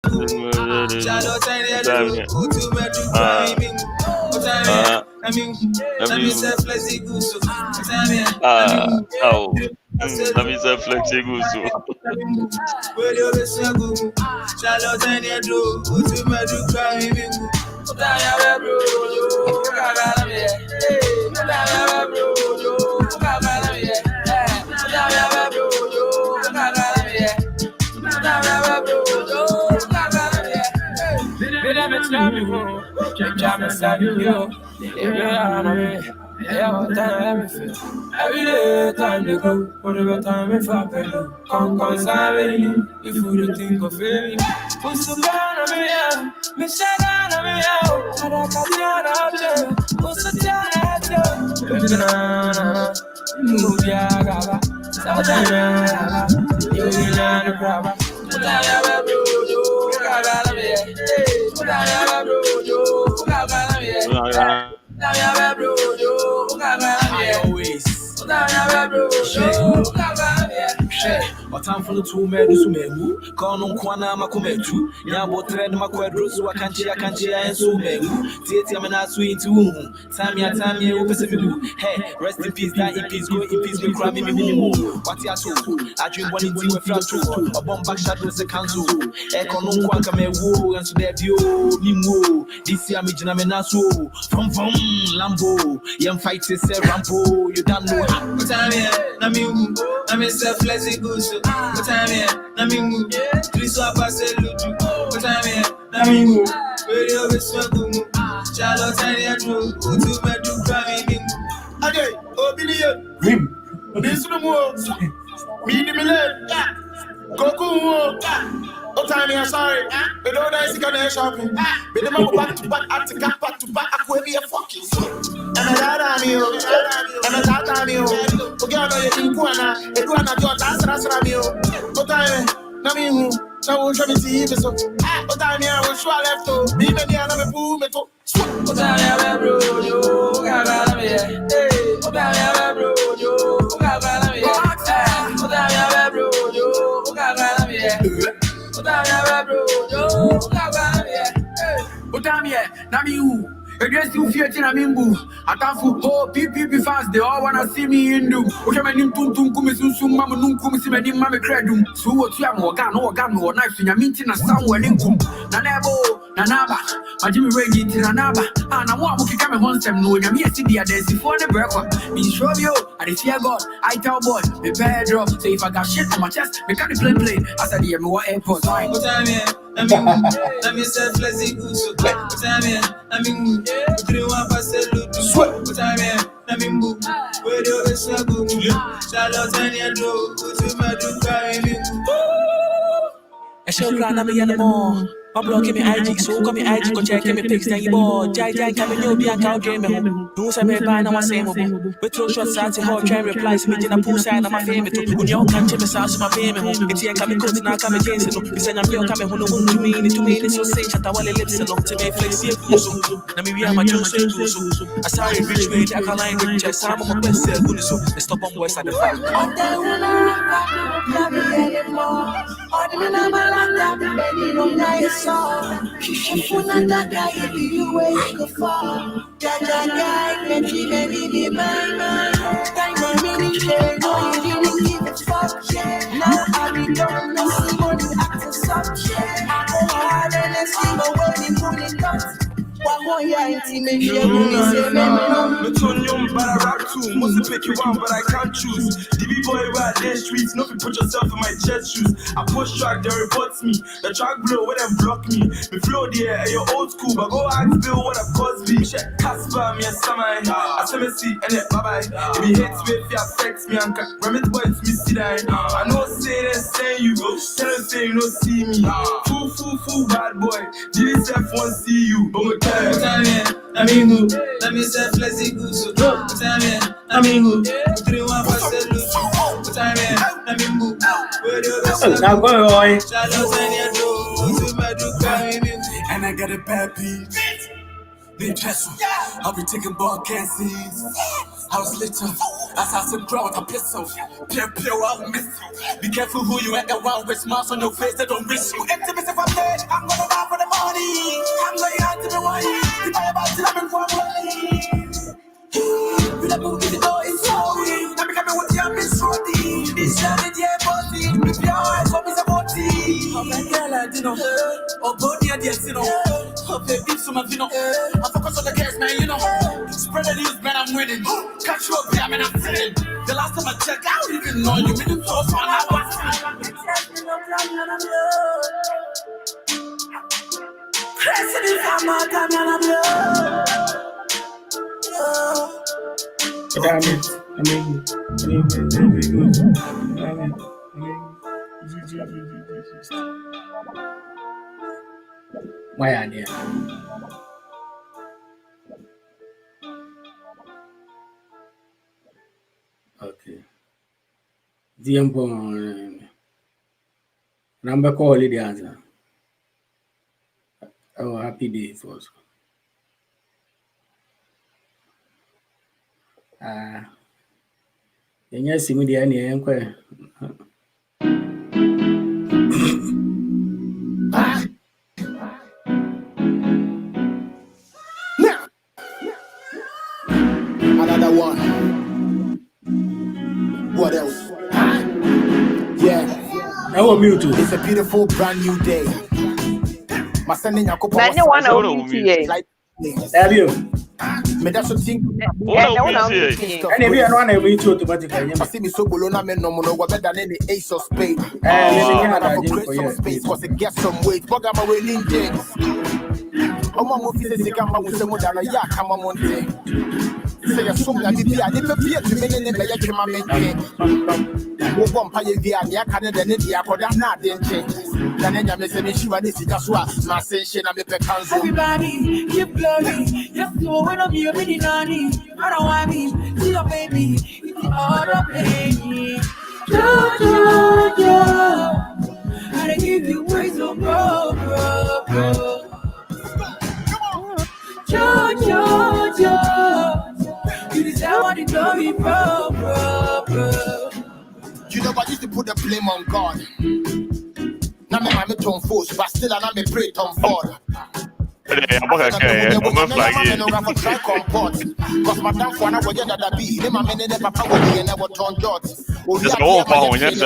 Charlotte and the to me. I mean, let me say flexi gusto. Oh, let me say flexi gusto. Where you be so good? Charlotte and the to me do cry me. Every day, time to go, whatever time if I pay you. Come, sorry, if you don't think of it. Put some down on me, yeah. Miss down on me, yeah. I don't come down on you. Put some down on you. Move ya, gaba. Satana, you learn the problem. Put down your bro, gaba, me. Put down your bro, gaba, me. I always. But I'm full of 2 men who may move. Call on Kwana Makumetu. Yambo trend Maquadros, so I can't and so may move. Theatre and I sweet to whom. Tamia, Pacific. Hey, rest in peace, die in peace, go in peace, we cry me. What ya so? I drink 1 in 2 with flat 2. A bomb back shadows a council. Econo Quanka may woo, and so that you, Nimo. This year, Mijanamenaso. From Lambo. Young fights is a rampo. You don't know. What I'm here, I'm a self-flexing goose. What I'm here, three swap I say, what I'm here, radio is so good. Charlotte and Andrew, who do my do crying. Okay, Billion, Rim, this is the more. Me, the Milan, Goku, what time here, sorry. They don't know it's gonna shopping. But the mother back to back, I take back to back, I could be a fucking and I you, and I you. Okay, I know you're in Kuana, and you are not your answer. What time, Nami, so show me see this. What time here, I will show left to be many other pool. What time I bro, you got me. What time I bro, you got me. What time I bro, you got me. What time I bro, you got me. What time here, Nami. Against you, Fiat in a Mimbu. I can't fool. Oh, PPP fans, they all wanna see me in do. Okay, my name Tuntum Kumisum, Mamma Nunkum, Simani, Mamma Credum. So what you have organ or knife in your meeting and somewhere in Kum. Nanabo, Nanaba, my Jimmy Reggie, Nanaba, and I want to come home some no, and me a city at the for the breakfast. Me show you, and if you God, I tell boy, the bad drop. So if I got shit on my chest, we can't play. I said, yeah, more airport. What time here? Let me say, Flexi Goose. What time here? Three one percent loot. What time here? Where do you say go? Charlotte and Andrew, who do my do carry me? I shall run me anymore. My blog me IG, so come me IG, go check me pics, then you board. Jai, come in, be a cow dream. Who say me buy now, same mobile. We throw shots at the hall, try replies, me in a pool side of my family. When you can't check me, sounds my payment. It's here coming, coats now coming, Jason. It's an appeal coming, who know to me, it's so safe at our lips and to me, flexi. Let me be my Jones. I saw a rich way, I can't line with just some of my best self. Let's stop on boys at the fact. If you not that guy, you way you go far. That guy, and she may be my time I really care, no, you didn't give a fuck, yeah. Now I be done, no, see what you act a subject. I go hard and I see my way, you put it up. One more year, intimate, but I rap too. Must pick you one, but I can't choose. DB boy, where I streets, no, you put yourself in my chest shoes. I push track, they reports me. The track blow, where them block me. Me flow there, and you're old school, but go ask Bill what I've caused me. Check Casper, me a summer. I say me see, and it bye bye. If he hates me, if he affects me, and remit boys, me see that. I know say they say you go, tell them say you don't see me. Fool, bad boy. DDF won't see you, but we amigo, let me say flexi goose. Amigo, 3 1 percent loot. Amigo, where do you now go, boy? And I got a bad beat. They pestle. I'll be taking ball scenes. I was lit up. As I said, grow with a pistol. Pew, I'll miss you. Be careful who you at around with smiles on your face that don't miss you. Intimacy if I'm dead, I'm Latino. Or go near the Asino. Okay, give some of you know. I focus on the case, man, you know. Spread the news, man, I'm winning. Catch you up here, man, I'm winning. The last time I checked, I don't even know you. Minute so far, I was. President, I'm out, I'm why are they? Okay. The number call it the answer. Oh, happy day first. Yes, immediately, inquire. Another one. What else? Yeah. Now mute. It's a beautiful brand new day. My son in Yakobo. Have you? Me that's what think. And if you are one every two automatically. I see me so bolona men no more better than any ace of spade. Space cause it gets some weight. But I'm away in James. Oh, my movie is a camera with some other yak. Come on, say a song that did I didn't appear to me in the one pay via the Canada and India for that not then change. Then I miss a mission, and this is just what my sensation of the council. Everybody, give glory. Yes, so when I'm here, really nanny. I don't want me, see your baby, it's the other baby. I give you praise, so bro. You deserve all the glory, bro. You know I used to put the blame on God. Now me mama turn force, but still I me pray turn forward. Cause my damn for now was that be. Them my men never power and never turn dot. It's all power, yes.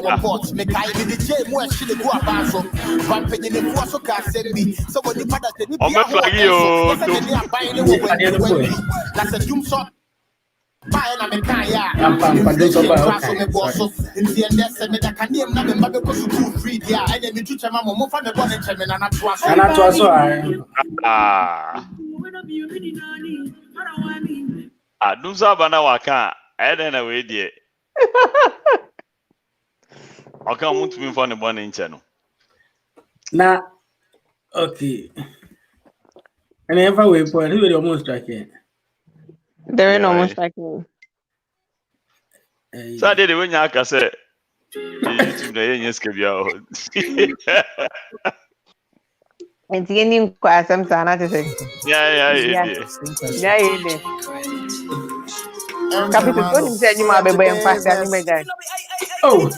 Me kai me the jail more shit go about so. Vamping in the force of car send me. So when the father said, that's a doom shot. Buy na me kaya. In the end, they said me that can name na me mother because you too free there. And then me teach my mom for me born in Chemi na twaso. Na twaso Dumsa bana waka. Eden na we die. Aka muntu mi for ne born in Chemi. Na okay. And ever we point, who almost strike here. There ain't no more striking. So I did it when you say YouTube na yes kebia. And the ending class, I'm saying to say. Yeah. Capital Tony said you might be buying fast and you die. Oh,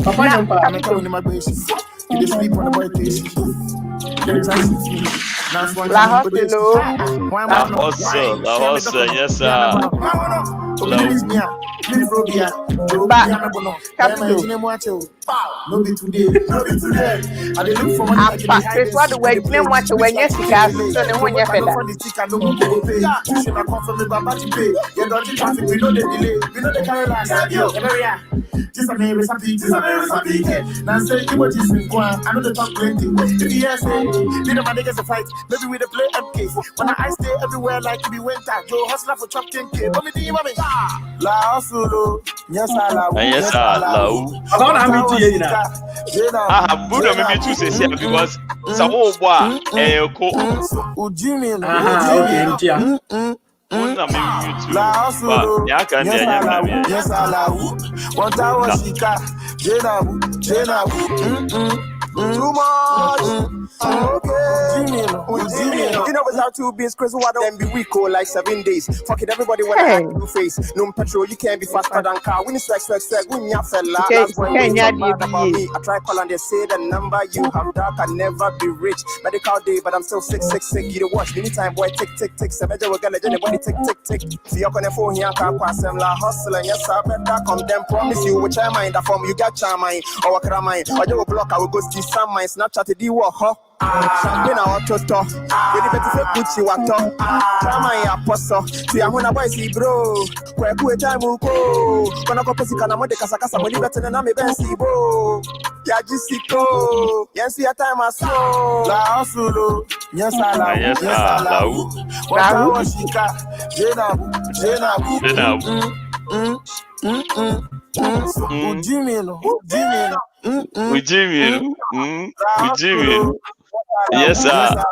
Papa, I'm calling my base. You sleep on the boy place. La hospital. Yes, sir. No be today. I dey look for money. It's what the way name what you when you see gas so the one you fella. You don't traffic, we know the delay. We know the carry last. This a recipe. Now say you what is in Kwan. I know the top 20. If you hear say, you know my niggas a fight. Maybe we dey play MK. When I stay everywhere like to be winter. Joe hustler for chop 10K. But me do you want me? La hustle. Yes, I love. Yes, I love. I don't have me to you now. I have Buddha maybe to say because some old boy, okay, yes, I love. One tower, Sika, Jenna, too much. Okay, you know what Cause our two beans crazy, why don't be weak or like 7 days? Fuck it, everybody wanna act new face. No petrol, you can't be faster than car. When it's like, when you fella, that's why you talk bad about me. I try call and they say the number you have dark can never be rich. Medical day, but I'm still sick. You the watch, anytime boy, tick. Sebeja will get anybody tick. See you on the phone here, can't pass them la hustle and yes, I better come then promise you which I mind that from you got charm mind or what can mind or you will block I will go see some mind Snapchat the what huh champagne or to talk when you better say Gucci what talk my apostle see I'm when I boy see bro where good time will go when I go pesi kana mo de kasakasa mo better than me ben see bro ya jisiko yes your time as so la hustle yes I what I was shika Jenabu Yes, sir.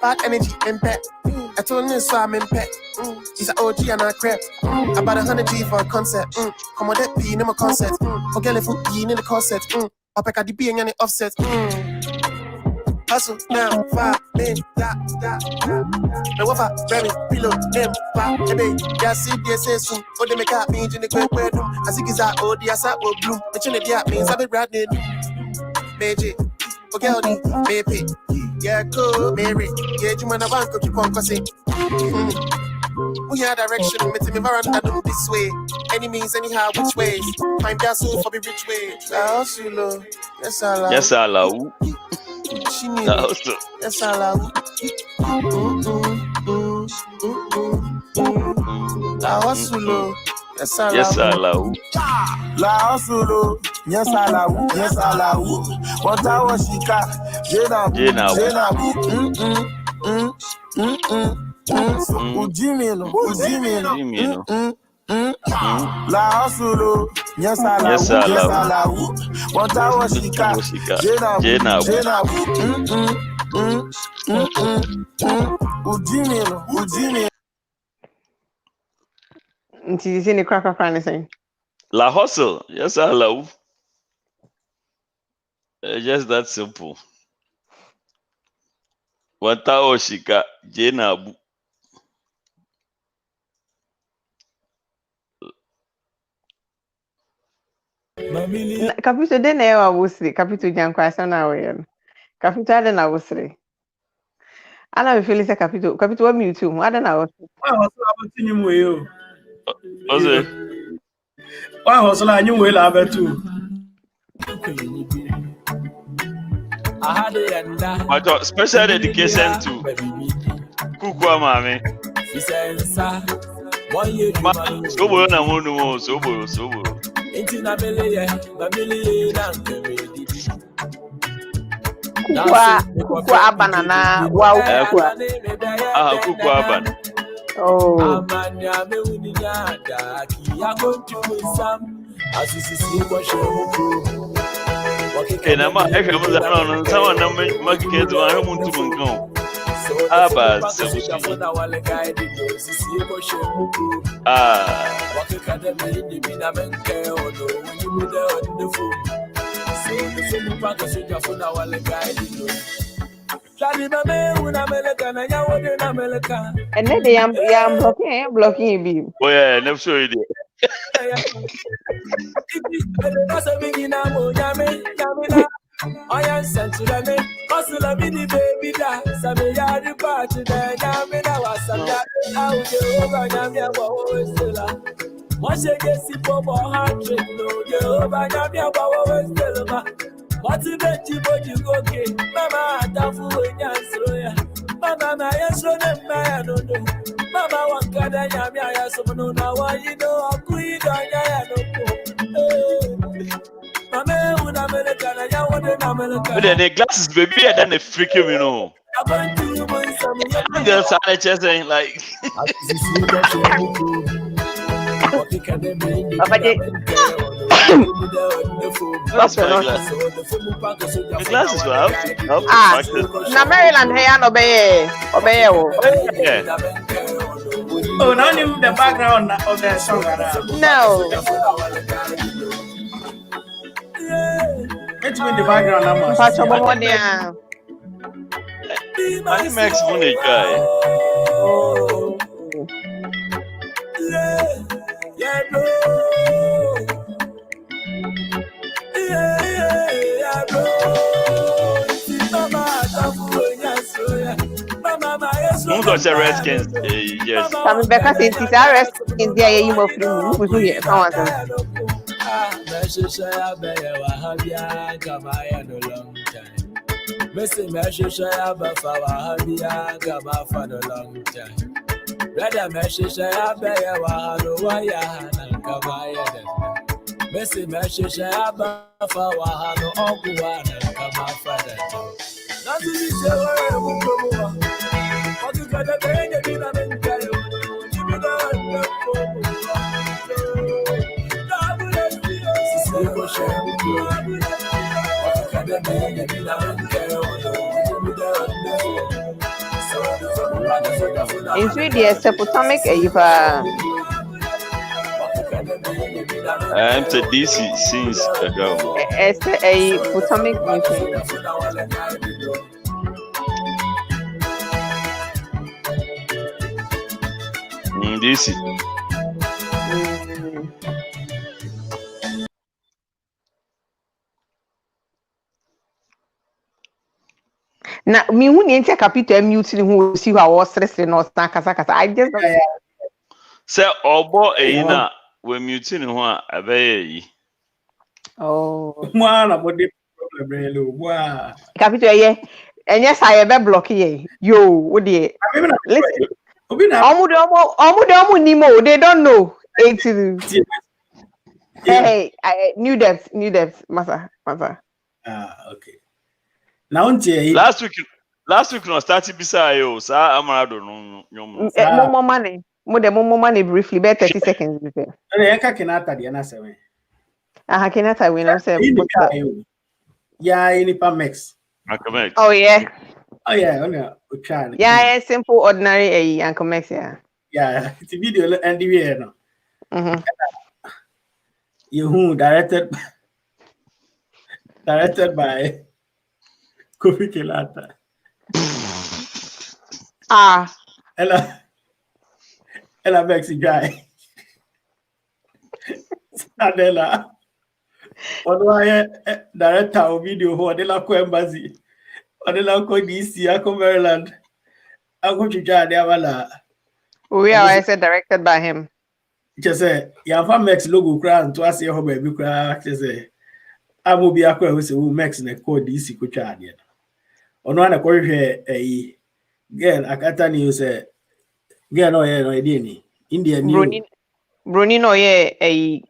Bad energy impact. I told him so I'm impact. He's an OG and I crap. About 100 G for a concert. Come on, that P in my concert. Forget if you in the concert. I'll pack out the B and the offset. Hustle now, 5 men, da. The wafer, very pillow, them, 5, baby. Yeah, see, they say soon. Oh, they make up me in the quick bedroom. I think it's that, oh, the asset will bloom. The chin of the means I'll be riding. Magic, okay, maybe. Yeah, go, Mary. Yeah, you man, I want to keep on cussing. We have direction, meet me around and do this way. Any means, anyhow, which ways? Find that soul for the rich way. Yes, I love. Yes, I love. Yes, I love. La hustle, yes, I love. Yes, I love. La hustle, yes, I love. Yes, I love. What I was shika, Jena. Ujimino. La hustle, yes, I love. Yes, I love. What I was shika, Jena. Ujimino. Nti sini krakra ne sen. La hustle, yes, I love. Just that simple. Wanta oshika Jenabu. Kapito de na ewa wusri, kapito jankwasa na we. Kapito ade na wusri. Ana me feel say kapito wa mute mu ade na wusri. Why hustle about you we yo? Oze. Why hustle anyu we la betu? Special dedication to Kukwa Mame. Sobo na munu sobo. Kukwa abana na wow. Kukwa abana. Oh. Na ma efe mo za no nsawa na makike to ahwe muntu munkan aba And then they am blocking be. Oh yeah, never show you there. I am sent to the hustle mini baby da Sabe yari party da Yami na wasanda Au Jehovah Yami awa westela Mwashe gesi popo handshake no Jehovah Yami awa westela ma Wati beti boji goke Mama atafu wenyansro ya Mama na yesro nemma ya nono Mama wankada Yami ayasomono na wayino Akuida ya noko The glasses, baby, and the freaking, you know. Girls are just saying, like, the glasses were out. Na Maryland, hey, obey. Oh, now you the background of the song. No. It's in the background. I'm Pacho Bomodia. I Max Money guy. Most of the Redskins, yes. Some because it's Redskins there you move from who here. Missy Meshes, I have a Fawahabia, Gaba for the long time. Rather Meshes, I have a Wahano, and Kamaya. Missy Meshes, I have a Fawahano, Okuan, and Kama Father. Not to be so, what you got a baby, and tell you, in 3D, Seputamic, I'm to DC since ago. it's a Potomac meeting. DC. Na me who need take capito mute who see who I was stressing or stand kasa. I just Say obo na we muting who abey. oh One about the problem. Wow. capito ye and yes I be block ye yo what the listen omu nimo they don't know 80 hey new depth masa Okay. Now, Last week no start beside you, sir. Amarado no more money. More money briefly, about 30 seconds. Kenata, the answer. Kenata, we know say. Yeah, in Pamex. Oh yeah. Oh yeah, Yeah, simple, ordinary, Uncle Max. Yeah. Yeah, it's a video and the way no. You directed by Kofi Kelata. Ella Maxi guy. Adela. Odwa director of video who Adela ko embassy. Adela ko DC ako Maryland. Ako chuja de wala. We are I said directed by him. Just say ya fa Max logo kra to ase ho ba bi kra just say amobi akwa we say Max na ko DC ko twa de. Ono ana ko hwe girl akata ni say girl no ye no ide ni India ni Bruni no ye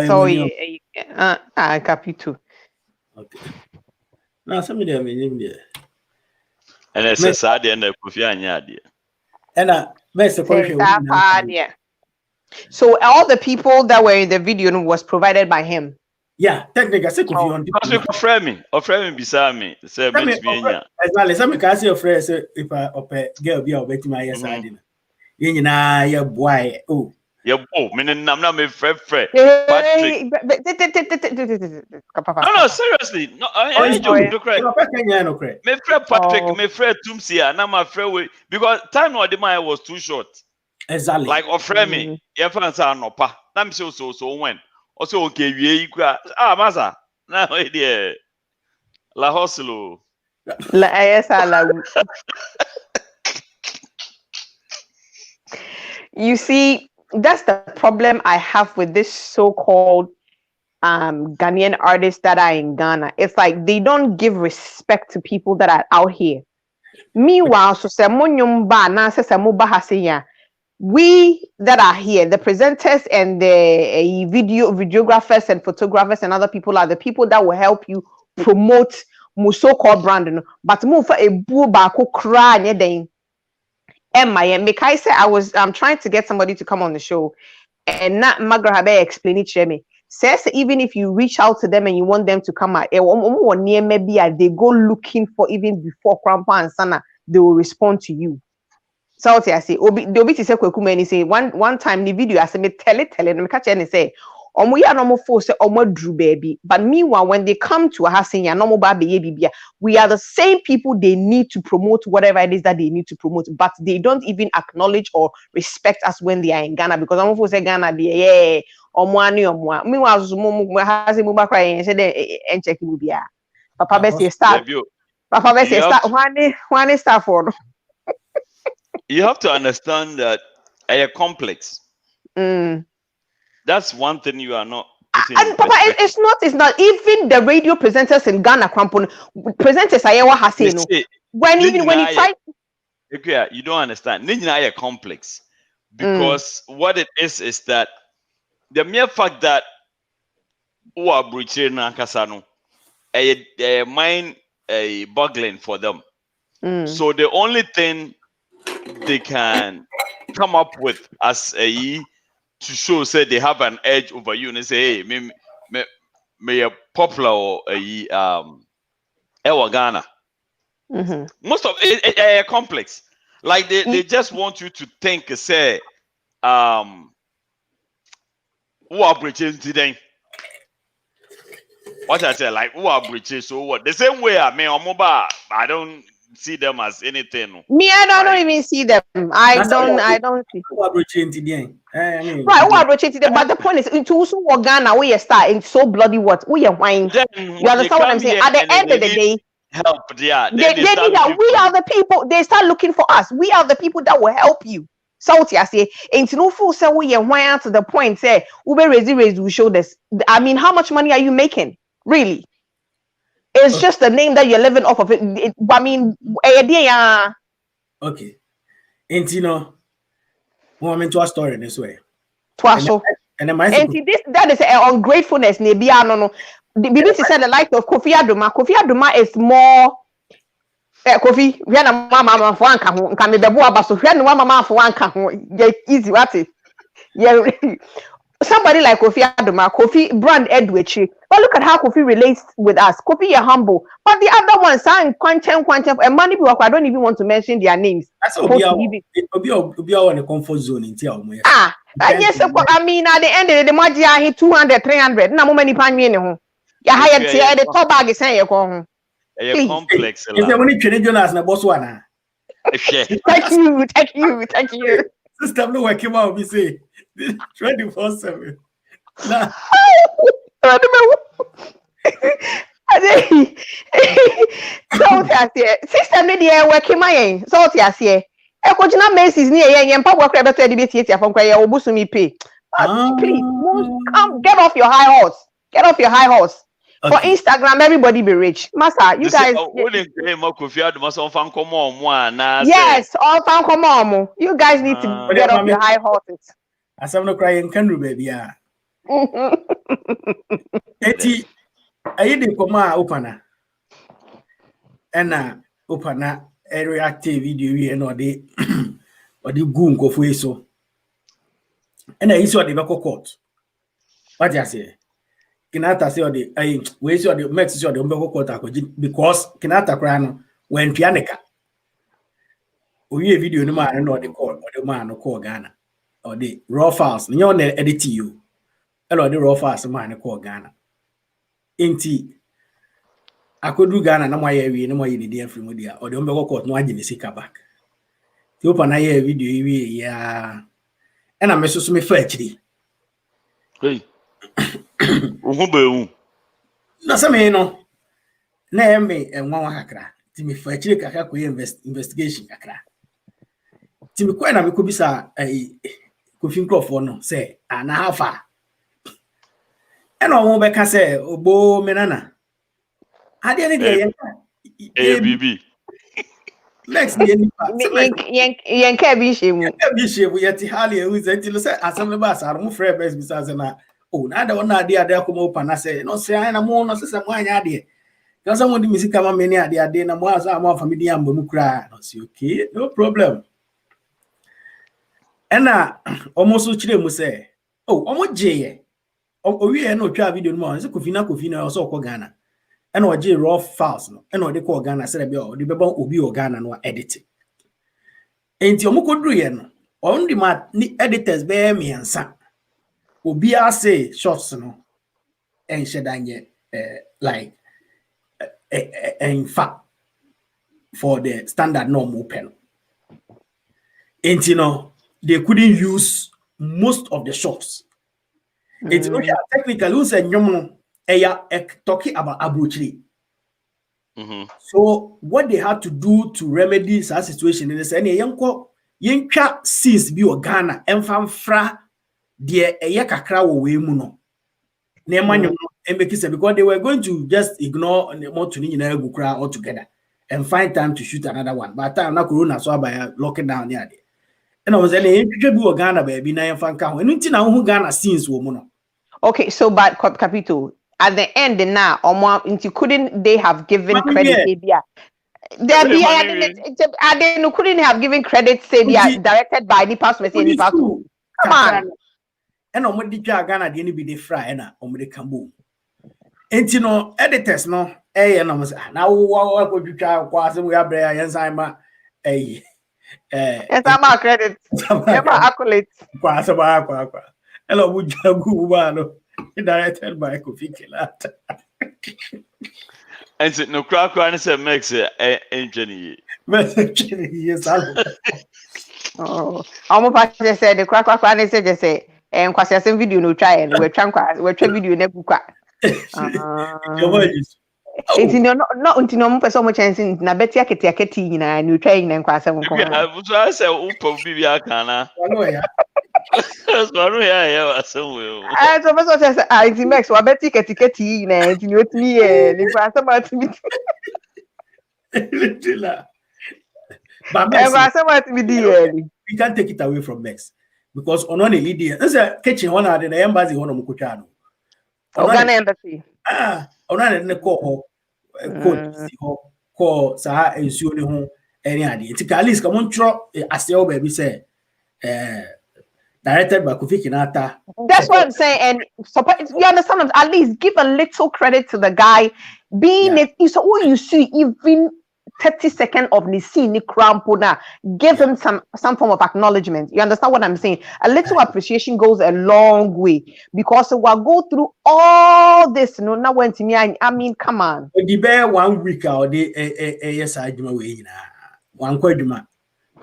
so ye capito. Okay. Now some of them in there. And it's a sad and a Kofi anya de. And best so all the people that were in the video was provided by him. Yeah, technically, I say Kofi on. Because friend me beside me. Say me exactly. Some can say your friend say if I girl be a bet my yes I didn't. You na your boy. Oh. Yeah, meaning I'm not my friend. Patrick. No, seriously. No, I don't correct. My friend Patrick, my friend Tumsia, now my friend because time no the man was too short. Exactly. Like offer me, your friends are no pa. I'm so when. Also okay, we masa. Now idea. La hustle. La esa la. You see, that's the problem I have with this so-called Ghanaian artists that are in Ghana. It's like they don't give respect to people that are out here. Meanwhile, so we that are here, the presenters and the videographers and photographers and other people are the people that will help you promote so-called branding. But move for a boo bako cry anything. Emma, Mikai said I'm trying to get somebody to come on the show, and not Magrahabe explain it to me. Says even if you reach out to them and you want them to come out, maybe they go looking for even before Krampa and Sana, they will respond to you. So I say, obi to say Kweku Mani say one time the video I say me tell me catch any say omo ya no mo force say omo drew baby. But meanwhile, when they come to a house in ya no mo ba be bibia, we are the same people they need to promote whatever it is that they need to promote, but they don't even acknowledge or respect us when they are in Ghana because omo force say Ghana be omo ani omo. Meanwhile, mo has mo ba cry and say en check bibia. Papa be say start. Papa be say start one start for. You have to understand that a complex. That's one thing you are not putting in Papa, it's not even the radio presenters in Ghana Krampon presenters Ayawa Hasino. When you try, you don't understand. Nina a complex because what it is that the mere fact that who are breaching Nakasano a mind a boggling for them. So the only thing they can come up with as a to show say they have an edge over you and they say, hey, me a popular or a Ghana. Most of it a complex. Like they just want you to think, say, who are breaching today? What I say, like who are breaching? So what? The same way I mean, I don't see them as anything. Me, I don't even see them. I don't see. Who are breaching today? Right, who are breaching today? But the point is, into also Ghana, we are star in so bloody what? We are wine. You understand what I'm saying? At the end of the day, help, yeah. They need that. We are the people. They start looking for us. We are the people that will help you. So I say, ain't no fool say we are wine to the point. Say, Uber raise will show this. I mean, how much money are you making? Really? It's just the name that you're living off of it. I mean, okay. And you know, want me to a story this way. And that is ungratefulness. The BBC said the like of Kofi Aduma. Kofi Aduma is more. Kofi, we are na mama for anka. Can be the boy, but so we are na mama for anka. Easy, what it? Yeah. Somebody like Kofi Aduma, Kofi brand Edwidge. But look at how Kofi relates with us. Kofi is humble. But the other ones are quantum, and many people, I don't even want to mention their names. That's Obi on the comfort zone in Tia. Yes, I mean, at the end of the month, you are 200, 300. No many pan you know. You hired the top bag is saying you're going. A complex. Is there any Trinity Jonas na Botswana? Thank you. System no work him out, we say 24/7. Nah. So system no dey work him my so ti ase e ko jina Macy's ni yen pa work better edibeti tia from kwaya obusumi pay. Please come get off your high horse. Get off your high horse. Okay. For Instagram, everybody be rich. Master, you guys. Yes, all fan come on. You guys need to get off your high horses. As I'm not crying, can baby. Eti, I did come opana. And opana a reactive video and or the goon go for so. And I saw the back court. What you say? Kinata say the we see the Mexico see the Umbeko quarter because Kinata Crano when Pianica. We video no man no the call or the man no call Ghana or the raw files. You know edit you. Hello the raw files man call Ghana. Inti I could do Ghana no more we no more the DM from media or the Umbeko court no agent sika back. The open I video yeah. And I message me for HD. Hey. No, some no. Name me and one hakra. Timmy for a chick investigation hakra. Timmy Quena, we could be a cooking crop for no say, and how far. And I won't back say, oh, bo menana. I didn't get BB. Next year, Yan Kevish, we at Halley, who is until say, as some of us are more fair best besides an oh, now the one idea there come open. I say, no, say, I'm more, no, say, one idea. Because someone the music come many idea, then I'm more familiar and Bonukra. I say, okay, no problem. And almost which they must say, oh, almost J. Oh, we are no video more. It's a Kofina, also call Ghana. And what J raw files, and what they call Ghana, said, the Bebon will be Ghana no editing. enti omukodru ye no on the mat ni editors be miensa obi say shots no en shedanye like in fact for the standard norm open enti no they couldn't use most of the shots. It's technically who said talking about abrochiri. So what they had to do to remedy that situation is any yenka scenes bi o Ghana emfamfra de kakra wo we mu no na emanyo embekise because they were going to just ignore more to ni na egukra altogether and find time to shoot another one. But time na corona so by locking down there. And I was saying bi Ghana baby na emfanka ho enu nti na ho Ghana scenes wo mu no. Okay, so but Capito, at the end now, couldn't they have given credit? They couldn't have given credit, say they are directed by the person. Come on. And omodi Ghana dey be the fry na omodi kambo. Enti no editors no no mo say na wo ko twitwa kwa se we abre yansan ma sama credit. Sama accolade. Kwa se kwa. Hello, Bujagu Bano, directed by Kofi Kinata. And so no crack and say makes it engineer. Yes, oh, almost said the crack and said just say and Quasian video no try and we're video never crack. It's not until no so much chance in Nabetia Ketiaketi and you train and Quasam. I said, Upo Bibiacana. That's one way I so as a person says, I make so I bet ticket and you with me and if I about to be. But we can't take it away from Max because on only Lydia, there's a kitchen one at the embassy one of Mukuchano. Ghana embassy. On a call Saha and Suni home any idea. It's at least come on, as the old baby said. Directed by Kofi Kinata. That's what I'm saying, and you understand. At least give a little credit to the guy. Being it is all you see, even 30 seconds of the scene, give him some form of acknowledgement. You understand what I'm saying? A little appreciation goes a long way because we'll go through all this. No, now when to me, I mean, come on. The bear 1 week or the yes, I do away now. One quadruma.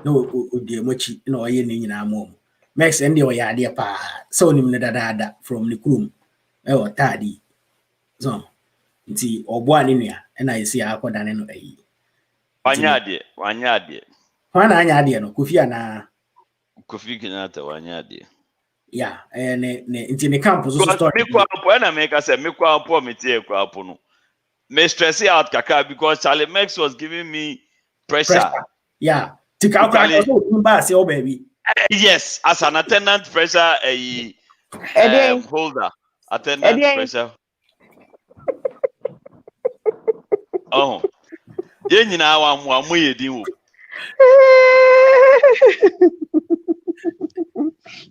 No, dear Mochi, no, I ain't in our mom. Max and the idea pa so nim dada from the room tardy so nti obo ani nua na yesi akoda ne no ayi wanyade wana anyade no Kofi ana Kofi Kinata wanyade yeah ne nti ne camp so start me kwa po na make say me kwa po me tie kwa po no me stress out kaka because Charlie Max was giving me pressure. Yeah tika kwa so mba say o baby. Yes, as an attendant pressure holder. Attendant pressure. Oh. You know, I'm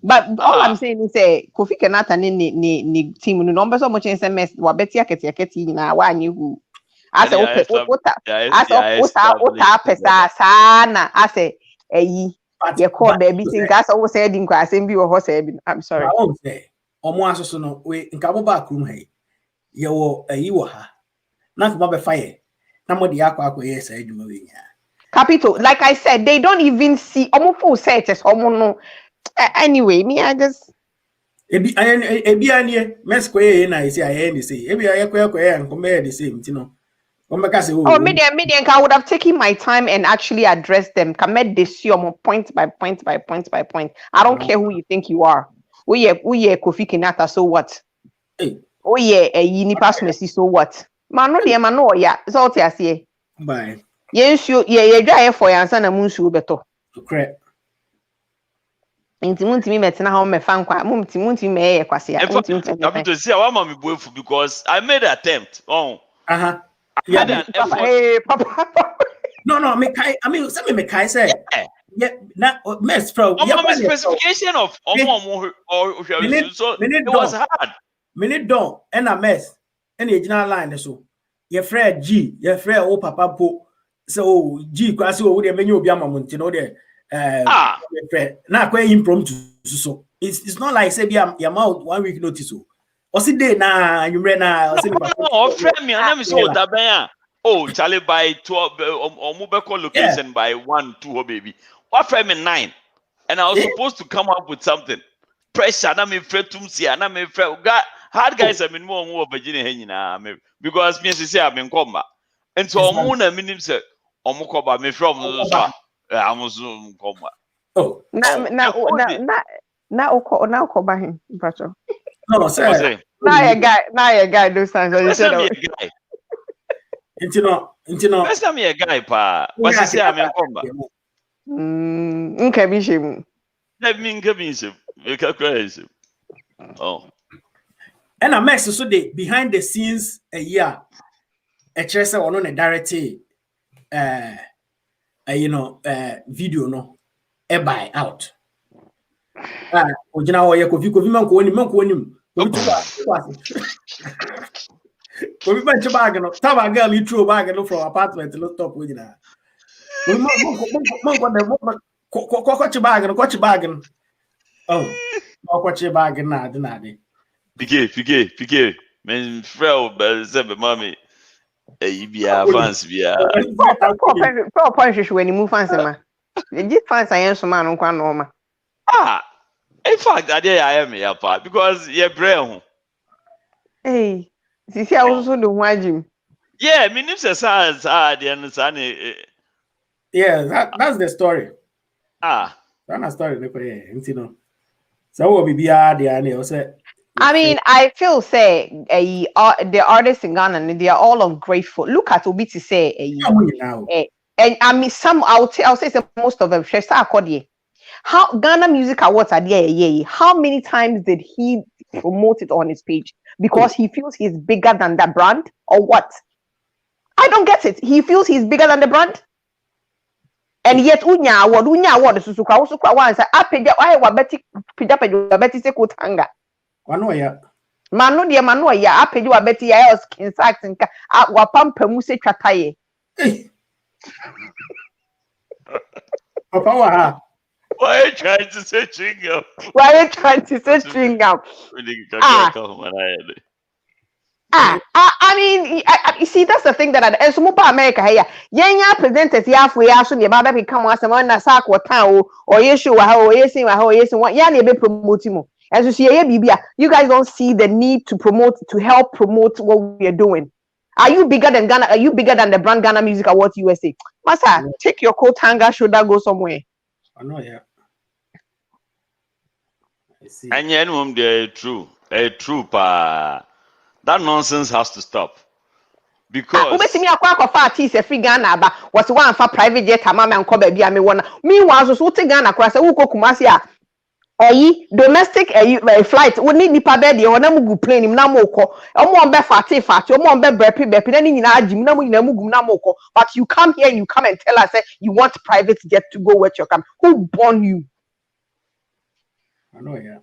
but all I'm saying is Kofi Kinata ni team no number so much in SMS wa betia keti na wa nyi hu. Ase ota pesa sana ase eyi ye call baby think as always said in class and be or say I'm sorry. I won't say omo asoso no we nkabo back room hey ye wo ayi wo ha na ko be fire na mo de akwa yes adwuma we nya Capito, like I said, they don't even see omo full set as omo no anyway me I just ebi ani mes ko ye na isi aye ni say ebi aye ko nko me the same ti no. Median, I would have taken my time and actually addressed them. Come this point by point. I don't care who you think you are. We Kofi Kinata, so what? Oh yeah, a unipass Messi, so what? Man, no, yeah, it's all I say. Bye. Yes, you dry for your son and moon shoe better. Correct. Intimunti me how me fan kwa munti me e kwase ya. To see how mommy boyfriend because I made an attempt. Oh. Yeah, Papa. No, me kai. I mean, some me kai say. Yeah, na mess pro. Yeah, specification of or so it was hard. Minute don't and a mess. Any original line so. Your friend G, your friend Papa po. So G kwase o de menyo obi amamunti no de Now quite impromptu. So it's not like say I'm 1 week notice. Or see day now you read now. Oh, friend me, and I'm so that oh, Charlie by 12 or mobile location by 1, 2, baby. What friend me 9? And I was supposed to come up with something. Pressure, and I'm afraid to see, and I'm afraid. Hard guys, I mean, more Virginia Henina, because me say I'm in combat. And so I'm going to mean himself. Omukoba me from Amazon combat. Oh, now Koba him, Pacho. no, sir. Now a guy those times. Into no. First time a guy, pa. But you say I'm in combat. Okay, Bishop. Let me give you crazy. Oh. And a mess so they behind the scenes a year. A tracer on a directly video no buy out. Ojina oye kofi man ko ni kofi ban bag no taba girl you throw bag no from apartment no stop ojina man ko bag no oh ko bag na de Pike men frel be se be mami bia fans bia point when you move fans ma you fans I so man nkwa no ma in fact that day I am here pa because ye brain hey sisi I also do wajim yeah me nim se sans the understand yeah that's the story that's the story ne ko no so we be bia there na o say I mean, I feel say the artists in Ghana, they are all ungrateful. Look at Obi to say and I mean some I'll say most of them. How Ghana Music Awards are there? How many times did he promote it on his page? Because he feels he's bigger than that brand, or what? I don't get it. He feels he's bigger than the brand. And yet, unya award is susuka once I paid Betty Sekutanga. Manu ya apeji wa beti ya skin sack nka wapampa mu se twataye papa wa why you trying to say chewing gum I mean you see that's the thing that and so mupa America here yenya presenters ya afo ya so ne ba be come asema na sack watan o yeshu wa ha o yesin wa ha o yesin ya na be promote mu. As you see, you guys don't see the need to help promote what we are doing. Are you bigger than Ghana? Are you bigger than the brand Ghana Music Awards USA? Master, take your coat hanger, shoulder, go somewhere. I know, yeah. I see. And they're true. That nonsense has to stop. Because free Ghana, but what's one for private jet? Mama and Kobe, be one. Meanwhile, so Ghana across a Uko Kumasia. Domestic flight we need nipa be de ona mugu plane na moko omo be fati omo be bepi na ni nyina agim na mu nyina mugu na moko but you come here and you come and tell us you want private jet to go with your camp. Who born you? I know, yeah.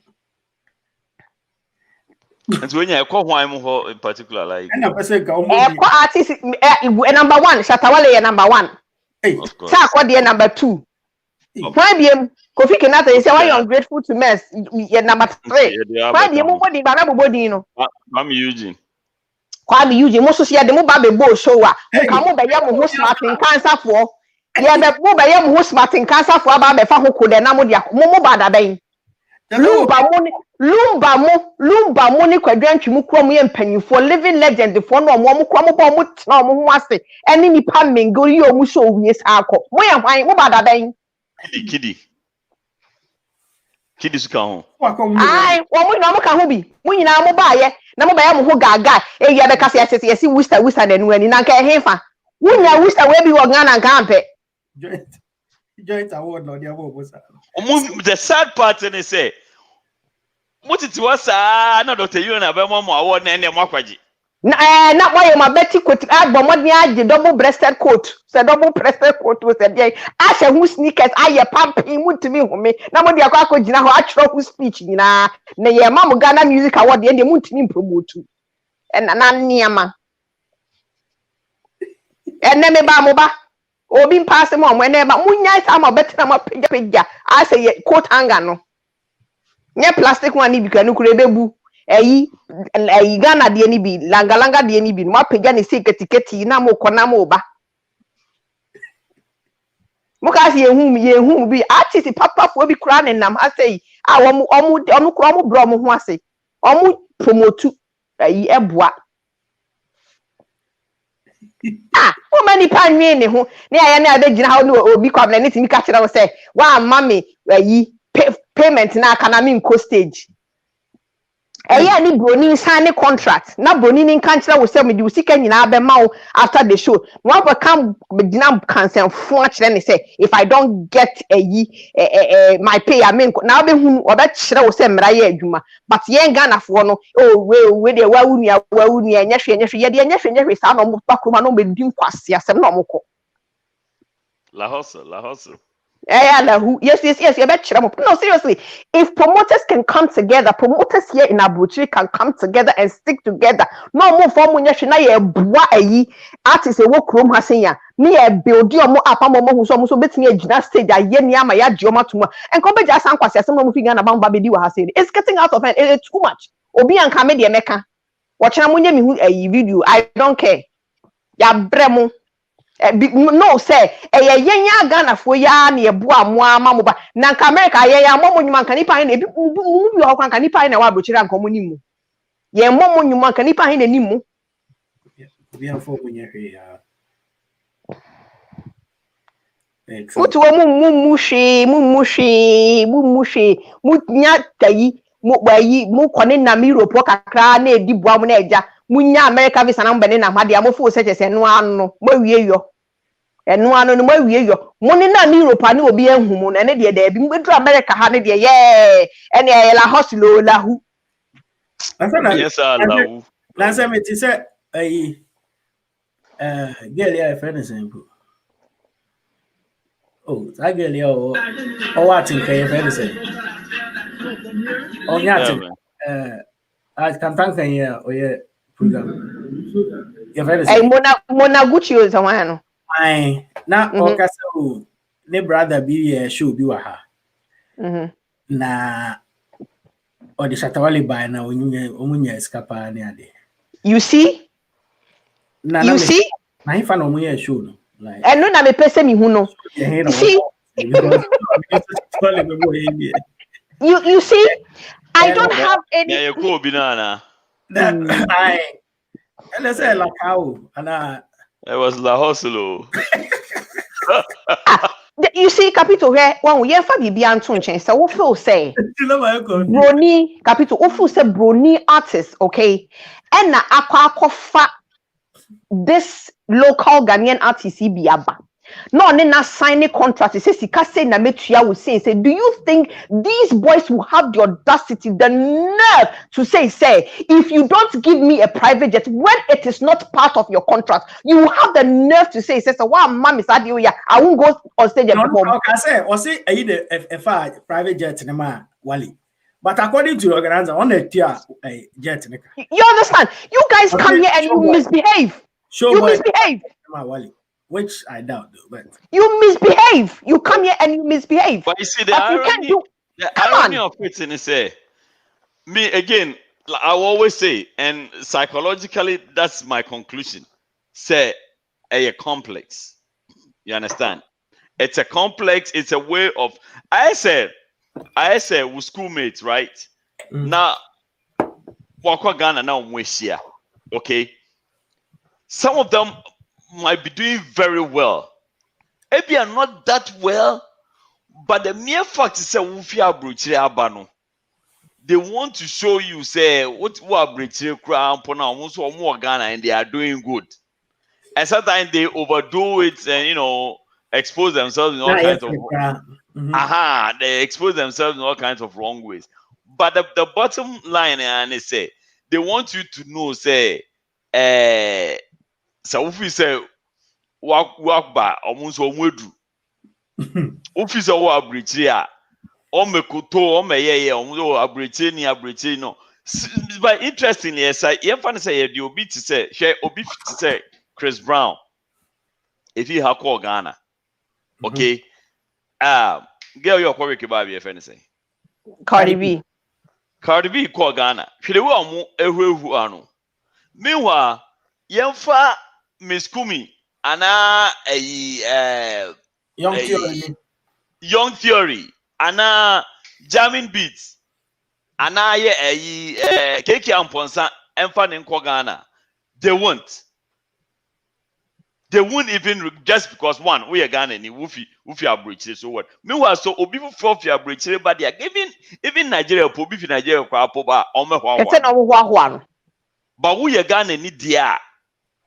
And when you call who in particular like artist number 1 Shatawale number 1 sa akwa number 2 why be Kofi Kenyatta you say why you ungrateful to mess you number 3 why be mo body baba body no Kwame Eugene mo so share dem ba be bo show a ka mo be ye mo ho smart cancer for ye be mo be ye mo ho smart cancer for aba be fa ho ko de na mo dia mo ba da ben lumba mo ni kwadwantwi mu krom ye mpanyifo living legend for no mo krom bo mo tena mo ho ase eni nipa mengo yi o mu show wie sa akọ mo ye hwan mo ba da ben Kidi suka ho. Ai, wo mo na mo ka ho bi. Mo nyina mo ba ye, na mo ba ya mo ho gaga. E ya be ka se yesi wista na nu ani na nka hefa. Wo nya wista we bi wo Ghana nka ampe. Joint award no dia bo bosa. The sad part is say mutiti wasa na Dr. Yuna be mo award na ene mo akwaji. Na why my Betty coat bomodni age double breasted coat. Say double breasted coat was a day. Ashe who sneakers aye pamping mutimi home. Na mo dia kwa gina ho atro who speech nyina. Na ye ma mo Ghana Music Award de mutimi promote. En na niama. En na me ba mo ba. Obi pass mo mo na ba munya sa ma betra ma pija I say coat hanger no. Nye plastic one ni bi kanu kure bebu. Eyi Ghana de ni bi langa de ni bi ma pija ni say ketiketi na mo kona mo ba. Mo ka se yehum bi artist papa fo bi kura ne nam asay a omu kura mo bro mo ho ase. Omu promote eyi eboa. How many pan ne ho ne aya na abegina ha no obi kwabla ne timi ka kire wo say wa mama yi payment na aka na me nko stage eya ni broni sign contract na broni ni kan kire wo say me di usika nyina abema wo after the show no ba come begina cancel fo kire ne say if I don't get my pay I mean na be hu oba kire wo say mra ye adwuma but yen Ghana fo no we dey wa unua nyahwe ye dey nyahwe sa no mo pakoma no be di nkwase asem no mo ko La hustle. Yes, you bet. No, seriously, if promoters can come together, promoters here in Abuchi can come together and stick together. No more for munya na ye bua ayi artist e wo krom ha sen ya. Ni e build your mo apa mo hu so betimi agina stage aye ni ama ya dioma tuma. En ko beja san kwase asem mo figa na bamba be di wa ha sen. It's getting out of hand. It's too much. Obi anka me de meka. Watch na munya mi hu ayi video. I don't care. Ya bremo. No say yenya Ghana fo ya na ebu amoa mamoba na nka America ya momo nyuma nka nipa na ebi bi ho kwanka nipa na wa brochira nka mo nimu ye momo nyuma nka nipa na nimu bi afọ munye hwe ya utu wo mu nya tayi mu bayi mu kone na Europe kakra na edi bua mu na eja munya America visa na mbene na hade amofo se no ano mawie yo eno ano no mawie yo muni na Europe ani obi ehum na ne de da bi mbedu America ha ne de ye ene la hustle la hu Yes lahu na se me ti se girl ya friend simple that girl ya what in can friend say nyati I can thank you oye program. Mona Gucci o zaman no. Ai, na okasa o ne brother bi show bi wa ha. Na o de Shatawale by na omunya escapa ne ade. You see? Na ifa na omunya show no. Like no na me pese mi hu no. You see? You see? I don't have any. Yeah, you go binana. Let's say like how it was La Hustle. You see, Capito, where one we have bibi anto nchen so wo feel say brony Capito wo feel say brony artist, okay, and na akwa this local Ghanaian artist bi aba no ne na signing contract say sika say na metua will say do you think these boys will have the audacity, the nerve to say if you don't give me a private jet when it is not part of your contract, you will have the nerve to say so wow mama sadio ya I won't go on stage and perform. Okay, say the private jet ne ma Wally, but according to the organizer on the tier jet ne. You understand? You guys come here and you misbehave. You misbehave. Wally, which I doubt though, but you misbehave. You come here and you misbehave. But you see the irony of it in say me again, I always say, and psychologically that's my conclusion. Say a complex. You understand? It's a complex, it's a way of I said with schoolmates, right? Now Wakwa Ghana now Mweshia. Okay. Some of them might be doing very well. Maybe are not that well, but the mere fact is that they want to show you say what crown almost more Ghana and they are doing good. And sometimes they overdo it and expose themselves in all kinds of they expose themselves in all kinds of wrong ways. But the bottom line and they say they want you to know say so if we say walk by almost omwedu office o abrechi a o mekoto o meyeye o abrechi no but interestingly yes I fan say the obi to say share obi to say Chris Brown if you have called Ghana. Okay. Girl, you're quite about your friend say. Cardi B. Cardi B called Ghana. She will who ano. Meanwhile, Yemfa Miss Kumi and Young Theory and jamming beats and Keke Amponsa and Fan in Ghana. They won't even just because one we are Ghana and Wufi are breaches. So what? Meanwhile, so Obifu for your breaches, but they are giving even Nigeria, Pobi Nigeria, Krapoba, Ome but we are Ghana need dia.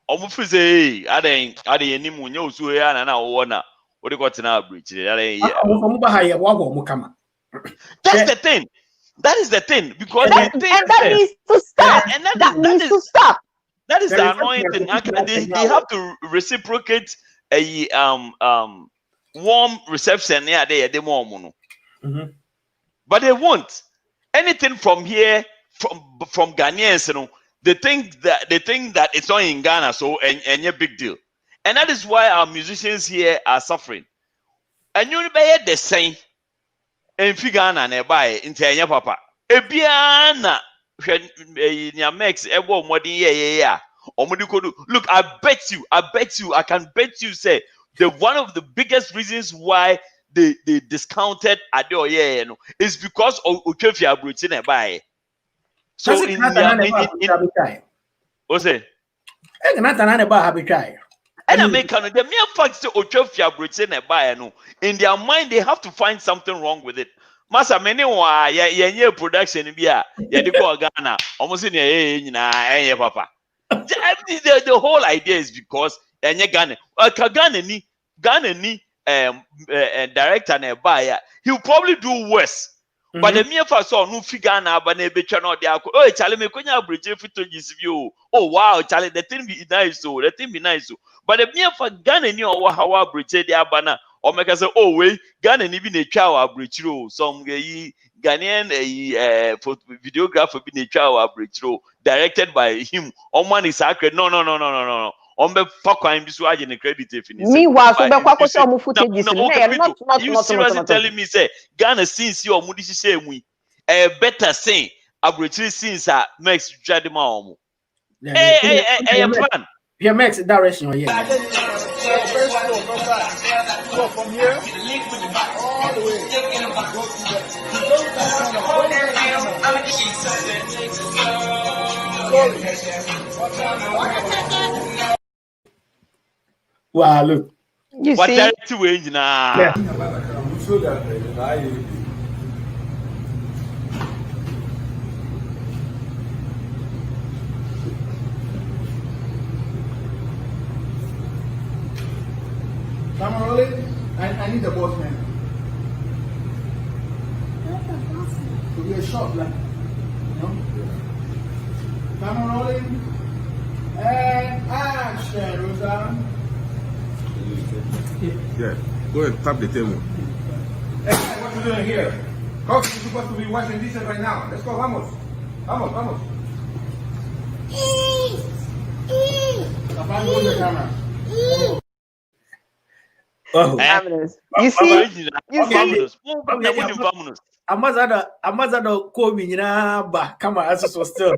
Omufu say, I didn't any munyo so here and now what do you got in our breach? That's the thing. That is the thing because that needs to stop. And that needs to stop. That is the annoying thing. They have to reciprocate a warm reception near there. But they won't. Anything from here, from Ghanaians, you know, they think that it's not in Ghana, so and a big deal. And that is why our musicians here are suffering. And you buy the same. And Ghana and buy into Enya Papa. Ebiana Max Ebo Modin yeah. Look, I bet you, I can bet you say one of the biggest reasons why they discounted Adeoye is because of Okefia Brutin buy. So what's it? And I make the mere fact that Okefia Brutin buy in their mind they have to find something wrong with it. Masa many yeah production yeah they go Ghana almost in papa. The whole idea is because Ghana director and buyer he'll probably do worse. But the mere fact so no figure na ba na be twa no dia oh Charlie me konya bridge fito gisivio oh wow Charlie the thing be nice so but the mere fact Ghana ni owo hawa bridge dia ba na o make say oh we Ghana ni bi na twa our bridge ro some Ghanaian videographer bi na twa our bridge ro directed by him on man is sacred no on be fakwan bi so aje ne credit if ni meanwhile so be kwako say omu footage is not seriously telling me say Ghana since you omu di sise emu better say abrochiri since Max Jadima omu plan yeah Max direction yeah so from here all the way wow, look. You what see? director way now? Yeah. So that Camera rolling. I need the boss man. To be a shot, like, you know. Camera rolling. And action, Rosa. Yeah, go and tap the table. Hey, what you doing here? Coach is supposed to be washing dishes right now. Let's go, vamos. Apagando the camera. Oh, you see? Ambassador Kobe nyina ba kama aso still.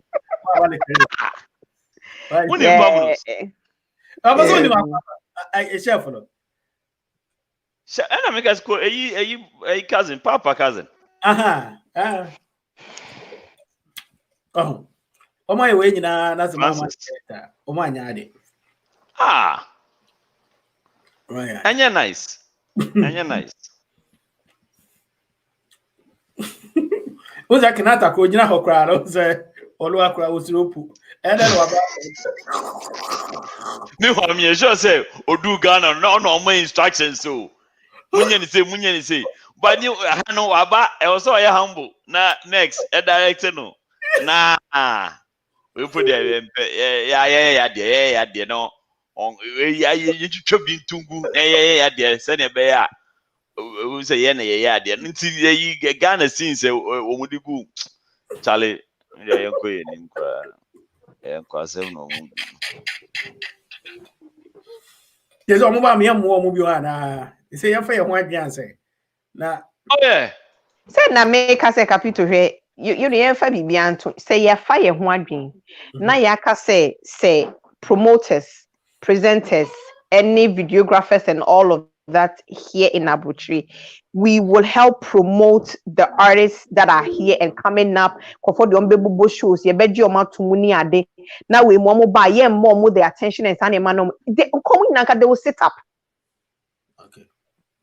I chef no. And I make us go a cousin, papa cousin. Oh. O my way nyina na mama. O my nyade. Right. And you're nice. Who's that Kanata ko nyina ho kra no say olu akra osiropu. And then what? Me sure say Odu Ghana no my instructions so. Munye ni say. But you no aba e also ya humble. Na next e direct no. Na we put there yeah no. On you chop tungu there send e be ya. We say yeah there. Nti Ghana since omudigu Charlie yeah yanko ye ni nkwa. There's a mobile me more mobile and say you for your one answer. Now, Oh yeah. Say na make us a capito here. You the fa bibia nto say ya fa ye ho adwen. Na ya ka say promoters, presenters, any videographers and all of that here in Abuchi, we will help promote the artists that are here and coming up. For the Ombebo shows, ye beji oma tumuni ade. Now we mo buy ye more the attention and sane man. They will sit up. okay.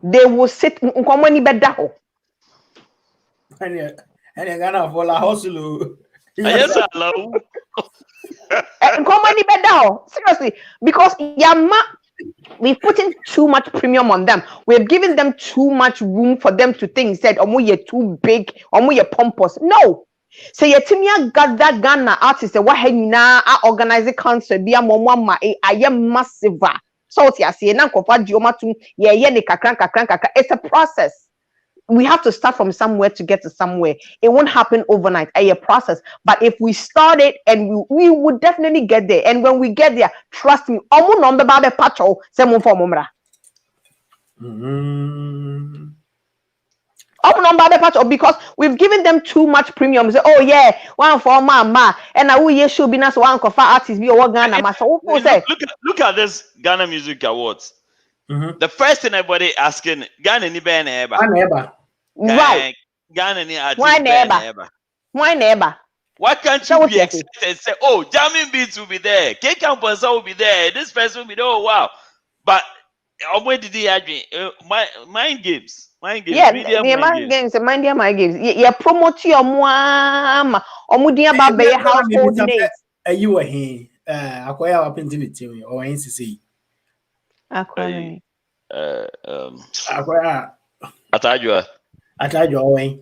They will sit nkomo ni beda ho. And you're gonna fall a hustle. Yes, I love. Nkomo ni beda ho. Seriously, because we've put in too much premium on them. We've given them too much room for them to think said omo ye too big, omo ye pompous. No. Say yetimia gather Ghana artists e wa ha nyina a organize concert bia momo ma aye massive. So what you say na kofa dioma tum ye ne kakran. It's a process. We have to start from somewhere to get to somewhere. It won't happen overnight. A process. But if we start it, and we would definitely get there. And when we get there, trust me, omu number babe pacho semu for mumra. Omu number babe pacho because we've given them too much premium. Say, oh yeah, one for mama, and I will yes should be nice one for artists be or Ghana. Look at this Ghana Music Awards. The first thing everybody asking Ghana ni ben eba. Right. Ghana ni artist. Why never? Why can't you be excited and say, oh, Jamming Beats will be there, K Campus will be there, this person will be there, oh wow. But where did he agree? Mind games. Yeah, mind games. Yeah, promote your mama. Omudia babe household names. You were here. Acquire our painting team or NCC. Acquire. I tried your way.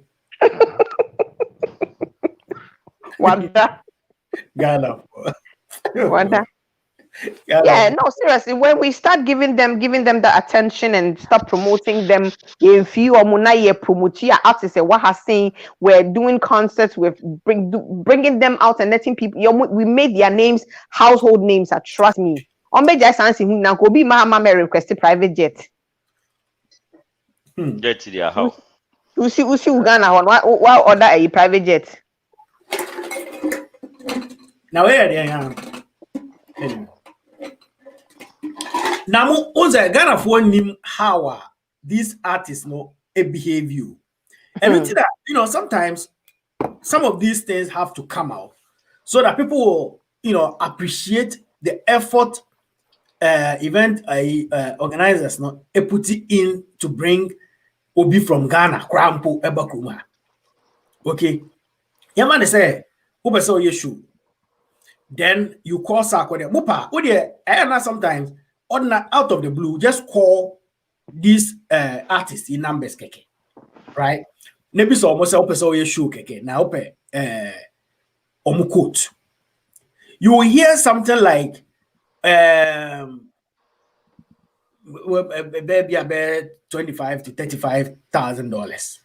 Wanda. Ghana. Wanda. Yeah, no, seriously. When we start giving them the attention and stop promoting them, if you or Munaye promote artists, what has saying we're doing concerts with bringing them out and letting people. We made their names household names. Trust me. On be just answering now. Go be my request private jet. Get to their house. Usi Uganda on why order a private jet? Now where they are. Now Ghana for him how these artists know a behavior. And that sometimes some of these things have to come out so that people will appreciate the effort event organizers put in to bring Obi from Ghana, Krampo, Ebakuma. Okay. Yaman say, Uber so you then you call Sako there. Mupa, and sometimes out of the blue, just call these artists in numbers keke. Right? Maybe so almost so you shoe keke. Now omukut. You will hear something like baby about $25,000 to $35,000.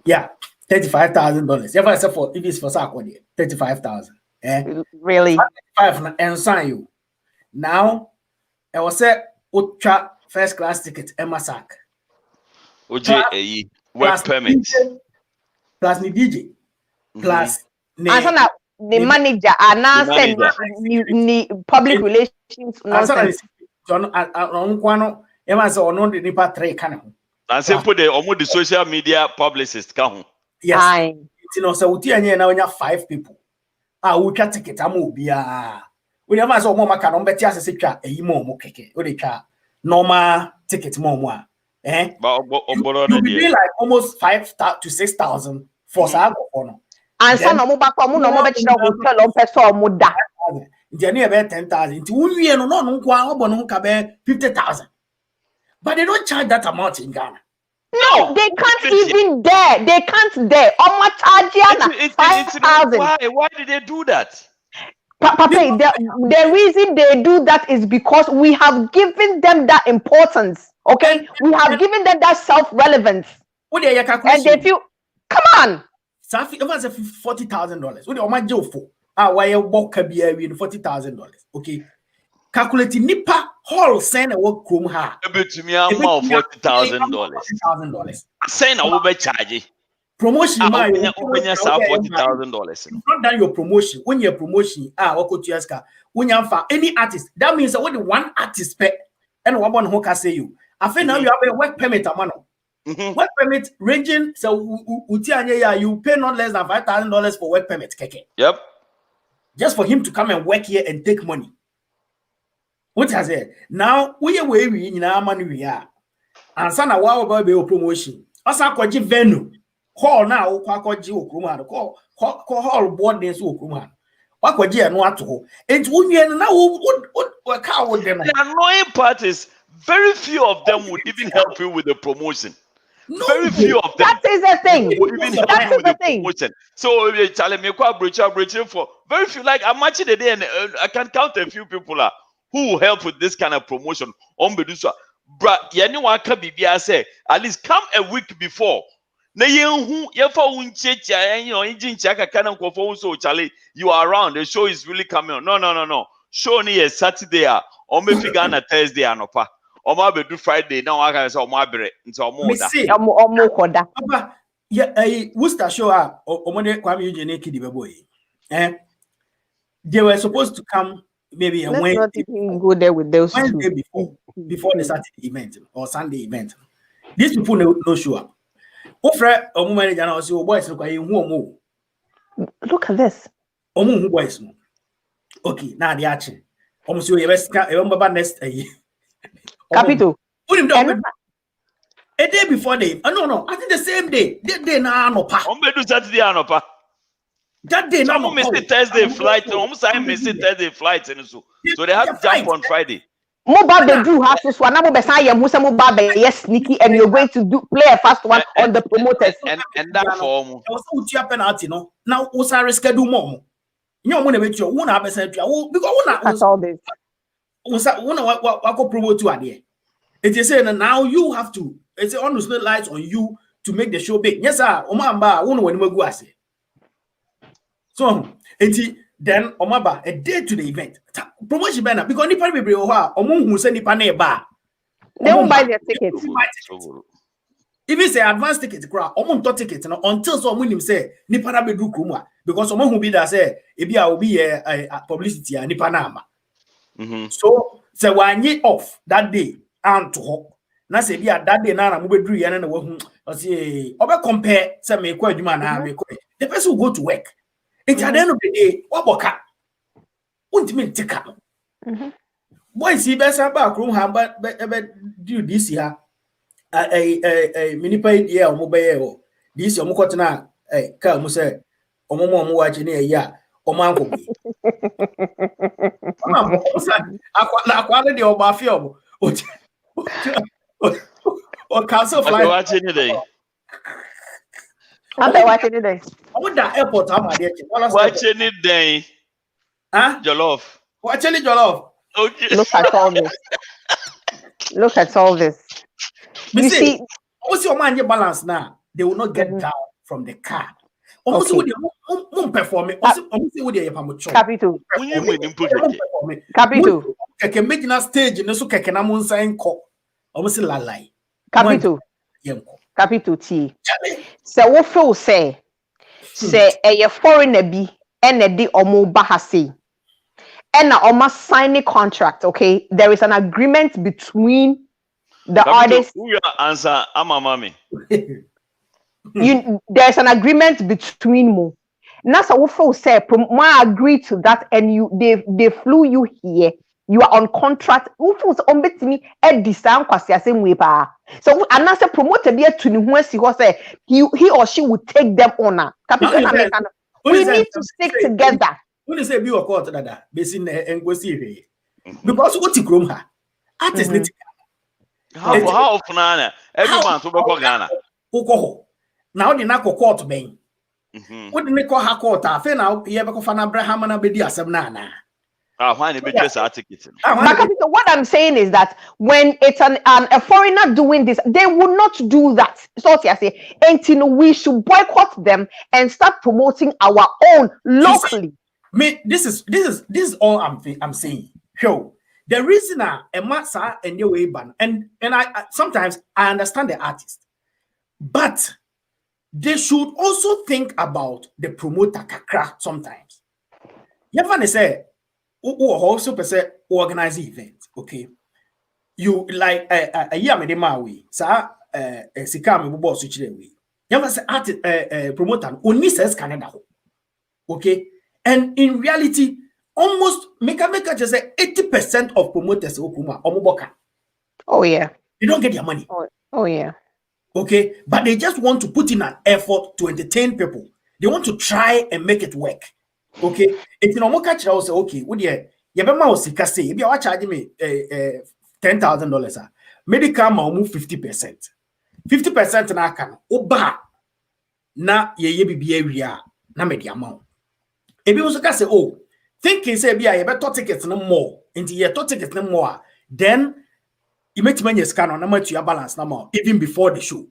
Yeah, $35,000. If I say for if it's for Sakodi, $35,000. Really? 5 and sign you. Now I was say ultra first class ticket Emasak. Work permit. Plus the DJ. Plus the manager and now send public relations nonsense. And say put the social media publicist count. Yes. So we now 5 people. We can ticket amobia. We never saw mama can bet as a mo keke. We normal ticket more. You'll be like almost 5,000 to 6,000 for Sago. And some no hotel on person muda. Jenny about 10,000. We no 50,000. But they don't charge that amount in Ghana. No, they can't even dare. They can't dare. 5,000. Why did they do that? Papa, the reason they do that is because we have given them that importance. Okay, we have given them that self-relevance. And they feel, come on. It was $40,000. What do you do for? Why you walk a beer in $40,000? Okay, calculating nipa Hall send a work chrome ha. To me, I'm more $40,000. Send a Uber charge. Promotion, Open $40,000. Not done your promotion. When your promotion, when you have any artist, that means that only one artist pay and one who can say you. I feel now you have a work permit, work permit ranging. So you pay not less than $5,000 for work permit. Yep. Just for him to come and work here and take money. What I say? Now we are where we in our money we are. And son of wow about your promotion. Also, I venue. Call now, call hall board days. What could you know to? It's when you know what cow with them. The annoying part is very few of them would even help you with the promotion. No, very few of them. That is the thing. Would even help you with the promotion. So you're telling me bridge for very few. Like I'm watching the day, and I can count a few people who will help with this kind of promotion. But anyone can be say at least come a week before. You are around. The show is really coming on. No. Show me a Saturday or maybe a Thursday and or maybe do Friday. Now I can say Worcester show they were supposed to come maybe a Wednesday. Not even go there with those Wednesday before the Saturday event or Sunday event. These people no show up. Look at this. Okay, now the action. Almost your best next Capital. A day before them. No. I think the same day. That day now no pa. Saturday that day now miss the Thursday flight. Almost I miss the Thursday flight and so they have to jump on Friday. Mobile do have to swan about mobile yes sneaky and you're going to play a fast one on the promoters and that form also penalty no now was I reschedule more you want to bet you won't have because all this what promote to idea it is saying now you have to it's on the lights on you to make the show big yes sir omamba won't when we go so then omaba a day to the event promotion banner because nipa be who send nipa na ba they won't buy their tickets. Even say advance ticket crowd ticket no until so him say nipa na be do kroma because who be that say e bia will be a publicity and nipa na ama so say one year off that day and to ho na say bia that day na mo be duru ye na wo say obe compare say me kwa adwuma na me kwa the person will go to work. At the end of the day, what boka? Won't mean take up. Boy, see, best about room hammer, but do this year a mini paid year or mobile. This your mokotana, a come say, or more watching a year or mango. I quality of my film or council fly watching today. I'm watching today. I want that airport. I'm watching it day. Huh? Jollof. Watching it, Jollof. Okay. Look at all this. Look at all this. You see, what's your mind? Your balance now. They will not get down from the car. Almost with your performing. Almost with your Capital. Capital. I can make a stage in the Sukakanamun sign call. Almost a lie. Capital. Capital T. So what feel say a foreigner be and a di omo bahasi and a signing contract. Okay, there is an agreement between the artist. Who your answer? I'm a mommy. There's an agreement between mu. Nasa what feel say I agree to that and they flew you here. You are on contract. Who feels on bet me at the same same way pa. So another promoter be to who say he or she would take them on. We need to stick together. When you say be a court that basin and go see because what you groom her artist how often every month to go Ghana. Now the Nako court bang. What did they call her court? I feel now you ever go for Abraham and Abedi Asamna. What I'm saying is that when it's a foreigner doing this, they will not do that. So I say, and we should boycott them and start promoting our own locally. Me, this is all I'm saying. Show the reason a massa and your way ban and I sometimes I understand the artist, but they should also think about the promoter kakra sometimes. You ever say also per organize event, okay? You like a year me ma we sa sika me bobo so chire we. You ever say artist promoter only says Canada, okay? And in reality, almost make just say 80% of promoters okuma omoboka. Oh yeah. They don't get their money. Oh yeah. Okay, but they just want to put in an effort to entertain people. They want to try and make it work. Okay, if you know catch also okay, what you sika say if you are charging me $10,000, medical ma move 50%. 50% na can oba na ye bibi area na me the amount. If you also can say, oh, thinking say be a better tickets no more into your tickets no more, then you make money scan on how much your balance no more, even before the show.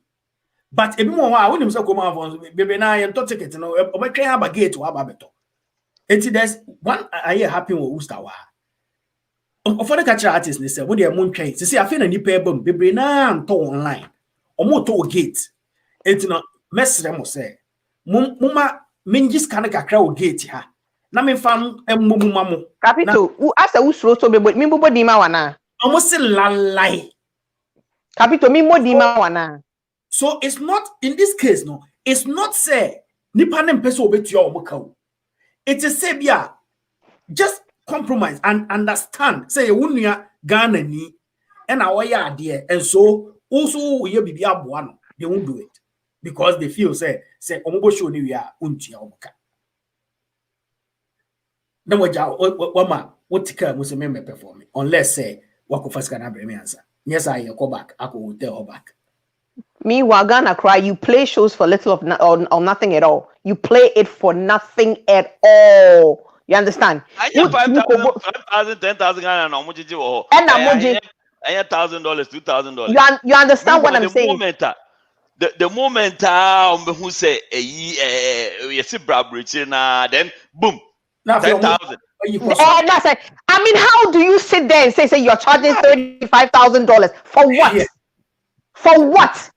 But if you want, when you say come on, baby, now you tickets no, we can have a gate to have a better. It's there's one I hear happy with Ustawa. For the catcher artists, they say when they are moon train, see I feel any paper, baby, now I'm to online or more to gate. It's not mess them say, Mumma Minjis can't crowd gate here. Na me fam mumu mamu. Capito, who asa who slow to be but me bo di ma wana. Almost lalai. Capito me mo di ma wana. So it's not in this case, no. It's not say nipa nem peso obeti your omukau. It is say bia just compromise and understand. Say unuya Ghana ni and our idea and so also we be abuano. They won't do it because they feel say omobo show ni we are unti omuka. Then what tika must remember performing unless say wako first can have me answer. Yes, I go back. I will tell her back. Me Wagana cry. You play shows for little of or nothing at all. You play it for nothing at all. You understand? I have 5,000, 10,000 and how much you and $1,000, $2,000. You understand what I'm saying? The moment who say you see Brabridge then boom. 10,000. I mean, how do you sit there and say you're charging $35,000 for what? Yeah. For what?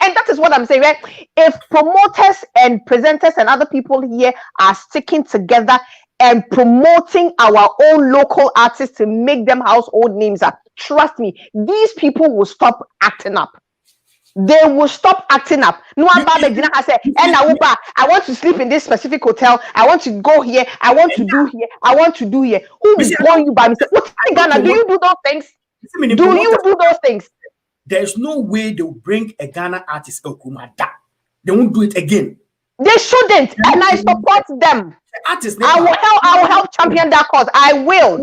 And that is what I'm saying, right? If promoters and presenters and other people here are sticking together and promoting our own local artists to make them household names, trust me, these people will stop acting up. They will stop acting up. No one I say, I want to sleep in this specific hotel. I want to go here. I want to do here. I want to do here. Who is calling you by mistake? What in Ghana? Do you do those things? Do you do those things? There's no way they'll bring a Ghana artist Okumada. They won't do it again. They shouldn't, and I support them. Artists, I will help champion that cause. I will.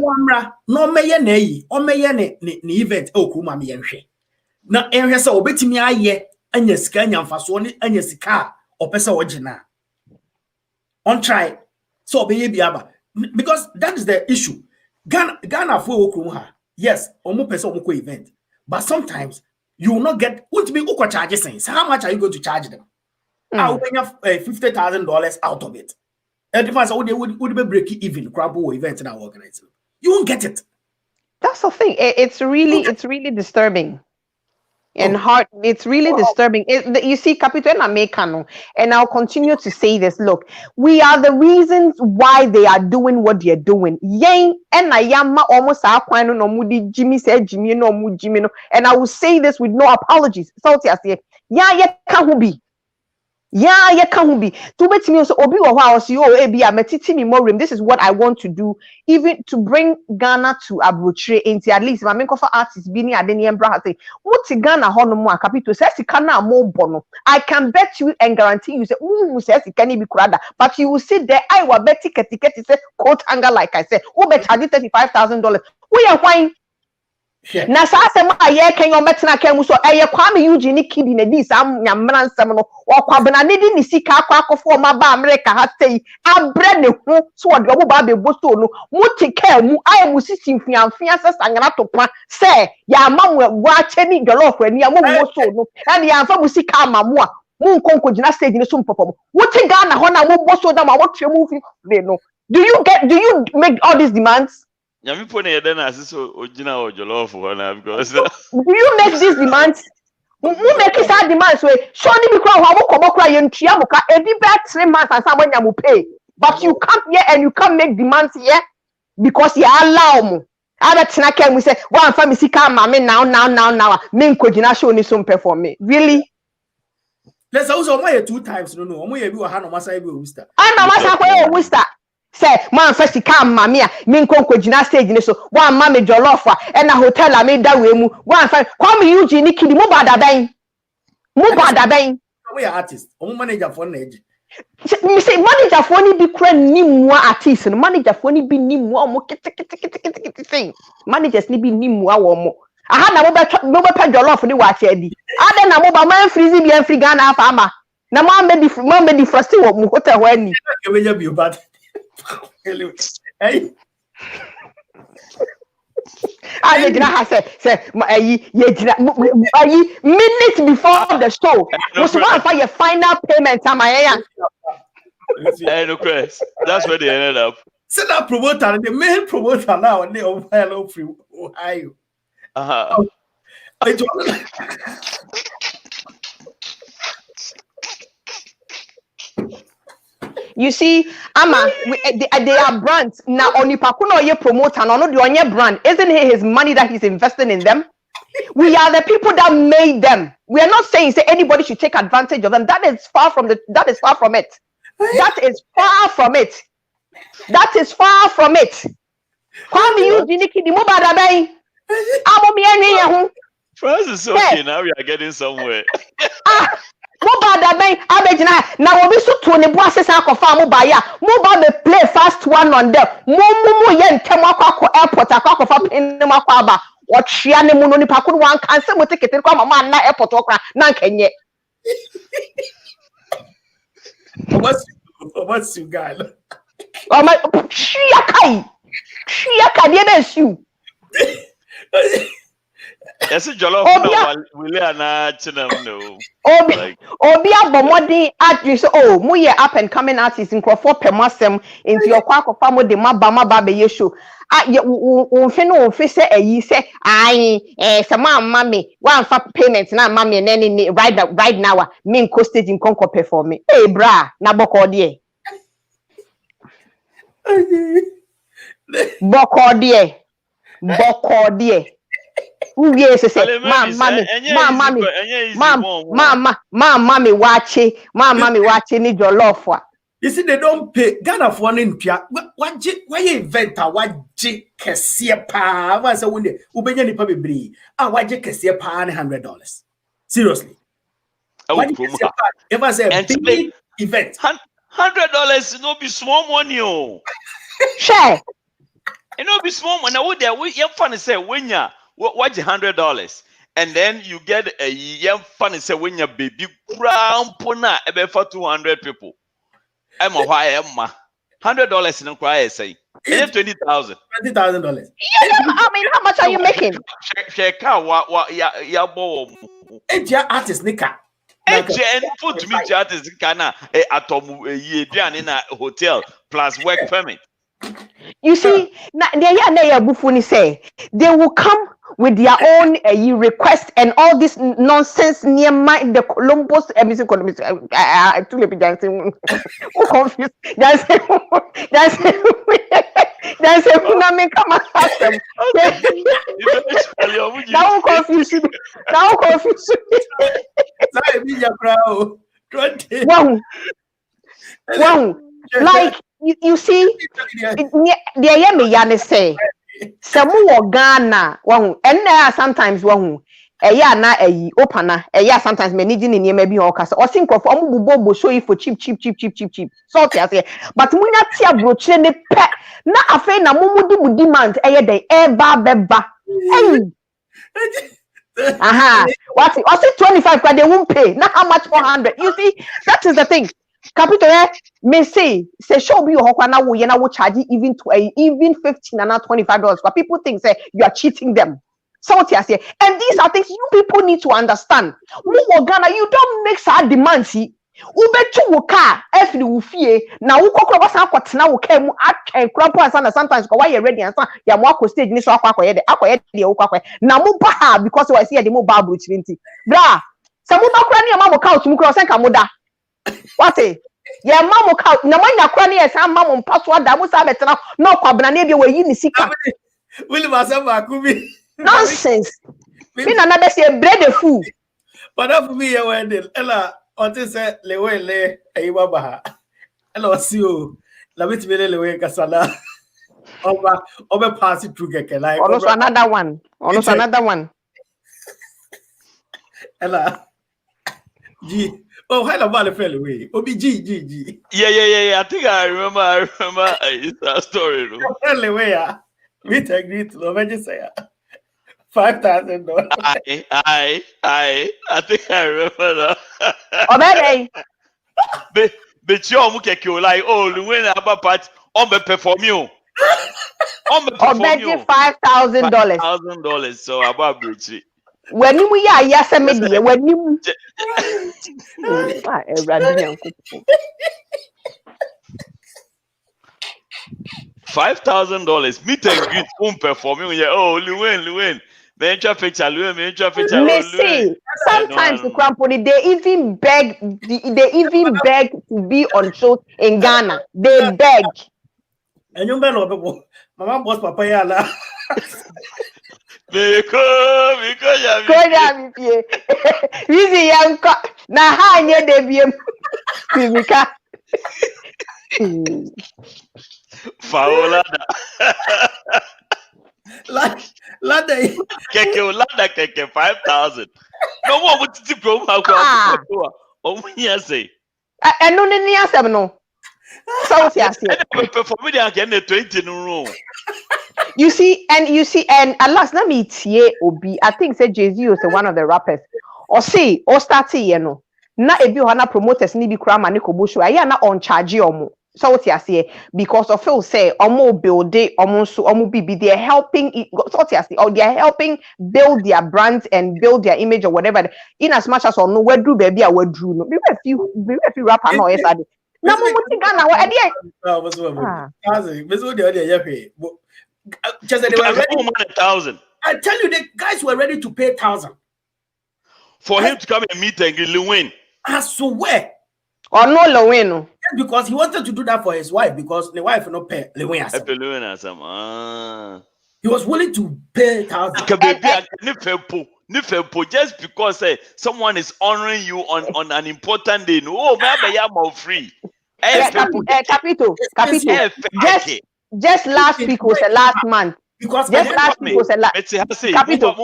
No me ne event Okuma me yenhwe. Na enhwe se obetimi aye anya sika anya mfaso ne anya sika opesa ogina. On try. So obeye biaba because that is the issue. Ghana for Okuma ha. Yes, omo pesa omo ko event. But sometimes you will not get what me uko charges things. How much are you going to charge them? I'll bring $50,000 out of it. And if I say would be break even crumble event in our organization, you won't get it. That's the thing. It's really disturbing. And hard, it's really disturbing. You see, Captain Americano, and I'll continue to say this. Look, we are the reasons why they are doing what they're doing. Yang and Ayama almost no mudi Jimmy said Jimmy no Jimmy no, and I will say this with no apologies. So I say, yeah, can't be. Yeah, you can't be. To bet me also obi or house you metiti me more room. This is what I want to do, even to bring Ghana to Abutre into at least my main cover artist Bini Adeni Embra say, what Ghana hono mo capito says he cannot more bono. I can bet you and guarantee you say, says he can be crada, but you will sit there. I will bet ticket say coat anger like I said, who bet charge $35,000. We are wine. Na sa asem aye kan yo metina kan mu so eye Kwame Eugene Kidi na di sam nyamra nsem no okwabena ne di ni sika akofo ma ba America ha sei abre ne ho so ode obo ba be bosto no muti ka mu aye mu sisi mfiamfia se sangana to kwa se ya ma mu gwa cheni jollof ani amu bosto no and ya fa mu sika ma mu a mu nkonko gina stage ne so mpopom muti Ghana ho na mu bosto da ma wo twe mu fi no do you make all these demands? Nyami po ne yɛda na ase so ojina o jollof ho na because Do you make these demands? Who make these demands? Way surely because how much come across you tria muka every back 3 months and someone you pay, but you come here and you can't make demands here because you allow me. I bet we say one family see come now. Me kojina show ni some perform me really. Let's also my 2 times no omo ye bi wa ha no masa bi o Wister. I know masa kwa o Wister. Say man first come mamia me kojina stage ni so one mama jollof and a hotel a me da we mu one fa come Eugene ni kidi mo bada ben. We are artist. Omo manager for na eji. Me say manager for ni bi kra ni mu artist no manager for ni bi ni mu omo kiti thing. Managers ni bi ni mu awo mo. Aha na mo be pa jollof ni wa che adi. Ade na mo ba man freeze bi en free Ghana afa ama. Na mo be di frosty wo mu hotel ho ani. E be ya bi o bad. Hey. I did not say minutes before the show. Was one for your final payment, Hey, no Chris. That's where they ended up. So that promoter, the main promoter now, they are hello free Ohio. You see, they are brands now. Only Pakuno ye promoter, no the onye brand. Isn't it his money that he's investing in them? We are the people that made them. We are not saying anybody should take advantage of them. That is far from it. That is far from it. Kwame you diniki di mo bada bay. Amo mi eni ye ho. Francis, okay, now we are getting somewhere. Mo bada bay abegina na obi so to ne bo asesa akofa mo ba ya. Mo ba me play fast one on them. Mo ye ntem akwa airport akwa pin ne makwa aba. Otwea ne mu no nipa ko wan kanse mo ticket ko mama na airport okra na nkenye. What's you guy? Oh my Shiakai dey best you. Yes, jollof na we na chinam no. Obi abomodi artist so mo ye up and coming artist in crofo pemasem into your kwakofa mo de maba be show. Unfe no unfe say eyi say se ma me wan fa payment na ma me nene right now me nko stage in konko perform me. Hey bra na boko de. Boko de. Uye se say mama me wache ni jollof a. You see, they don't pay Ghana for an India. Why event? Why Kessia pa? Was a winner. Ubenya ni pabe bri. Why Kessia pa $100? Seriously. It was a big event. $100 no be small money. Oh. Share. It no be small money. Now there we funny say when ya what $100 and then you get a young funny say when your baby crown pona ebe for 200 people. I'm a why Emma $100 in a cry say $20,000. $20,000. Yeah, I mean, how much are you making? Check out what ya bo. Eja artist nika. Eja and put to me artist kana atom ye in a hotel plus work permit. You see, they will come with their own request and all this nonsense near the Columbus confused. That's a phenomenon come ask them. Now confuse Wow. Like you see, the me yana say, Samu Ghana, one, and there sometimes one, na opener, sometimes managing in maybe or cast or think of Bobo show you for cheap. So I say, but we not see a brooch in the pet, not a friend, a mumu demand day, beba. What's it 25 because they won't pay, not how much 400. You see, that is the thing. Capital may say show me your hokwana will charge even $15 and not $25, but people think say you are cheating them. So what I say, and these are things you people need to understand. Ghana, you don't make sad demands. Ubetu wo car efiri wo fie na wo kokoro bosan akotena wo car mu atwen krampo ansa na sometimes ko why you ready ansa ya mo akọ stage ni so akọ de wo kwakọ na mo ba ha because we see the mo ba bro chirinti bra se mo ba kura ni ya ma mo couch mu kura sen ka mo da what ya ma mo couch na mo nya kura ni ya san ma mo mpa so ada mo sa betena na kwabena na bi we yi ni sika Will Masamba Kubi nonsense me na be say bread fool but that for me when ella until say le ayiwa ba ella see o la bit me le kasala over pass it through keke like also another one ella G oh how about the fell away obi G Yeah. I think I remember it's that story. No? fell away we take it to the say $5,000. I think I remember that. obere But you are like, oh, when about part on the perform you. On the perform obere you. $5,000 $5,000. So about Bridget. when you ya se me de when you $5,000. Meet and greet on performing. Yeah, oh, Luwen. Me picture. me see sometimes the cramponi they even beg to be on show in Ghana. They beg. And you better people mama boss papa ya la Because Koya mi pie. Wizi yanko na ha nye de biem. Bibika. Faolada. Lada Keke 5,000. No more would to go out. Oh, yes, say. And no ni asem no. So For me, they are getting 20 in a room. You see, and alas, let me tie Obi. I think say Jay-Z was one of the rappers. Or say, or start you know. Na ebi ohana promoters ni bi kura ma ne kobosho. Aya na on charge omo. So what you say because of Phil say omo build it, omo bibi they're helping. So what you say, or they're helping build their brands and build their image or whatever. In as much as on no we do baby, we do no. Be a few rapper no yesterday. Na mo muti Ghana wa just they were ready. 1,000 I tell you, the guys were ready to pay 1,000 for him to come and meet and win. I swear. or no Lewin. Because he wanted to do that for his wife because the wife not pay Lewin. He was willing to pay 1,000. Just because someone is honoring you on an important day. No, maybe I'm all free. Capito. Just last week was the last month. Because just last week was the last. Capito.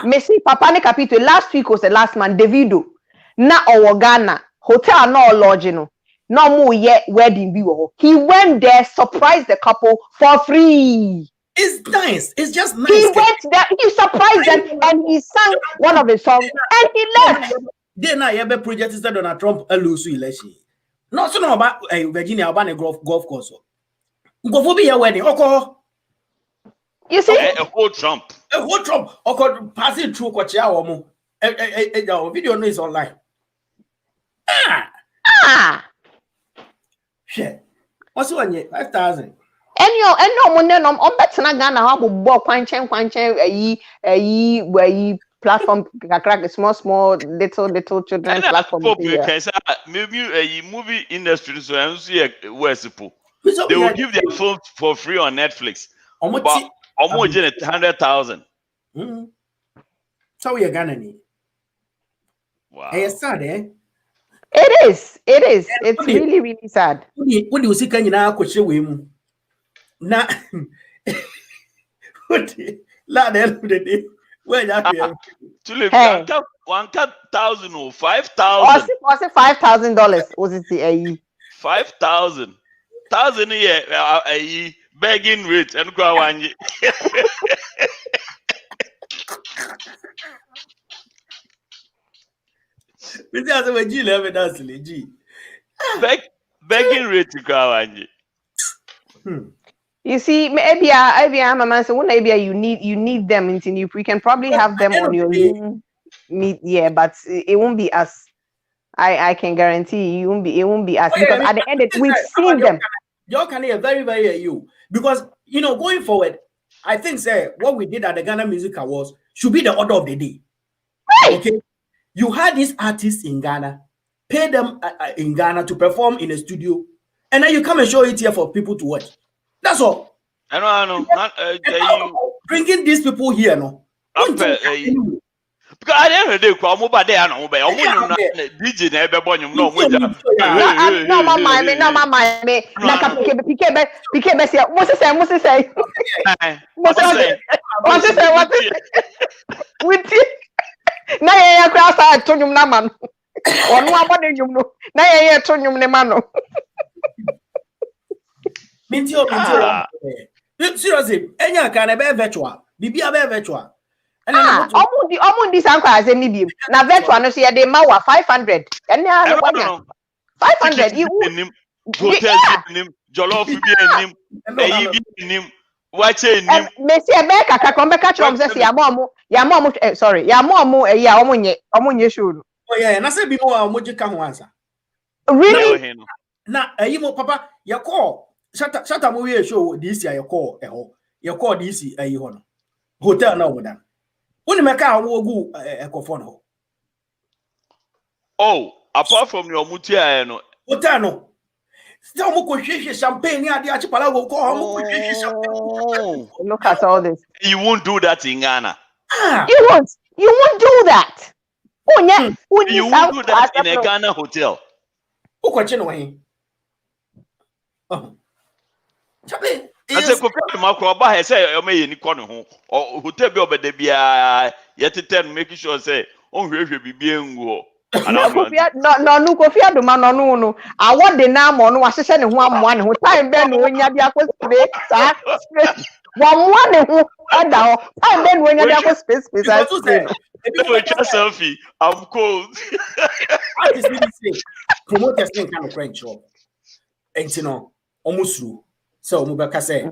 Messi, Papa ne Capito. Last week was the last month. Davido na Ghana hotel no lodging no more yet wedding view. He went there, surprised the couple for free. It's nice. It's just nice. He went there, he surprised them, and he sang one of his songs, and he left. Then I have a project is that Donald Trump a lose election. Not so about Virginia Alabama golf course. Go for be a wedding. Okay. You see, a whole Trump. Okay, pass it through Kochia or video is online. Shit. What's one year? 5,000. And no one on better Ghana how bo kwanchen where platform crack small little children platform. Maybe a movie industry so I see where's they will give their film for free on Netflix. But almost 100,000. So we are Ghana. Wow. Hey, it's sad, eh? It is. It's really, really sad. When you see Kenya question we na what la the where you have 1,000 or 5,000. Was it $5,000? Was it the 5,000? 1,000 a year, begging rich and go on. Begging rate to go on. You see, maybe Mama, so maybe you need them until you can probably have them on your own. Yeah, but it won't be us. I can guarantee you it won't be us because at the end we've seen them. Y'all can hear very, very you because going forward, I think what we did at the Ghana Music Awards should be the order of the day. Right. Okay, you had these artists in Ghana, pay them in Ghana to perform in a studio, and then you come and show it here for people to watch. That's all. I know. Bringing these people here, no. Because I never do come over there. I know, but I'm DJ never born. No, my mind. Like PK, say, what's it say? With na ya krasa tonyum na man. Onu abode nyum no. Na ya tonyum ne man no. Mintio. Seriously, enya kan be virtual. Bibia be virtual. Omundi sanko as any bi. Na virtual no so ye dey ma wa 500. Enya 500 you hotel nim jollof bi nim eyi bi nim wache nim Messi e be kaka kon be catch am say ya mom sorry ya mom ya omunye show. Oh yeah, na say bi mo omuji ka ho ansa. Really? Na eyi mo papa ya call shata mo we show this year ya call this eyi ho no. Hotel na omudan. Woni meka awo ogu ekofo no. Oh, apart from your mutia no. Hotel no. Still mo ko hwehwe champagne ni ade achi pala go ko mo ko hwehwe champagne. Look at all this. You won't do that in Ghana. You won't do that. Oh yeah, you won't do that in a Ghana hotel. Who question why? Oh. Champagne. I say ko pe ma ko ba he say o me ni ko ne ho. Hotel bi obede bia yeteten make sure say on hwehwe bibie ngu. No Kofi Adoma no awo de na mo no wahye ne ho amoa ne ho time be no onya bi akospe sa wa moa ne ho ada ho time be no onya bi akospe sa if we just selfie I'm cold. I just really say promoters think kind of French job and almost through so mo be ka say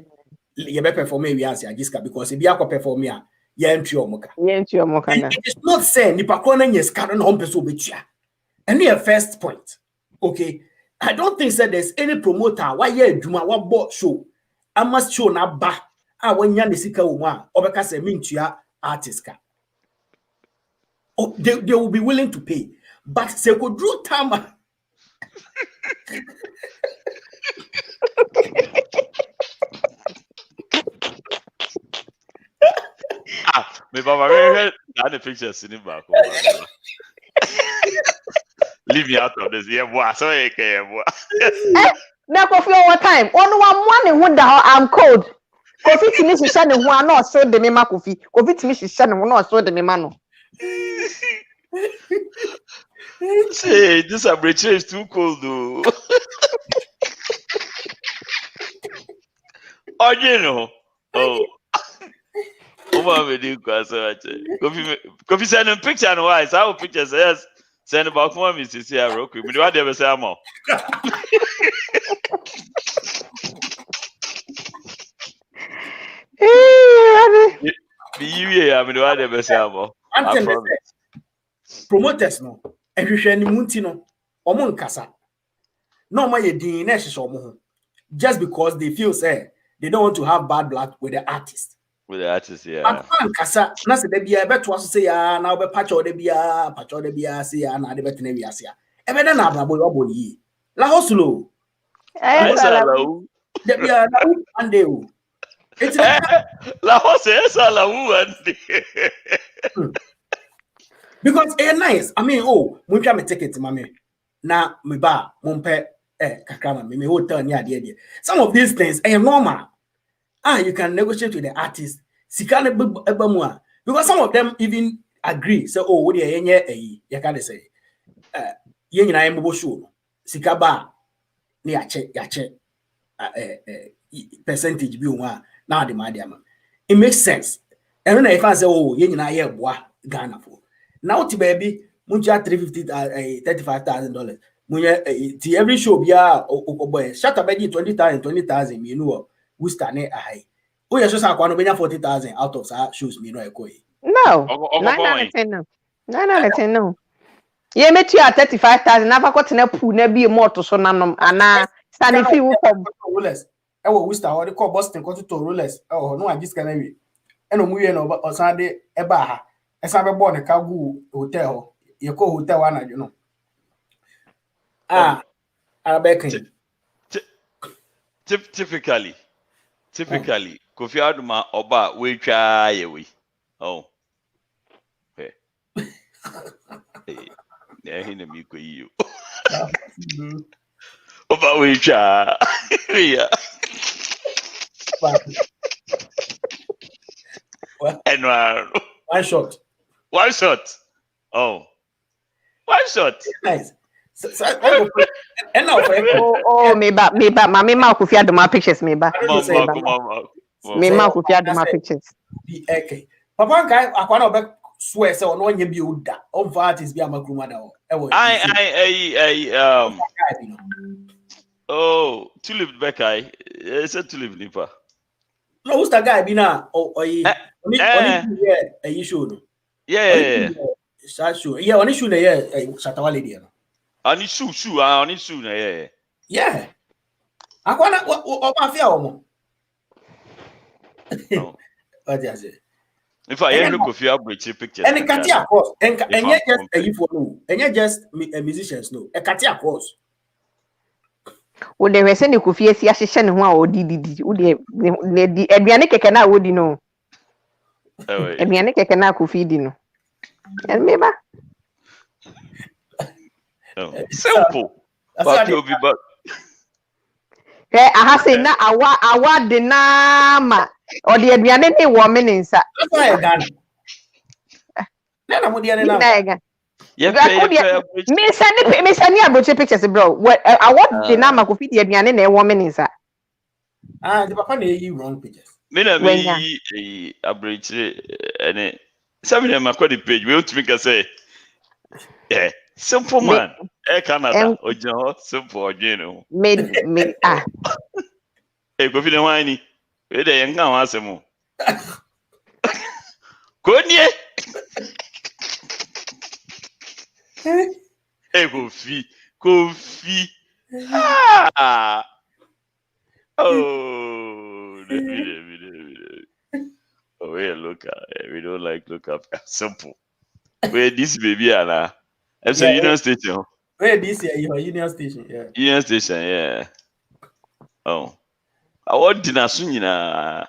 ye be perform we asia Jiska because e bi akọ perform ya It is not saying nipa ko na nyeska na hom peso betua. And your first point. Okay. I don't think that there's any promoter why ye adwuma wa bo show. I must show na ba wanya ne sika wo mu a obeka say mintua artist ka. Oh, they will be willing to pay. But say go draw time. Me papa that the pictures in back. Leave me out of this. Yeah, boy. So boy. Now Kofi over time. One wonder how I'm cold. Kofi timi shi shane ho ana so de me ma Kofi. Kofi timi shi shane ho na so de me ma no. Say this abrature is too cold though. Oh, you know. Oh. Kofi send a picture and why? So pictures yes. Send about one Mrs. Here, Roku. We don't ever say more. Promoters no. Ehwehwe ni munti no. Omo nkasa. No ma ye din na ehwehwe omo ho. Just because they feel say they don't want to have bad blood with the artist. With the artist, yeah. But kasa na se de bia beto aso say ya na obe patcho de bia say ya na de betene wi ase ya. Ebe de na ababo yo boni. La hoslo. De bia na ande o. It's la hoslo la ande. Because nice. I mean, mun twa me ticket mame. Na me ba mun pe kakra me hotel ni ade. Some of these things normal. You can negotiate with the artist. Because some of them even agree. So, what do you can say? You know, show. Sikaba, yache, percentage be one. Now the medium. It makes sense. And then if I say, you know, boy, Ghana for now, baby, muncha $35,000. Munya every show be boy. Shut up, 20,000, you know. We stand high. Oh, yes, I want to 40,000 out of that shoes. Me no. 9 out of 10. No. Yeah, met you at 35,000. Never got in a pool, never more to so none. And standing fee will come. Rollers. I will Worcester or the call Boston go to rollers. Oh, no, I just can't be. And no, we know about Sunday, Ebaha. As I'm born a Kagu hotel. You call hotel one, you know. I beckon. Typically, Kofi Aduma Oba we try away. Oh. Okay. Yeah, he na me ko you. Oba we try. Yeah. And one shot. Oh. One shot. Nice. And now, me back, my mouth if you had my pictures, me back. Me mouth if you had my pictures. Okay. Papa guy, I can't back swear so no one you build that. All parties be a grandmother. Oh, Tulip Bekai. It's a Tulip Nipa. No, who's that guy be now? Only you should. Yeah. Yeah, only should Shatawali. Only shoe, yeah. Yeah. I want what my fear. What does it? If I look of your pictures. And a Katia cross, and yet just a you for no, and yet just musicians no, a Katia cross. Would they send you could fear session or did would they Ebianic cannot would you know? Ebianic cannot could feed you. And maybe. Simple. But you'll be back. I have said now, I want the nama or the Adrian woman inside. That's why I done. Miss Annie about your pictures, bro. What I want the nama could feed the Adrian a woman inside. The papa you wrong pictures. Me a bridge and it. Some of them are quite the page. We'll make us say, yeah. Simple man, Canada, or John, simple, you know. Me, Hey, go feed a whiny. Where they ain't gonna answer more. Couldn't ye? Hey, Kofi. Ah. Oh, we look at. We don't like look up. Simple. Where this baby Anna. It's a Union Station. Where this year your Union Station, yeah. Union Station, yeah. Oh. I want dinner soon, yeah,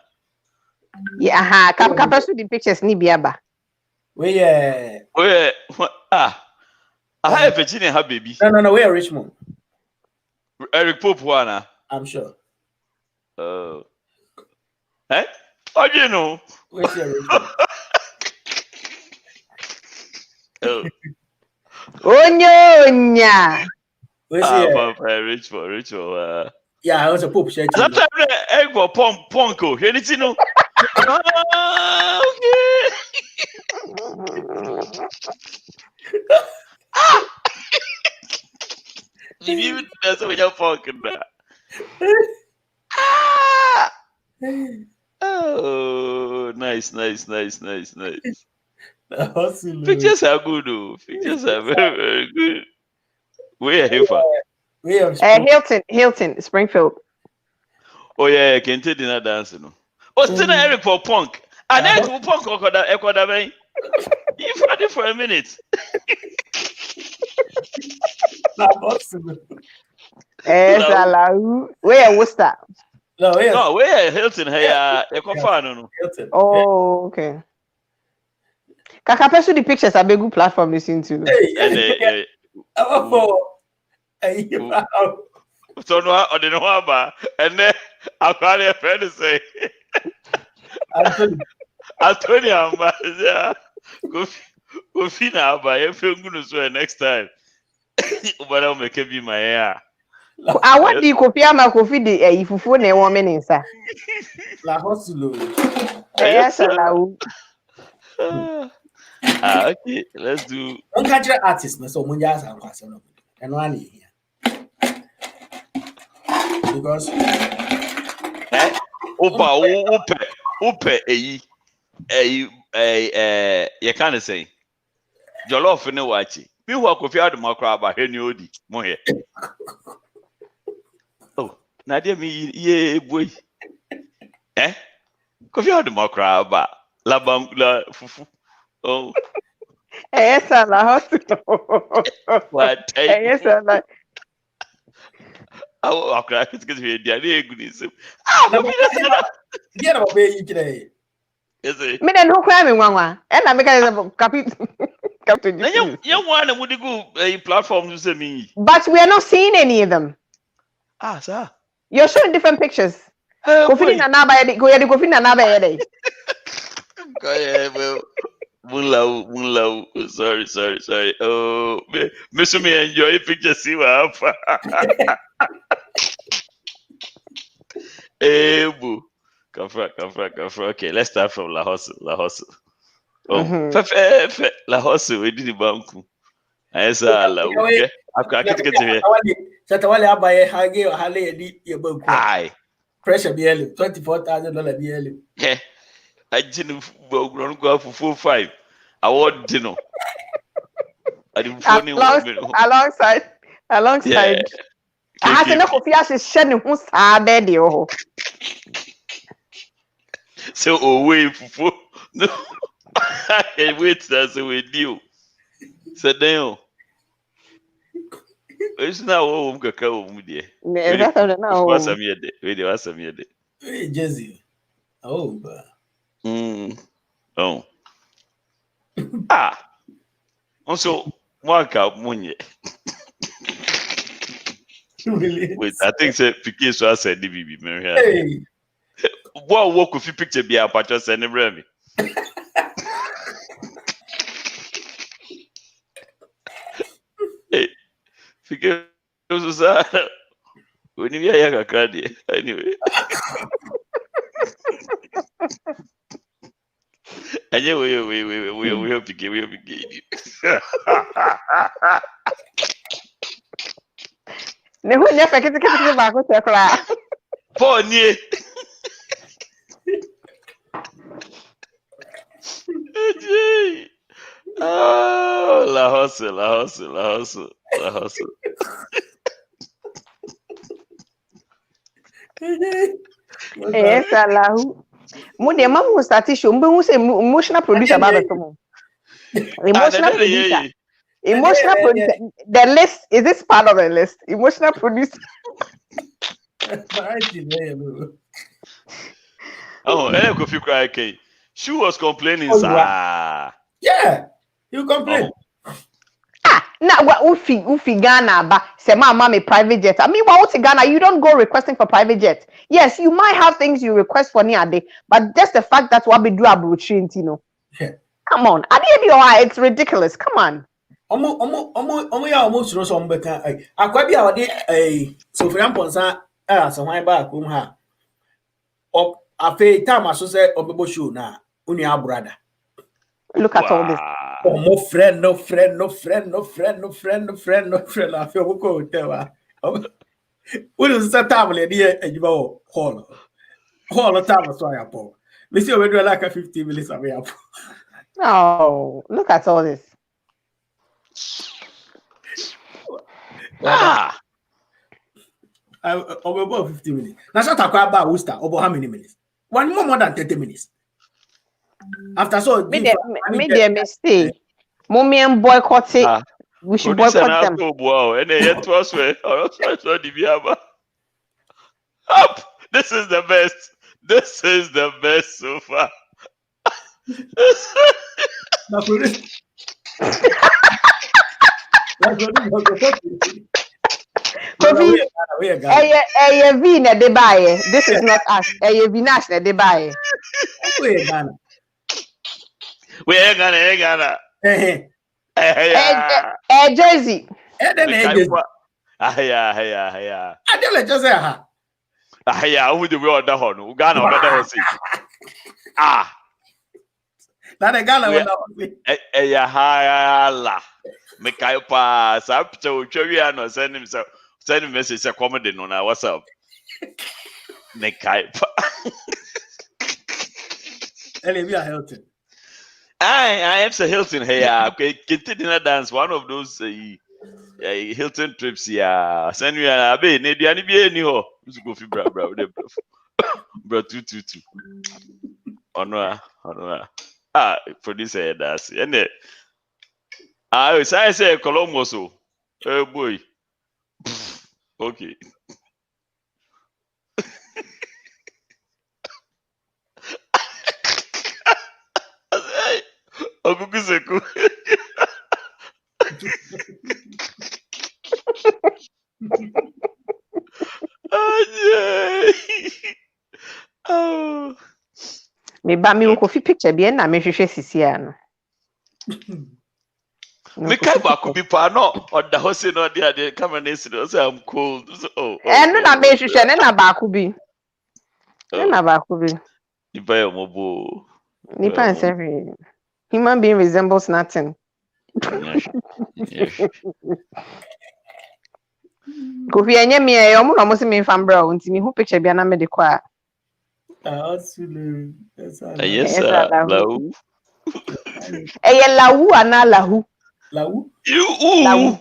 Kapasu the pictures ni biaba. Where I have a Virginia her baby. No, where Richmond? Eric Pope one. I'm sure. Eh? How do you know? Where's your Richmond? Oh. Onyonya. Rachel. Yeah, I was a Pope shirt. Sometimes egg for Ponko. Anything no? Okay. That's what you're talking about. Oh, nice. Pictures are good, though. Pictures are very, very good. Where are you from? Hilton, Springfield. Oh yeah, can take dinner dancing. Oh, still Eric for punk. And Eric for punk. You found it for a minute. Where was that? No, where Hilton? Hey, Hilton. Oh, okay. Kakapesu the pictures are big platform listening to. So no, I don't know about, and then I'm trying to friend to say, Antonio, yeah, go feed now, but if you're going to swear next time, but I'll make it be my hair. I want the Kopiama Kofi the if you phone a woman inside. La Hosulu. Yes, allow. Okay, let's do. Don't catch your artist, so Munjas and one here. Because Opa, you can't say. Jollof ne wachi. Me who Kofi Adom akra ba he ni odi. Mo he. Oh, na dia me ye boy. Kofi Adom akra ba la fufu. Oh. Yes, Allah. What? Yes, Allah. Oh, akra kisikisi we dia na egunisem. Ah, mo bi na sana. Get up here today. Yes. Me then who cry me nwanwa. E na me ka Captain. Na you want to go platform to say me. But we are not seeing any of them. Ah, sir. You're showing different pictures. Kofi na na ba yede, go yede Kofi na na ba yede. Munlau. Sorry. Oh, me enjoy picture see what happen. Boo. Kafra. Okay, let's start from La Hustle. Oh, Fefe, La Hustle, we did the banku. I saw La. Okay, I get here. Satawale abaye hage hale edi ye banku. Aye. Pressure BL $24,000 BL. Yeah. I didn't go for 4-5. I want to know. I didn't phone alongside. I had to know Kofi as shedding who's bed yo. So wait for no. Wait, that's a way deal. So damn. It's not home cacao media. What's a mere day? What's a mere day? Hey, Jesse. Oh, Oh. Ah. Also, Waka Munye. Wait, I think say Piquet so said DBB Maria. Hey. What work if you picture be a patch and Remy? Hey, Piquet was when you hear a card anyway. And yeah, we hope to give you. Ne ho nya fekete ba ko te kra. Paul nie. Oh, la hustle. Yes, Allah. Mo de ma mo start show mbe hu say emotional producer ba beto mo. Emotional producer. The list, is this part of the list? Emotional producer. Oh, if you cry, okay. She was complaining, sir. Yeah, you complain. Now what ufi Ghana ba say mama me private jet. I mean what Ghana you don't go requesting for private jet. Yes, you might have things you request for near day, but just the fact that what we do abroad, you know. Yeah. Come on. It's ridiculous. Come on. Ya almost no so mbeka akwa bia ode so for example san so hwan ba akum ha o afi time aso se obebo show na unu abrada. Look at all this. No friend. Afi oboko hotel wa. Unu se table dey ejiba hall table so ya po. Me see we do like 15 minutes away up. Oh, look at all this. Over about 50 minutes. Now, shut up about Worcester. Over how many minutes? One more than 30 minutes. After so, me dear mistake. Mommy and boycott it. We should boycott them. Wow, and it was where up. This is the best so far. V na de buy. This is not us. V Nash na de buy. We Ghana. Jersey. Aya. I don't just say ha. Aya, who the we order hono. Ghana order say. Ah. Na de Ghana order. Eya hala. Mekai pa sa picture otwa no send him message say comedy no na WhatsApp. Mekai pa. Elevia Hilton. I am Sir Hilton. Hey, continue dance. One of those Hilton trips. Yeah, send me a bit. Maybe any be any ho. Let's go for bra. Bro, 222. Honor. Producer that's and it. I say Colombo so. Oh boy. Okay. Okukuseku. Oh. Me ba me ko fi picture bi na me hwehwe sisi ano. Me kai ba ko bi pa no oda ho se no dey camera na si no say I'm cold. Oh. No na me hwehwe ne na ba ko bi. Ne na ba ko bi. Nipa yo mobo. Nipa nse human being resembles nothing. Kofi enye me e omo na mo se me fam bra nti me hu picture bia na me de kwa. Absolutely. Yes, Lau. Eye lawu ana lahu. Lau? You Lawu.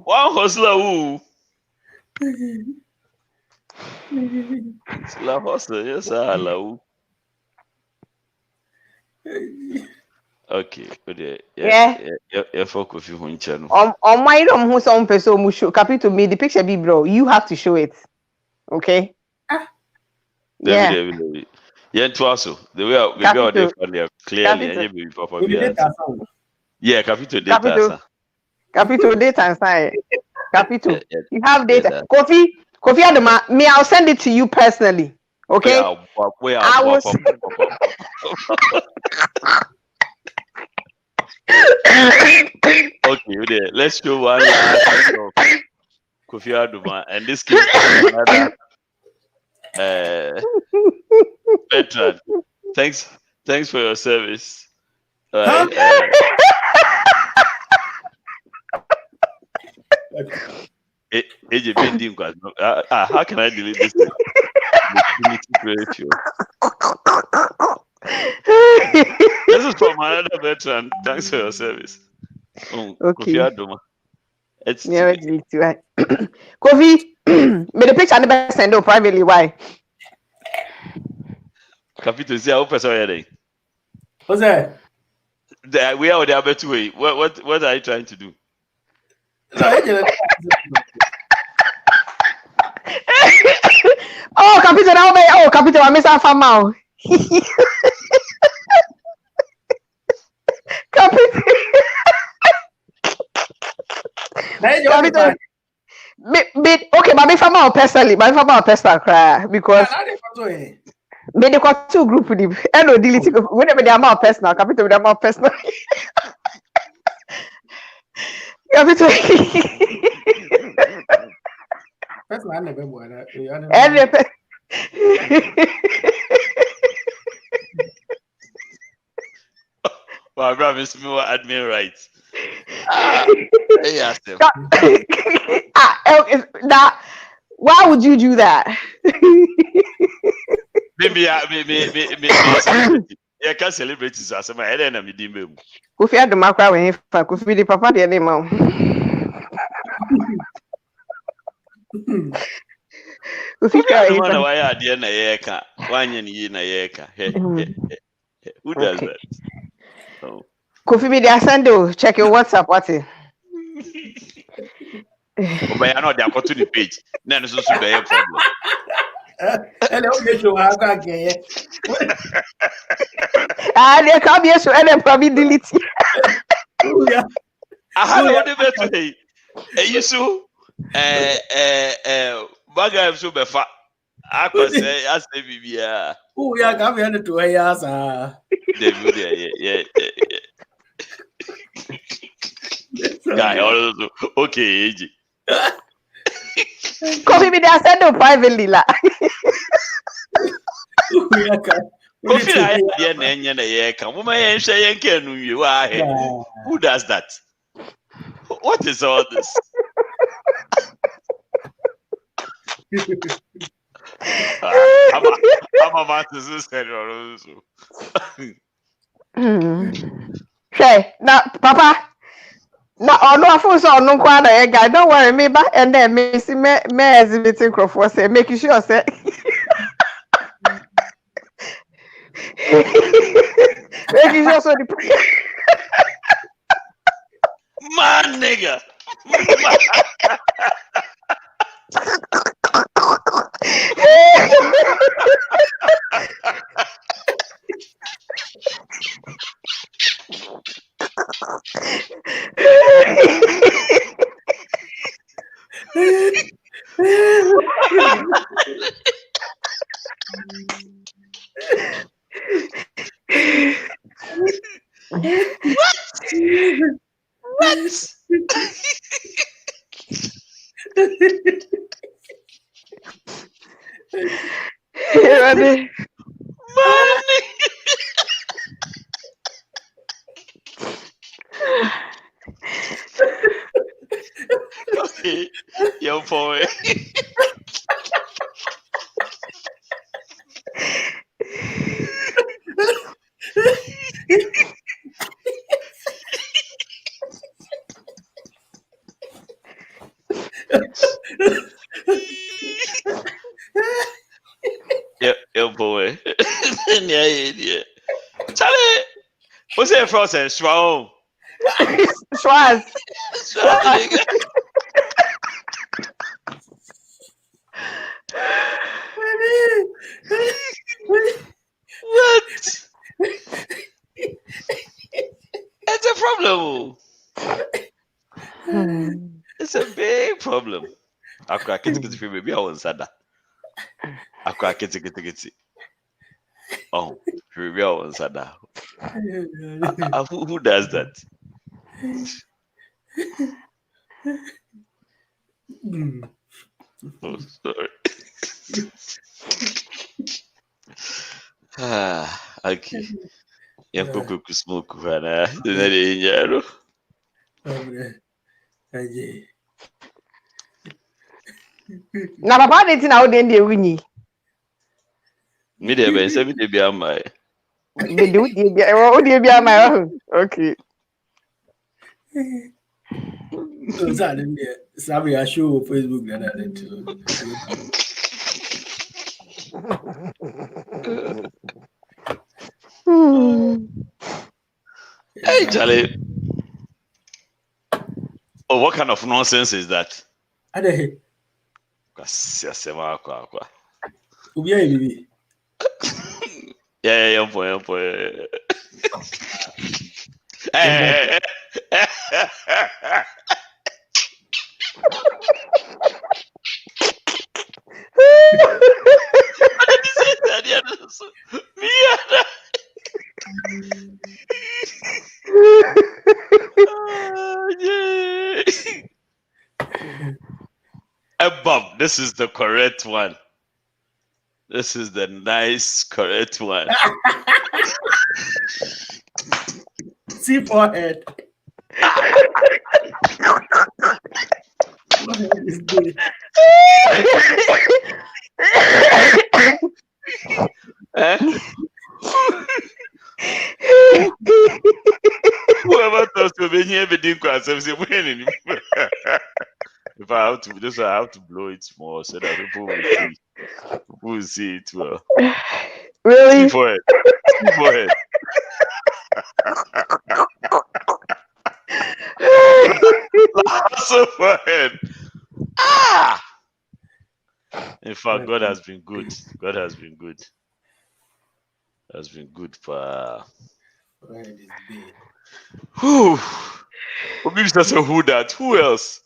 One horse Lau. La horse, yes, Lau. Okay, good. Yeah. Focus you on channel. On my room who some person who show capital me the picture be bro. You have to show it. Okay? Yeah. Yeah, to also the way we go there clearly and you papa yeah, capital data. Capital data and side. Capital. You have data. Kofi Adoma, me I'll send it to you personally. Okay? I will. Okay, let's show one last of Kofi Adoma, and this gives another veteran. Thanks for your service. How can I delete this? This is from another veteran. Thanks for your service. Okay. It's Kofi, may the picture never send out privately. Why? Capito, see how person are they? What's that? We are the other two way. What are you trying to do? Oh, Capito, now Capito, I miss our farm now. Capito. Okay, but me farm out personally, cry because me they got two group with him. I know delete whenever they are more personal, Capito, they are more personal. Capito. That's not never more. Well, brother, Mr. Miwa admin rights. Why would you do that? Maybe yeah, can't celebrate this as my head and I'm in the Kofi Adoma cry when he Kofi the papa the animal. Kofi Adoma why are there na yeka? One yen na yeka. Who does that? Oh. Kofi be there send check your WhatsApp what it. But I know they are got to the page. Then it's also be a problem. Hello, show how can get. They come here so and probably delete. I had one better day. You so baga so be fa. I could say as the bibia. Oh yeah, come here to years yeah. Guy also okay, AJ. Kofi be there send privately la. Kofi I dey na enye na ye kan. Mo ma yen hwe yen kan nu wie wa he. Who does that? What is all this? I'm about to say Hey, now, Papa. Now, no, I feel so no quite a guy. Don't worry, me back and then me see me exhibiting Crawford say, making sure say. Making sure so the Man, nigga. What? Ready? Man, okay, yo boy. Yo boy. Yeah. Charlie, what's that for? Saying strong. Schwarz. What? It's a problem. It's a big problem. Akwa kiti fi baby awon sada. Akwa kiti. Oh, baby awon sada. Who does that? Oh, sorry. Okay. Yeah, cook smoke, Hana. Now, Papa didn't know then they win. Me there, man. Say me there be am my. They do they be my own. Okay. Sabi, I show Facebook that Hey, Charlie. Oh, what kind of nonsense is that? Ade, Kwa. ubia bibi. Yeah, boy. Hey. Bob, this is the correct one. This is the nice, correct one. See forehead. Whoever thought to be here, be doing winning. If I have to, this I have to blow it more so that people will see. People will see it well. Really? See forehead. So forehead. In fact, God has been good. Has been good for. Who? Maybe that's a who that. Who else?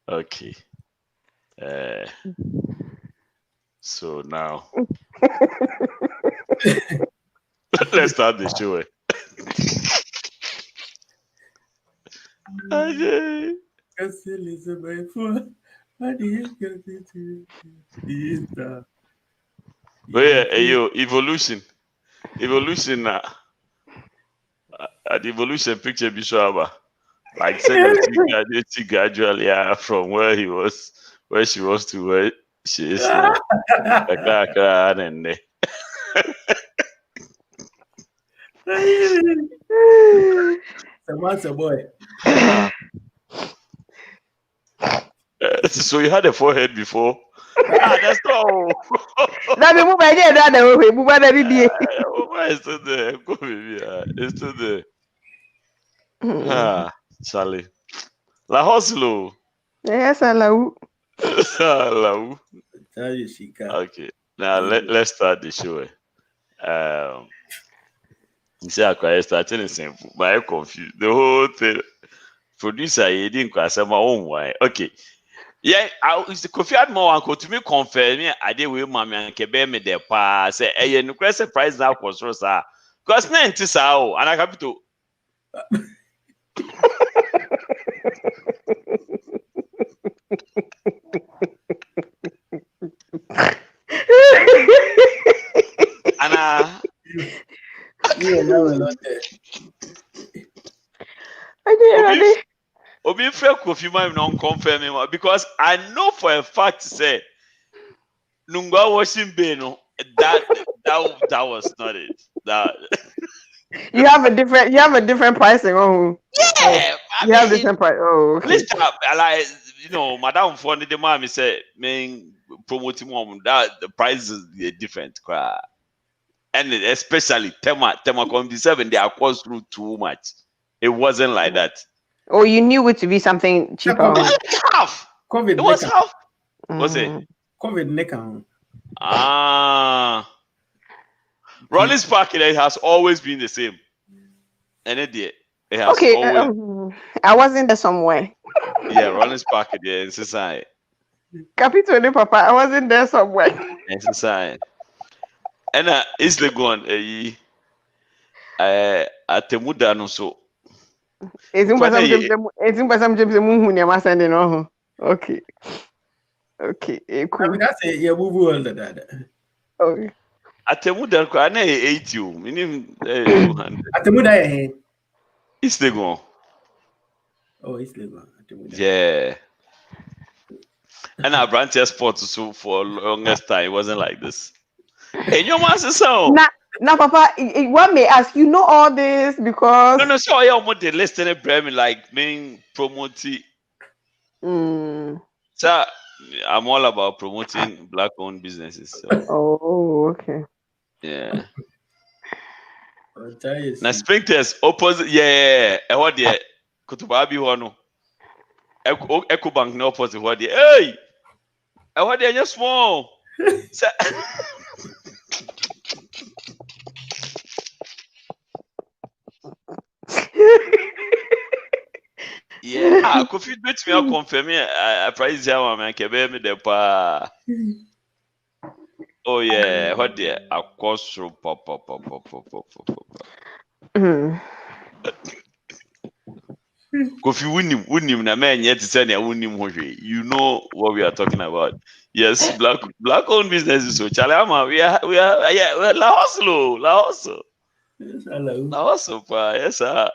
Okay. So now let's start the show. Okay. But yeah, evolution. The evolution picture be sure about. Like saying she gradually from where she was to where she is now. And What's a boy? so you had a forehead before? That's all. That be move idea that way. Move that idea. It's still there. Go baby. It's still there. Charlie. La hustle. Yes, I love. Hello. Tell you, Shika. Okay. Now let's start the show. You see, I started in simple, but I'm confused. The whole thing. Producer, he didn't quite say my own way. Okay. Yeah, it's the Kofi Admo uncle to me confirm me. I did with mommy and Kebe me the pa say, hey, you know, surprise now for sure, sir. Because 90 sao and I have to. Anna. You know, not there. Obi Fred Kofi might not confirm him because I know for a fact say Nungwa washing Beno that was not it. That you have a different pricing. Oh yeah, you have different price. Oh, okay. Listen up, like Madam Fonny the mommy said, "Man, promoting mom that the prices are different, and especially Tema Combi 7 they are cost through too much. It wasn't like that. Oh, you knew it to be something cheaper. It was half. COVID. It was half. What's it? COVID neck. Rollins Park it has always been the same. And it has okay, always... I wasn't there somewhere. Yeah, Rollins Park it in society. Capitol Papa, I wasn't there somewhere. In society. And it's the one at the Muda so. It's some James Moon. Okay. Okay, cool. I mean, that's a yeah, move on that. Okay. At the Muda, I know 80, meaning 200. At the Muda, it's the one. Oh, it's the one. Yeah. And our branch sport so for longest time it wasn't like this. Hey, your master so. Now, Papa, one may ask, you know all this because no, so I almost the listening Bremen like main promoting. So I'm all about promoting black-owned businesses. So. Oh, okay. Yeah. Now Springtest opposite, yeah. What the Kutubabi one? Echo Bank no opposite. What the hey? What the just small. Yeah, Kofi bet me I confirm me. I price jam man kebe me the pa. Oh yeah, what the akosro pop. Kofi wunim na man yet to say na wunim hohwe. You know what we are talking about. Yes, black owned businesses so Chalama we are La Hustle. La Hustle pa yes sir.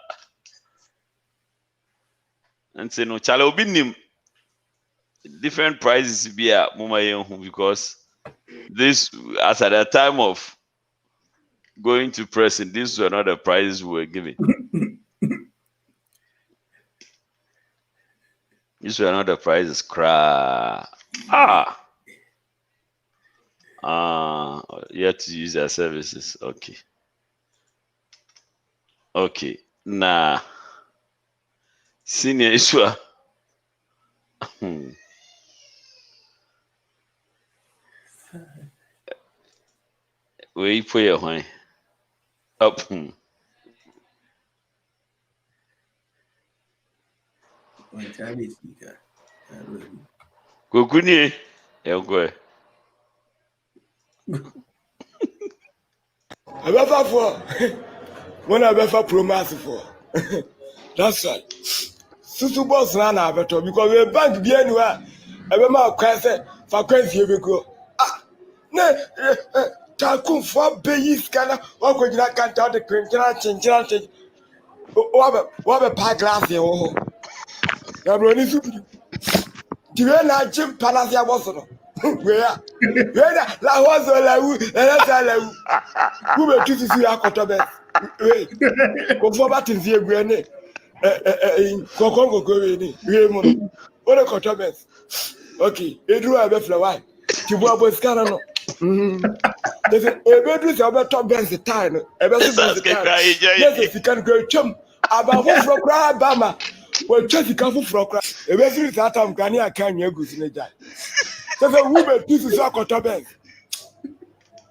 And say no Charlie Obinim different prices be at Muma because this as at the time of going to pressing, these were not the prices we were giving. These were not the prices. You have to use their services. Okay. Nah. Senior issue. Where you put your hand up? Go good near. Go. I better for when I better promise for. That's right. Susu boss na better because we bank be anywhere. I be my question for question you go. Takum for be scanner or go you can't tell the criminal change. What a pack glass here. Yabroni Super. Tirena Jim Palacia Boston. Where? La was la who, and that's a who will choose to see our cotobe. Go for back in the granny. Congo Gorini, Raymond. What a cotobe. Okay, it drew a bit flower. Tibuabo Scarano. A bedroom about top bands the time. A better yes, you can go chum. About one for cry, Bama. Well, just a couple for cry. A better is that I'm Gania can you go in a jar. So the woman pieces of cotobe.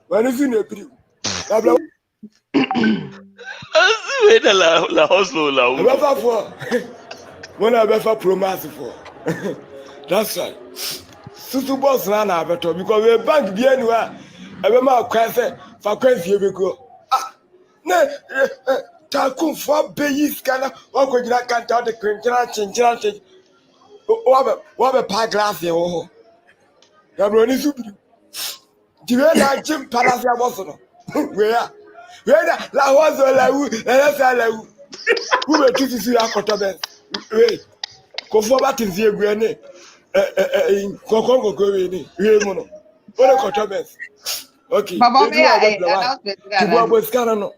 When is in a pretty. La Oslo, la when I ever promise for. That's right. Susu boss na better because we bank be anywhere. Ebe ma kwase fa kwase e be go. Ah, ne ta kun for beyi scanner o ko jira kan ta de chinchira. Wa be pa glass e wo. Ya bro ni super. Diwe na Jim Palace ya boss no. Where la hozo la wu, la sa la wu. Who be titi si akoto be. Wait. Ko fo ba tin si egu ene. Kongo go we ni. We mo no. Ore koto be. Okay. Baba me announcement ga. Tibo abo skana no.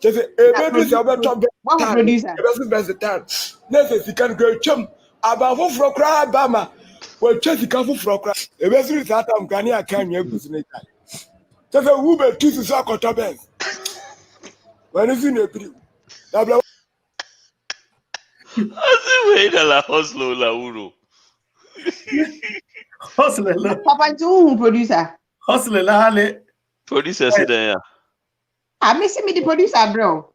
Just e be do se obeto be. What producer? E be the time. Next you can go chum. Aba fo fro kra ba ma. We chesi ka fo fro kra. E be siri sa tam kan ya kan ya gu sine kai. Just a who be titi si akoto be. When is in a pretty. Así la Oslo la uno. Hustle, Papa Joe producer. hustle, hale. Producer sit there. I miss me the producer, bro.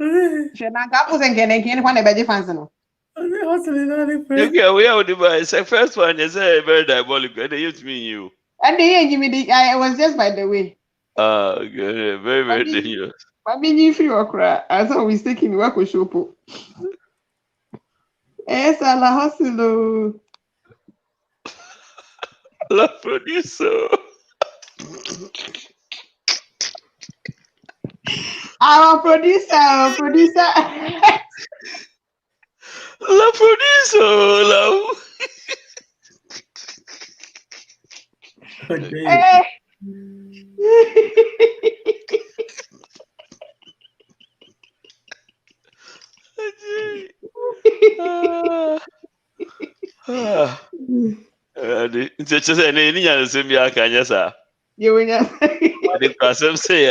Shena kapu zengene kini kwa nebeje fans no. Hustle, hale. Okay, we are the first one. You say very diabolical. They used me you. And it was just by the way. Okay, very dangerous. I mean, if you are cry, I thought we taking work with Shopo. Yes, la hustle. La producer. Our producer. La producer. La. Eh. It's just an Indian Simbia Kanyasa. You win. I think Kasem say,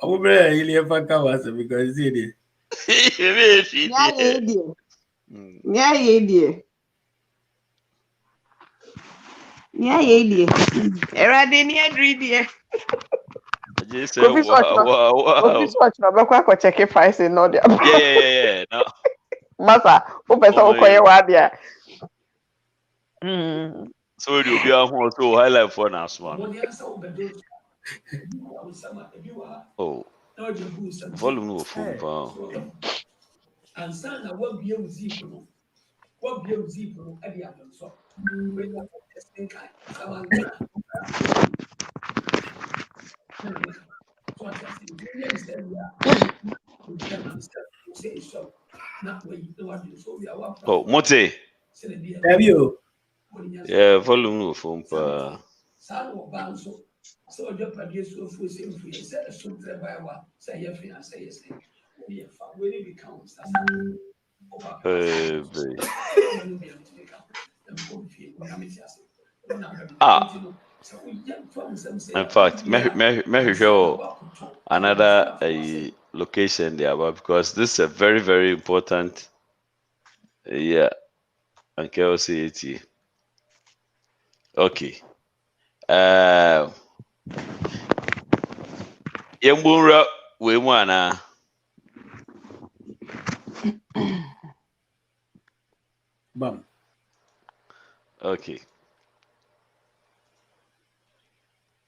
I'm very really because it Yeah. Era de ni adri die. Wow. Watch no be kwa check price no dia. Yeah. No. Masa, o person o koye wa dia. So you be a whole so highlight for now, one. Oh, volume no phone. And son, I won't be able to see you. What be able to see you at the other so. Oh, Mote. Have you? Yeah, volume no phone. So the produce of food free, said a soon by one, say your fiance, say, when it becomes. In fact, may show another location there, but because this is a very, very important, and KOCAT. Okay. Yembura we wanna. Bam. Okay.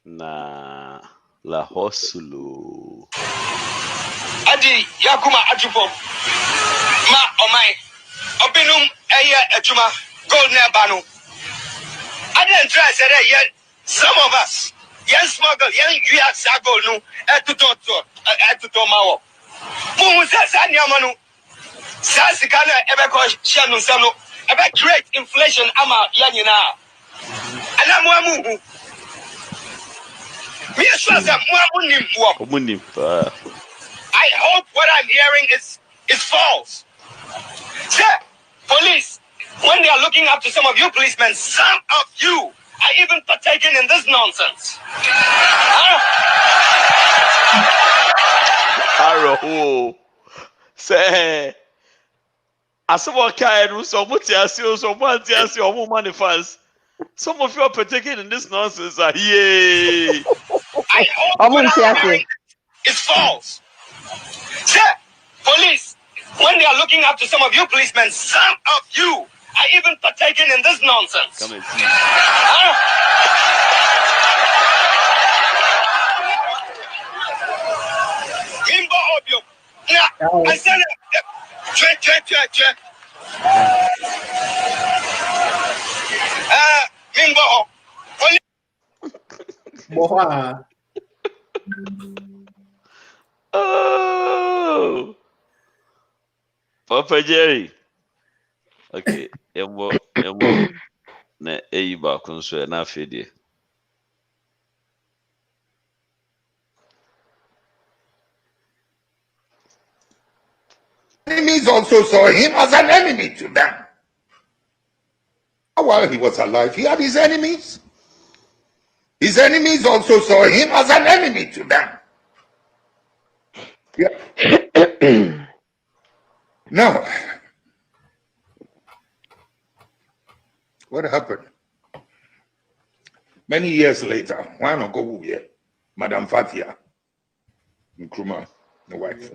Na la hosulu. Adi yakuma ajupo. Ma omai. Obinum eye ejuma gold ne banu. I didn't try say that yet. Some of us, young smuggle, young you have sago no, at to mawo. Who says I am manu? Sasikana Ebeko Shanu Sano, about create inflation ama Yanina. And I'm Wamu. Me as well as Wamunim. I hope what I'm hearing is false. Sir, police, when they are looking up to some of you policemen, some of you are even partaking in this nonsense. Arrow. Say, as a kind so much as you, so much as your woman fans. Some of you are partaking in this nonsense. Yay! I hope what I'm hearing is false. Sir, police, when they are looking up to some of you policemen, some of you are even partaking in this nonsense. Come and see. Mimbo Obio. Now, I said check. Mimbo. Oh, Papa Jerry. Okay, emo, na eyiba kunso na afedi. Enemies also saw him as an enemy to them. While he was alive, he had his enemies. His enemies also saw him as an enemy to them. Yeah. Now, what happened? Many years later, one ago, Madam Fatia Nkrumah, the wife.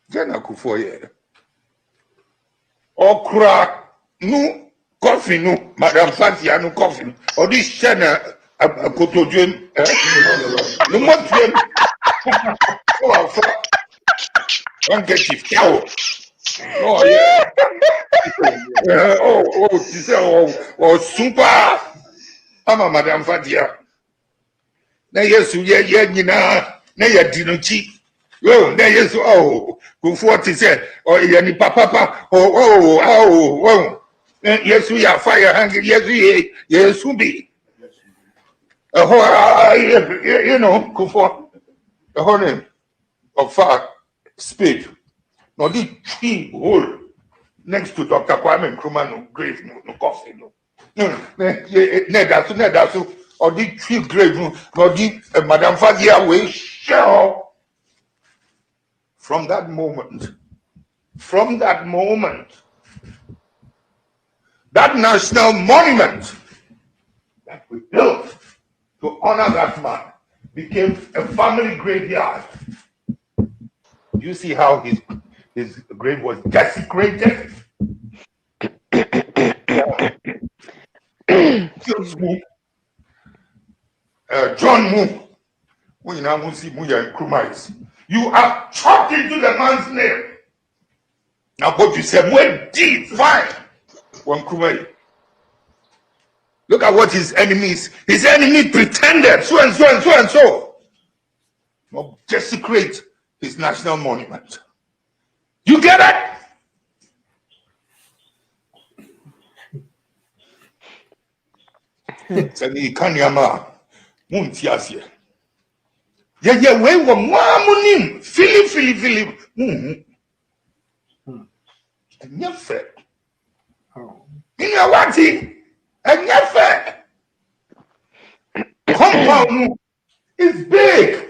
Then Akufoye. Okra no coffee no Madam Fatia no coffee. Or this channel a kotojun no more twin. One get chief cow. Oh yeah. This oh super. Ama Madam Fatia. Na yesu ye nyina na ya dinuchi. Oh, there is go for to say, oh, yani papa, yes, we are fire hungry, yes, we be. You know, go for the whole name of far speed. No, the tree hole next to Dr. Kwame Nkrumah, no grave, no coffin, no, that's or the tree grave, no, the Madam Fadia way, sure. From that moment, that national monument that we built to honor that man became a family graveyard. You see how his grave was desecrated? John Mu, we now see Muya Nkrumah. You have chopped into the man's name. Now, what you said, when did fine? One Nkrumah. Look at what his enemy pretended, so and so. Now, desecrate his national monument. You get it? Sani Kanyama, Muntiasia. Yeah, we were Mamunim, Philip. And you're fair. In your watty, and you're fair. Compound is big.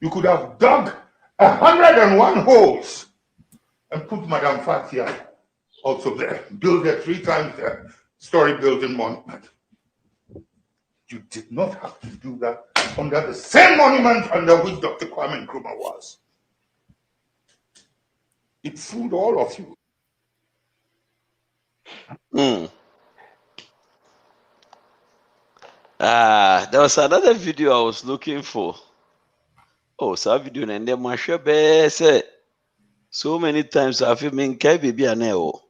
You could have dug 101 holes and put Madam Fatia also there. Build a 3 times story building monument. You did not have to do that under the same monument under which Dr. Kwame Nkrumah was. It fooled all of you. There was another video I was looking for. Oh, so video and then my shebe said so many times I feel mean kai baby aneo.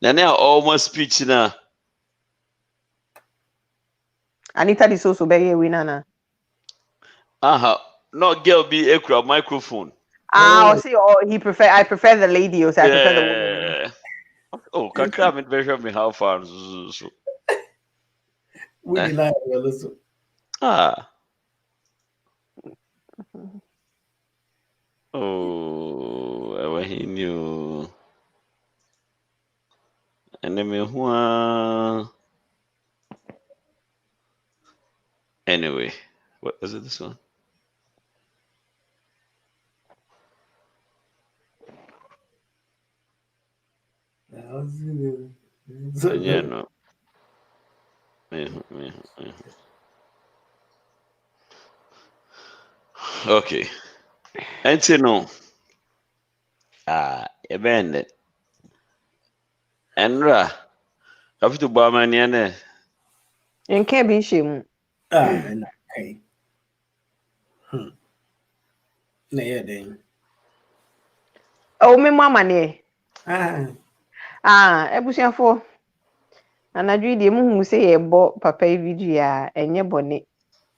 Now almost speech now. Anita is also be winner. No girl be a microphone. Ah, see, I prefer the lady, or say I prefer the woman. Yeah. Oh, kakra me measure me how far. So. Would you like also? Oh, he knew. And then anyway, what is it? This one? Yeah, no. Okay. And you know, event. Enra, have to buy my name. And can't be shame. Okay. Yeah, then. Oh, me mama ne. Ebusiafo. Anadwi de mu say ye bo papa video a enye bone.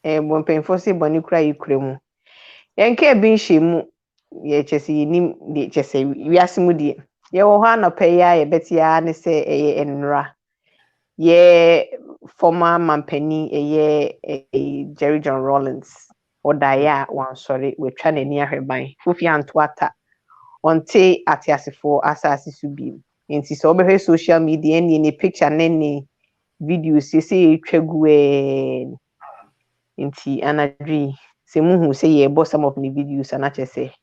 Bo mpemfo say bone kura yikura mu. Yenka bi nhye mu ye chese nim de chese wiase mu de. Ye wo ha na paya ye betia ne say eye enra. Ye former mampani eye Jerry John Rawlings. Odaya wan sorry we twa na ni ahweban. Fufi antoata. Onte atiasefo asase su bi. Nti so obehwe social media ni picture ni videos say twegu nti anadwi se muhu say ye boss some of the videos and actually say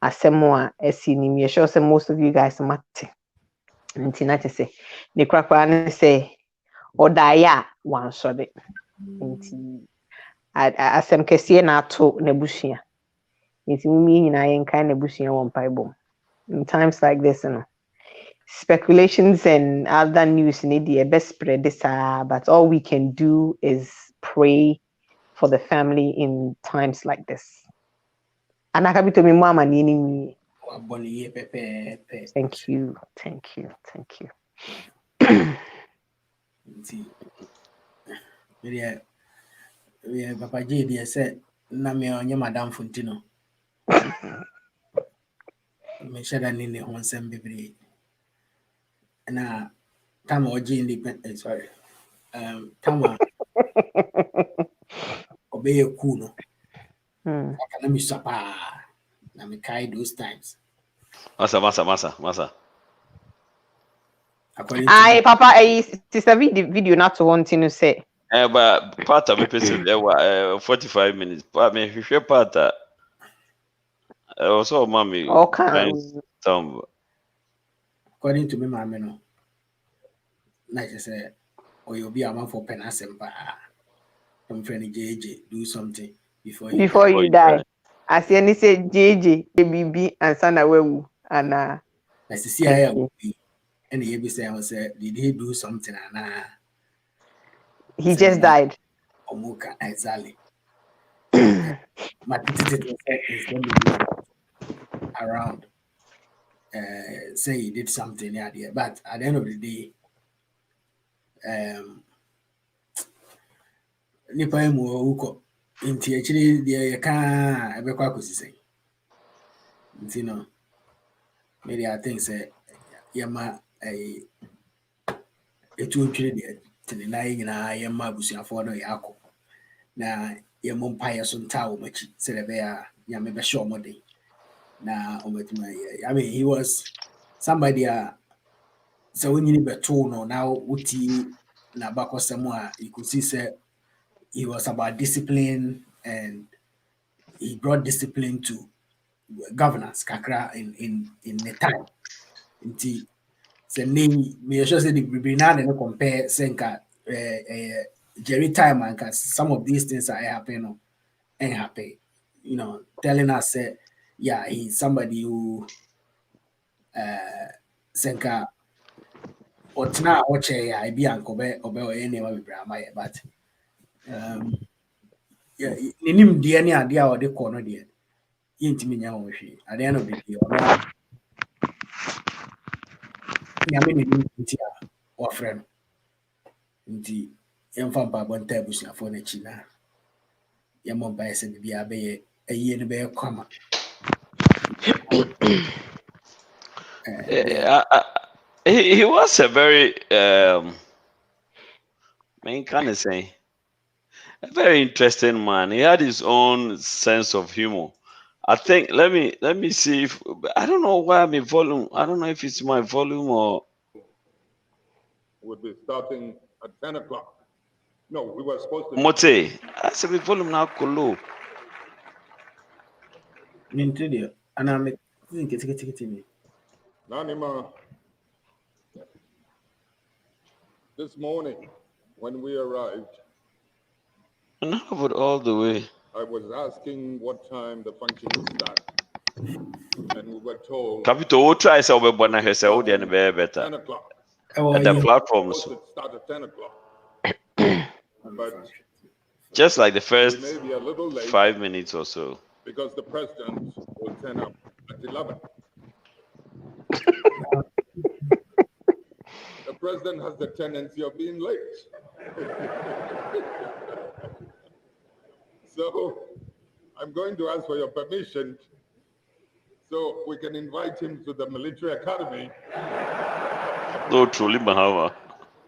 asemo a esi ni me sure say most of you guys mate nti na say ne kwakwa ne say odaya wan so de nti asem kese na ato na busua nti mumi nyina yen kan na busua won paibom in times like this you know speculations and other news in the best spread this but all we can do is pray for the family in times like this. Anakabito mi mama nini. Thank you. Yeah, Papa J said, "Na me onye Madam Fontino." Me share that nini honsem bebre. Na tama oji independent. Sorry. Tama. Obey kuno. Akana mi sapa. Na me kai those times. Masa. Aye, Papa, sister video not to want to say. But part of it 45 minutes. But me if you part that also mommy. Okay. According to me, mamma no. Like I said, or you'll be a man for penasempa. I'm friendly JJ, do something before you die. I see any say JJ, ABB, and Sanawewu, and I see I will be. And the ABC say, did he do something? And he just died. Omuka, exactly. My petition is going to be around. Say he did something there, but at the end of the day, nipa mu uko inti actually the ka ebekwa kosise inti no maybe I think say yama etu twire de tenina nyina yama busuafo no yakọ na yemo mpaye so ntawo machi serebe ya yama be show mode na ometuma I mean he was somebody so when you beto no now uti na bakosemo a you could see say he was about discipline and he brought discipline to governance kakra in the time. Inti se name me sure say the Bribina and compare senka Jerry time and some of these things are happening ain't happy. You know, telling us yeah, he's somebody who senka otna oche ya ibi ankobe obe any wa brama but yeah, ninim de ne ade a ode kɔ no de yintimi nya ho hwe ade na obi ono nyame ne nti a wa frɛ no nti yɛmfa mpa bonta abusuafo na chi na Yamon by Sebia Bay a year and bear comma. He was a very can I say a very interesting man. He had his own sense of humor. I think let me see if I don't know why my volume. I don't know if it's my volume or Would be starting at 10 o'clock. No, we were supposed to. Mote. I said my volume now low. Nintudio, and I'm thinking. Nanima, this morning when we arrived, Not about all the way. I was asking what time the function would start. And we were told Capito, we'll try so we want to say, oh, the better 10 o'clock. at the platforms. It start at 10 o'clock. But Just like the first we may be a little late 5 minutes or so. because the president will turn up at 11. The president has the tendency of being late. So I'm going to ask for your permission so we can invite him to the military academy. No, truly, Mahama.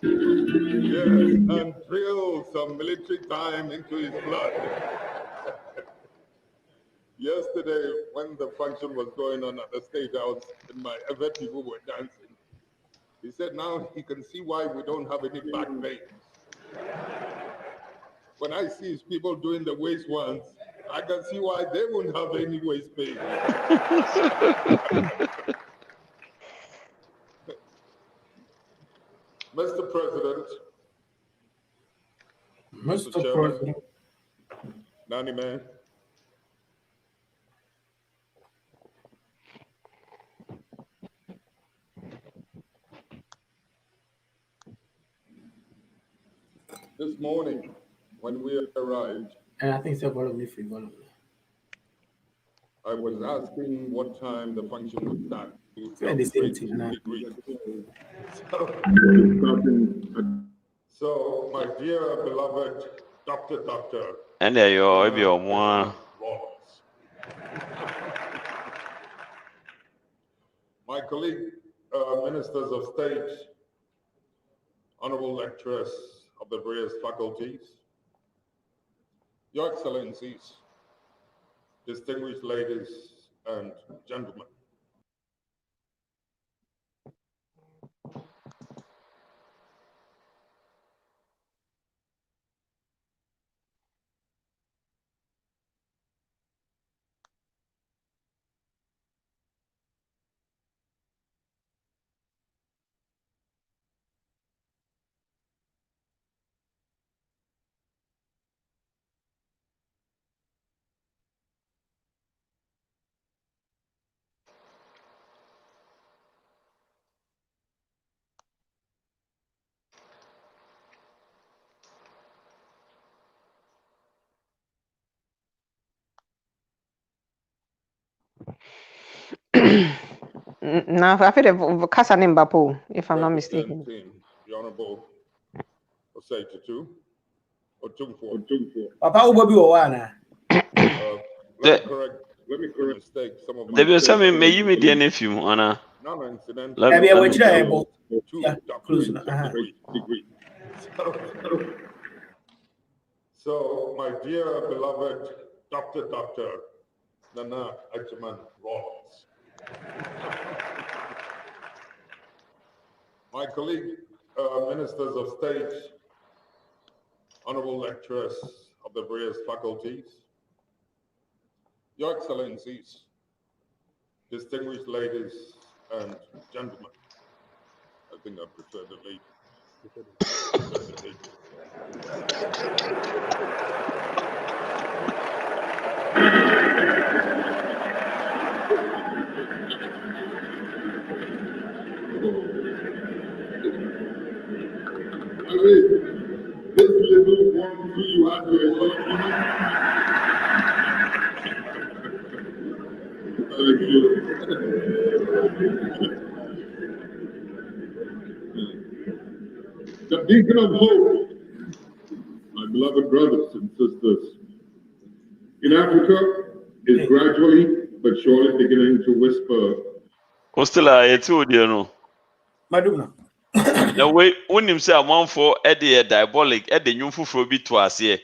Yes, and drill some military time into his blood. Yesterday, when the function was going on at the State House, and my other people were dancing, he said now he can see why we don't have any back veins. When I see his people doing the waist ones, I can see why they won't have any waist pain. Mr. President, Mr. Chairman, President, Nani Man, this morning when we arrived, and I think it's a volume free volume. I was asking what time the function would start. Yeah, the same thing, nah. So, my dear beloved Doctor, And there you are, your one. Ross, my colleague, ministers of state, honorable lecturers of the various faculties, your excellencies, distinguished ladies and gentlemen. Now, I feel the Casa Nimbapo, if I'm not mistaken. The Honorable Osei Tutu, Otumfo. Papa Ubobi Owana. Let me correct mistake. Some of There was some may you meet the nephew, Anna. non-incident. Let me- Degree. So, my dear beloved Dr. Nana Achiman Ross, my colleague, ministers of state, honorable lecturers of the various faculties, your excellencies, distinguished ladies and gentlemen. I think I prefer the ladies. This little one who you have Thank you. The beacon of hope, my beloved brothers and sisters, in Africa is gradually but surely beginning to whisper. Hostela etu odi no. Madumna. Na we wonim say amanfo e dey diabolic e dey nwufufuro bi to ase.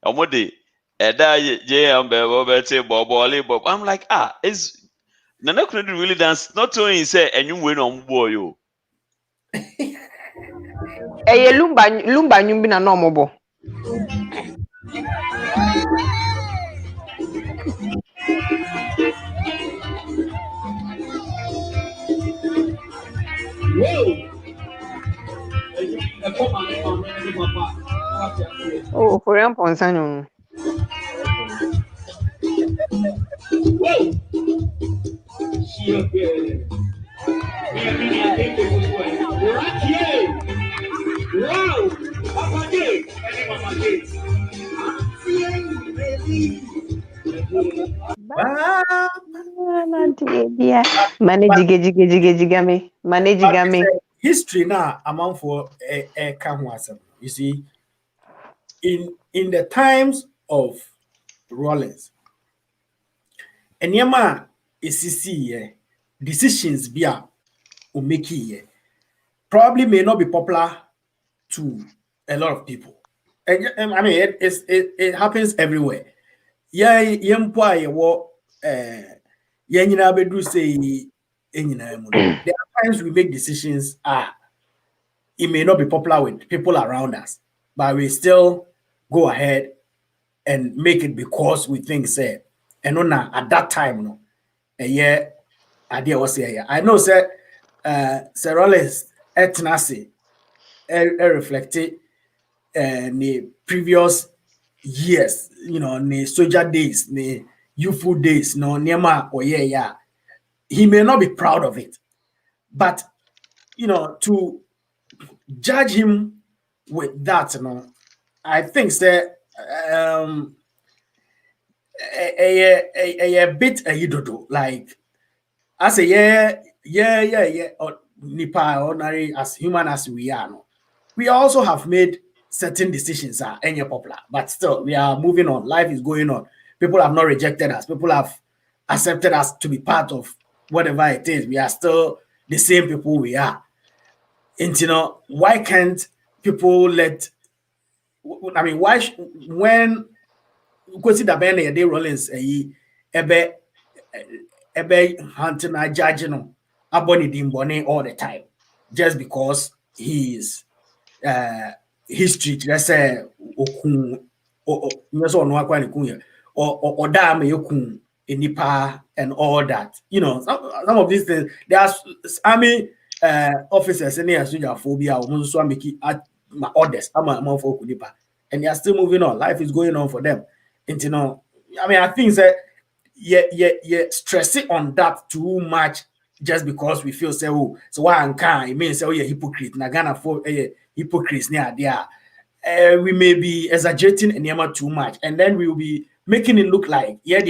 Omo dey eda je ambe be bobo. I'm like, is Nana couldn't really dance. Not only say and you win on boy. Lumba nyumbi na no mobo. Oh, for example, Sanyo. History now amount for a you see, in the times of Rollins, and yama is decisions be a umeki probably may not be popular to a lot of people. And I mean, it happens everywhere. Yeah, yempo yenyina bedu say enyina. There are times we make decisions. It may not be popular with people around us, but we still go ahead and make it because we think say. And on at that time, no, idea was here. I know, sir. Sir Rollins etnasi reflected the previous years, the soldier days, the youthful days, no Nema or yeah. He may not be proud of it, but to judge him with that, I think that a bit like I say yeah or Nipa ordinary as human as we are, we also have made certain decisions any popular, but still we are moving on. Life is going on. People have not rejected us. People have accepted us to be part of whatever it is. We are still the same people we are. And why can't people let? I mean, why when consider Ben Day Rollins ebe hunting a judge aboni dimbone all the time just because he is history. Let's say okun or dam yokun enipa and all that. Some of these things. There are army officers in here soldier phobia or so make my orders. And they are still moving on. Life is going on for them. And I mean, I think that stressing on that too much just because we feel say, oh, so why it means say, oh, you're hypocrite. Nagana for hypocrites near there. We may be exaggerating and too much, and then we will be making it look like that.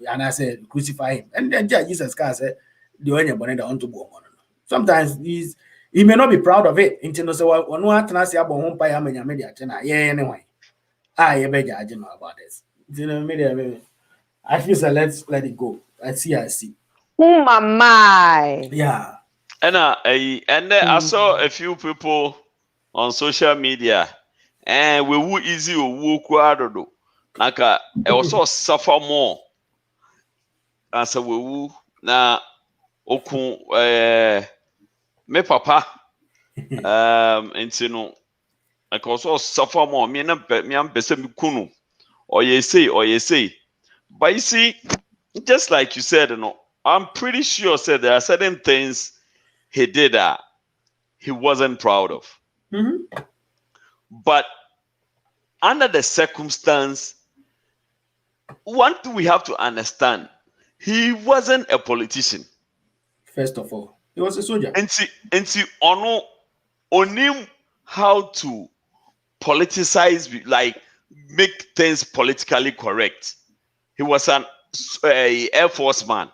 And I said, crucify him. And then Jesus Christ said, sometimes he may not be proud of it. Anyway. About this. I feel so let's let it go. I see. Oh my. Yeah. And I saw a few people on social media and we were easy who do. Like I also suffer more. As a woo na okun me papa I can also suffer more. Me am bese mi kunu. Or you say. But you see, just like you said, I'm pretty sure said there are certain things he did that he wasn't proud of. Mm-hmm. But under the circumstance, one thing we have to understand, he wasn't a politician. First of all, he was a soldier. And see, on him how to politicize, like make things politically correct. He was an Air Force man.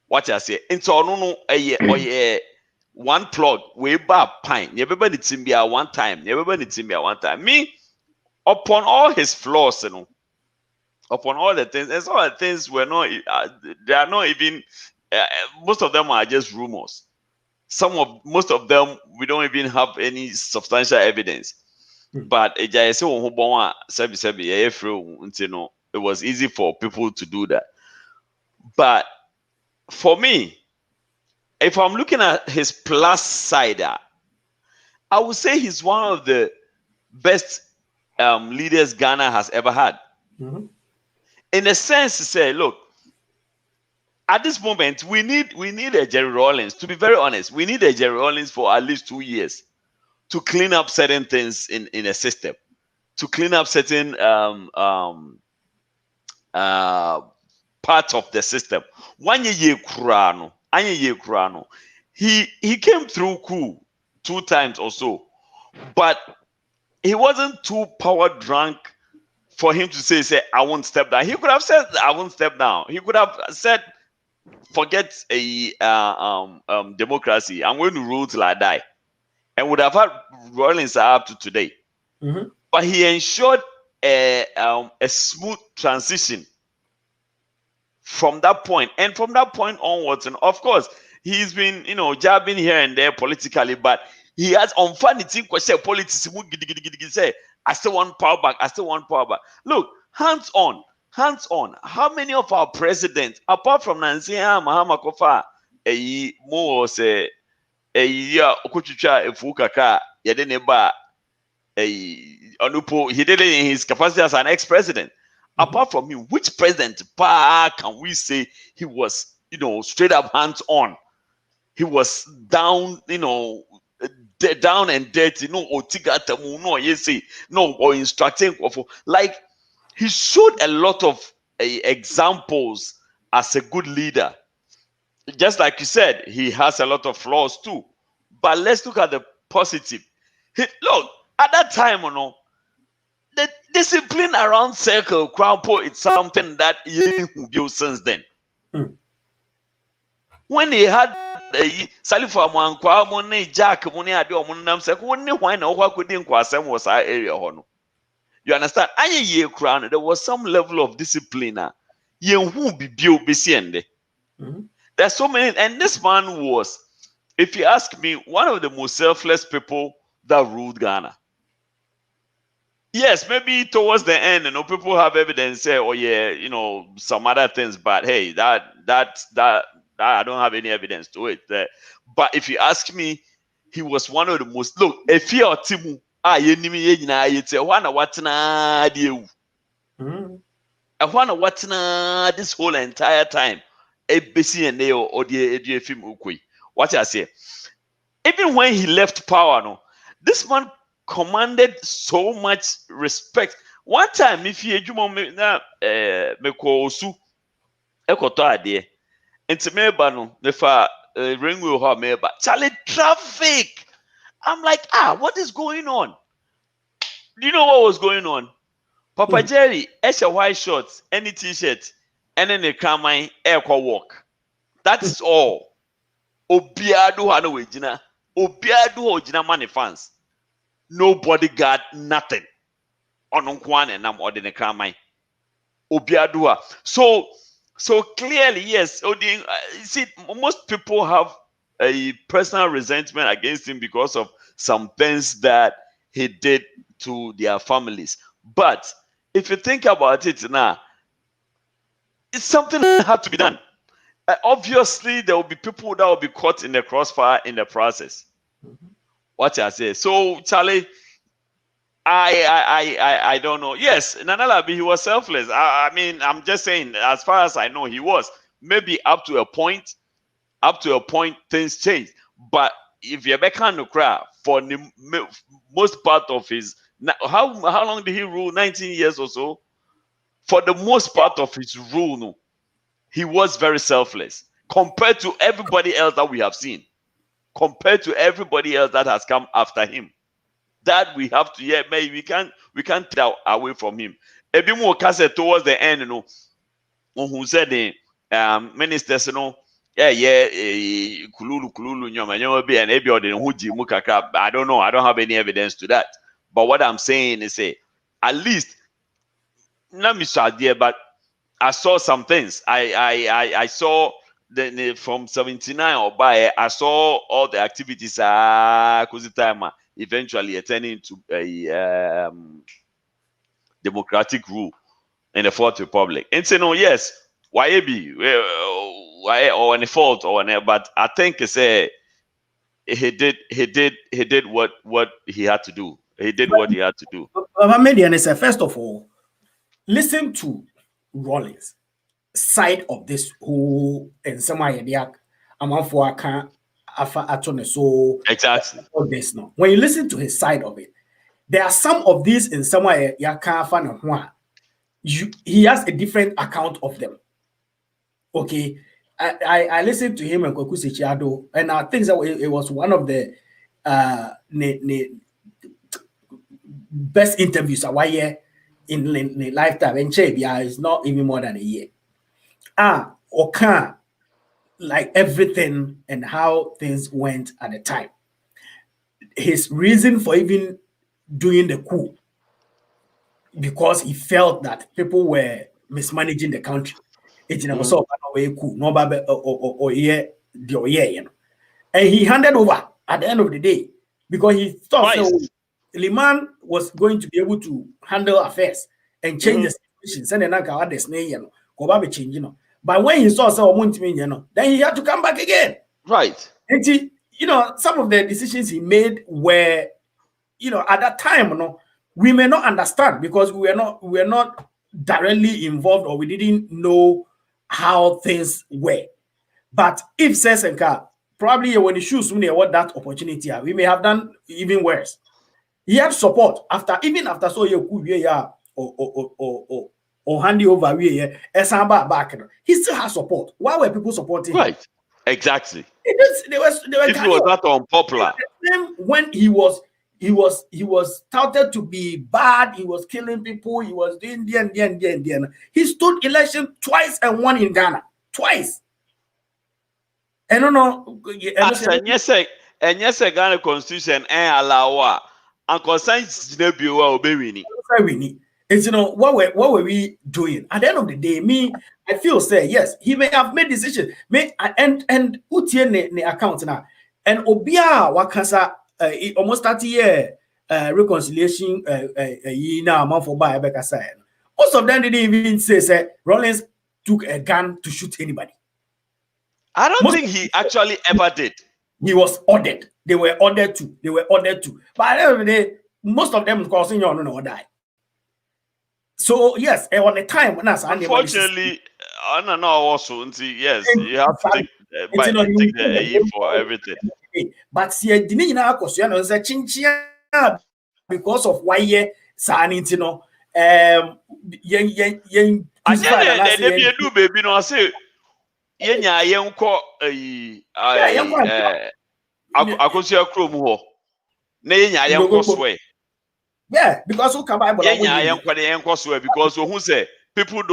What I say? And so one plug, way back pine. Everybody timbia one time. Everybody timbia one time. Me, upon all his flaws, upon all the things, and some of the things were not. They are not even. Most of them are just rumors. Most of them we don't even have any substantial evidence. But it was easy for people to do that. But for me, if I'm looking at his plus side, I would say he's one of the best leaders Ghana has ever had. In a sense, to say, look, at this moment, we need a Jerry Rawlings. To be very honest, we need a Jerry Rawlings for at least 2 years to clean up certain things in a system, to clean up certain parts of the system. He came through cool 2 times or so, but he wasn't too power drunk for him to say I won't step down. He could have said I won't step down. He could have said forget a democracy. I'm going to rule till I die, and would have had Rawlings up to today. But he ensured a smooth transition from that point, and from that point onwards. And of course, he's been jabbing here and there politically, but he has unfunny question politics. Say I still want power back. I still want power back. Look, hands on. How many of our presidents, apart from Nancy Mahama Kofa, more say okuchucha efukaka yedeneba onupo, he did it in his capacity as an ex-president. Apart from him, which president can we say he was straight up hands on? He was down, down and dirty, or instructing, like he showed a lot of examples as a good leader. Just like you said, he has a lot of flaws too. But let's look at the positive. Look, at that time, the discipline around Circle Crownpo is something that he built since then. When he had Salifa Mwankwa, Money Jack, Money Ado, Monam Sekuni, why no one could inquire was our area. You understand? Crown, there was some level of discipline. You won't be built. There's so many, and this man was, if you ask me, one of the most selfless people that ruled Ghana. Yes, maybe towards the end, people have evidence say, oh yeah, some other things, but hey, that I don't have any evidence to it. But if you ask me, he was one of the most. Look, if you are Timu, this whole entire time, what I say, even when he left power, this man commanded so much respect. One time, if you Charlie traffic. I'm like, what is going on? Do you know what was going on? Papa Jerry, a white shorts, any t-shirt, and then they come my air walk. That's all. Obiadu Hanowejina. Obiadu Ojina money fans. No bodyguard, nothing. Onunkwan and I'm ordinary Kramai. Obiadua. So clearly, yes. See, most people have a personal resentment against him because of some things that he did to their families. But if you think about it now, it's something that had to be done. Obviously, there will be people that will be caught in the crossfire in the process. What I say. So, Charlie, I don't know. Yes, Nana Labi, he was selfless. I mean, I'm just saying, as far as I know, he was. Maybe up to a point, things change. But if you're back on the crowd for the most part of his, how long did he rule? 19 years or so. For the most part of his rule, he was very selfless compared to everybody else that we have seen. Compared to everybody else that has come after him, that we have to maybe we can't take that away from him. A bit more cassette towards the end, who said the ministers, kululu nyoma be and ebi or the huji mukaka. I don't know. I don't have any evidence to that. But what I'm saying is, at least not me idea, but I saw some things. I saw the from 79 or by I saw all the activities eventually turning to a democratic rule in the Fourth Republic. And say no, yes, why be or any fault or any, but I think it's he did what he had to do. He did what he had to do. First of all, listen to Rawlings' side of this whole and some idea exactly. This now. When you listen to his side of it, there are some of these in some way he has a different account of them. Okay. I listened to him and Kwaku Sechiado, and I think that it was one of the best interviews in lifetime. And it's not even more than a year. Like everything and how things went at the time. His reason for even doing the coup, because he felt that people were mismanaging the country. It's never saw a coup, no and he handed over at the end of the day because he thought Liman was going to be able to handle affairs and change the situation. Send but when he saw then he had to come back again. Right. And some of the decisions he made were, at that time, we may not understand because we were not directly involved or we didn't know how things were. But if Sesenka probably when he shoes what that opportunity, we may have done even worse. He had support after so you could or hand over back. He still has support. Why were people supporting him? Right. Exactly. They were if he was not unpopular. When he was touted to be bad, he was killing people, he was doing the. He stood election twice and won in Ghana. Twice. I don't know. And yes, Ghana constitution and allow and consigns obey. It's what were we doing? At the end of the day, I feel yes, he may have made decisions. And Utien account now. And Obia Wakasa almost 30 year reconciliation now month for by Rebecca side. Most of them didn't even say Rawlings took a gun to shoot anybody. I don't think he actually ever did. He was ordered. They were ordered to. But at the end of the day, most of them causing you no die. So yes, on the time when unfortunately, I don't know also. Yes, you have to take the A for everything. But see, because of why ye sanitino do baby no say yenya yenko akosia krom ho na yenya yenko swear. Yeah, because who can Bible? Because who say people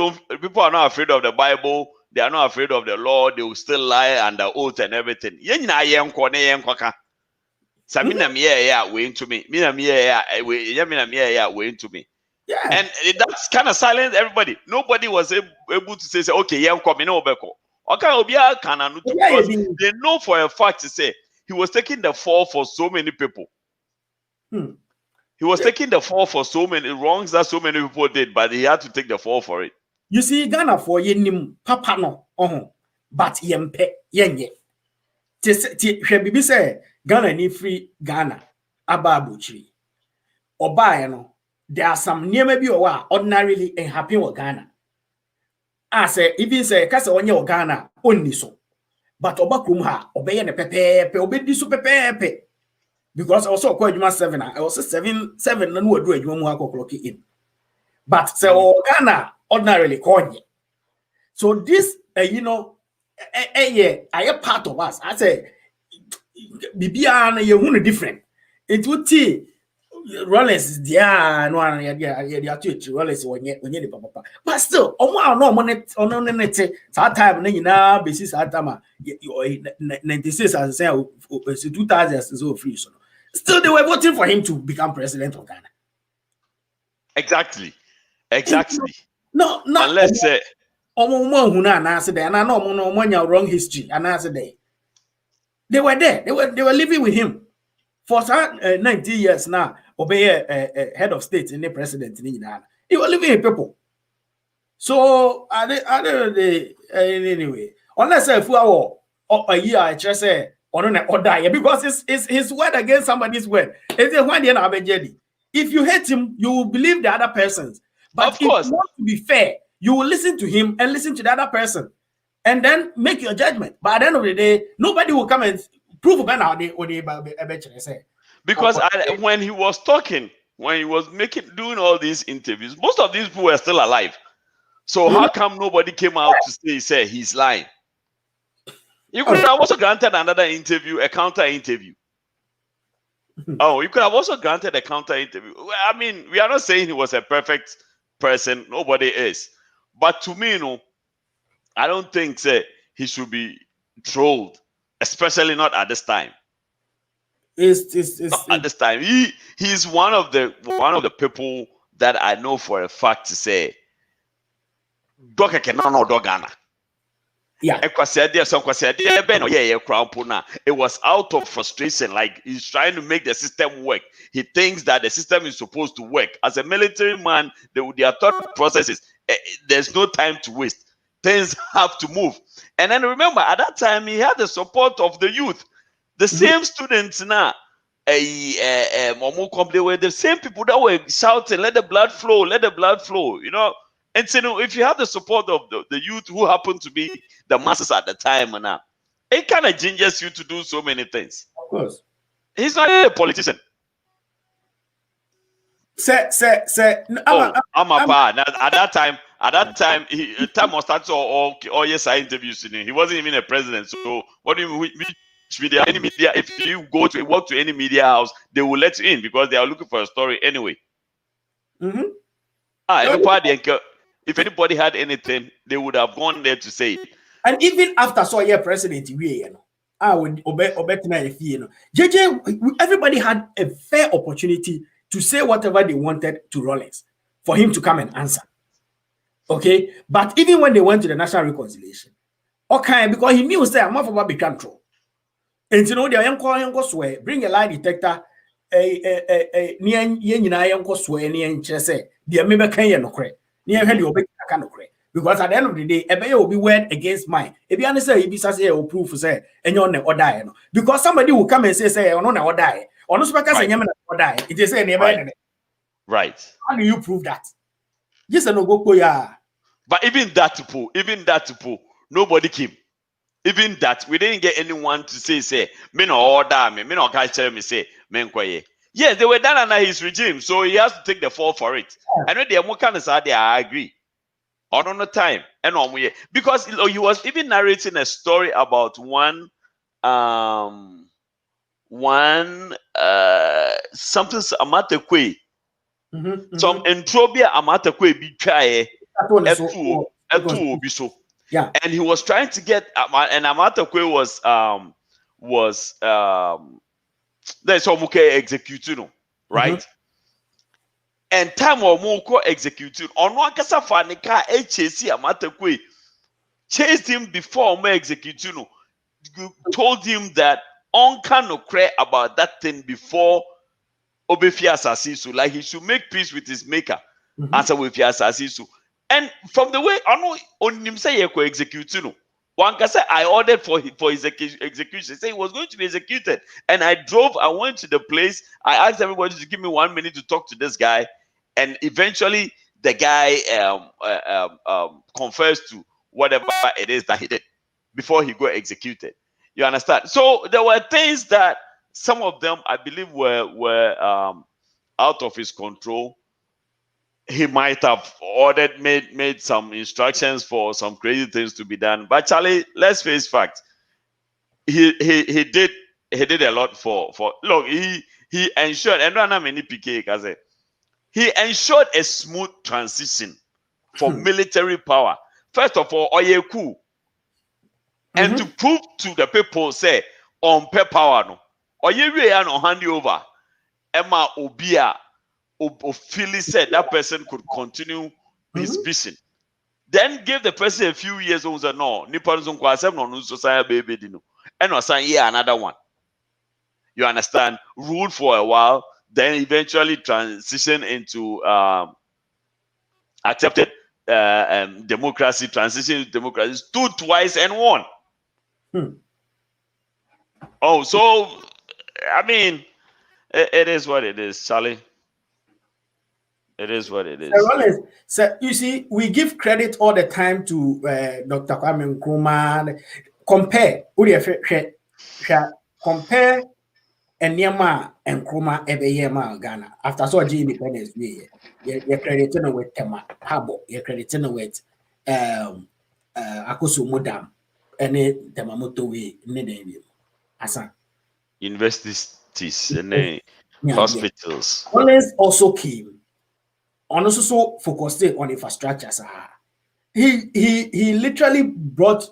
are not afraid of the Bible, they are not afraid of the law, they will still lie under oath and everything. Wait to me. Wait to me. Yeah. And that's kind of silent everybody. Nobody was able to say, okay, because they know for a fact to say he was taking the fall for so many people. He was taking the fall for so many wrongs that so many people did, but he had to take the fall for it. You see, Ghana for yenim papa no, but yempe yenye. Bibi say Ghana ni free Ghana ababuchi. Oba no, there are some near maybe or ordinarily and happy with Ghana. I say even say kasa onye o Ghana only so, but oba kumha obeye ne pepe obedi so pepe. Because I also called you 7. I was 7 no no do adwuma mu clock in. But so Ghana ordinarily call you. So this I a part of us. I say bibia na you different. It would see Rollins is there, no one, yeah, Rollins when you papa. But still, no money on net, time, now, basis at Tama, 96 as I say, 2000 is so free. So still, they were voting for him to become president of Ghana. Exactly. No, unless and I know wrong history, and I said they were there, they were living with him for 90 years now. Obey a head of state and the president in Ghana. They were living with people. So anyway, unless if we are a year, I just say or die because it's his word against somebody's word. If you hate him, you will believe the other person's. But if you want to be fair, you will listen to him and listen to the other person, and then make your judgment. But at the end of the day, nobody will come and prove what they say. Because when he was talking, when he was doing all these interviews, most of these people were still alive. So how come nobody came out to say he's lying? You could have also granted another interview, a counter interview. You could have also granted a counter interview. I mean, we are not saying he was a perfect person. Nobody is. But to me, I don't think he should be trolled, especially not at this time. At this time, he's one of the people that I know for a fact to say, Doka cannot know Dogana. Yeah. It was out of frustration, like he's trying to make the system work. He thinks that the system is supposed to work. As a military man, their thought processes, there's no time to waste. Things have to move. And then remember, at that time, he had the support of the youth. The same students now, they were the same people that were shouting, let the blood flow, let the blood flow, And so if you have the support of the youth who happen to be the masses at the time, it kind of gingers you to do so many things. Of course. He's not a politician. I'm a part. At that time, time was started all yes, I interviews in him. He wasn't even a president. So what do you media? Any media? If you walk to any media house, they will let you in because they are looking for a story anyway. If anybody had anything, they would have gone there to say it. And even after president, everybody had a fair opportunity to say whatever they wanted to Rollins for him to come and answer. Okay, but even when they went to the National Reconciliation, because he knew I'm not about big control. And the young swear, bring a lie detector, because at the end of the day, a will be word against mine. If you understand, if you say or proof say and you're or die, because somebody will come and say or no or die, or no speakers and or die. It is right. How do you prove that? Yes, no go yeah. But even that to nobody came. Even that, we didn't get anyone to say, me no order me no guys tell me say, men. Yes, they were done under his regime, so he has to take the fall for it. I know the Americans are there, I agree. On the time, and because he was even narrating a story about one something Amatekwe. Some Entrobia Amatekwe be try so. Yeah, and he was trying to get and Amatekwe was there's some executing, right? And time or more executing on one casa fanica HC Amatekwe chased him before me executing. Told him that on cannot cry about that thing before Obefia Sasisu, like he should make peace with his maker. Answer with Sasisu. And from the way I know on him say executing. One can say I ordered for his execution. Say he was going to be executed, and I went to the place. I asked everybody to give me 1 minute to talk to this guy, and eventually the guy confessed to whatever it is that he did before he got executed. You understand? So there were things that some of them I believe were out of his control. He might have made some instructions for some crazy things to be done. But Charlie, let's face facts. He did a lot for look, he ensured, and don't have many PK, he ensured a smooth transition for military power. First of all, Oyeku, and to prove to the people, say, on power, no, Oyeku no hand over. Emma Obia, Philly said that person could continue his vision. Then give the person a few years old, no, Nippon Zunkwasem no society baby dino, and was saying, yeah, another one. You understand? Ruled for a while, then eventually transition into accepted democracy, transition to democracy, stood twice and won. Oh, so I mean, it is what it is, Charlie. It is what it is. So you see, we give credit all the time to Dr. Kwame Nkrumah. Compare Enyema Nkrumah Ebeyema Ghana. After so independence, you're crediting with Tema Habo, you're crediting with Akoso Modam, and Temamoto we need Asan. Universities and hospitals. Collins also came. Also focused on infrastructure. He literally brought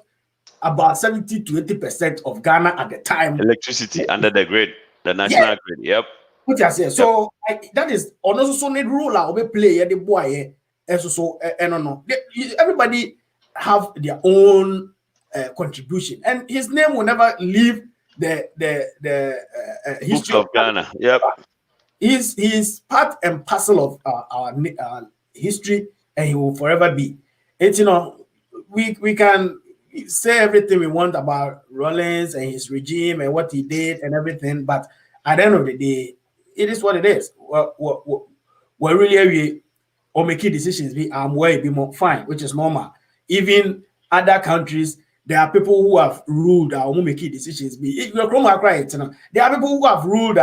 about 70 to 80% of Ghana at the time. Electricity under the grid, the national grid. Yep. What you say? So that is also need ruler we play the boy. So no. Everybody have their own contribution, and his name will never leave the history of Ghana. Yep. He's part and parcel of our history, and he will forever be. It's we can say everything we want about Rawlings and his regime and what he did and everything, but at the end of the day, it is what it is. We're really or making decisions be where be more fine, which is normal. Even other countries, there are people who have ruled or making decisions be. There are people who have ruled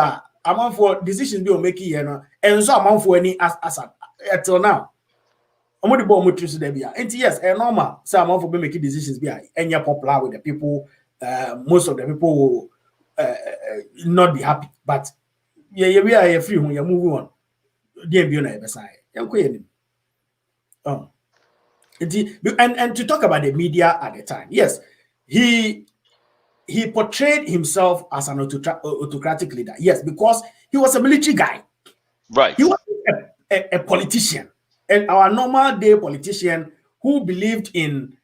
amount for decisions be making, and so amount for any as until now. I'm the bomb to the Bia. And yes, a normal so amount for making decisions be and you're popular with the people. Most of the people will not be happy, but we are free when you're moving on. Dear Biona Besai. And to talk about the media at the time, yes, he portrayed himself as an autocratic leader. Yes, because he was a military guy. Right. He was a politician, and our normal day politician who believed in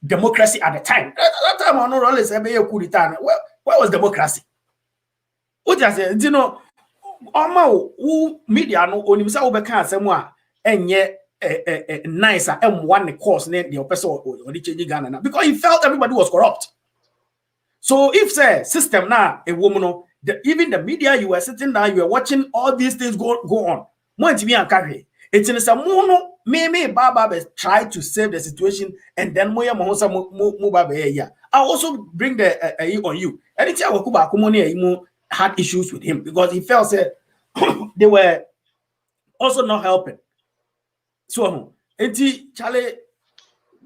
democracy at the time. That time, I know always where was democracy? What I say, who media no on himself can somewhere and yet nicer M1 course the person or the changing Ghana because he felt everybody was corrupt. So if say system now a woman, even the media you were sitting down, you were watching all these things go on. It's in a mono me Baba try to save the situation and then Moya Mohosa Mubabe. I also bring the on you. Anytime Wakuba Kumoni had issues with him because he felt they were also not helping. So Charlie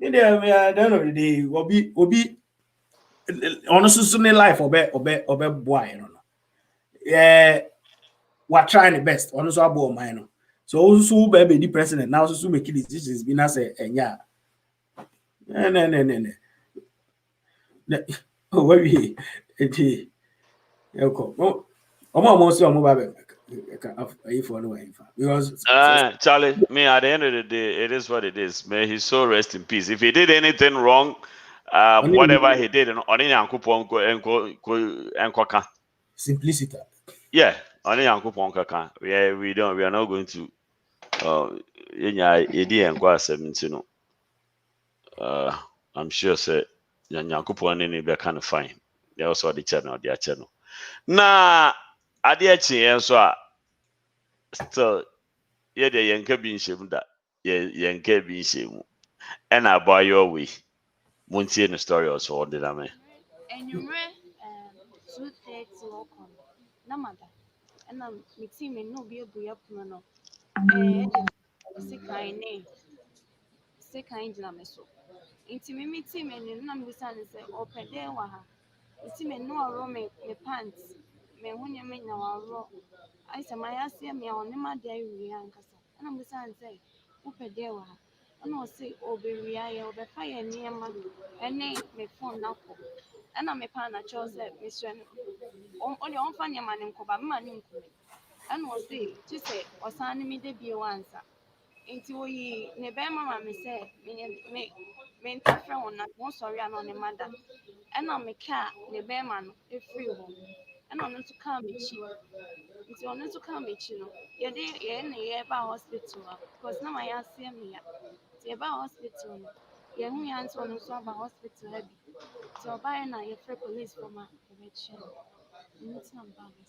in the end of the day will be honestly life obe boy yeah we're trying the best honestly about mine so also baby the president now also make decisions be na say enya no oh we because Charlie, me at the end of the day, it is what it is. May his soul rest in peace. If he did anything wrong, whatever he did, simplicity. Yeah, we are not going to I'm sure say Yankupon any be kind of fine. They also the channel, their channel. Na adiachi so still yeah the yanka being shamed that yanka being shamed and I buy your way. Won't see any story also on the dame. And you read 2:30 welcome. Namada. And I'm mixing me no be a boy up no. Second Nameso. Intimate team and none beside say open there. Intimate no room me pants. me hu nyɛ me nya wawɔ ai sɛ mayɛ aseɛ me a ɔne ma de awie ankasa ɛna mo san sɛ wopɛ dɛ wɔ ha ɛna ɔse ɔbɛwie ayɛ ɔbɛfa yɛ nneɛma ɛne me phone no akɔ ɛna me pa na kyerɛw sɛ mesrɛ no ɔde ɔmfa nneɛma ne nkɔba mema ne nkɔ ɛna ɔse gye sɛ ɔsan ne me da bio ansa nti oyi ne bɛrima ma me sɛ me ntafrɛ wɔn na wɔn sɔre a na ɔne ma da ɛna me kaa ne bɛrima no efiri hɔ ɛna ɔno nso kaa m'akyi nti ɔno nso kaa m'akyi no yɛne yɛba hospital a because na ma yɛ aseɛ me ya nti yɛba hospital no yɛhu ya nti ɔno nso aba hospital ha bi nti ɔbaeɛ na yɛfrɛ police fɔ ma yɛbɛkyerɛ no nti na mbaa me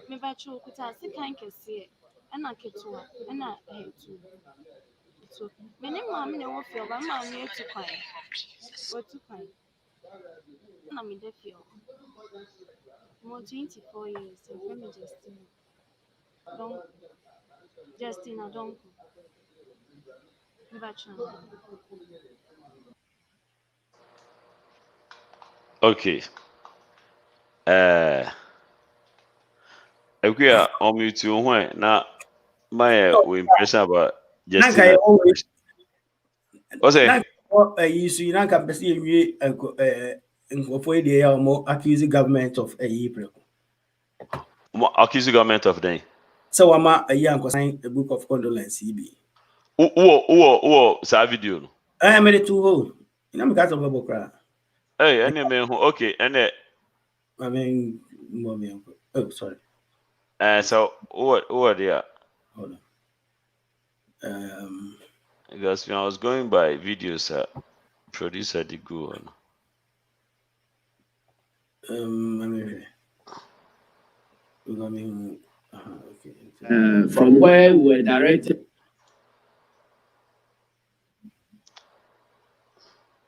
mebɛkyerɛ okuta sekan kɛseɛ ɛna ketewa ɛna ɛtu me ne maame na ɛwɔ fie ɔba maame atu kwan na meda fie hɔ mo 24 years yɛfrɛ me Justina Donko mebɛkyerɛ Okay. Akuya unmute you when na my impression about Justina. What's it? You see, now can see we for the year more accuse the government of April. Accuse the government of them. So I'm a young sign a book of condolence. CB. Sa video. I made it too old. You know, got a bubble cry. Hey, any man who okay, and I mean, oh, sorry. So what yeah. Hold on. Because when I was going by videos, producer did go on. From where we were directed,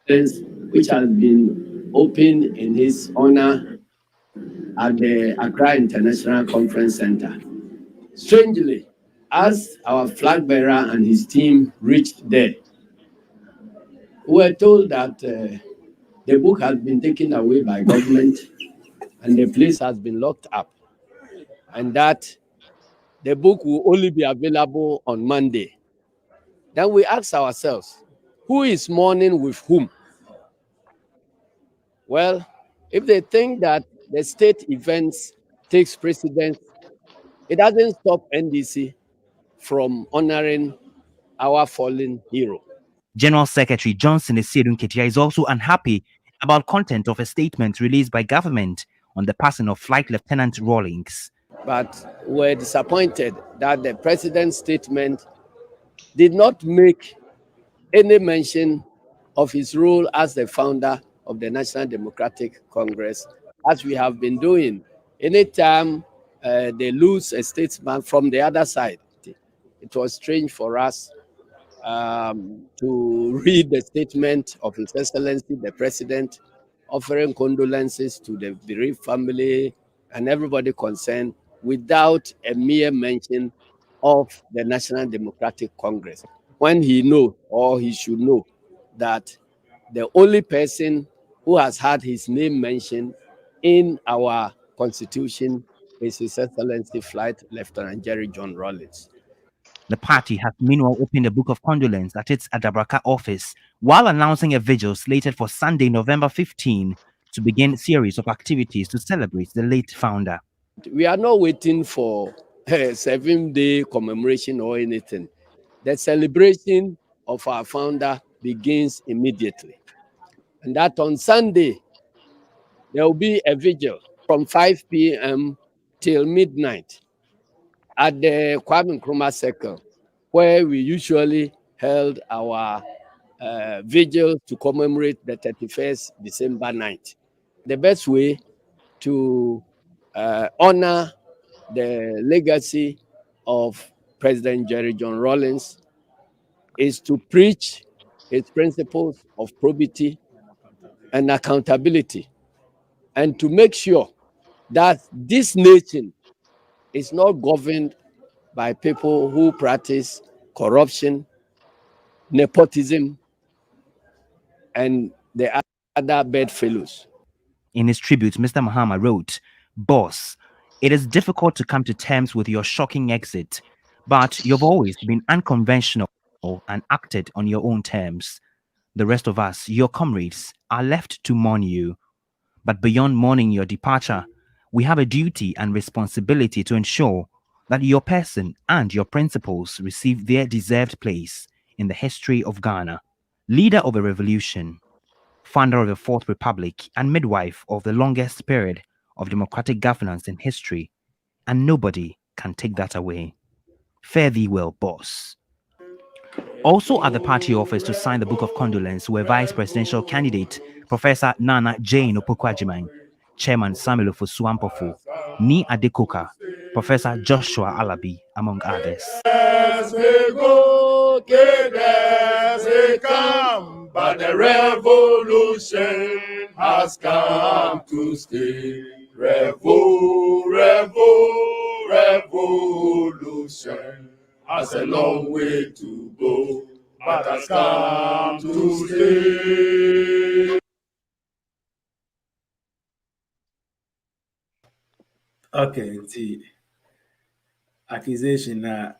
which has been opened in his honor at the Accra International Conference Center. Strangely, as our flag bearer and his team reached there, we were told that the book has been taken away by government and the place has been locked up, and that the book will only be available on Monday. Then we asked ourselves, who is mourning with whom? Well, if they think that the state events takes precedence, it doesn't stop NDC from honoring our fallen hero. General Secretary Johnson Esiedu Nketia is also unhappy about content of a statement released by government on the passing of Flight Lieutenant Rawlings. But we're disappointed that the president's statement did not make any mention of his role as the founder of the National Democratic Congress, as we have been doing. Anytime they lose a statesman from the other side, it was strange for us to read the statement of His Excellency, the President, offering condolences to the bereaved family and everybody concerned without a mere mention of the National Democratic Congress, when he knows, or he should know, that the only person who has had his name mentioned in our Constitution is His Excellency Flight Lieutenant Jerry John Rawlings. The party has meanwhile opened a book of condolence at its Adabraka office while announcing a vigil slated for Sunday, November 15, to begin a series of activities to celebrate the late founder. We are not waiting for a 7-day commemoration or anything. The celebration of our founder begins immediately. And that on Sunday, there will be a vigil from 5 p.m. till midnight at the Kwame Nkrumah Circle, where we usually held our vigil to commemorate the 31st December night. The best way to honor the legacy of President Jerry John Rawlings is to preach his principles of probity and accountability, and to make sure that this nation is not governed by people who practice corruption, nepotism, and the other bedfellows. In his tribute, Mr. Mahama wrote, Boss, it is difficult to come to terms with your shocking exit, but you've always been unconventional and acted on your own terms. The rest of us, your comrades, are left to mourn you. But beyond mourning your departure, we have a duty and responsibility to ensure that your person and your principles receive their deserved place in the history of Ghana. Leader of a revolution, founder of the Fourth Republic, and midwife of the longest period of democratic governance in history, and nobody can take that away. Fare thee well, boss. Also at the party office to sign the book of condolence were Vice Presidential candidate Professor Nana Jane Opoku-Agyeman, Chairman Samuel Ofosu-Ampofo, Ni Adekoka, Professor Joshua Alabi, among others. But the revolution has come to stay. Revolution has a long way to go, but has come to stay. Okay, see, accusation.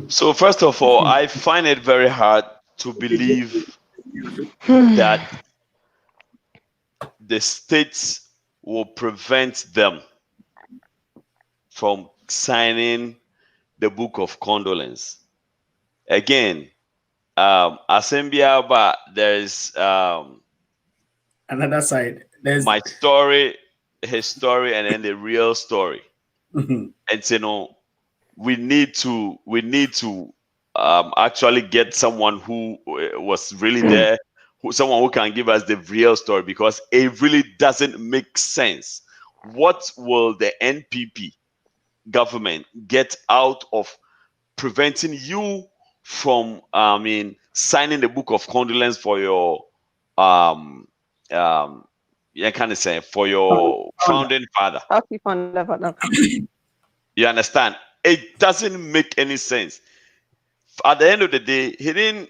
So first of all, I find it very hard to believe that the states will prevent them from signing the book of condolence. Again, Asembiaba, there's another side. There's my story, his story, and then the real story. And you know, we need to actually get someone who was really there, someone who can give us the real story, because it really doesn't make sense. What will the NPP government get out of preventing you from signing the book of condolence for your for your founding father? You understand? It doesn't make any sense. At the end of the day, he didn't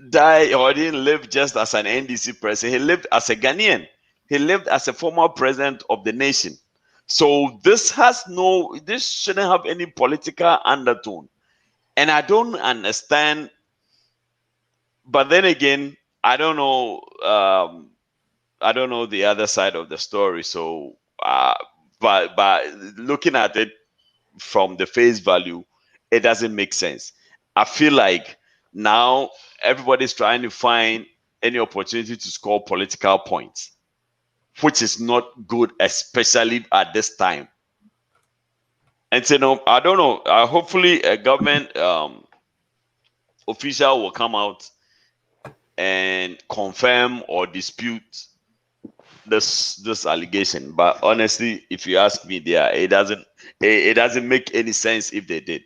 die or didn't live just as an NDC president. He lived as a Ghanaian. He lived as a former president of the nation. So this shouldn't have any political undertone. And I don't understand. But then again, I don't know the other side of the story. So, but looking at it from the face value, it doesn't make sense. I feel like now everybody's trying to find any opportunity to score political points, which is not good, especially at this time. And so, I don't know. Hopefully, a government official will come out and confirm or dispute this allegation. But honestly, if you ask me, it doesn't make any sense if they did.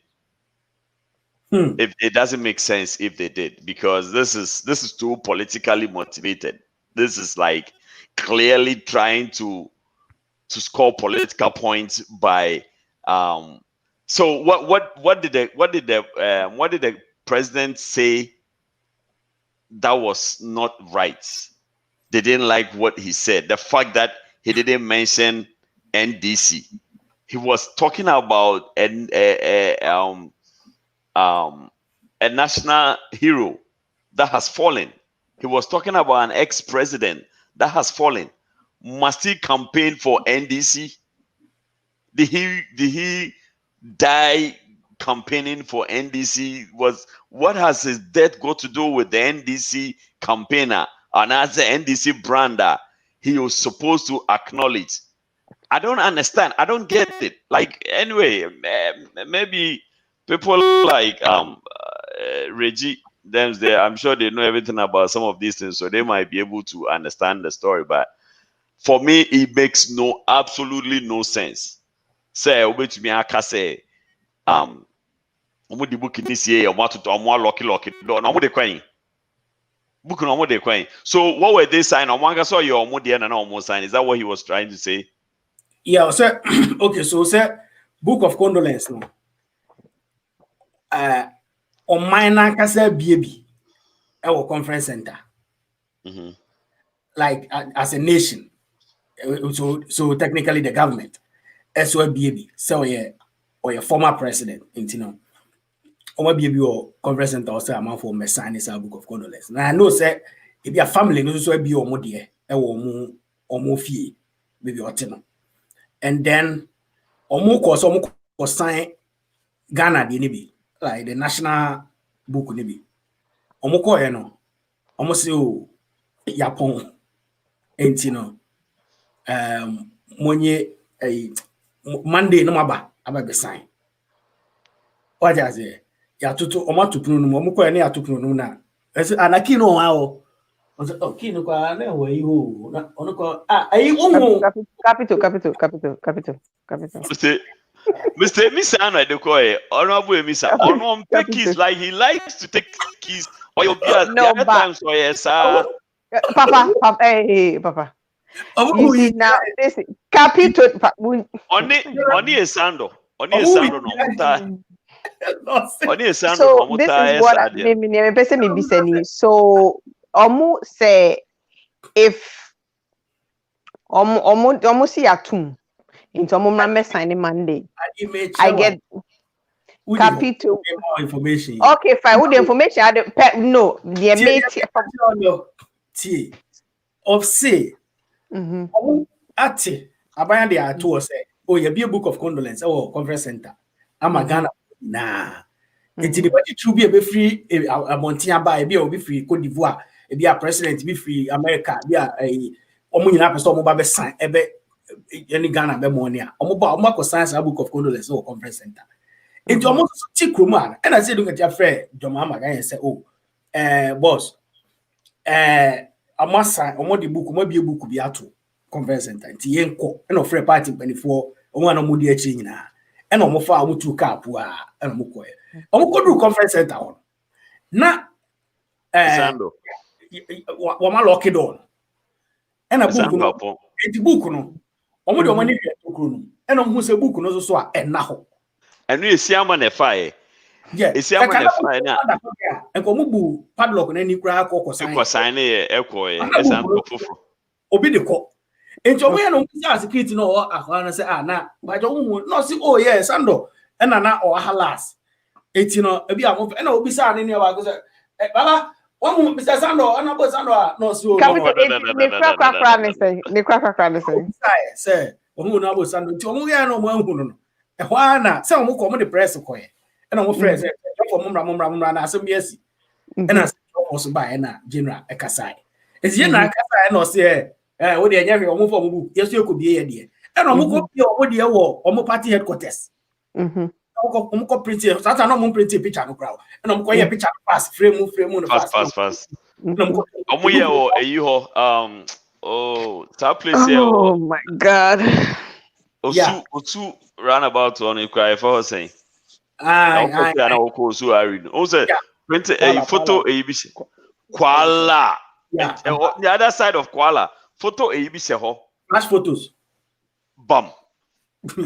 If it doesn't make sense if they did, because this is too politically motivated. This is like clearly trying to score political points by so what did the president say that was not right? They didn't like what he said. The fact that he didn't mention NDC. He was talking about a national hero that has fallen. He was talking about an ex-president that has fallen. Must he campaign for NDC? Did he die campaigning for NDC? What has his death got to do with the NDC campaigner and as the NDC brander he was supposed to acknowledge? I don't understand. I don't get it. Like, anyway, maybe people like Reggie, I'm sure they know everything about some of these things, so they might be able to understand the story. But for me, it makes absolutely no sense. Say, over to me, I can say, the book in this year, lucky, so what were they saying? Saw your almost sign. Is that what he was trying to say? Yeah, sir. Okay, so sir, book of condolence no. On my Nankasa baby, our conference center. like as a nation, so technically the government, SYBB, so or your former president, you know, or maybe your conference center or say amount for me sign this book of condolence. Now I know say if your family no so be or more dear, or more fee, maybe or ten. And then or sign Ghana the nibi, like the national book nibi. Omoko eno, almost you Yapon, ain't you know, monye Monday no maba about the sign. What is it? Ya tutu oma tupunu no mo ko ene ya tupunu no na. Ese anaki no wa o. O kinu kwa na we you na ono ko ayi umu capital. Mr. Misa no de ko e honorable Misa ono keys like he likes to take keys or your beer the times so yes Papa, hey Papa. You see now this capital Oni esando no muta. So this is what me person me be saying. So omu say if omu see atum into omu na sign Monday. I get capital information. Okay, fine. With the information, no, the mate of say. Ati abaya de ato say oh you be a book of condolence or conference center ama Ghana na enti the budget to be a free abontia ba e be obi free Cote d'Ivoire e be a president be free America be a omo nyina person omo ba be sign e be any Ghana be money a omo ba omo ko sign a book of condolence or conference center enti omo ti kroma and I say look at your friend Joma Magan say oh boss amasa omo the book omo be book bi ato conference center nti yenko e no free party benefo omo na mo di achi nyina e no mo fa omo tu cap a e no mo koye omo ko do conference center on na wa ma lock door e na book no enti book no omo de omo ni hwe okro no e no mo se book no so a e na ho enu esiama na fa esiama na fa na enko mo bu padlock na ni kura akọ sign esando foforo obi de ko enti omo ya no mo security no o akwa na say na ba jo hu no si oh yes sando e na o halas enti no ebi am e na obi sa ne ba go say baba one mo Mr. Sando ana bo sando no so ne kra ne say omo na bo sando enti omo ya no mo ahu no e hwa na say omo ko mo de press ko e na omo friends e for mumra na asem biasi e na so ba e na general e kasai enti general kasai no say wo de anya hwe omo for omo yesu ekobie ye de e na omo ko bie omo de wo omo party headquarters omo ko print sata no omo print picture no crowd e na omo ko ye picture pass frame no fast omo ye o eyi ho that place here oh my god otu roundabout on e cry for saying I also are also print a photo a Kuala the other side of Kuala photo a flash photos bam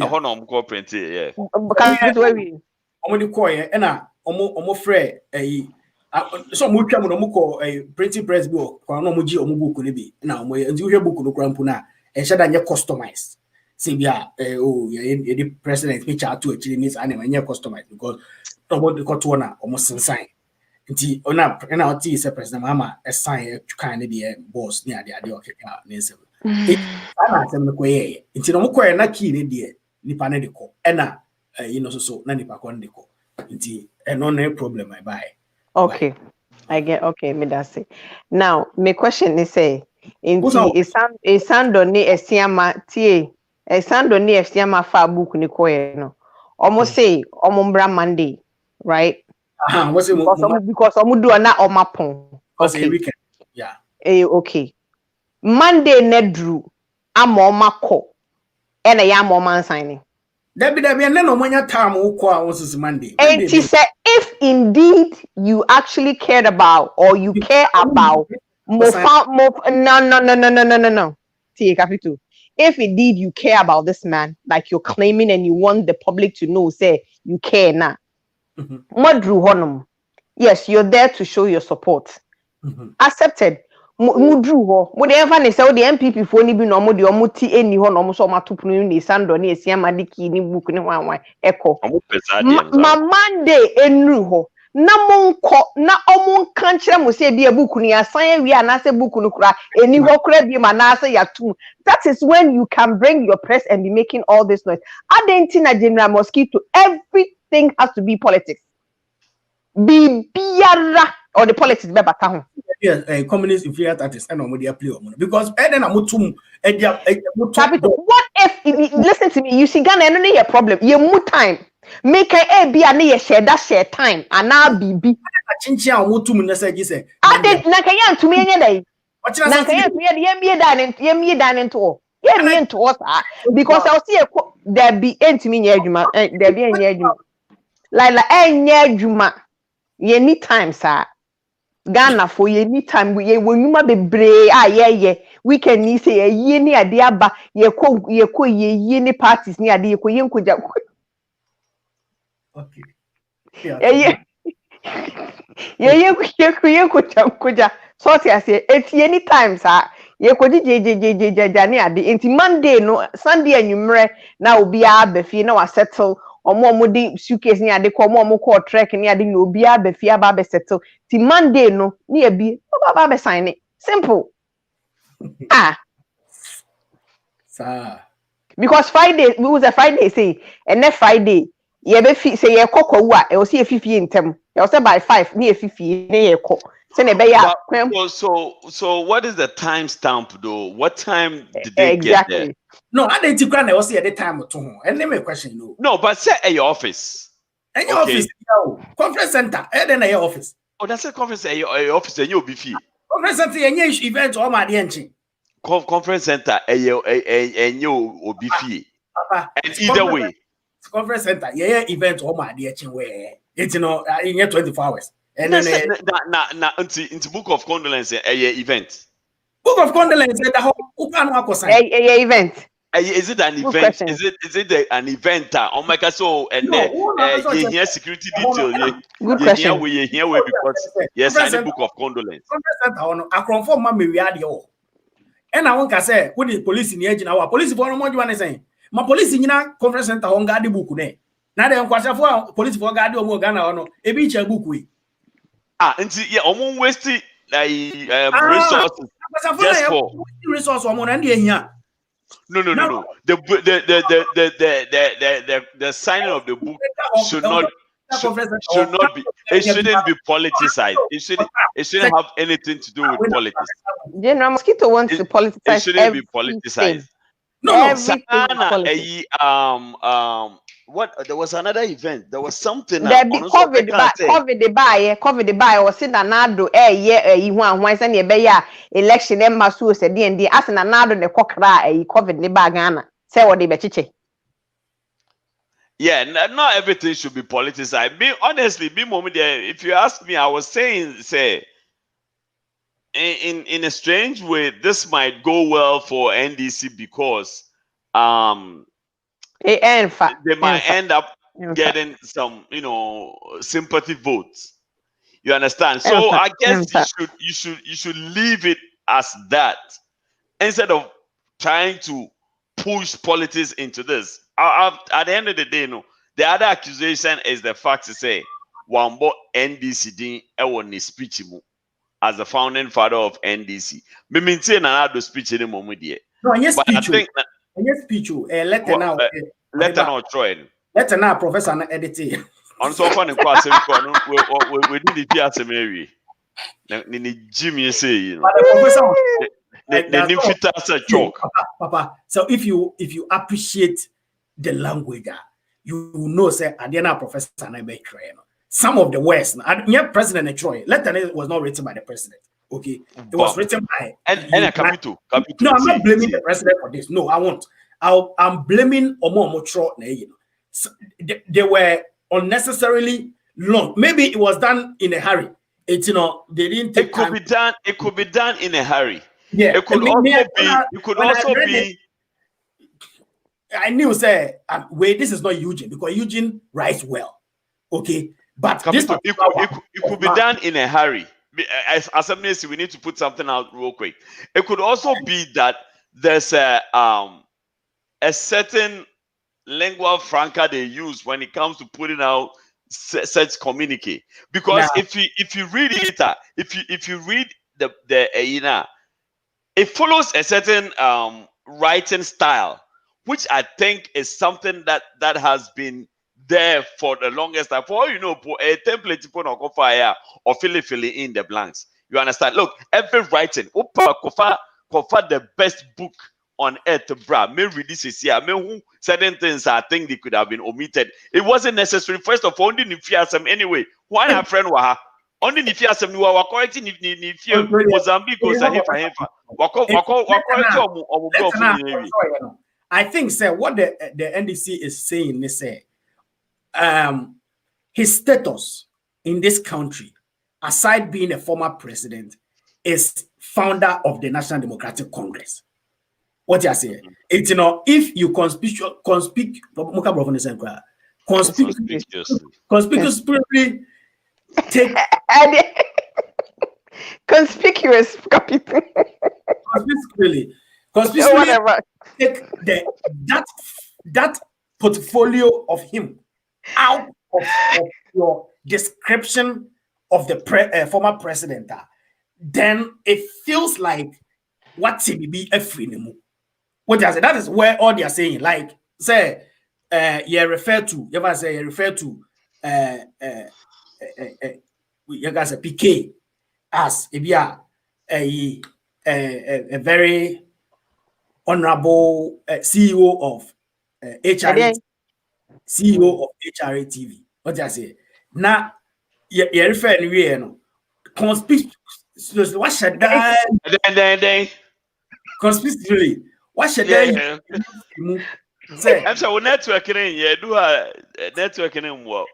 I want to go print it omo di ko ye na omo frɛ so mo twa mo no mo ko printing press bi o kwa no mo gi omo book ne bi na omo ye nti wo hwɛ book no krampo na e hye da nye customized say bia the president picture to actually means anema nye customized because nobody got to na almost sign nti ona na o ti say president mama e sign kan ne be boss ni ade okay ka na ese ana sem no koye nti no mo koye na key ne de nipa ne de ko e na so na nipa ko ne de ko nti e no no problem my buy okay I get okay me that say now my question is say nti isando ni esiama tie Sando ni FCM fa book ni koye no. Almost say omo Monday, right? Because omo do na omapon. Okay, weekend. Yeah. Okay. Monday nedru ama omako. E na ya ma signing. Debi na no manya time ukọ a wonsis Monday. And she said if indeed you actually cared about or you care about no. See capital. If indeed you care about this man, like you're claiming and you want the public to know, say you care now. Madru honum. Yes, you're there to show your support. Accepted. Mudru ho. Mo de enfa ne se the MPP fo ni bi no mo de omo ti eni ho no mo so ma tupunu ni sando ni esia madiki ni book ni hwan eko. Ma Monday enru ho. Na monko na omo kan kire mo se bi e book ni asan wi anase book no kura eni ho kura bi ma na ase yatum. That is when you can bring your press and be making all this noise. Adentina General Mosquito, everything has to be politics. Biara or the politics be bata ho. Yes, communist inferior tactics and media play because then I'm what if listen to me, you see Ghana no your problem. You mu time. Make a be a share that share time and now be chinchia mutum na say say. Ade na kaya to me nya dai. Na kaya me ye dan into. Ye me into us because I see there be entimi nya adwuma there be nya adwuma. Like enya adwuma. Ye need time sir. Ghana for ye need time we wonuma bebre ye weekend ni say ye ni ade aba ye ko ye ni parties ni ade ye ko ye nkoja. Okay. Yeah. Kuja. So I say any time sir. Ye ko jani ade. Inti Monday no Sunday anwumre na obi abefi na wa settle omo di suitcase ni ade ko omo ko trek ni ade na obi abefi aba be settle. Ti Monday no ni e bi aba be sign it. Simple. Sir. Because Friday we was a Friday say and next Friday ye be say ye kokwa a e o see efifie ntem e o say by 5 ni efifie na ye ko say na be ya so what is the time stamp though? What time did they get there? No, I didn't think I was see at the time to home. And let me question you. No, but say at your office. At your office, conference center, then at your office. Oh, that's a conference at your office and you'll be fee. Conference center and event or my DNG. Conference center and you will be fee. And either way. Conference center, event or my DNG where it's in 24 hours. And then into book of condolence event. Book of condolence the whole event. Is it an event? Is it an event? Oh my God! So and here security detail. Good question. We here because yes, I the book of condolence. I confirm my reality. And I want to say, what the police in the agent? Our police for no more than saying. My police in a conference center on guard the book. Now they inquire for police for guard or Ghana or no. A beach a book we. And see, yeah, I'm wasting resources. Just for resource or more than here. No. The signing of the book should not be. It shouldn't be politicized. It shouldn't have anything to do with politics. General Mosquito wants to politicize. It shouldn't be politicized. No. What? There was another event. There was something. There be COVID the buy or sit anado you want once and ye election and masu said the as an anado the cockra COVID the bagana. Say what they bechiche. Yeah, not everything should be politicized. If you ask me, I was saying, in a strange way, this might go well for NDC because they might end up getting some, sympathy votes. You understand? So I guess you should leave it as that instead of trying to push politics into this. At the end of the day, the other accusation is the fact to say Wambo NDC din ewo speech as the founding father of NDC. Me maintain another speech in the moment there. No, yes, speech. Yes, speech. Letter now. Letter now, Troy. Letter now, Professor na editing. On so far, we did the PSM Mary. Ni Jimmy say, Papa. So if you appreciate the language, you know, say, Adiana Professor Nabe Troy. Some of the words, President Troy. Letter was not written by the president. Okay, it was written by and Capital. No, I'm not blaming the president for this. No, I won't. I'm blaming Omo Motro. They were unnecessarily long. Maybe it was done in a hurry. It's they didn't take time. It could be done in a hurry. Yeah, it could also be. I knew wait, this is not Eugene because Eugene writes well. Okay, but it could be done in a hurry. as assemblies, we need to put something out real quick. It could also be that there's a certain lingua franca they use when it comes to putting out such communique. Because if you read it, if you read the it follows a certain writing style, which I think is something that has been there for the longest time. For all you know, a template you fire or fill in the blanks. You understand? Look, every writing, kofa the best book on earth, bruh. May read this is here. May certain things I think they could have been omitted. It wasn't necessary. First of all, only if you have some anyway. Why a friend waha? Only if you have some, you are correcting if you Mozambique goes ahead for him. I think, sir, what the NDC is saying is his status in this country, aside being a former president, is founder of the National Democratic Congress. What you say? It's if you conspicuously take conspicuous capital. Conspicuously take that portfolio of him out of your description of the former president, then it feels like what TBB Efrinimu. What I say, that is where all they are saying. Like, say, you refer to you guys PK as a very honorable CEO of HRA. CEO of HRA TV. What I say? Now, you refer anyway, no. Conspicuously, what should that? Conspicuously, what should that? I'm sorry, networking. Yeah, do a networking well.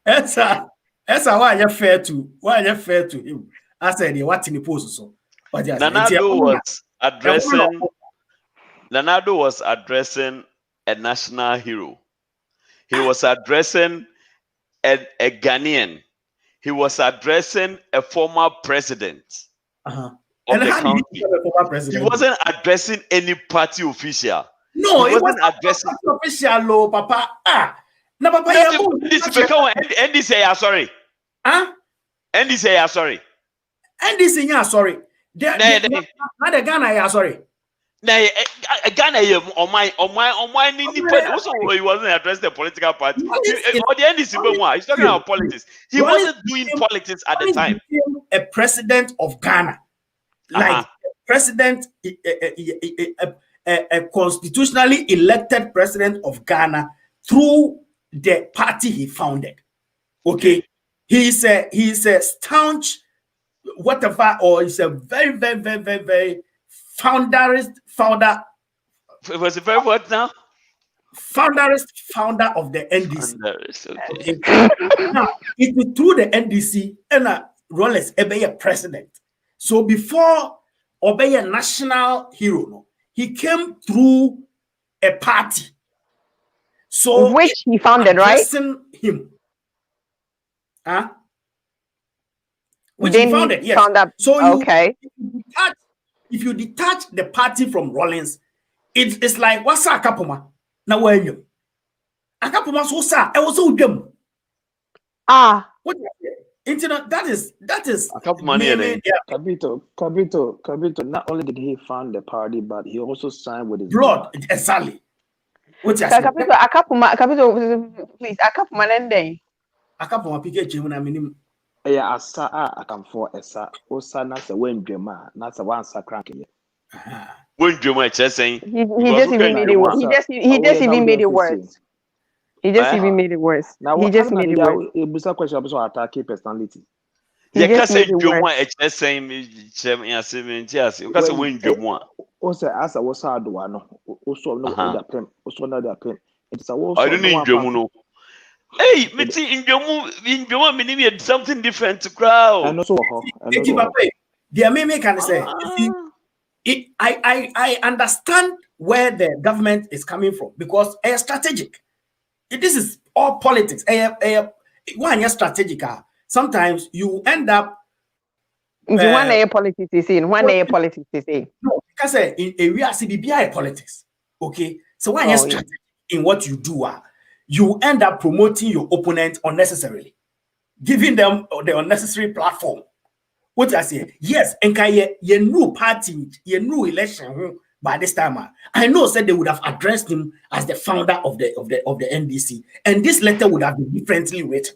That's why you're fair to. Why you're fair to him? I said, what in the post so? Nanado was addressing a national hero. He was addressing a Ghanaian. He was addressing a former president of the country. He wasn't addressing any party official. No, he wasn't addressing official, Papa. No, Papa. NDC, sorry. Huh? NDC, sorry. NDC, sorry. Not the Ghana, sorry. Ghana, on my independent. Also, he wasn't addressing the political party. Or the NDC, he's talking about politics. He wasn't doing politics at the time. A president of Ghana, like president, a constitutionally elected president of Ghana through the party he founded. Okay, he's a staunch whatever, or he's a very, very, very, very, very founder. Was it very what now? Founder of the NDC. Now, it's through the NDC and Rollins Obey a president. So before Obey a national hero, he came through a party. So which he founded, right? Him. Huh? Which he founded, yes. So okay. If you detach the party from Rollins, it's like what's a Akapoma? Now where you? Akapoma so sa I was so dumb. What that is Akapoma. Kabito. Not only did he found the party, but he also signed with his blood. Exactly. What's your Akapoma, please, Akapoma nende. Akapoma PK Jimuna minim. Yeah, asa I can for esa. Osa nasa wendrema. Nasa one sakranke. Wendrema saying he just even made it worse. He just even made it worse. He just even made it worse. He just made it worse. A busa question about attack personality. You can say Joma saying you can say Wendrema. Also, as I was hard one. Also, no other pen. Also, another pen. It's a wolf. I don't need Jomuno. Hey, Mitzi, in Joma, meaning something different to crowd. And also, the Meme can say, I understand where the government is coming from because it's strategic. This is all politics. One strategic. Sometimes you end up. One politics is in. Politics is in. No, because in area CBBI politics. Okay, so when you're strategic in what you do, you end up promoting your opponent unnecessarily, giving them the unnecessary platform. What I say? Yes, and your new party, your new election. By this time, I know said they would have addressed him as the founder of the NDC, and this letter would have been differently written.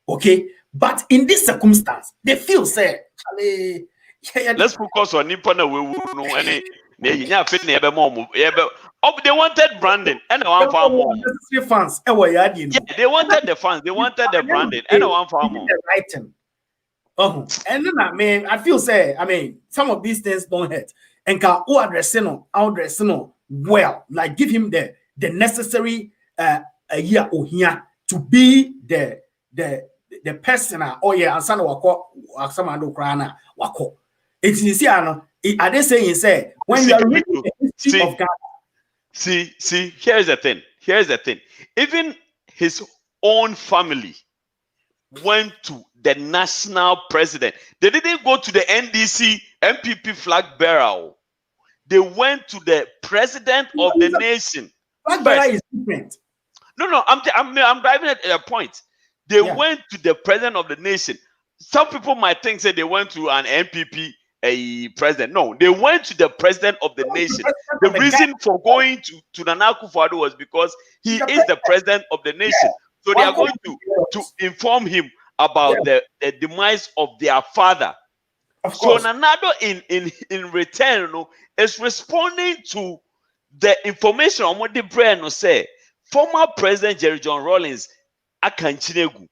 Okay, but in this circumstance, they feel say, let's focus on Nippon. We know any. They wanted branding and one farm more. Fans, they wanted the fans. They wanted the branding and one farm more. And then I feel say, some of these things don't hurt. And can addressing well, like give him the necessary year or here to be the person and son of someone crana wako. It's easy, are they saying say when you are reading the history of Ghana? See, here's the thing. Even his own family went to the national president. They didn't go to the NDC MPP flag bearer. They went to the president of the nation. Flag bearer is different. No, I'm driving at a point. They went to the president of the nation. Some people might think that they went to an MPP president. No, they went to the president of the nation. The reason for going to Nana Akufo-Addo was because he is the president of the nation. So they are going to inform him about the demise of their father. So Nanado in return is responding to the information on what the brand say. Former President Jerry John Rawlings akanchiregu.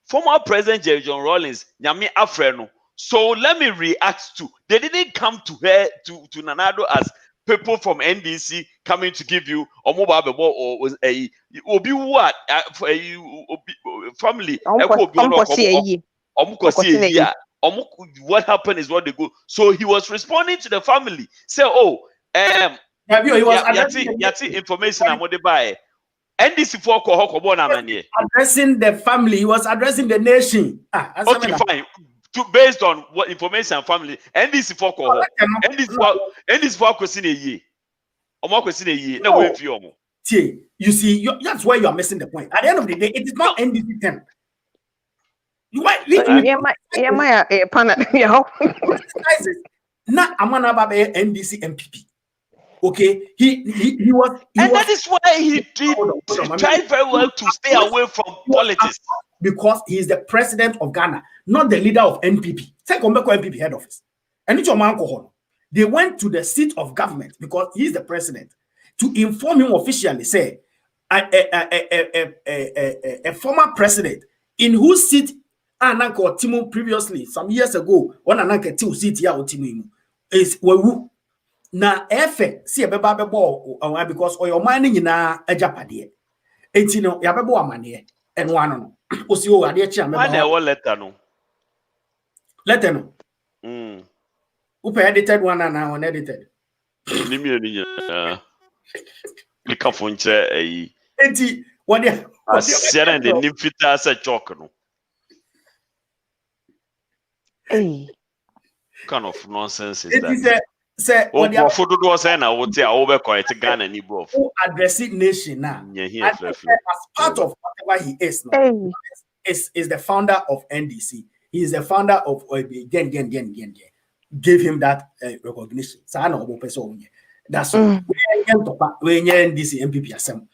Former President Jerry John Rawlings nyame afreno. So let me react to. They didn't come to her to Nanado as people from NDC coming to give you or mobile or was a obi what family. What happened is what they go. So he was responding to the family. Say, yati information I'm going buy. NDC for addressing the family. He was addressing the nation. Okay, fine. Based on what information family NDC for NDC for question a year. Question a year. No way for you see, that's why you are missing the point. At the end of the day, it is not NDC 10. You might not Amana Babe NDC MPP. Okay, he was, and that is why he tried very well to stay away from politics because he is the president of Ghana, not the leader of NPP. Say come back to NPP head office, and it's your man. They went to the seat of government because he is the president to inform him officially. Say a former president in whose seat Ananko Timu previously some years ago when Ananka Timu seat ya Timu is Wawu. Na efe si ebeba bebo because oyo mining na ejapade enti no ya bebo amane eno ano no osi o ade chi ameba na e letter no upe edited one na unedited ni mi ni lika fonche enti what asiana de ni fita sa chok no kind of nonsense is that say what they are do say na what ya over quite Ghana ni bro addressing nation now as part of whatever he is now is the founder of NDC. He is the founder of again give him that recognition. So I know person that's when NDC MPP asem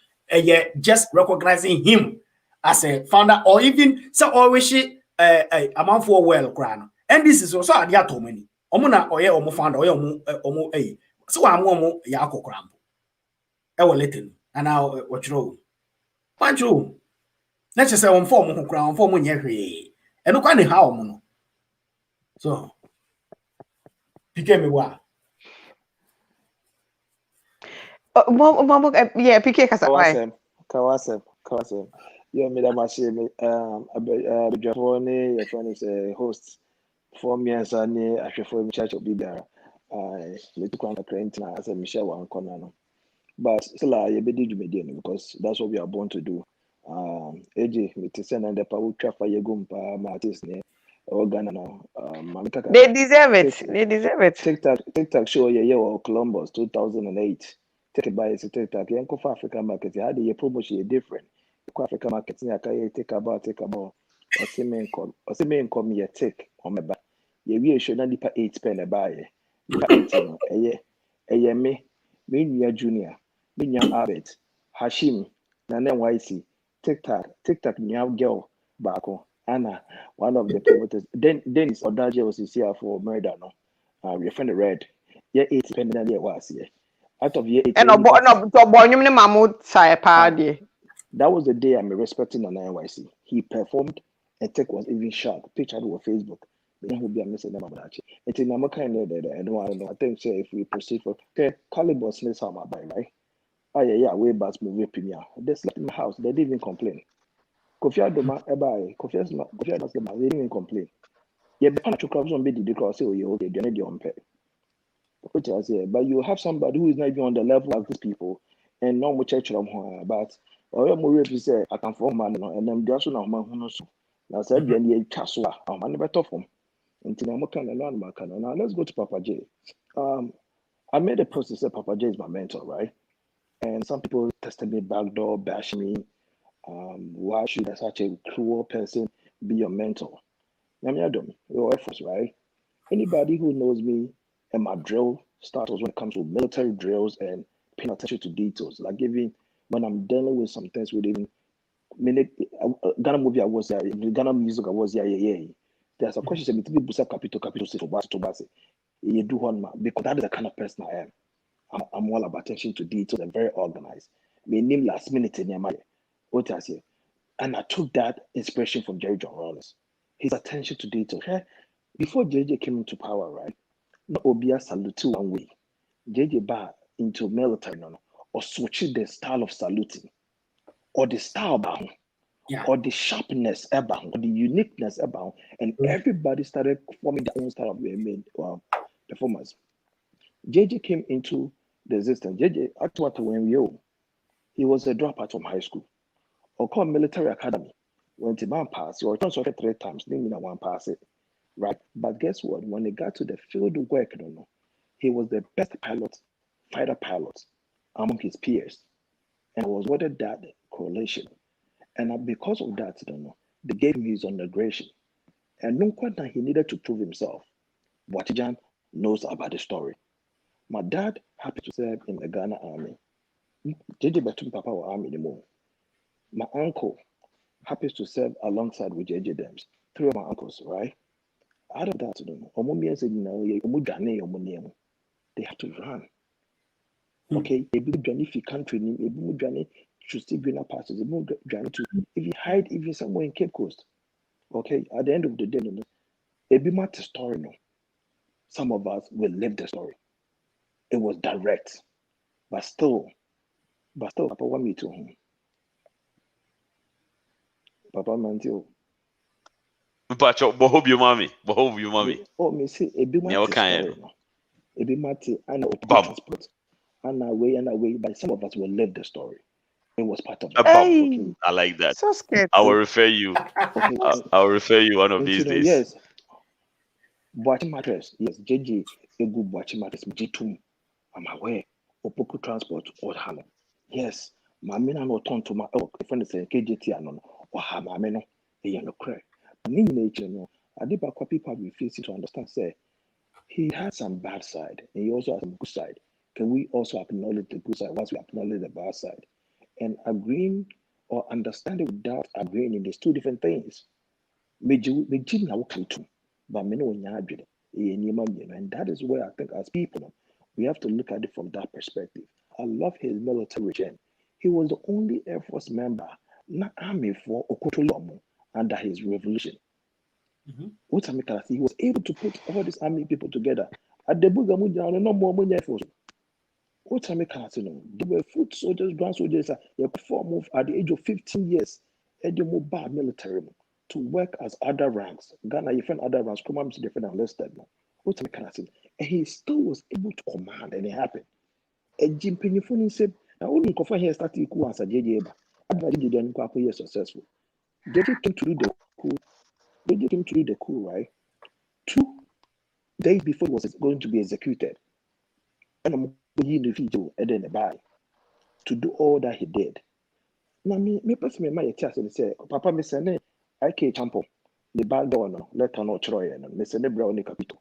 just recognizing him as a founder or even so always she amount for well crown. NDC is also adia to many omuna oye omo founder oye omo so amu ya akokrambo e wo leten and now what you pancho let's just say on form ho kra on form nye hwe e no kwa ne ha omo no so pike me wa yeah pike kasa kawasem yeah me da machi me abejafo ne your friend is a host for me as a ne ahwefo church of bibia me to kwanta krenta as a Michelle wan corner no but still I be did because that's what we are born to do. AJ, me to send and the power traffic you go Martis ne organ now. They deserve it. They deserve it. TikTok show yeah or Columbus 2008. Take it by a TikTok. Yanko for African market. How do you promotion different? African market. Take about. Or see me income ye take on my back. Ye should not dip 8 pen a buy. Dip 18. Me near Junior, me near Abed, Hashim, Nana YC, TikTok, new girl, Bako, Anna, one of the promoters. Then it's Odaje was here for murder, no. We friend red. Yeah, 8 pen than there was here. Out of year 8. And that was the day I'm respecting on NYC. He performed and tech was even sharp. Picture on Facebook. Then will be a missing number that. It's in America and I don't know. I think if we proceed for Calibre Smith Summer by right. Oh yeah, way back movie premiere. They slept in my house, they didn't even complain. Kofi Adoma Kofi Adoma, they didn't even complain. Yeah, the pan to crowds on BD because say, oh, you okay, they're not your pet. Which I say, but you have somebody who is not even on the level of these people and no more church of them, but or more if you say I can form man and then just now man who knows. Now said the end caswa, I'm never tough him. Until I'm kind of now let's go to Papa J. I made a post to say Papa J is my mentor, right? And some people tested me backdoor, bash me. Why should such a cruel person be your mentor? Your efforts, right? Anybody who knows me and my drill status when it comes to military drills and paying attention to details, like even when I'm dealing with some things with even Ghana movie I was Ghana music I was yeah. There's a question me to be busa capital say to base. You do one man because that is the kind of person I am. I'm all about attention to details and very organized. My name last minute in my what I say. And I took that inspiration from Jerry John Rawlings. His attention to detail. Before JJ came into power, right? No Obia salute one way. JJ bar into military or switching the style of saluting or the style bound. Yeah. Or the sharpness about, or the uniqueness about, and everybody started forming their own style of performance. JJ came into the existence. JJ actually when he was a dropout from high school, or called military academy. When the man passed, or transferred 3 times, didn't mean one pass it, right? But guess what? When he got to the field of work, he was the best fighter pilot among his peers, and was awarded that correlation. And because of that, they gave him his undergraduation. And no question he needed to prove himself. Watijan knows about the story. My dad happened to serve in the Ghana army. JJ Batum Papa was army anymore. My uncle happens to serve alongside with JJ Dems. 3 of my uncles, right? Out of that, they have to run. Okay, they be journey if you country, they be journey to see greener pastures, they be journey to if you hide even somewhere in Cape Coast. Okay, at the end of the day, it be not a story. No, some of us will live the story. It was direct, but still, Papa want me to home. Papa Mantio. But hope you mommy. Oh, me see, it be my story. It be my and transport. And away, but some of us will live the story. It was part of it. Okay. I like that. So scared. I will refer you. I will refer you one of these days. Yes. Watching mattress. Yes, JJ, a good watching mattress. G2. I'm aware. Opoku transport or Hano. Yes. My men are not turned to my friend is a KJT anon or Hamameno. A yellow crack. In nature, I did back what people will face to understand. Say he had some bad side and he also has some good side. Can we also acknowledge the good side once we acknowledge the bad side? And agreeing or understanding without agreeing in these 2 different things. And that is where I think as people, we have to look at it from that perspective. I love his military regime. He was the only Air Force member, not army for Okotolomo under his revolution. He was able to put all these army people together. At the Bugamuja, no more Air Force. They were foot soldiers, ground soldiers. They performed at the age of 15 years. They moved military to work as other ranks. Ghana, you find other ranks. Come on, different enlisted. And he still was able to command, and it happened. And Jim Pennyphone said, "I only confirm here started cool as a JJ. Everybody didn't go successful. JJ came to do the coup. JJ came to do the coup, right? 2 days before he was going to be executed. And I'm going to video and then buy to do all that he did. Now, me personally, my chance and say, Papa, me send IK Champo, the bad donor, let her not Troy, and me send Brown Capito.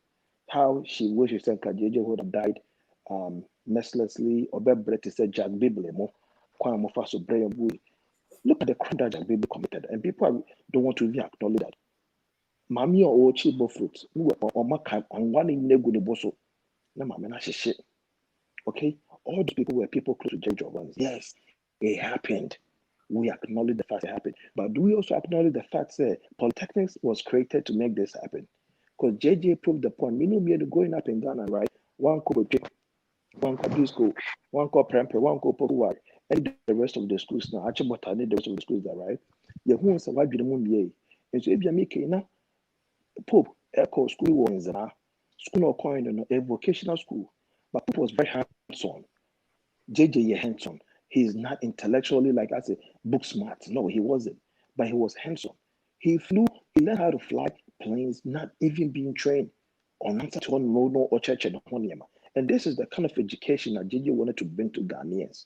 How she wishes that JJ would have died mercilessly, or better to say Jack Biblemo, Kwame Faso Brian Boy. Look at the crime that Jack Bible committed, and people don't want to really acknowledge that. Mammy or Chibo fruit, or Macan, and one in Nego de Bosso. No, mamma, shit. Okay? All these people were people close to JJ Owens. Yes, it happened. We acknowledge the fact it happened. But do we also acknowledge the fact that Polytechnics was created to make this happen? Because JJ proved the point. We know we are going up in Ghana, right? One called one called Disco, one called Prempe, one called Popular, and the rest of the schools now. Actually, but I need the rest of the schools there, right? The who wants to watch the moon, and so if you make it Pope, Echo School was school of coin, a vocational school, but Pope was very hands-on. JJ hands-on. He's not intellectually, like I said, book smart. No, he wasn't. But he was hands-on. He learned how to fly planes, not even being trained on no or church and Honyama. And this is the kind of education that JJ wanted to bring to Ghanaians.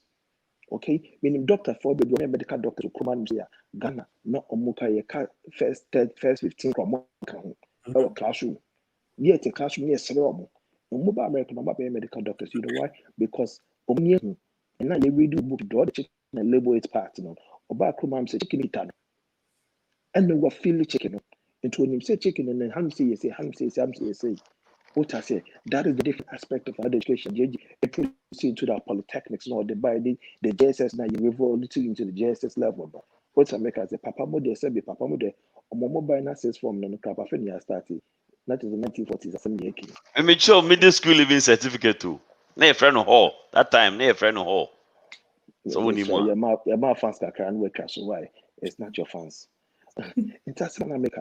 Okay? Meaning Dr. Forbes, medical doctor to command Ghana, not Omuka first 15 from our classroom. Yet the classroom is cerebral. Mobile American medical doctors, you know why? Because and now they redo book draw the chicken and label its part, or back room say chicken eat and then what feel the chicken into when you say chicken and then ham say what I say, that is the different aspect of education. It puts you into the polytechnics, they buy the JSS now you revolve into the JSS level. But what's America say Papa Mode said Papa Mode or mobile access from the Capafenia started. That is the 1940s. I mean, sure, middle school living certificate too. No friend of hall. That time, no friend of hall. So we need more. Your fans can work so why? It's not your fans. It's not make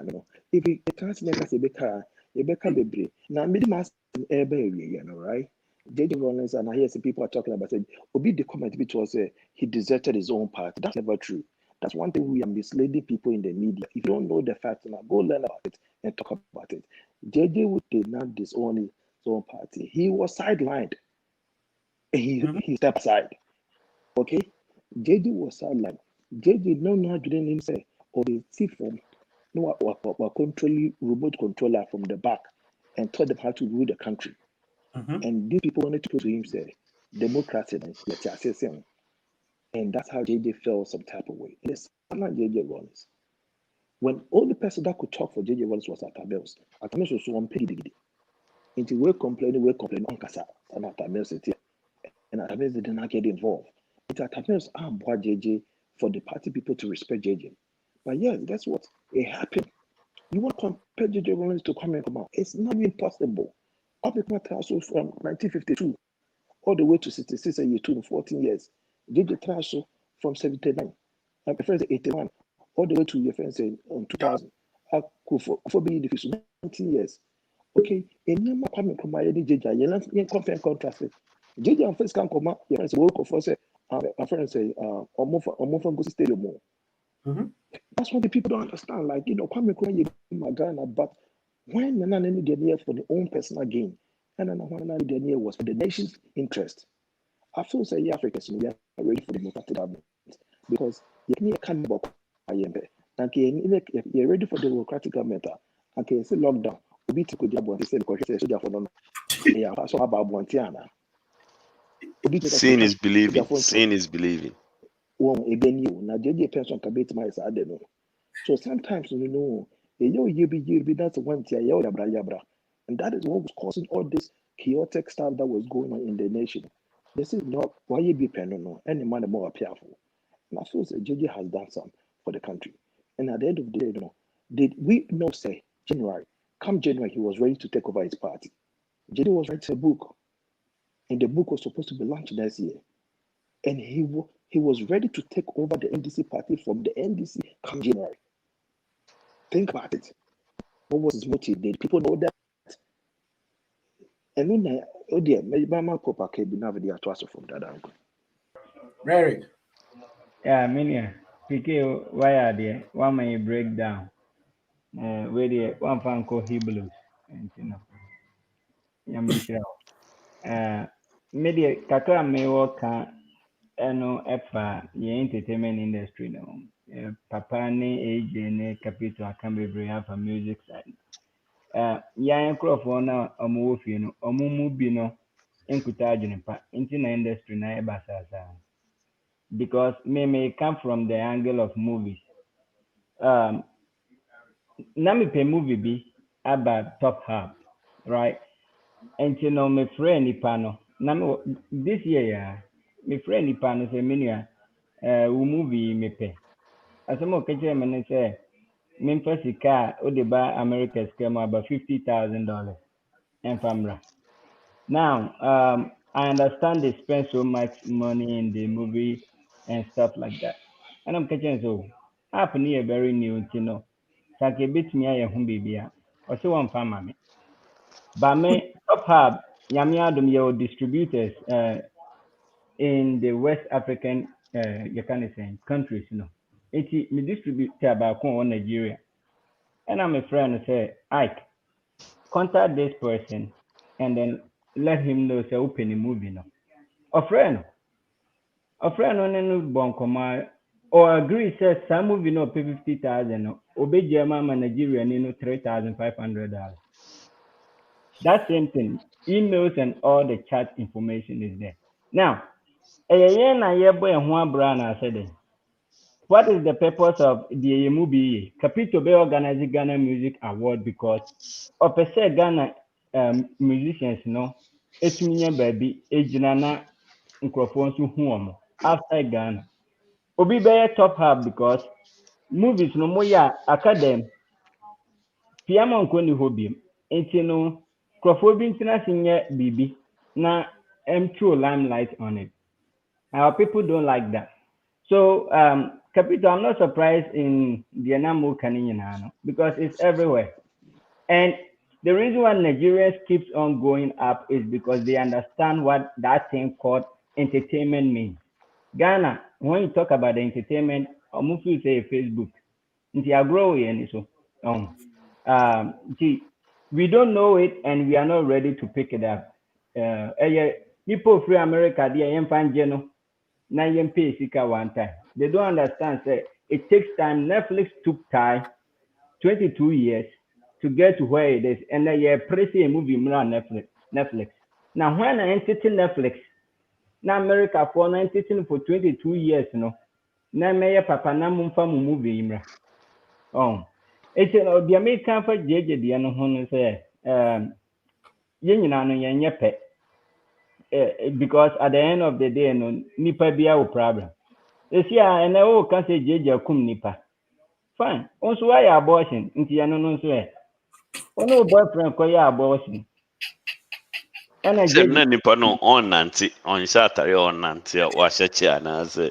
if you can't make us a better, baby. Now, middle mass area, right? JJ Owens and I hear some people are talking about it. Obi the comment which was he deserted his own party. That's never true. That's one thing we are misleading people in the media. If you don't know the facts, now go learn about it and talk about it. JJ did not disown his own party. He was sidelined. He stepped aside. Okay? JJ was sidelined. JJ no doing himself or the thief from no remote controller from the back and taught them how to rule the country. And these people wanted to put to him say democracy and that's how JJ felt some type of way. And it's not JJ Owens. When only person that could talk for JJ Owens was Atamils. Atamils was one piggy. Until we complain on Kasa and Atamils and Atamils did not get involved. It's Atamils boy JJ for the party people to respect JJ. But yes, guess what? It happened. You want to compare JJ Owens to come out? It's not even possible. Up from 1952 all the way to 66 and 14 years. JJ Traso from 79, my friend 81, all the way to your friend say 2000. For being the 19 years. Okay, and you might come from my JJ. You compare contrast. JJ and first can come out. Your friends work for say, my friend say, go stadium. That's what the people don't understand. Like, come you Ghana, but when Nana need near for the own personal gain, and then when Nana near was for the nation's interest. I feel say Africans we are ready for democratic government because you can't work. You're ready for democratic government. Okay, say lockdown. We to go job say because say for no. Yeah, so about Bontiana. Seeing is believing. Seeing is believing. Now JJ person can beat my side. So sometimes that's one yabra. And that is what was causing all this chaotic stuff that was going on in the nation. This is not why you be no any man more powerful. And I feel that JJ has done some for the country. And at the end of the day, did we not say come January, he was ready to take over his party. JJ was writing a book, and the book was supposed to be launched next year. And he was ready to take over the NDC party from the NDC come January. Think about it. What was his motive? Did people know that? And then, maybe my papa can be now to us from that angle. Rarick. Yeah, Minia. PK, why are there? One may break down. Where the one fan called Hebrews. And you know, Yamisha. Media kakra me work ɛno ɛfa yɛn entertainment industry no papa ne AJ ne capital aka bebree afa music side yɛn nkurɔfoɔ no a wɔwɔ fie no wɔn mu bi no nkuta adwene pa nti na industry na ɛba saa because me come from the angle of movies na mepɛ movie bi aba top half right nti no mefrɛ nipa no na this year ya mefrɛ nipa no sɛ menua wo movie mepɛ asɛm a ɔka kyerɛ me ne sɛ memfa sika a wode ba America sika mu aba $50,000 ɛmfa mmra now I understand they spend so much money in the movie and stuff like that and I'm catching so app no yɛ very new nti no sɛ anka ɛbɛtumi ayɛ ho biribi a ɔsɛ wɔmfa ma me but me top hub nyame adom yɛwɔ distributors in the West African you can say countries, you know. It's me distributor back on Nigeria. And I'm a friend say, Ike, contact this person and then let him know say open the movie no. A friend on no bon command or agree says some movie no pay 50,000 no obey German Nigeria no $3,500. That same thing, emails and all the chat information is there. Now what is the purpose of the movie? Capito be organizing Ghana Music Award because of Ghana musicians no it's me baby ejinana microphones who outside Ghana. Obi be top half because movies no more academy piano nkoni hobby. Enti no microphone international bibi na M2 limelight on it. Our people don't like that. So, Capito, I'm not surprised in the Anamo Kaninano because it's everywhere. And the reason why Nigerians keeps on going up is because they understand what that thing called entertainment means. Ghana, when you talk about the entertainment, I'm say Facebook. We don't know it and we are not ready to pick it up. People free America, they are general. Now you pay sika one time. They don't understand. Say it takes time. Netflix took time, 22 years to get to where it is, and then you press a movie on Netflix. Now when I entered Netflix, now America for entertaining for 22 years, you know. Now me papa na mumfa mu movie imra. It's the American for JJ the ano hono say yenyina no yenye pe. Because at the end of the day, no nipa bia wo problem. This year, and I can say JJ kum nipa. Fine. Also, why abortion? Inti ano no so e. Ono boyfriend ko ya abortion. And I Sem na nipa no on nanti on Saturday on nanti wa shechi anase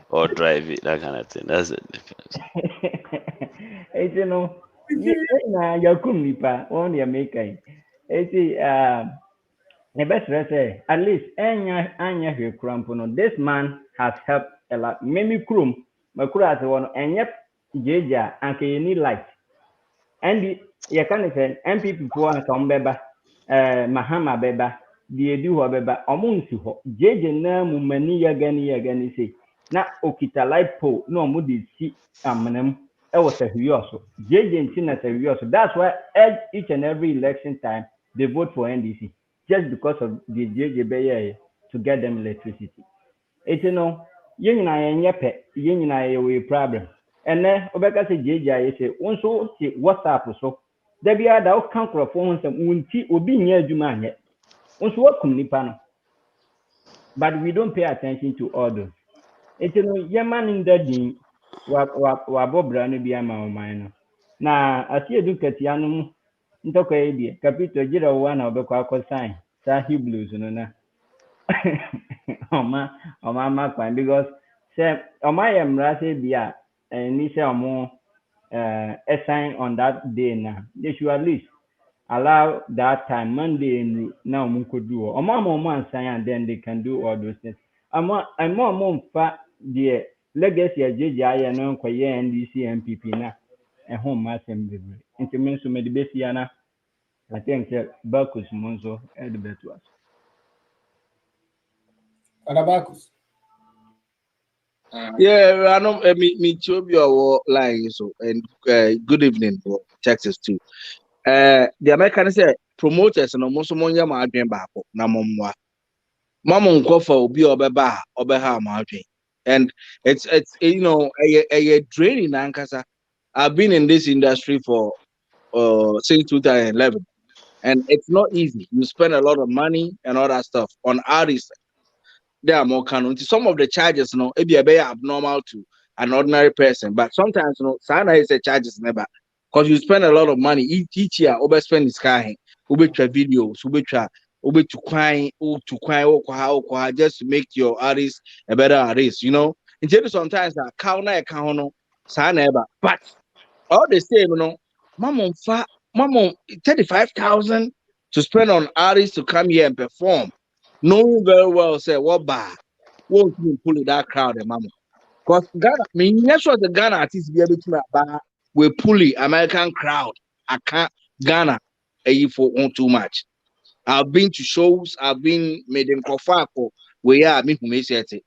or drive it that kind of thing. That's the difference. It's no. Na yakum nipa on ya make it. It's the best say at least anya hwe krampo no this man has helped a lot memi krum makura ase wono enye jeja anke you need light and you can say MPP for an kambeba mahama beba die du ho beba omunsi ho jeje na mu mani ya gani say na okita light pole no mu di si amnam e was a hwioso jeje ntina sa hwioso that's why each and every election time they vote for NDC just because of the JJ to get them electricity. It's no, you know, we problem. And then, Obeka say JJ, say, one so see WhatsApp so. There be other country phones and Munti will be near Jumanya. Once what Kumnipano. But we don't pay attention to others. It's no, Yaman in the ding, Wabo Brand be a mine. Now, I see a duke at Yanum. Ntoka idea capito jira wana obekwa akọ sign sahi blues no na oma makwan because say oma yemra say bia ni say omo assign on that day na they should at least allow that time Monday now omo could do omo assign and then they can do all those things omo fa the legacy ajeje aye no nkoye NDC MPP na ehom masem bebre nti me nso me de besia na I think Bacchus Monzo and the best was. Bacchus. Yeah, I know me Chobio line so and good evening for Texas too. The American say promoters no most money ma adwen baako na momwa. Mama nkofa obi obeba obeha ma adwen. And it's you know a draining ankasa. I've been in this industry for since 2011. And it's not easy. You spend a lot of money and all that stuff on artists. They are more canon. Some of the charges, you know, it be a bit abnormal to an ordinary person. But sometimes, you know, Sana is a charges never. Because you spend a lot of money each year, overspend is kind, ubetra videos, ubetra to cry, just to make your artist a better artist, you know. Instead sometimes a counter, Sana ever. But all the same, you know, Mama, 35,000 to spend on artists to come here and perform. Knowing very well, say, what bar won't you pull that crowd, mama? Because Ghana, I mean, that's what the Ghana artists be able to bar we pull the American crowd. I can't Ghana for on too much. I've been to shows, I've been made in Kofako, where I mean, who may say it.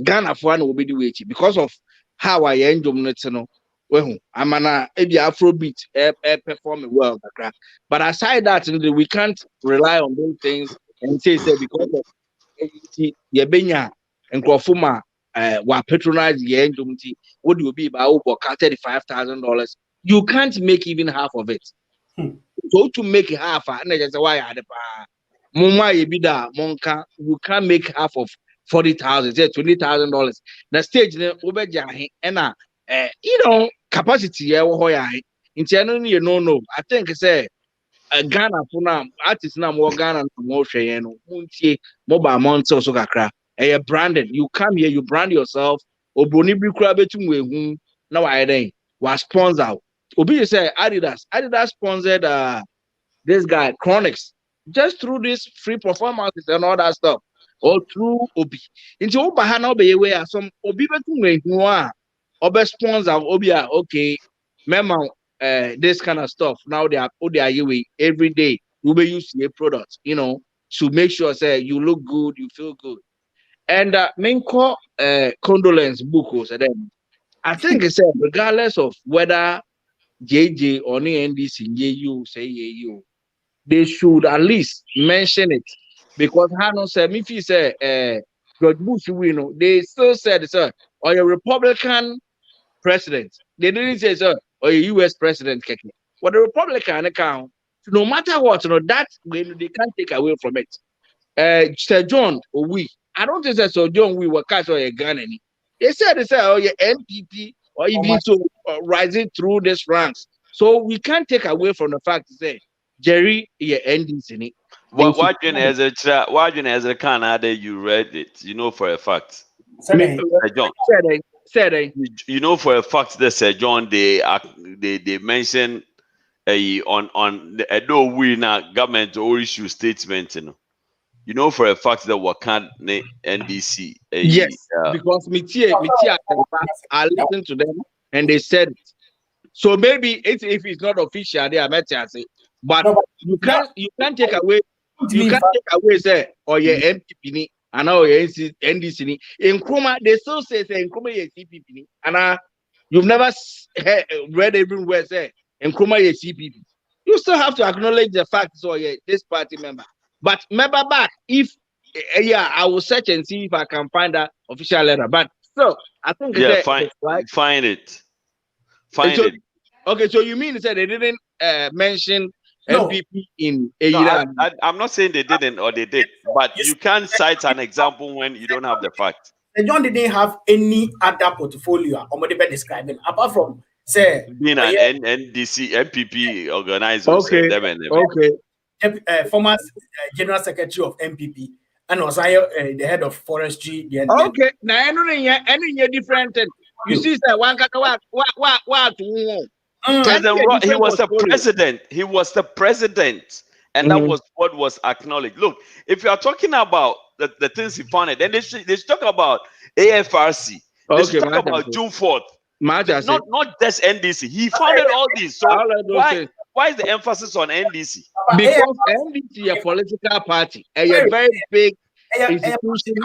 Ghana for one will be the way because of how I enjoy it. Well, I'm an Afrobeat performing well, but aside that, we can't rely on those things and say because of Yabenya and Kwafuma were patronized the end. What do you be about $35,000? You can't make even half of it. So to make half, and that's why I had a Mumma Yebida Monka, you can't make half of 40,000, $20,000. The stage, and you know, capacity no. I think say Ghana for now, artists now more Ghana more mobile months also kakra. Branded. You come here, you brand yourself. Oboni bi kura betu now I then was sponsor. Obi say Adidas sponsored this guy Chronix just through this free performances and all that stuff. Or through Obi. Into Oba Hana be where some Obi betu Obe sponsor Obia, okay, remember this kind of stuff. Now they are every day. We be use a product, you know, to make sure say you look good, you feel good. And main call condolence book was then. I think it's regardless of whether JJ or NDC you say you, they should at least mention it because Hano said if you say George Bush, you know, they still said sir or a Republican president. They didn't say so or a US president. What the Republican account, no matter what, you know, that they can't take away from it. Sir John or we, I don't think that Sir John we were cast or a gun any. They said oh your MPP or even so rising through this ranks. So we can't take away from the fact to say Jerry your endings in it. Why as a Canada you read it, you know for a fact. John. You know for a fact that Sir John they mention on the Edo winner government or issue statement, you know for a fact that Wakan NDC. Yes, because I listened to them and they said it. So maybe if it's not official, they are better say, but you can't take away say or your MPP. And now NDC in Nkrumah, they still say Nkrumah is CPP. And you've never read everywhere say Nkrumah is CPP. You still have to acknowledge the fact so this party member. But remember back, if I will search and see if I can find that official letter. But still, I think find it. Okay, so you mean that they didn't mention MPP in no, I'm not saying they didn't or they did, but you can't cite an example when you don't have the fact. John didn't have any other portfolio or whatever describing apart from say being an NDC MPP organizer. Former General Secretary of MPP and was the head of forestry. Okay, now any different. You see, sir, one he was the president. He was the president, and that was what was acknowledged. Look, if you are talking about the things he founded, then they should talk about AFRC. They should Okay, talk Master. about June 4th. Master. Not just NDC. He founded all these. So why is the emphasis on NDC? Because NDC is a political party, a very big institution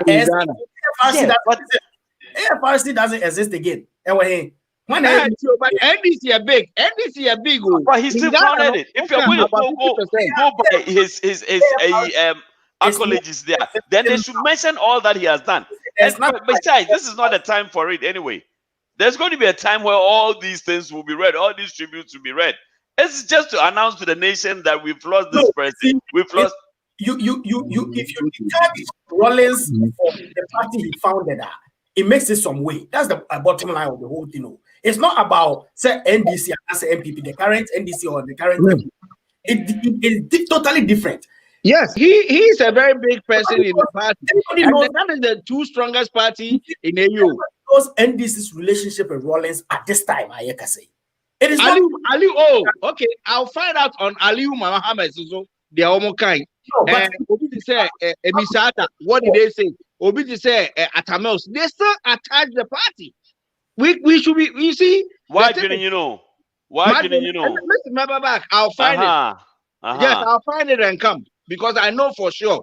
in Ghana. AFRC doesn't exist again. When but NDC are big. NDC are big. But he still founded it. If you're going to go by his accolades there, then they should mention all that he has done. And besides, this is not the time for it anyway. There's going to be a time where all these things will be read, all these tributes will be read. It's just to announce to the nation that we've lost this person. We've lost. If you charge Rollins for the party he founded, it makes it some way. That's the bottom line of the whole thing. It's not about say NDC as MPP, the current NDC or the current MPP. It's totally different. Yes, he's a very big person in the party. And that is the two strongest party in AU. Because NDC's relationship with Rollins at this time, I can say. It is okay. I'll find out on Aliu Mohammed. So they are almost kind. Obi to say Emisata. What did they say? Obi to say Atamels. They still attach the party. We should be. You see. Why didn't you know? Why didn't you know? Listen, remember back. I'll find it. Yes, I'll find it and come because I know for sure.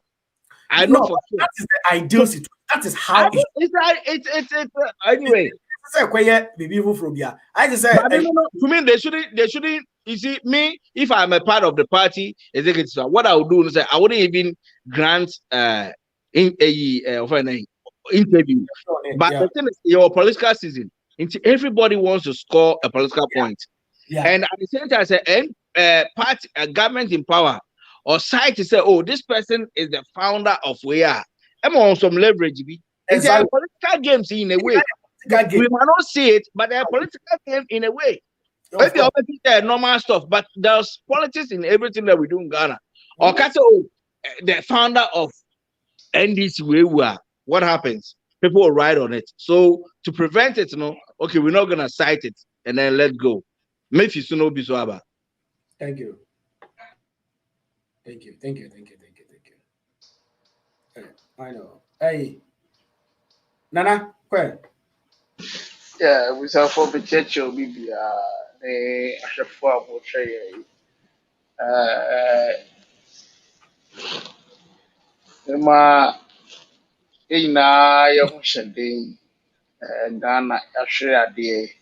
I know for sure. That is the ideal situation. That is how it's anyway. I just said to me they shouldn't. You see, me, if I'm a part of the party executive, what I would do is I wouldn't even grant interview. But the thing is, your political season, everybody wants to score a political point. And at the same time, I say, government in power or side to say, oh, this person is the founder of where I'm on some leverage. It's a political games in a way. We might not see it, but they're political game in a way. Maybe obviously normal stuff, but there's politics in everything that we do in Ghana. Or the founder of NDC where we are, what happens? People will ride on it. So to prevent it, okay, we're not gonna cite it and then let go. Maybe Suno Biswaba. Thank you. I know. Hey, Nana, go ahead. Yeah, we saw for the church of Bibia, a form of trade. Ina young Shading, Ghana, Ashria Day.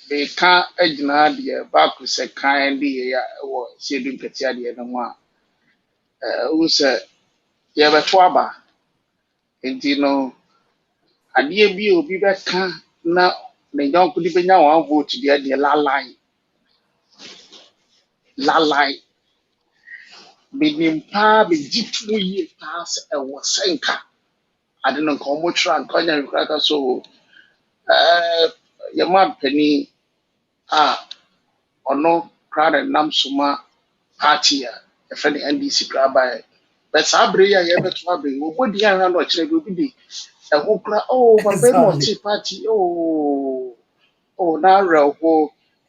They can't ignore back with a kindly or shading Katia no more. Who said, "You have a twaba." And you know, a dear view be back now. The young could even now vote to the la lie. Being pa be deep 2 years past a was senka. I don't know how much and coin cracker so. Your mad penny or no crowd and Namsuma party, a friendly NDC crowd by. But Sabri, I ever trouble. What the young and watch will be a whole crowd. Oh, but very party. Oh, now real.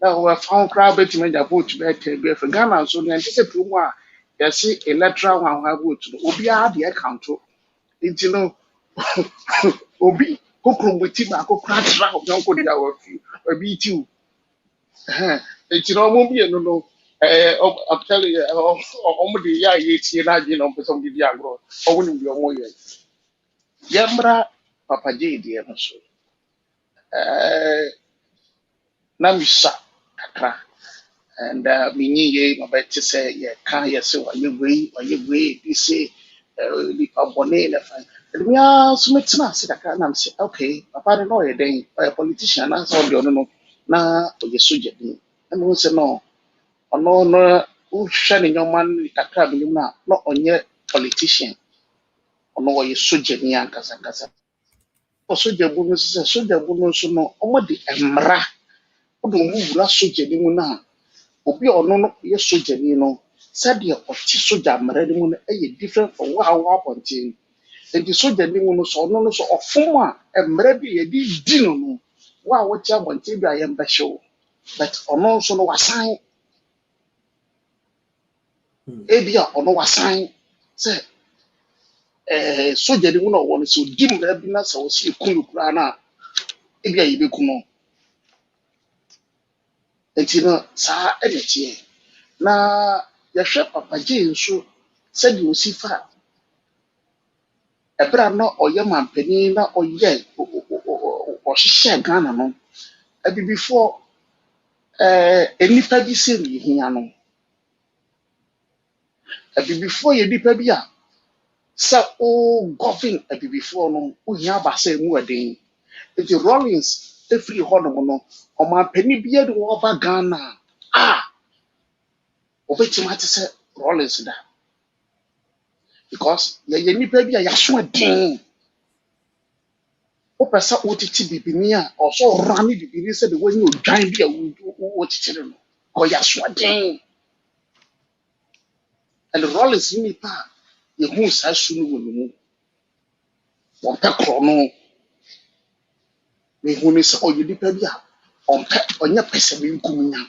Now we found crowd betting when the vote to be for Ghana. So the anticipate one, you see electoral one have vote to Obia the account. It's you know, Obi. Go with him, I go crash round, don't go there with you, or beat you. It's no, no. I'm telling you, only the it's you know, for some video grow, or wouldn't be a more yet. Yambra, Papa J, dear, so. Namisa, Kakra, and Mini, my better say, yeah, can't you say, are you way, you say, the abonnee, we are Smiths, and I'm saying, okay, Papa, no, a politician, I saw the no, now, or your subject, and we say, no, or no, who shining your man, not on your politician, or no, your subject, Yankasa. Or soldier bonus, soldier bonus, no, or the Emra, or the move last soldier, Muna, or be or no, your soldier, said your soldier, Maradimuna, different from what I want to. And the soldier didn't so no so of former and maybe a dino. Wow, what you want to be I am the show. But on also no sign. Ebia or no sign. say soldier de mu na wo no so dim da bi na sa wo si kunu kura na e bia yibe kuno enti no saa e ne tie na ya hwe papa je nso se di osifa ebra no oye mampani na oye o hyehyɛ Ghana no abi before enipa bi se ni hia no abi before ye nipa bi a sa o govern abi before no o hia ba se mu aden enti Rollins efiri hɔ no no o mampani bi de wo ba Ghana obetima te se Rollins da because ye nipa bi a ya so aden o pesa o titi bibini a o so rani bibini se de wani odwan bi a o titi no ko ya so aden and Rollins ni pa ye hu sa su no wo mu won pe kro no me hu ni se o ye nipa bi a on pe onya pesa bi nkunya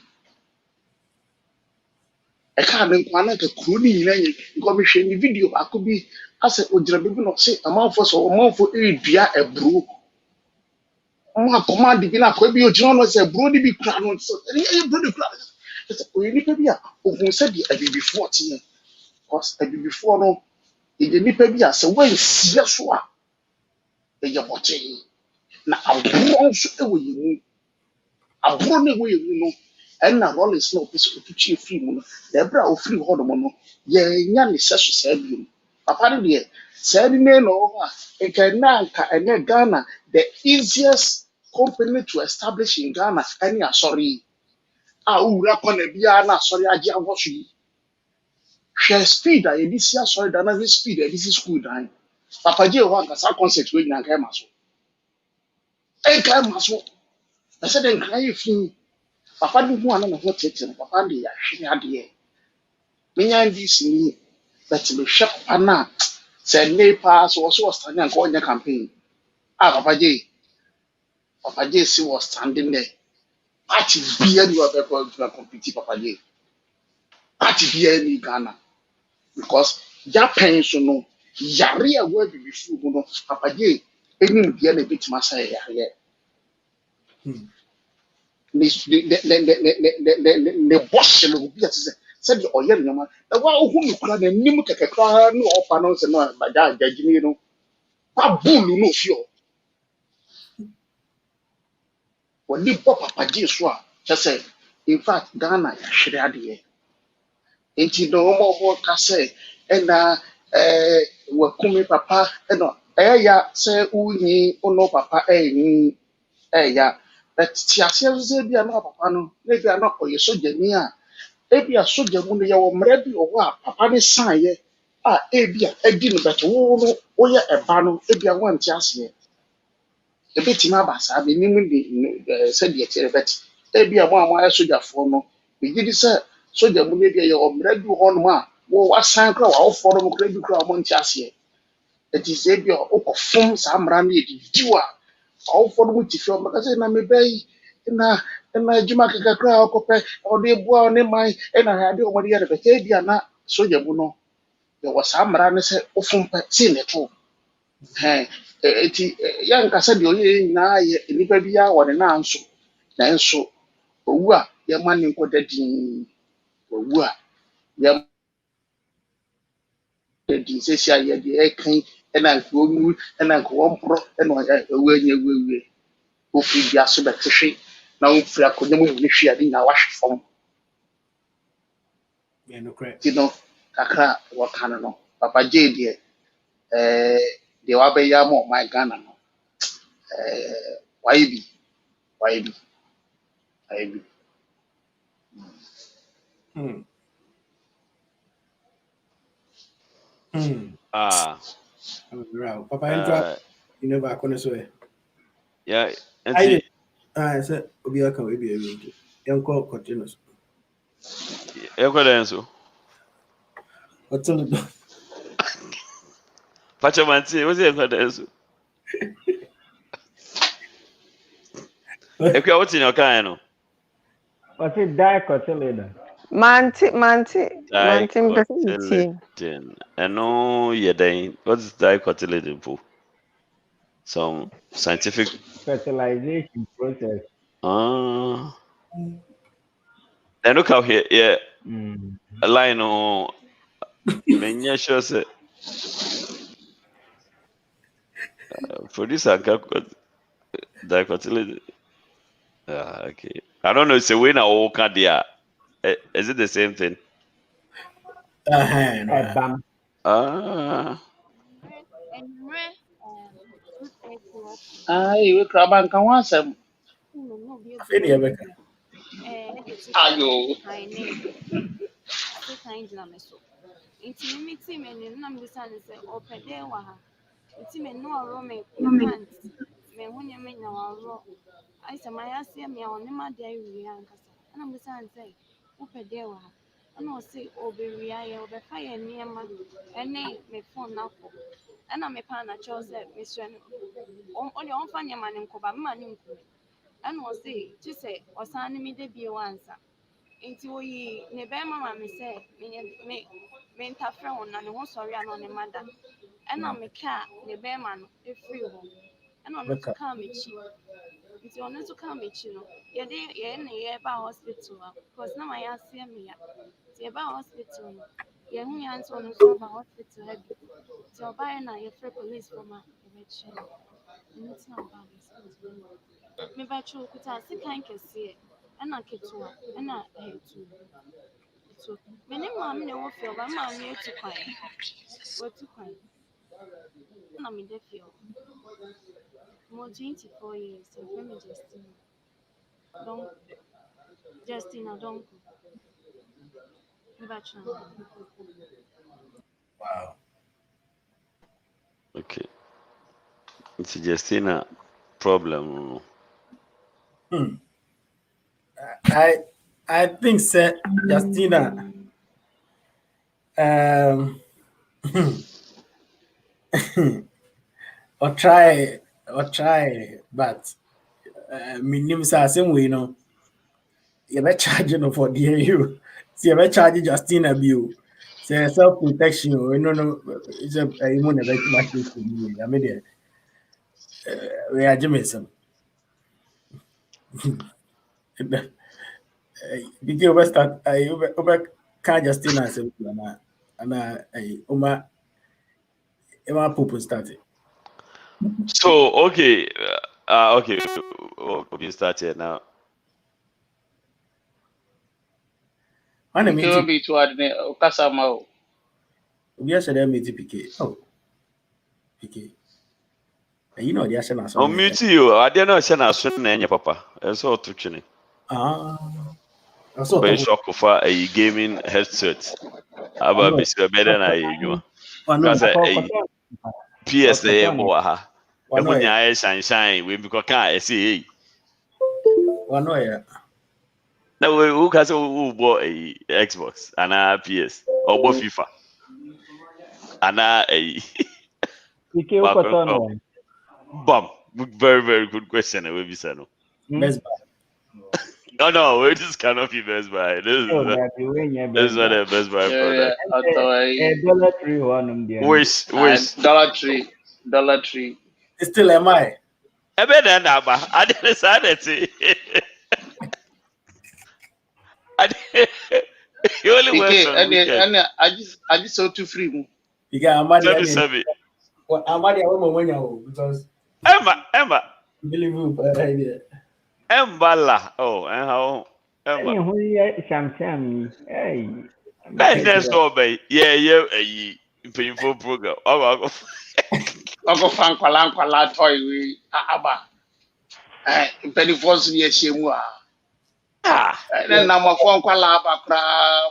e ka ne kwa na ka kro ni nyina ye ko me hwe ni video akobi ase ogira bibi no se amanfo e dua ebru uma command bi na ko bi ogira no se bro ni bi kra no so e bro ni kra se o ye nipa bi a o hu se di abibi 14 cause abibi 4 no e de nipa bi a se wan sie so a e ye bote na abro nso e wo ye mu abro ne wo ye mu no na Rollins no pese otuchi free mu no na ebra o free ho no mo no ye nya ne seso sa bi papa ne de sa ni ne no ha e kan na nka ene Ghana the easiest company to establish in Ghana any asori ura kona bia na asori agi awosu yi share speed a ye si asori da na speed e this school dan papa je ho anga sa concept we nyanga maso e kan maso na se den kan ye fi papa de hu ana na ho tete papa de ya hwe ade menya ndi sini but me hwe papa na se ne pa so stand and go on campaign papa je si was standing there party bia ni wa be compete papa je party bia ni Ghana because Japan so no yare a wa bi fu mu no papa je enim bia na betima say yare ne boss no bi ati se de oye nyama e wa ohu mi kura na nim kekekra no opa no se no ba ja jagini no pa bulu no fio wani papa je so a say in fact Ghana ya hwere ade enti no mo ka say na wa kumi papa no ya say unyi ono papa ni ya but ti ase ze bia no papa no na bia no oye soja ni a ebia soja mu no ya wo mra bi owo a papa ne san ye a ebia edi no beto wo no oye eba no ebia wanti ase ebetima ba sa be nimu de se de tere bet ebia mo amaya soja fo no be gidi se soja mu ne bia ye o mra bi ho no a wo wasan kra wa wo fo no kra bi kra mo nti ase eti se bia o ko fom sa mra na edi diwa all for the witch from because na me bay na juma kakra okope o de bua ne mai na ha de o mari ya be ke bia na soja bu no there was amra ne se ofumpa si ne to eti ya nka se de oye na ye nipa bia wo ne na nso owu a ye ma ne nko dadin owu a ye dadin se sia ye de e kan na nko mu na nko wompro na owu anya wewe ofi bia so be tehwe na ofri akonya mu ni hwe ade na wahwe fom yeah no correct you know kakra wo kan no papa je de wa be ya mo my Ghana no why be papa entra you know back on so yeah I said obi aka we be ebe yanko continuous eko denso otolo pacha manti o se eko denso eko what in your kind no what's it die continue Manti. Dicotyledon. And no, yeah, then what's dicotyledon for? Some scientific. Fertilization process. And look out here, yeah. Mm. A line on many shows. Producer dicotyledon. Okay. I don't know. It's a winner or cardia. Is it the same thing? Uh-huh. Ai, we grab and can want some. Ayo. Nti me team ene na me bisa ne se opede wa ha. Nti me no oro me pant. Me hunye me nya oro. Ai se ma ya se me oni ma de ayi ankasa. Na me bisa ne se opede wa ha. Na o se oberi aye obefa ye niema ene me phone na ko. Na me pa na cho se me sua no. O de on fa niema ne nkoba me ma ne nko. Na o se ti se osan ne me de bie wansa. Nti oyi ne be mama me se me interfere on na ne ho sorry ana ne mada ena me ka ne be ma no e free ho ena no to ka me chi nti ono to ka me chi no ye ne ba hospital because na my asia me ya ti ba hospital no ye hu ya nso no so ba hospital ha bi ti oba ye na ye free police for ma e be chi no nti na ba me ba chu kuta se kan kese ena ketua ena hetu so many mom ne wo feel ba ma me etu kwan otu kwan na me dey feel mo 24 years so for me Justina don't me ba chan Wow. Okay. It's Justina problem. I think sir Justina or try but minimum same way no you be charging for DAU. See you be charging Justina bill. Say self protection no it's a immune very much to me. I mean we are Jamaican. Did you ever start over car Justina and Uma Popo started. So okay, okay, we start here now. When I meet be to add ne okasa ma o. We are saying meet PK. Oh, PK. And you know the action as well. Mute you. I didn't know send as soon as papa. So to chini. So very shock for a gaming headset. Aba be better na you. Because PS the boy ha. E mo nya shine we because can see. One way. Now who can say who bought a Xbox and a PS or both FIFA and a Bum. Very good question. I will be said. Best Buy. No, it just cannot be Best Buy. This is what the Best Buy product. Wish. Dollar Tree. It's still MI. I bet that I didn't decide it. You only work on weekend. I just saw two free. You got Amadi. Well, Amadi, I won't when you because Emma. Believe you, Embala. Oh, and how? Emma. Hey. That's all, baby. Yeah. Painful program. Oh, Uncle Frank Palanquala toy we Abba. Penny Force near Shimwa. And then I'm a phone call Abba cry.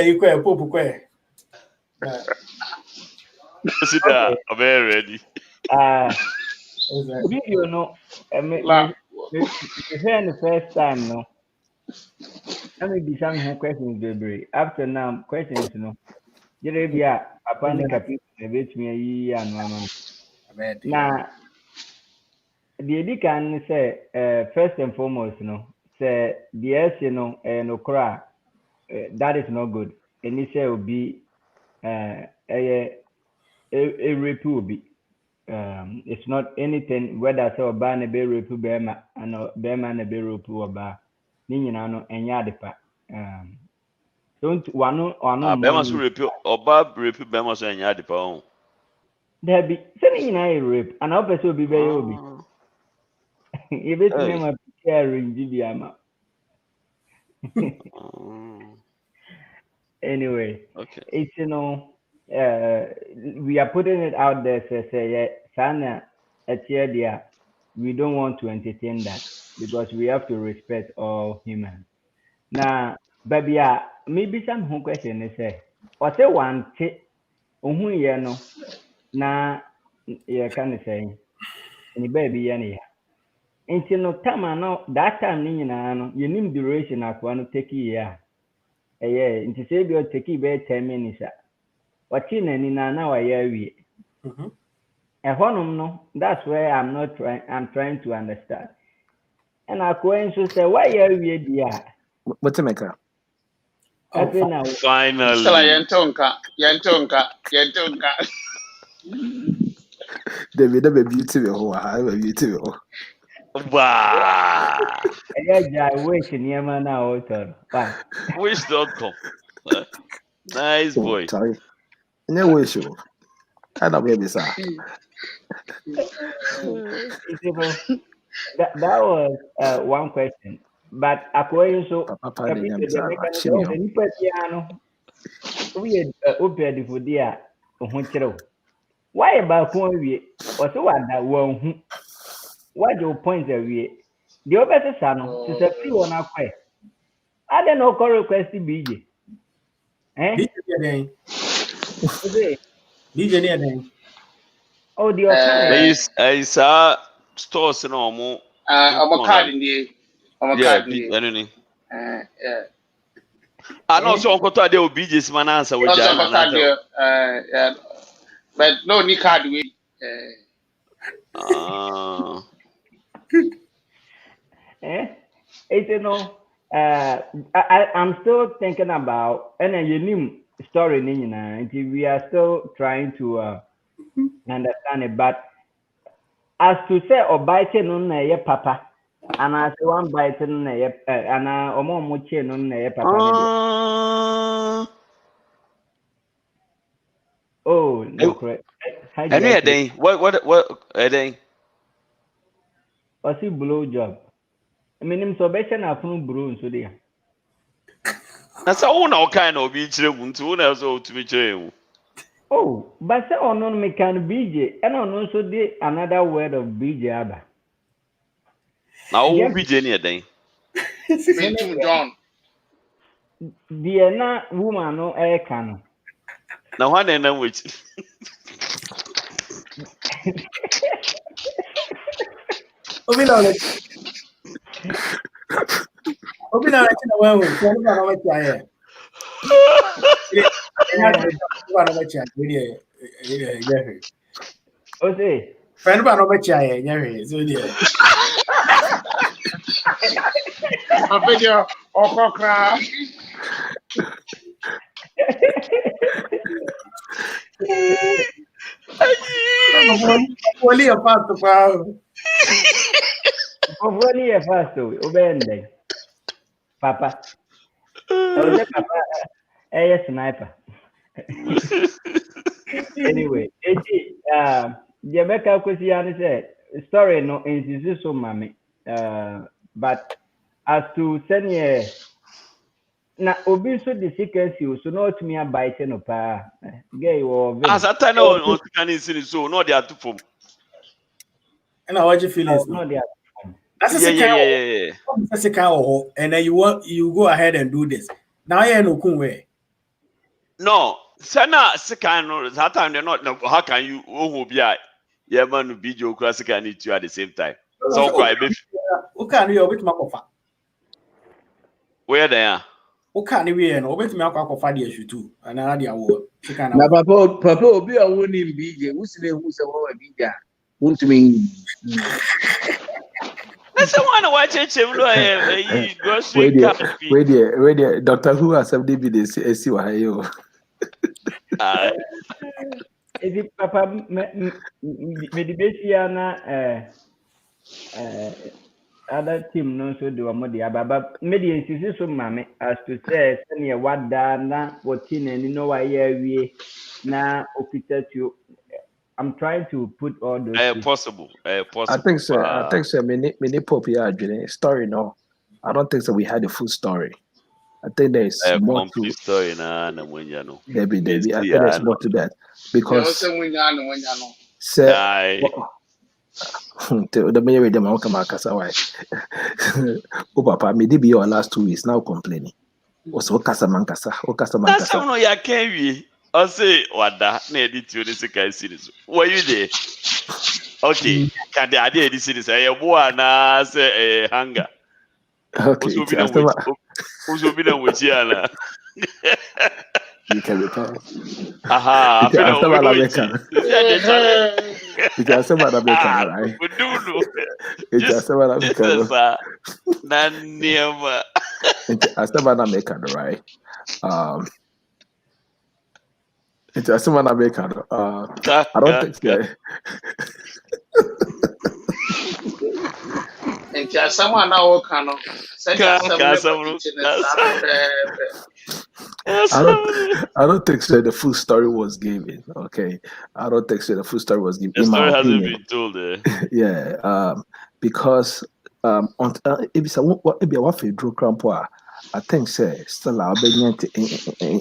You quit, Popo quit. Sit down. I'm very ready. Video no, me the first time no. Let me be some questions, baby. After now, questions no. Jerebia, upon the captain, a bit me a year. Now, the Eddie can say, first and foremost, no, say, the S, no, and Okra, that is not good. Initial will be a rape will be. It's not anything whether so ban a bear rape bema and bearman a bear rape or bar. Ninano and Yadipa. Don't one or no. Bema rape or Bob rape Bema and Yadipa. There be sending I rape, and I'll also be very obi. If it's name of caring Gibiama. Anyway, okay. It's we are putting it out there. Say, Sana, we don't want to entertain that because we have to respect all humans. Now, baby, maybe some question is say, what's the one tip? No, na you can say, any baby, any. Until no time, no, that time, you need duration of one take year. Into say you take it 10 minutes. What in any now a year? No, that's where I'm trying to understand. And I going to say, why are we dear? What's the maker? Finally. Yantonka. David, a beautiful. I'm a beautiful. Wow. I wish in Yama now. Wish.com. Nice boy. No wish you. I don't know, sir. That was one question. But according to why about one or so one? What your point of view? The other son is a free one up. I don't know, call request to BJ. DJ. Oh, the I saw stores no more. I'm card in the. Yeah. I know so Uncle Tade will be this man answer with that. But no, ni card we. It's I'm still thinking about and then you knew story we are still trying to understand it, but as to say or biting on a papa and as one biting on a and a more muchin on a papa. Oh, no, correct. Any a day. What a day? What's a blow job? I mean, him so better na from Bruin, so there. That's all kind of beach to so to be. Oh, but say on me can BJ, and on also the another word of BJ Abba. Now, BJ near day. John. The na woman no air can. Now, one and which. Only a part of our only a fast obey Papa. Papa, a sniper. Anyway, Jamaica Kusiani said, story no is so mammy. But as to send ye now, obviously the sequence you so not me a biting of gay or as I know, can see so no, they are too form. And how you feel is not there. That's a cow, and then you go ahead and do this. Now you know way. No, Sana Sikano, that time they're not. How can you? Oh, be I. Yeah, man, to be your classic and eat you at the same time. So, who can you with Makofa? Where they are? Who can you be and over to Makofa the issue too? And I had the award. Now, Papa, be a winning BJ. Who's the name who's a woman BJ? Won't mean. someone watch it, grocery card. Wait there. Doctor Who has somebody be the see what you. Is it Papa Medibesiana other team no so do amodi ababa media insist so mame as to say senior wada na wotin and no why we na okita to I'm trying to put all those possible. I think so. Many popular story no. I don't think so we had a full story. I think there is more complete to story na when you know. Debbie. I think there's more to that because the mayor with them come akasa why. Oh papa, me did be your last 2 weeks now complaining. Also kasa mankasa. That's how no ya can we. I say wada na edit you this kind series. Were you there? Okay, can the idea this series say boy na say hunger. Okay. Who's be the which yana? You can repair. Aha, You can say what I'm right? It's a what I'm right? It's a someone I make I don't think so. And someone now can I don't think so. The full story was given. Okay, I don't think so. The full story was given. The story hasn't been told. Yeah, because if it's what Drew Crampo, I think say still I'll be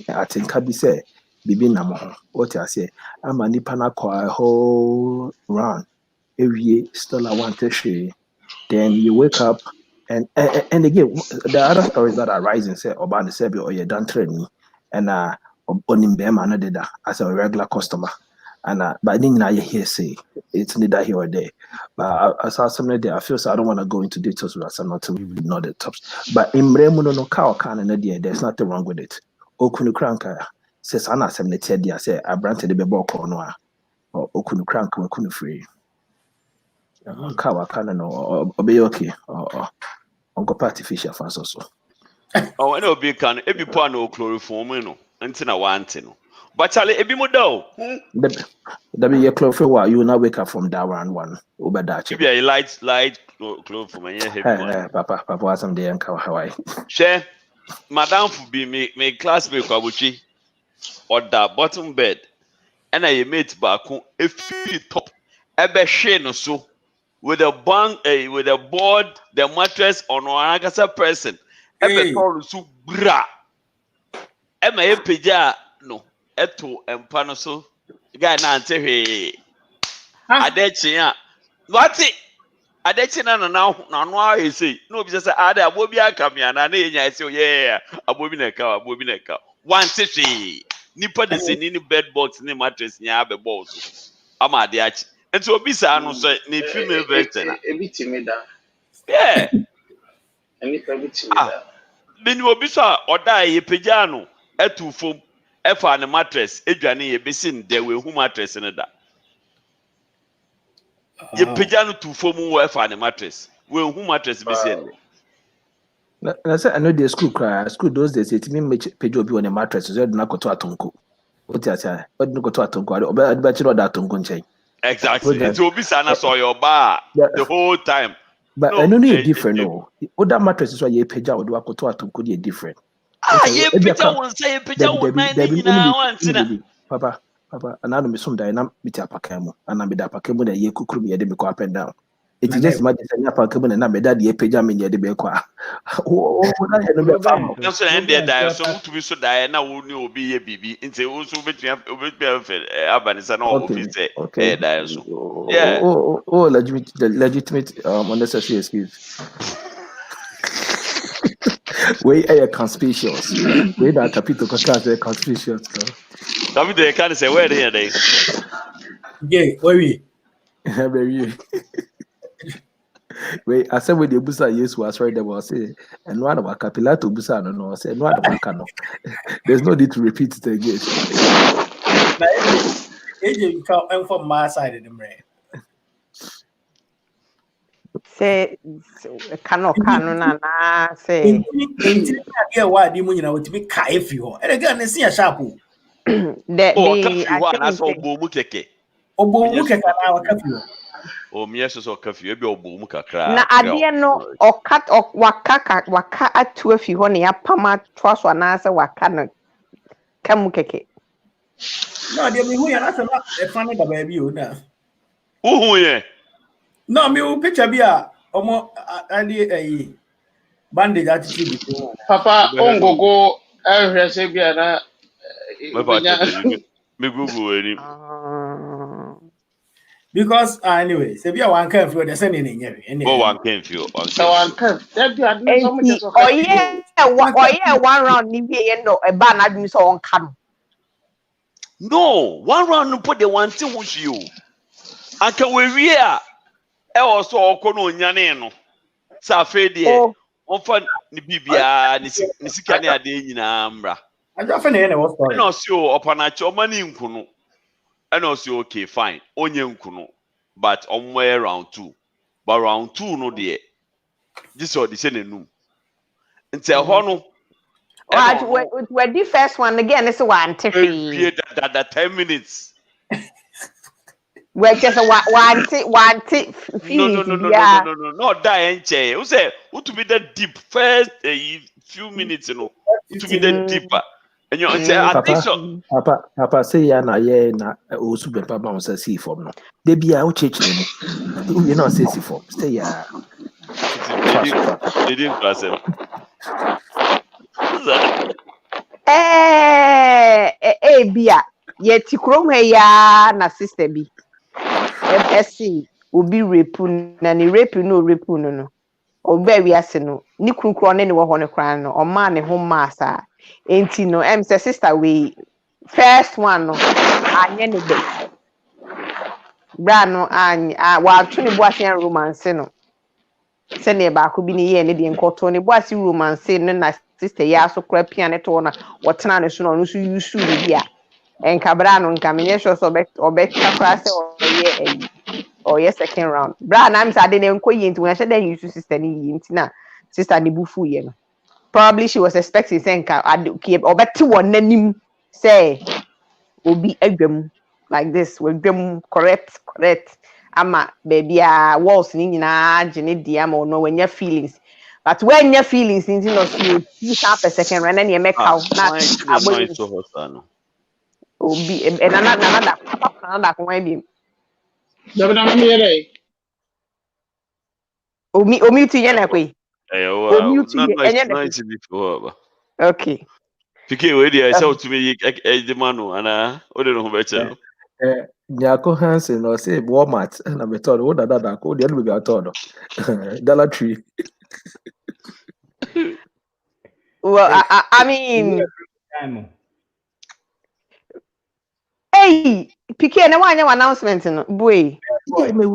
I think I be say bibi namo. What I say, I'm a nipana kwa whole round. Every still I want to share. Then you wake up. And again, the other stories that are rising say about the Sebi or you done training and on Bema did that as a regular customer. And but I didn't know you hear say it's neither here or there. But I saw something there. I feel so I don't want to go into details with us and not to know the tops. But in Bremuno no cow can and there's nothing wrong with it. Okunu Kranka says Anna 70 I say I branded the bebo corner or Okunu Kranka Okunu free. Cow can or be okay or Uncle artificial fans also. Oh, I know be can every part no chloroform no until I want no. But Charlie, every model. That be your chloroform. You will not wake up from that one over that. If you are light chloroform and yeah, Papa was some day and cow Hawaii. Share, Madame for be me classmate Kabuchi or that bottom bed, and I made back if you top ebe share no so. With a bunk, with a board, the mattress on one person. Every call so bra. Emma Pija no. Eto and Panoso. Guy Nante he. Adechia. What it? Adechina now he say. No, because I had a bobia camia and I say, yeah, a bobineka. One city. Nipper the same in bed box in the mattress near the balls. Ama diach. And so bisa no say ni female version. Yeah. Then you bisa oda ye pejano etu fom efa ne mattress edwane ye besin de we hu mattress ne da. Ye pejano tu fom wo efa ne mattress. We hu mattress besin. Na say I know the school those days it mean pejo bi on a mattress so na koto atonko. What you say? What no koto atonko? Oba bachelor da atonko nchen. Exactly. It will be sana so your bar the whole time. But I know it's different. No, other mattresses why you pay out do akoto atonko dey different. You picture one say picture one nine Papa, another me some dynam mit apakemo, and I made apakemo that ye kukuru me de up and down. It is just imagine saying apakemo and I made that ye pay me de bequa. Oh, that's an end there. So to be so die now will be a BB into also between Abanis and all say, okay, yeah. Oh, legitimate unnecessary excuse. We are conspicuous. We are capito conspicuous. David, they can't say where they are. Yeah, where we? Wait, I said with the busa yes was right there was say and one of our capillato busa no say no one cano. There's no need to repeat it again. I'm from my side of the brain. Say cannot na say idea why the money now to be ka if you and again they see a sharp the I I think obo keke obo keke na waka fi o mi yeso so kafi e be obo mu kakra na ade no waka atu afi ho ne yapama to so na say waka no kam keke no dey me hu ya na say na e fa ne da ba bi o na uhu ye no me o picture bi a omo ade bandage attitude Papa ongogo ehwese bia na me google any because anyway say bia one can feel the same in here oh one can feel that be admin so much so one round ni bi e no e ba na admin so on ka no one round no put the one thing with you aka we wie a e wo so okọ no nyane no sa fe de onfa ni bibia ni sika ne ade nyina mbra aja fe ne was story no si o opanachi omani nkunu and also okay fine onye nkunu but somewhere round 2 but round 2 no there this all the same enum nti ho no we the first one again is one tiffy that 10 minutes we just one no that enche who say who to be the deep first few minutes you know to be the deeper and you say papa say ya na ye na osu be papa on say see form no dey bia o cheche no you know say see form say ya they didn't pass him bia ye ti krom he ya na sister bi esi obi repu na ni repu no obi wi ase no ni kurukuro ne wo ho ne kran no o ma ne ho ma sa enti no say sister we first one no anye ne be bra no wa tuni bo asian romance no se ne ba ko bi ne ye ne de nkoto ne bo asi romance no na sister ya so kra piano to na wotena ne so no so yusu ne bia enka bra no nka menye sure so obek kra se o ye second round bra na am say de ne nkoyi nti won hye den yusu sister ni yi nti na sister ni bufu ye no probably she was expecting say nka obeti won nanim say obi adwam like this we dwam correct ama baby walls ni nyina gene dia ma no when your feelings but when your feelings nti no you start per second run and you make out na obi another ko wan bi dabda na me dey omi tu ye na kwe okay Piki we dey say to me the manu ana o de no be che Nyako Hansen no say Walmart na me told what that ko dey no be told Dollar Tree well I mean hey Piki na one announcement no boy me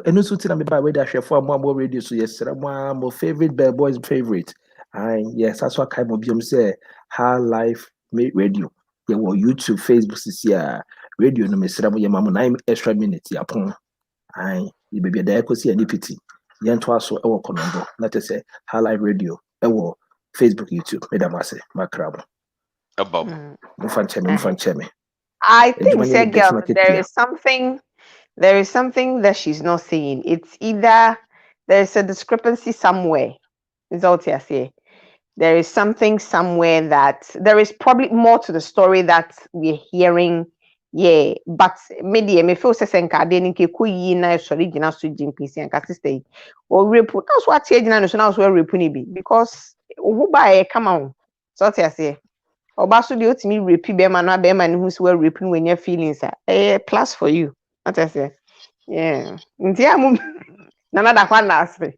enu so tina me ba we dey hwefo am radio so yes mo favorite bad boys favorite and yes that's what kind of biom say High Life Radio yeah well YouTube Facebook sia radio no me sra mo yema mo 9 extra minutes ya pon ai e be da ekosi anipiti yento aso e wo konondo na te say High Life Radio e wo Facebook YouTube me da mase makrabo abab mo fan cheme I think say girl there is something that she's not saying. It's either there's a discrepancy somewhere. It's all I say. There is something somewhere that there is probably more to the story that we're hearing. Yeah, but maybe me feel say senka de nke kuyi na original so jimpisi and sister or repu. That's what change na so now so repu ni bi because who buy come on. So I say. Obaso de otimi repi be ma na be ma ne hu so repi when your feelings are plus for you. What I say. Yeah. Nti am na da kwa na ase.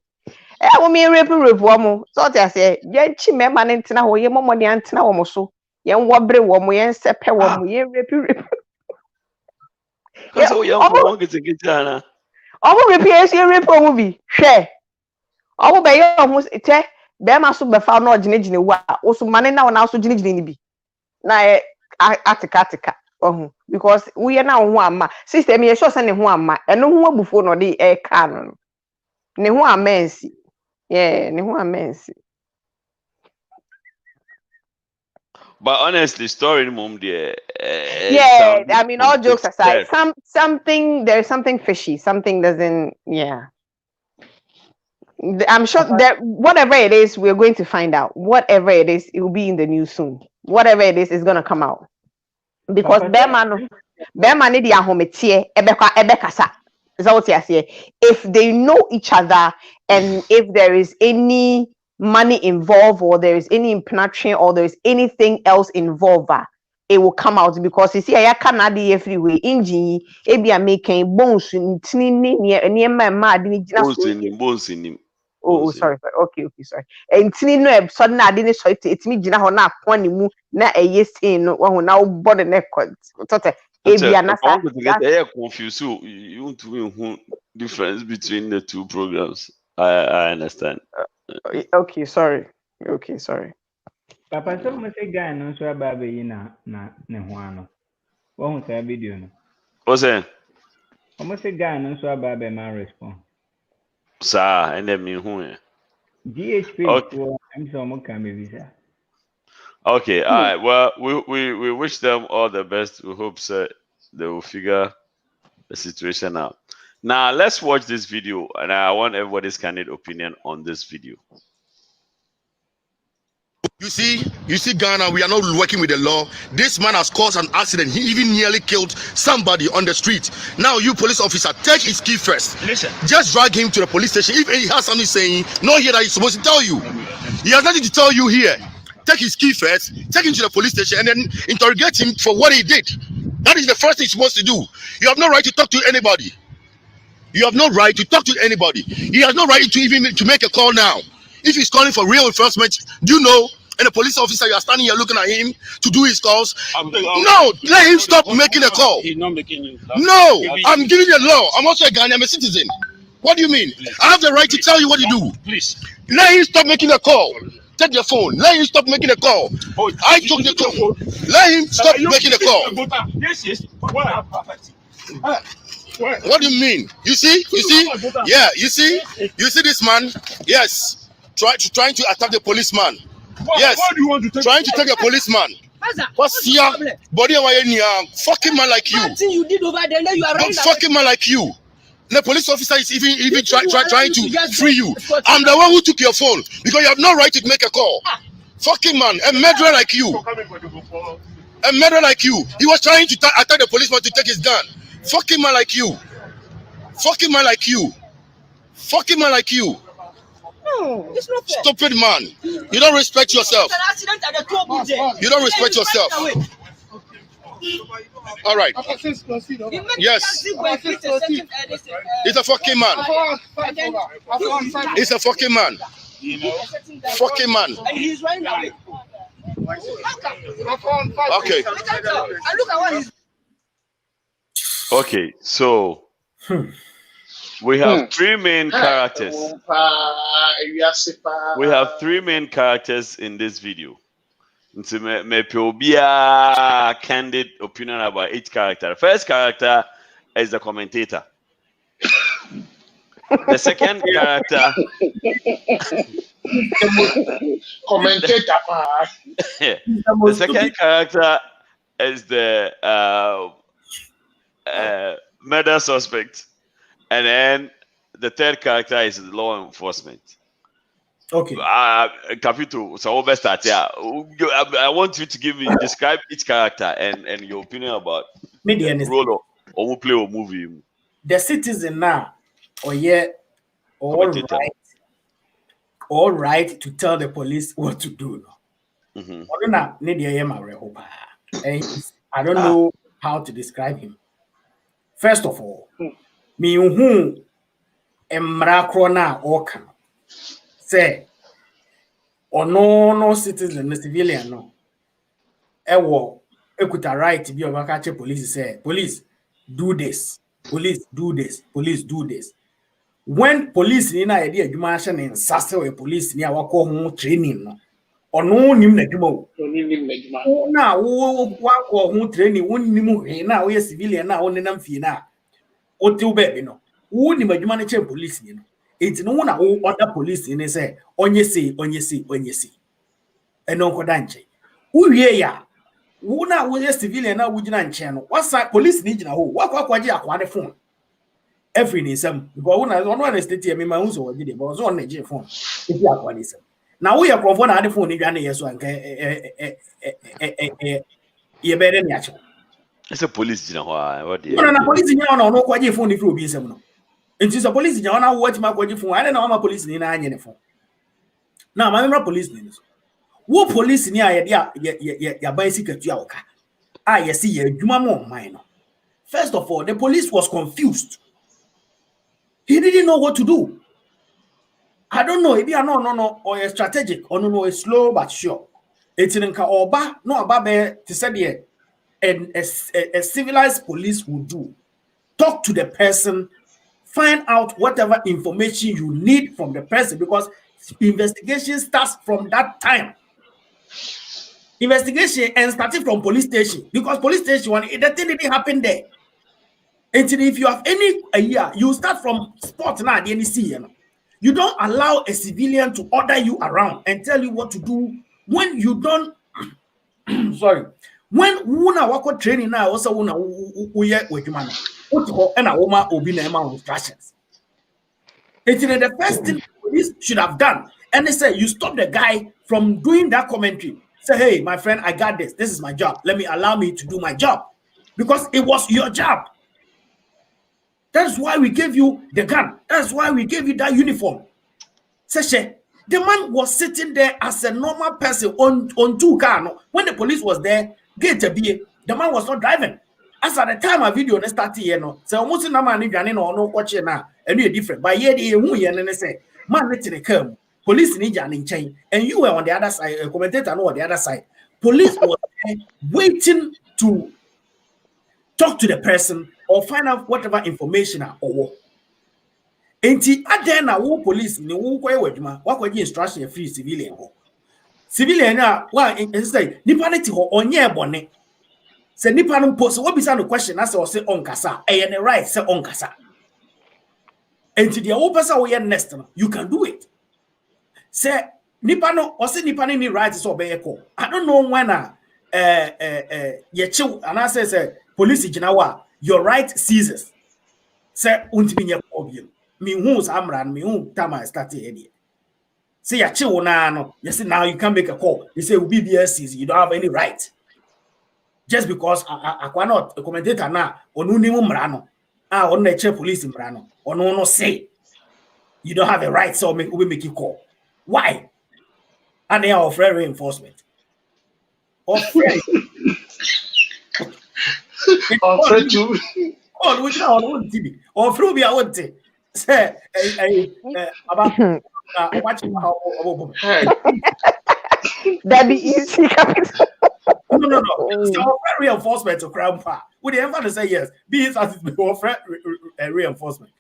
Wo me repi wo mo. So I say, ye chi me ma ne ntena ho ye momo de antena wo mo so. Ye nwobre wo mo ye nsepe wo mo ye repi. So ye mo ngiti ana. Omo repi ye repi wo mo bi. Hwe. Omo be ye omo te be ma so be fa na oginegine wo a wo so mane na wo na so ginegine ni bi. Na atika because we are now who am sister me sure say ne ho am eno ho abufo no de e ka no Ne ho amensi. Yeah, ne ho amensi. But honestly, story mom there. Yeah, I mean, all jokes aside, there's something fishy. Something doesn't. Yeah, I'm sure that whatever it is, we're going to find out. Whatever it is, it will be in the news soon. Whatever it is going to come out because Beman di ahometie ebekasa. Is that what you say? If they know each other and if there is any money involved or there is any impenetration or there is anything else involved, it will come out because you see, I cannot be everywhere. Inji, ebia making bones in Oh, sorry. Okay, sorry. And tini no sudden I didn't show it me jina ho na kwani mu na eye no wo na body neck tote ebia na sa confused. You want to know difference between the two programs. I understand. Okay, sorry. Papa, so much a guy no so about na ne ho ano. Wo hu video no. What's that? Almost a guy no so about man respond. Sir, and then me who? GHP. Okay. I'm so much can be sir. Okay, all right. Well, we wish them all the best. We hope they will figure the situation out. Now let's watch this video, and I want everybody's candid opinion on this video. You see, Ghana, we are not working with the law. This man has caused an accident. He even nearly killed somebody on the street. Now, you police officer, take his key first. Listen. Just drag him to the police station. If he has something saying, not here that he's supposed to tell you. He has nothing to tell you here. Take his key first, take him to the police station, and then interrogate him for what he did. That is the first thing he's supposed to do. You have no right to talk to anybody. You have no right to talk to anybody. He has no right to even to make a call now. If he's calling for real enforcement, do you know? And the police officer, you are standing here looking at him to do his calls. No, let him stop making a call. He's not making it. No, I'm giving you a law. I'm also a Ghanaian, I'm a citizen. What do you mean? I have the right to tell you what to do. Please. Let him stop making a call. Take the phone. Let him stop making a call. I took the call. Let him stop making a call. Yes. What do you mean? You see? Yeah, you see this man? Yes. Trying to attack the policeman. Yes. What do you want to take? Trying to take a policeman. What's here? Body fucking man like you. Nothing you did over there, you are right. Fucking man like you. The police officer is even trying to free you. I'm the one who took your phone because you have no right to make a call. Fucking man, a murderer like you. A murderer like you. He was trying to attack the policeman to take his gun. Fucking man like you. Fucking man like you. Fucking man like you. No, it's not fair. Stupid man. You don't respect yourself. You don't respect yourself. All right. Yes. He's a fucking man. He's a fucking man. Fucking man. And he's running away. Okay. Okay, so we have three main characters. We have three main characters in this video. So me a candid opinion about each character. The first character is the commentator. The second character the second character is the murder suspect, and then the third character is the law enforcement. Okay. Capito, so best start here. I want you to describe each character and your opinion about the role or who play or movie. The citizen now, all right to tell the police what to do. I don't know how to describe him. First of all, me who emrakrona oka say or no citizen, civilian no. Ewo ekuta right to be a police say police do this, police do this, police do this. When police in idea you mention in Sasa police near wako training no. Or no nim na dwuma na wo hu training wonnim he na wo civilian na wonenam fie na o tew baby no wo nim adwuma na che police ni no It's no one who other police in say onye say. And no danche. Who ya? Who na we civilian na wujina nche no. What's police need na ho? Wa kwaje akwa ne phone. Every day some because one state here me ma unso waje dey but on Nigeria phone. If you akwa dey some. Now we are phone na the phone ni dwane yeso anka ye better ni acho. It's a police jina ho what dey. No police jina no kwaje phone if obi nsem no. Nti so police jina na watch ma kwaje phone. I na ma police ni na anye ne phone. Now my member police ni so. Wo police ni aye ya ban sikatu awoka. Yes see ye adwuma mo man no. First of all, the police was confused. He didn't know what to do. I don't know if you are no or a strategic or no it's slow but sure. It's in oba no ababe to say there and a civilized police will do. Talk to the person, find out whatever information you need from the person because investigation starts from that time. Investigation and starting from police station because police station one the thing didn't happen there. Until if you have any year, you start from spot now the NEC. You don't allow a civilian to order you around and tell you what to do when you don't. Sorry, when una wako training now also una uye wejumana. Utiko ena oma obi na ema instructions. Until the first thing police should have done, and they say you stop the guy from doing that commentary. Say, hey, my friend, I got this. This is my job. Allow me to do my job because it was your job. That's why we gave you the gun. That's why we gave you that uniform. Seshe, the man was sitting there as a normal person on two cars. When the police was there, the man was not driving. As at the time a video started here, so almost no man no watching now, and you're different. But yeah, they say, man, let it come. Police in chain, and you were on the other side. A commentator on the other side. Police was there waiting to talk to the person or find out whatever information or enti aden na wo police ni wo kwa wadwuma wakwaji instruction free civilian ho civilian na wa say nipa ne ti ho onye bone se nipa no post wo bisa no question as o say onkasa e ne right say onkasa enti dia wo pesa wo ye next no you can do it say nipa no o say nipa ne ni right so be call I don't know when ye chiw and I say police ginawa your right ceases. Say untimi nye problem. Me who's amran, me who time I started here. Say ya chill na no. You say now you can make a call. You say BBS you don't have any right. Just because I cannot a commentator na onunimu mrano. On the chair police in mrano. No say you don't have a right, so we make you call. Why? And they are offering reinforcement. Offering. Offering to oh, which I want TV or through me. I want to say about watching how that be easy. No. So reinforcement to Crown Park. Would you ever say yes? Be it as it offer reinforcement.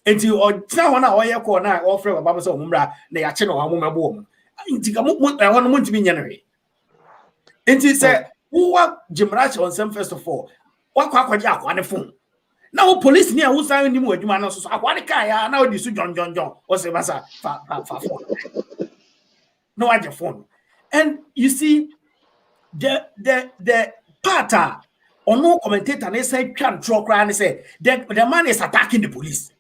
Until or someone or your corner offer about so mumra, they are channel a woman boom. I want to be generate. Until say who are Jim Ratch on some first of all. What quack on the phone? Now police near who's signing him with you, so I want to kaya now this John or say massa no at your phone. And you see the part or no commentator and they say can't draw cry and say the man is attacking the police.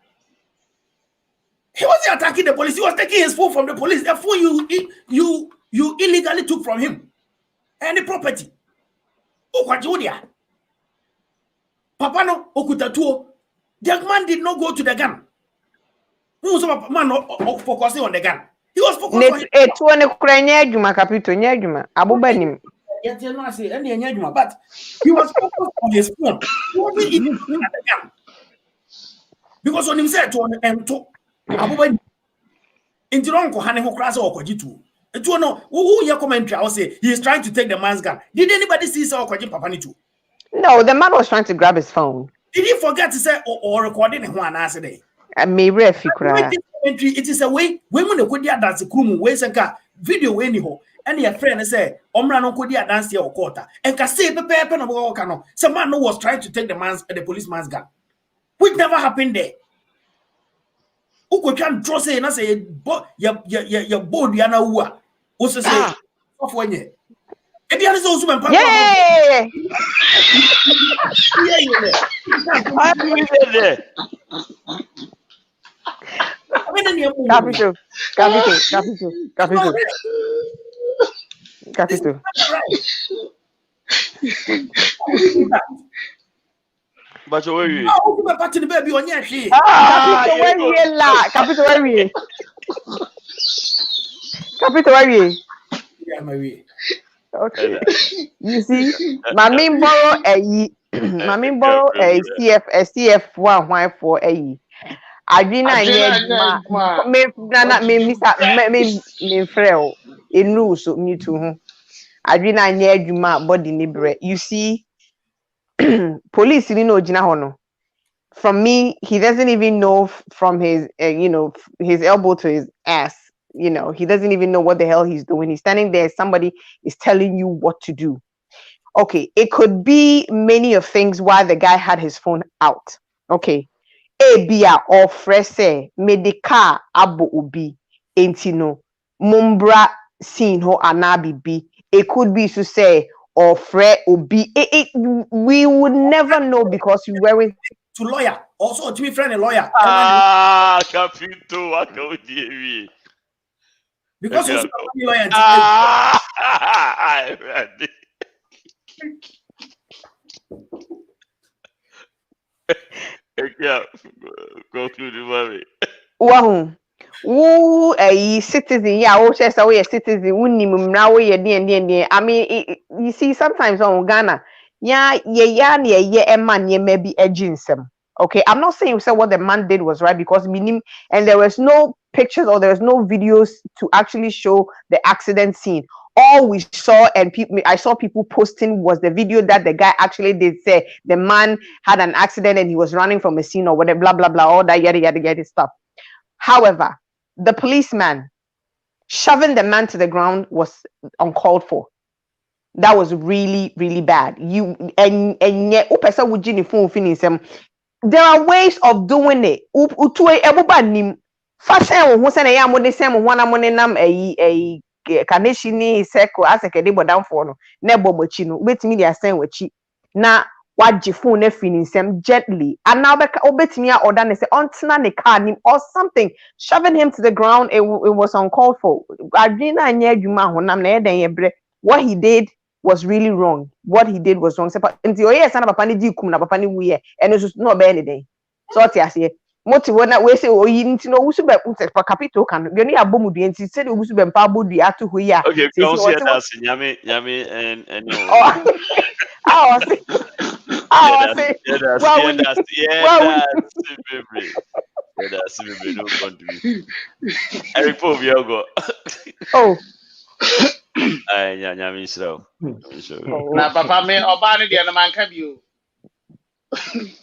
He wasn't attacking the police, he was taking his phone from the police. The phone you illegally took from him. Any property. Julia. Papa no okutatuo. The man did not go to the gun. Who was man focusing on the gun? He was focusing on it. One Ukrainian Juma Capito, Nyajuma, Abubanim. Yes, you know, say any Nyajuma, but he was focused on his phone. He wasn't even looking at the gun. Because on himself to M2 Abubanim. In Tironko, Hane Hokrasa or Kojitu. It will know who your commentary. I will say he is trying to take the man's gun. Did anybody see Saw Kwaji Papanitu? No, the man was trying to grab his phone. Did he forget to say or recording one answer day? Maybe if you cry. It is a way women could dance a crew ways and car video anyhow. And your friend say, Omra no could dance here or quarter. And can say the paper of Okano. Some man was trying to take the policeman's gun. Which never happened there. Uko can draw say na say ya board ya na uwa. Ose say of wenye. Ebi ani so super papa. Yeah. Capital. But where you? Oh, my party baby on your shit. Capital where you la? Capital where you? Capital where you? Yeah, my way. Okay. You see, my main borrow a CF1 for a. Adwina nye me frel enu so me too. Adwina nye adwuma body ni bre. You see, police ni no gina hono. From me, he doesn't even know from his his elbow to his ass. He doesn't even know what the hell he's doing. He's standing there. Somebody is telling you what to do. Okay, it could be many of things why the guy had his phone out. Okay. Ebia or frese medica abo ubi entino mumbra sin ho anabi bi. It could be to say or fre ubi. We would never know because we weren't to lawyer. Also to be friend a lawyer. Capito, what can we because also lawyer. Yeah, go through the money. Wow. Woo a citizen, yeah, oh, says away a citizen, wouldn't now way a I mean, you see, sometimes on Ghana, yeah, a man, maybe a ginsem. Okay, I'm not saying what the man did was right because and there was no pictures or there was no videos to actually show the accident scene. All we saw and I saw people posting was the video that the guy actually did say the man had an accident and he was running from a scene or whatever, blah blah blah, all that yada stuff. However, the policeman shoving the man to the ground was uncalled for. That was really, really bad. There are ways of doing it. Kaneshini seko aseke de bodam for no na bomochi no betimi dia sen wachi na waji phone finisem gently and now obetimi a order ne say ontena ne car nim or something shoving him to the ground. It was uncalled for. Adwina anya adwuma honam na eden yebre. What he did was really wrong. What he did was wrong. Nti oye sana papa ni di kum na papa ni wuye eno so no be anything. So ti ase moti wona we say oyi nti no wusu be pa capital kan de no abomu de nti say de wusu be mpa bodu atu ho ya okay come see that nyame and that's no country every pove you go oh nyame slow na papa me oba ne de na man ka bi o.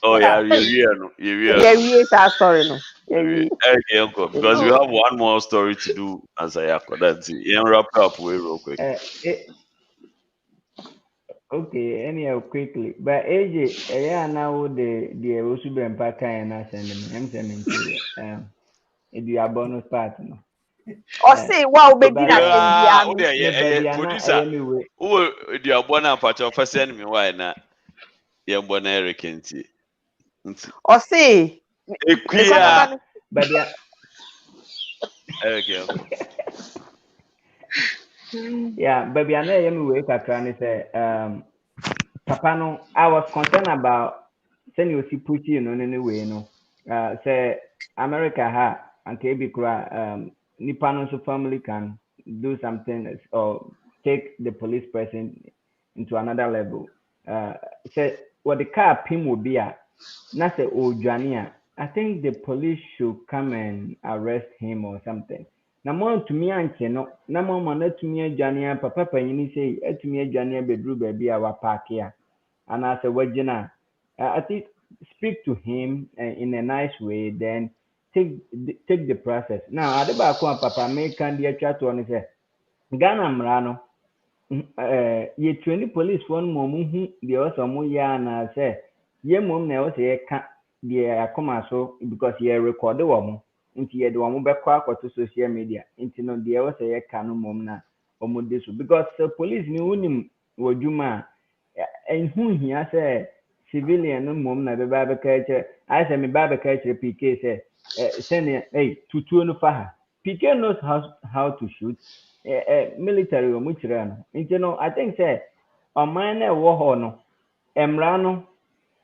Oh yeah, yeah, sorry, no. Okay, uncle, because we have one more story to do as I have that's it. Wrap up real quick. Okay, anyhow, quickly. But AJ, now the also be empaka and I send them. It be a bonus part, no. Or say, wow, baby, producer. Who the abona part of send me why not? Eric or say but yeah okay yeah baby I know you wake up and say papa no I was concerned about send you see put you in any way say America ha and be nipa no so family can do something or take the police person into another level. Say what the car pin will be at. Not say Jania. I think the police should come and arrest him or something. Na mo to me anche no. Na mo na to me Jania papa panyini say to me Jania bedru baby our park here. And I say wajina. I think speak to him in a nice way. Then take the process. Now adeba ko papa me can dey chat on say Ghana mrano. Ye 20 police one momu the also mo ya na say ye mom na o say ka the akoma so because ye record wo mo Into ye do one back to social media. Into no the was a cano mom na this because the police knew him wajuma and whom he has a civilian no mom na baby culture. I say me baby culture PK say send hey to 205. PK knows how to shoot. Military or much run. You know, I think say on mine war no emrano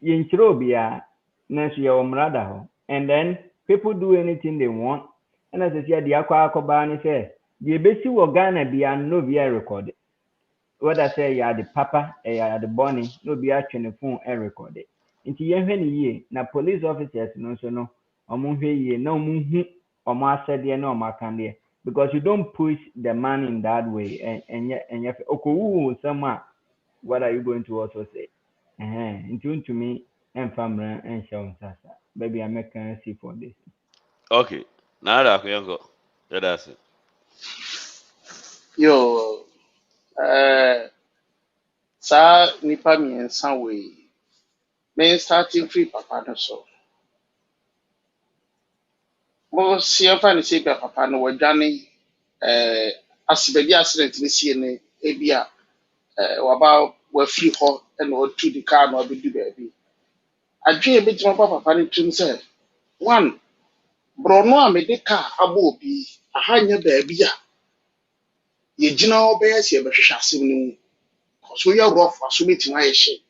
yinchirobia nanso ye omrada ho. And then people do anything they want. And as I said, the aqua ni say the besi wo Ghana bia no bia record. What I say ya the papa ya the bunny no bia twene the phone and record it. Inti ye hwe ni ye na police officers no so no omo hwe ye na omo hu omo asede na omo akande because you don't push the man in that way and yet okowu sama what are you going to also say into to me and family and show sasa baby I make see for this. Okay, now that we go, that's it. Yo, sa nipa miensa we men starting free papa no so. Mo si afa ni se papa no wadwane asibedi accident ni sie ne ebia waba wa free ho and o to the car no be do baby. Adwe e betima papa ni tum say one brono a me de car abo obi ahanya baby a ye gina obey se be hwehwe asem no so ya rough aso metima ye hye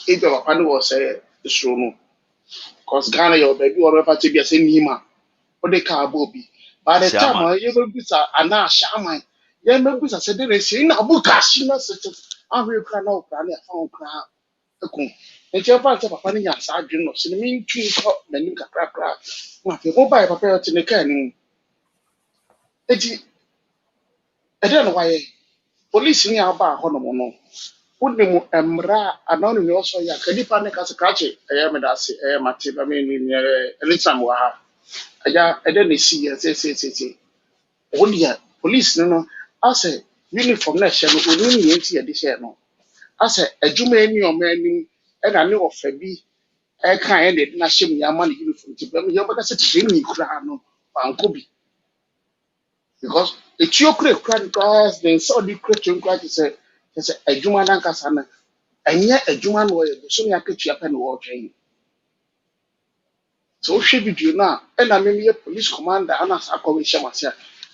e be papa no was say isro no cause Ghana your baby or refer to be say nima o de car abo obi by the time you go bisa ana shaman ye me bisa say dey say na buka shi na set ahwe kra na okra na fa okra ekun nche fa say papa ni nya sa adwen no se me ntwi ko nanim kakra kra na fe mo bai papa yo tene ka ni eti ede no waye police ni aba ho no no woni emra anonu ni oso ya kadipa ne ka scratch me da se mate ba me ni elitam wa ha aja ede ne si ya se woni ya police no ase uniform na she no oni ni enti ya de she no ase adwuma ani o mani e na ne ofa bi e kan e de na hye mu ya ma ne uniform ti ba me yo baka se training kura no banko bi because it's your great class then so the Christian class say adwuma na nkasa na anya adwuma no ye so me akatua pa no wo twen so hwe video na e na me me police commander ana sa akọ we hyamase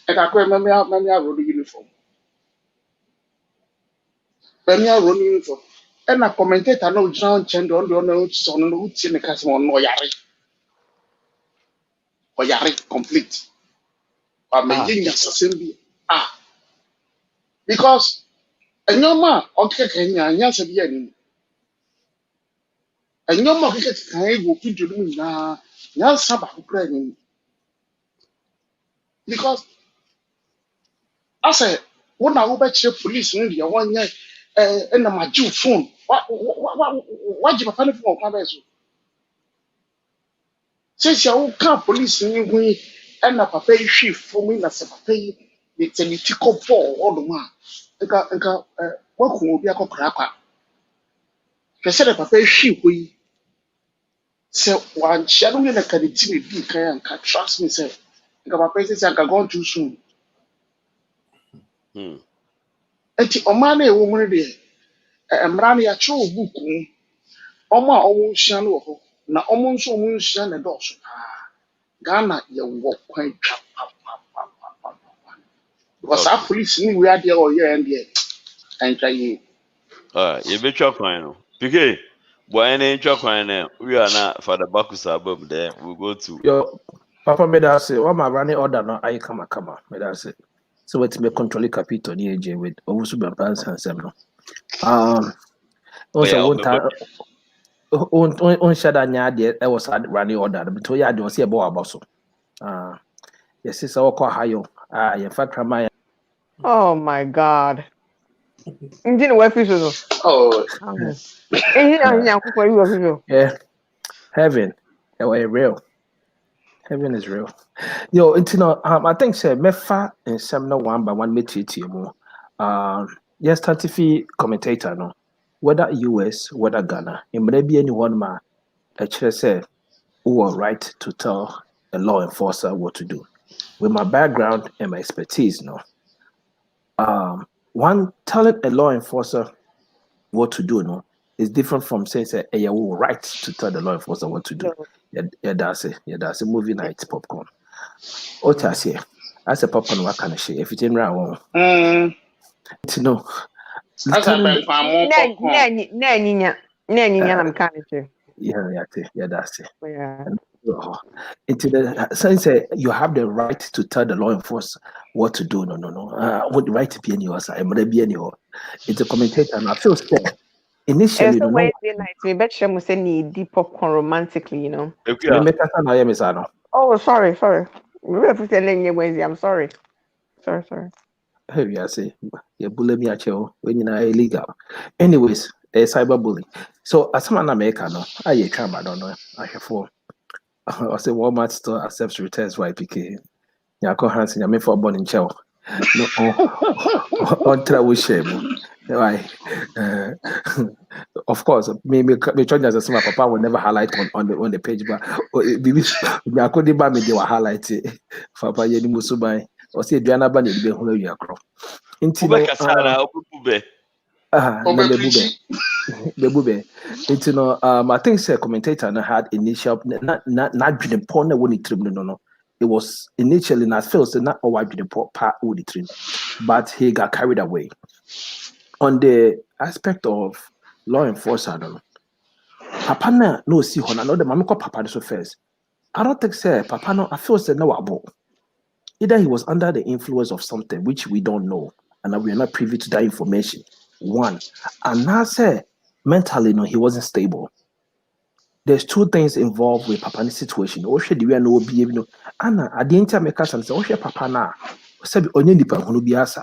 e ka kọ me road uniform me road uniform e na commentator na ojina chendo ndo na so no uti ne kase mo no yare complete but me yin assassin because enyoma okeke Kenya anya se bi ani enyoma okeke kan ego video no na nya saba kukra ni because I say wona wo ba kire police no dia wonye na maju phone wa ji papa ne phone kwa ba so since ya wo ka police ni hu na papa yi hwe phone na se papa yi ni tenitiko ball oduma nka waku obi akokra kwa pese de papa hwi hoyi se wan shadu ne ka de ti bi kan ka trust me say nka papa say nka go too soon enti o ma na ewo mu de emra na ya cho buku o ma o mu hia no ho na o mu nso o mu hia na do so Ghana ye wo kwan twa because our police ni we are there or here and there and try you You be chop no. PK, boy, any chop no. We are not for the Bakusa above there. We go to Yo, Papa made us say, what my running order no, I come. Made us say. So what's me control capital the AJ with also be balance and seven. Also one time on shada nya there I was running order but we had was here about so. Yes, it's our call hayo. In fact, my Oh my God. Didn't work for you. oh yeah, heaven, real. Heaven is real. Yo, it's I think say mefa in seminar one by one meet more. Yes, 30 commentator no. Whether US, whether Ghana, it may be anyone ma actually say who are right to tell a law enforcer what to do. With my background and my expertise, one telling a law enforcer what to do, is different from saying, you have right to tell the law enforcer what to do. Yeah, that's it. Yeah, that's a movie night popcorn. What I say, as a popcorn, what can I say? If it's in round, to know. As a man, I'm kind of sure. Yeah, that's it. Yeah. Into the sense you have the right to tell the law enforcement what to do. No. What the right to be in your side? I'm be in your. It's a commentator, and I feel scared. Initially, so Wednesday night, we bet you must need deep popcorn romantically, Oh, sorry. We were telling you Wednesday. I'm sorry. Sorry. Hey, I say, you bully me at you when you're illegal. Anyways, cyberbullying. So as someone American, I come. I don't know. I have four. I say Walmart store accepts returns YPK. Yeah, call hands in your for born in chow. No, on travel shame. Right. Of course, maybe trying as a smart papa will never highlight on the page, but I couldn't buy me they were highlighted. Papa Yeni Musubai or say Diana Bani be who you are crop. I think the commentator had initial not been porn when it trimmed no. It was initially not first not all the part with the trim, but he got carried away. On the aspect of law enforcement, Papa no see her. I know the mama called Papa so first. I don't think Papa no. I feel no about. Either he was under the influence of something which we don't know, and we are not privy to that information. One, and now mentally he wasn't stable. There's two things involved with Papa's situation. Or should we know be Anna? I didn't make us and say, "Oh, Papa na." Said only the person who be asa.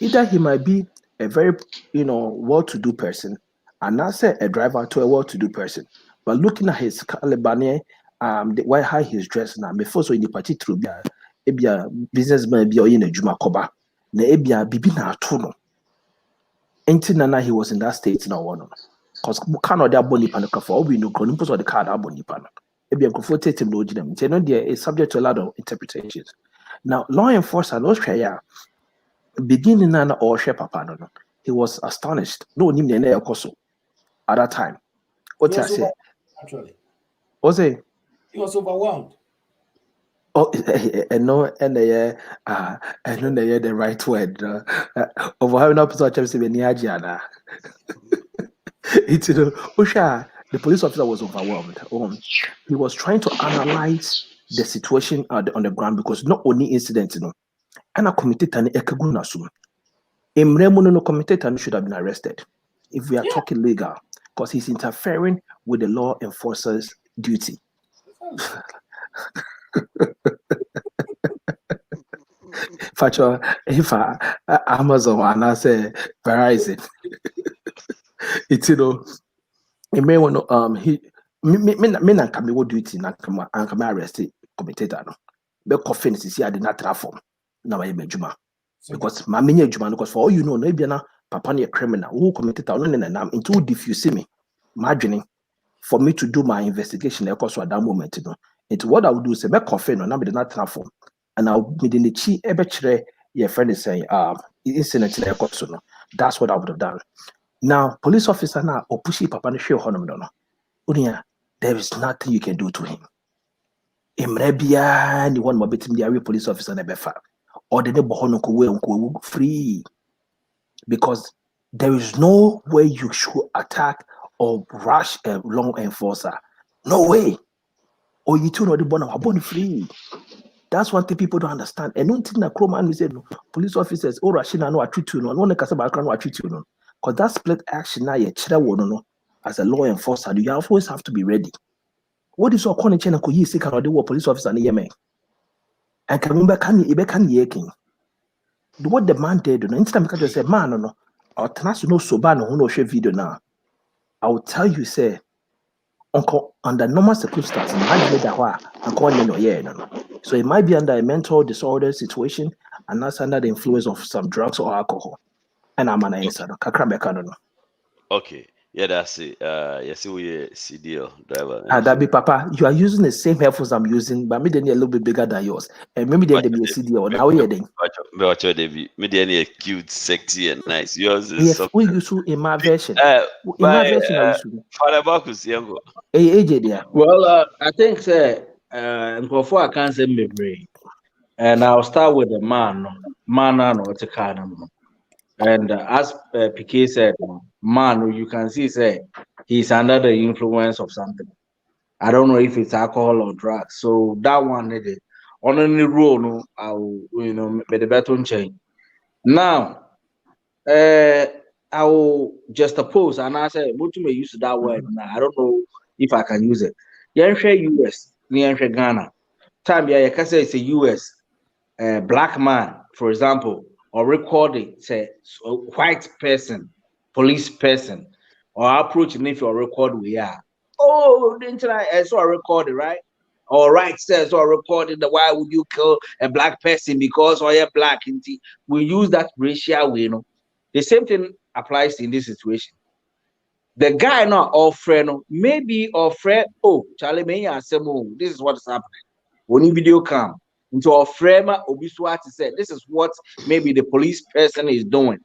Either he might be a very well-to-do person, and not say a driver to a well-to-do person. But looking at his Calibania, why how he's dressed now, before so in the party through a businessman be in a Juma Koba, ne ebia bibi na atuno. Until Nana he was in that state now one. Because cannot that boni panic for we know Columbus or the card aboni panic. Ebia comforted him no them. There is subject to a lot of interpretations. Now, law enforcement Australia. Beginning or Papa, he was astonished. No, at that time. What I say? Actually, was it? He was overwhelmed. Oh, and no, and the right word. Overwhelmed up to Niagiana. It's Usha. The police officer was overwhelmed. He was trying to analyze the situation on the ground because not only incidents, and a commentator Ekaguna soon. No commentator should have been arrested if we are talking legal, because he's interfering with the law enforcer's duty. If Amazon and I say Verizon, it's it may want he me na come what duty na come arrested commentator no. Be coffin is here the natural form. Now I juma because my many juma because for all you know, maybe na papa a criminal who committed on into diffuse me margining for me to do my investigation because at that moment, into what I would do is be coffin on the natural form, and I'll be in the chi ebechere your friend is saying incident no. That's what I would have done. Now police officer now or pushy papa no show honum no. There is nothing you can do to him. Imrebia ni one more bit the police officer never far. Or the neighbor free, because there is no way you should attack or rush a law enforcer. No way. Or you two know the bone free. That's one thing people don't understand. And one thing that Croman said, police officers, or Rashina no treat you no, one Casaba no treat you no. Because that split action now you as a law enforcer, you always have to be ready. What is your corner channel? Could you see can do police officer in Yemen? And can remember can you king? What the man did, instead of say, man, no, or no so bad no share video now. I will tell you, say, uncle under normal circumstances, so it might be under a mental disorder situation and that's under the influence of some drugs or alcohol. And I'm an answer. Okay. Yeah, that's it. Yes, we CDL driver. That be Papa, you are using the same headphones I'm using, but maybe they're a little bit bigger than yours. And maybe they're be a CDL. Now we are then. Watch your debut. Maybe any cute, sexy, and nice. Yours is Yes, something. we use in my version. In my version, I use. Father Bacchus, Yango. AJ there. Well, I think before I can't say me brain. And I'll start with the man no it's a kind of. And as PK said, man, you can see say he's under the influence of something. I don't know if it's alcohol or drugs. So that one needed on any rule, no, I'll be the better change. Now, I will just oppose and I say, what you may use that word now. I don't know if I can use it. US, Ghana. Time you can say it's a US black man, for example, or recording say a white person, police person, or approaching if you record we are. Oh, didn't I saw a recording, right? All right, says or recording the why would you kill a black person because you're black? We use that racial way, The same thing applies in this situation. The guy not offering, maybe offer, oh, Charlie May and this is what is happening. When you video come into a frame Obiswati said, this is what maybe the police person is doing.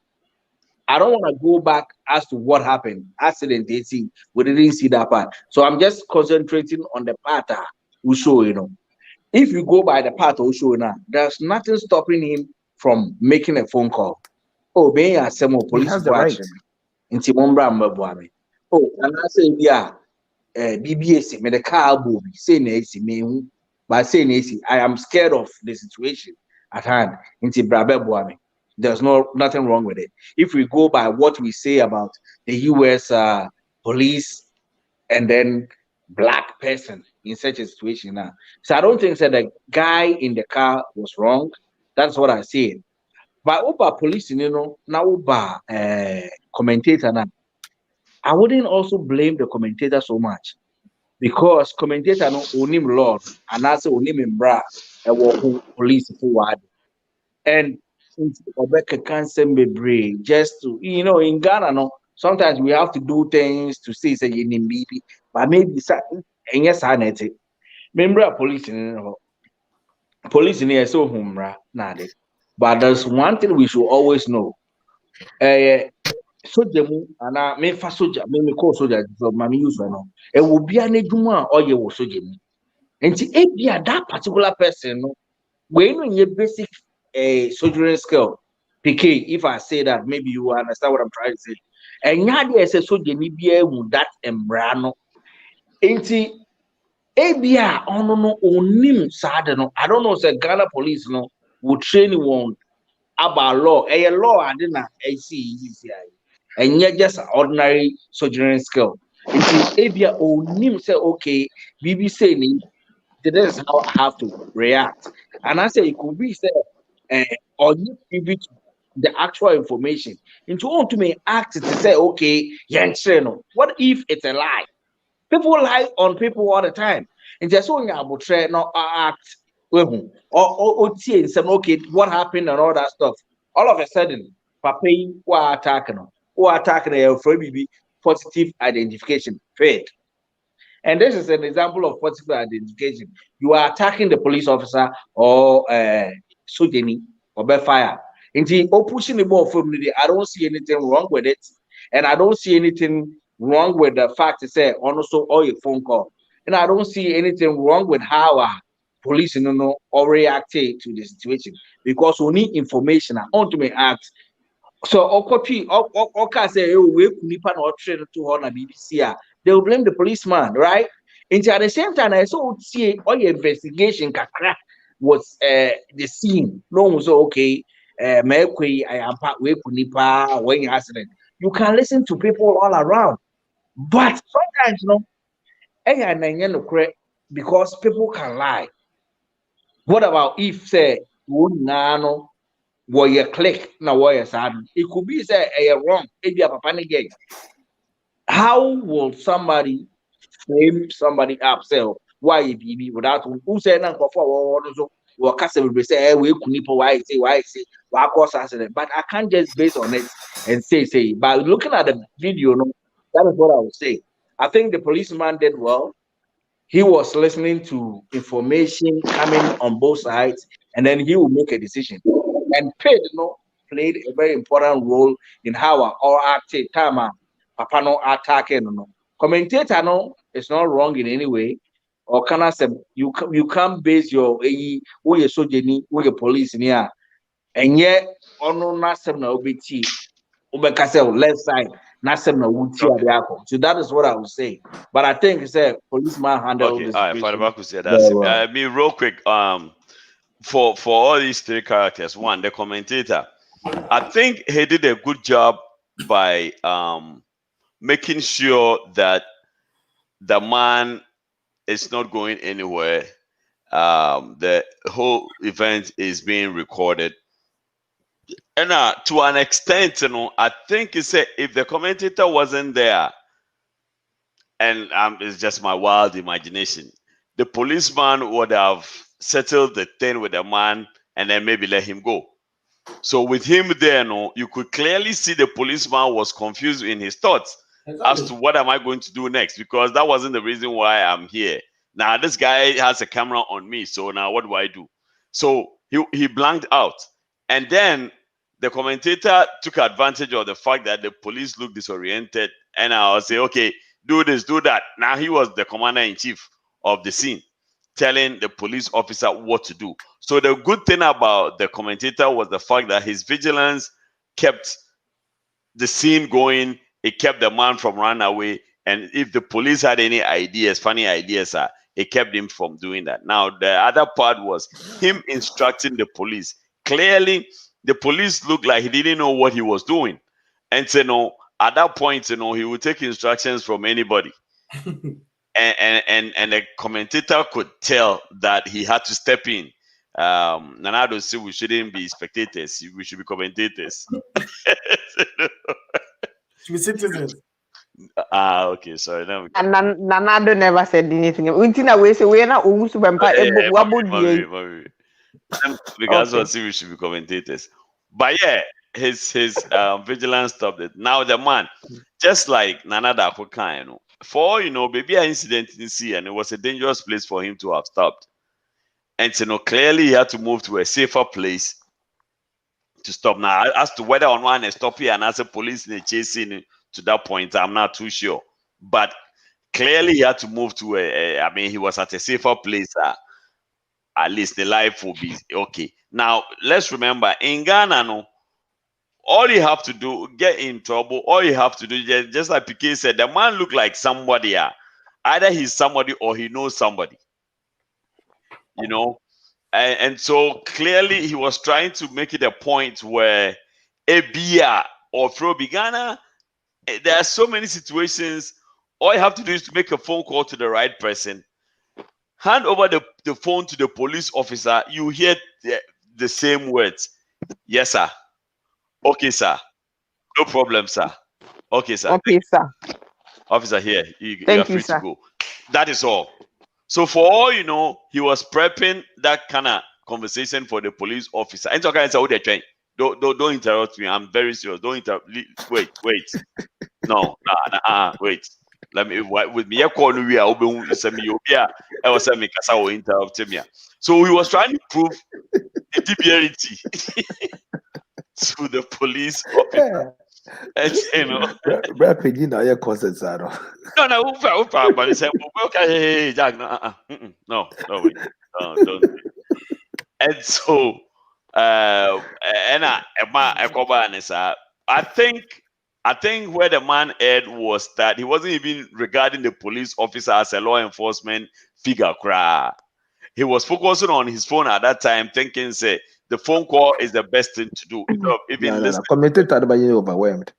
I don't want to go back as to what happened. Accident, we didn't see that part. So I'm just concentrating on the part we show, If you go by the part we show now, there's nothing stopping him from making a phone call. Oh, being a police watch. Oh, and I say, yeah, BBS, me the car booby, say me, but saying I am scared of the situation at hand. There's nothing wrong with it. If we go by what we say about the US police and then black person in such a situation now. So I don't think that the guy in the car was wrong. That's what I said. But over police, now over commentator now. I wouldn't also blame the commentator so much. Because commentator no onim law and also onim mbra police forward. And Obeka can't send me brain just to in Ghana no sometimes we have to do things to say you need baby, but maybe and yes I need it. Remember police in here so humra nade. But there's one thing we should always know. Soldier and I may for soldier, may call soldier for my use no. It will be an eduma or you will soldier. And if that particular person, when you basic soldiering skill, PK, if I say that, maybe you understand what I'm trying to say. And yadi as a soldier, maybe that embrano. Ain't Abia no onim sad no. I don't know, say Ghana police no would train one about law. A law I didn't see. And yet just an ordinary soldiering skill. If Abia onim say okay, BBC ni this is how I have to react. And I say it could be said or you give it the actual information. Into want to me act to say, okay, what if it's a lie? People lie on people all the time. And just when you are not act or say, okay, what happened and all that stuff. All of a sudden, Papa who are attacking for positive identification. Faith. And this is an example of positive identification. You are attacking the police officer or Sojeni or Befire. Indeed, pushing the ball from the I don't see anything wrong with it. And I don't see anything wrong with the fact to say also all your phone call. And I don't see anything wrong with how police or react to the situation. Because we need information on to me act. So okay say we nipa na train to her na BBC they will blame the policeman, right? And at the same time I saw see all your investigation kakra was the scene. No so okay mekwe I am part we nipa when accident. You can listen to people all around. But sometimes because people can lie. What about if say you click now it could be say wrong maybe a papa again. How will somebody frame somebody up say why you without who say now or customer say we couldn't why say why cause accident, but I can't just base on it and say but looking at the video That is what I would say. I think the policeman did well. He was listening to information coming on both sides, and then he will make a decision. And Pete, played a very important role in how our acted time. Papa no attacking no. Commentator no is not wrong in any way. Or can I say you can't base your who you soldier who you police near, and yet ono na sem na obeti ubekase left side na sem na wuti adiako. So that is what I would say. But I think it's a policeman handled this. All right, Father Baku said that's it. I mean, real quick, for all these three characters, one, the commentator, I think he did a good job by making sure that the man is not going anywhere. The whole event is being recorded. And to an extent, I think he said if the commentator wasn't there, and it's just my wild imagination, the policeman would have settled the thing with the man and then maybe let him go. So with him there, you could clearly see the policeman was confused in his thoughts as to what am I going to do next, because that wasn't the reason why I'm here. Now this guy has a camera on me, so now what do I do? So he blanked out, and then the commentator took advantage of the fact that the police looked disoriented, and I'll say, okay, do this, do that. Now he was the commander-in-chief of the scene, telling the police officer what to do. So the good thing about the commentator was the fact that his vigilance kept the scene going. It kept the man from running away. And if the police had any ideas, funny ideas, it kept him from doing that. Now, the other part was him instructing the police. Clearly, the police looked like he didn't know what he was doing. And so, at that point, he would take instructions from anybody. And the commentator could tell that he had to step in. Nanado said we shouldn't be spectators, we should be commentators. Should be citizens. Okay, sorry. And Nanado never said anything. Because we should be commentators. But yeah, his vigilance stopped it. Now the man, just like Nanada Akokan, for maybe an incident in sea, and it was a dangerous place for him to have stopped. And clearly he had to move to a safer place to stop. Now, as to whether or not stop here and as a police in chasing to that point, I'm not too sure. But clearly he had to move to he was at a safer place. At least the life will be okay. Now, let's remember, in Ghana, all you have to do, get in trouble, all you have to do, just like Piquet said, the man looked like somebody. Either he's somebody or he knows somebody. And so clearly he was trying to make it a point where Abia or Frobi Ghana, there are so many situations, all you have to do is to make a phone call to the right person, hand over the phone to the police officer, you hear the same words. Yes, sir. Okay, sir. No problem, sir. Okay, sir. Okay, sir. Officer, here. You are free to go. That is all. So for all you know, he was prepping that kind of conversation for the police officer. And so guys, don't interrupt me. I'm very serious. Don't interrupt. Wait. No, wait. Let me with me. So he was trying to prove the DBRT to the police officer. And, Rapping, your concerts are. No, but he said, okay, Jack, no, wait, don't. And so, I think where the man erred was that he wasn't even regarding the police officer as a law enforcement figure. He was focusing on his phone at that time, thinking, say, the phone call is the best thing to do. Commentator by overwhelmed.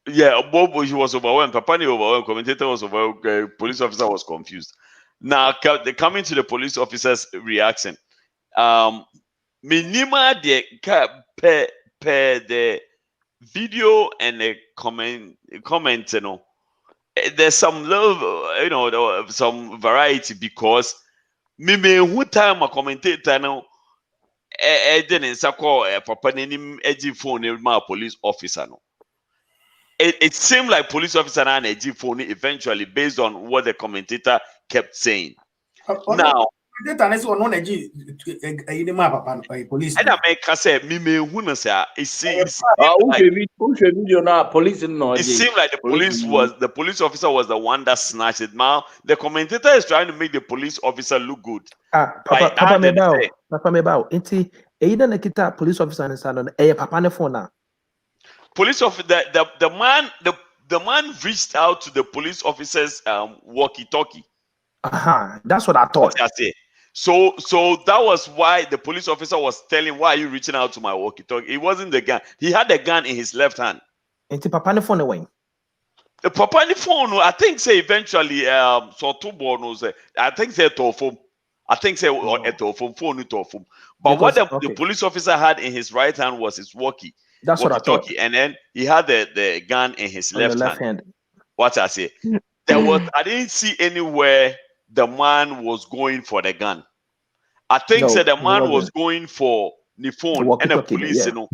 Yeah, Bob, he was overwhelmed. Papani overwhelmed. Commentator was overwhelmed. Police officer was confused. Now, coming to the police officer's reaction. Minima the video and the comment, there's some little, some variety because who time a commentator now. Didn't call Papa name edgy phone my police officer no. it seemed like police officer and a G phone eventually, based on what the commentator kept saying. Now, police. and I make I say, me who say it seems like the police officer was the one that snatched it. Now the commentator is trying to make the police officer look good. Papa Mebao. Inti either Nikita police officer and son Papa ne phone now. Police officer, the man reached out to the police officer's walkie-talkie. That's what I thought. I say. So that was why the police officer was telling, why are you reaching out to my walkie-talkie? It wasn't the gun. He had the gun in his left hand. Inti Papa ne phone away. The Papa ne phone, I think say eventually so two bonos. I think say phone. I think say phone. But what the police officer had in his right hand was his walkie. That's what I thought. And then he had the gun in his left hand. What I say? I didn't see anywhere the man was going for the gun. I think the man was going for the phone and the police, you know,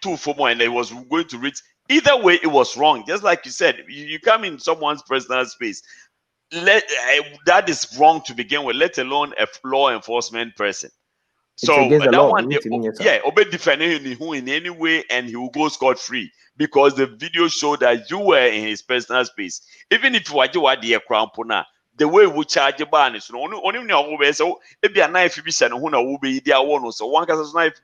two for more, and it was going to reach. Either way, it was wrong. Just like you said, you come in someone's personal space. That is wrong to begin with, let alone a law enforcement person. So that one, obey defending who in any way, and he will go scot-free because the video showed that you were in his personal space. Even if you are the crown puna, the way we charge a ban is only so if you are knife, you be sent who will be there one so one has knife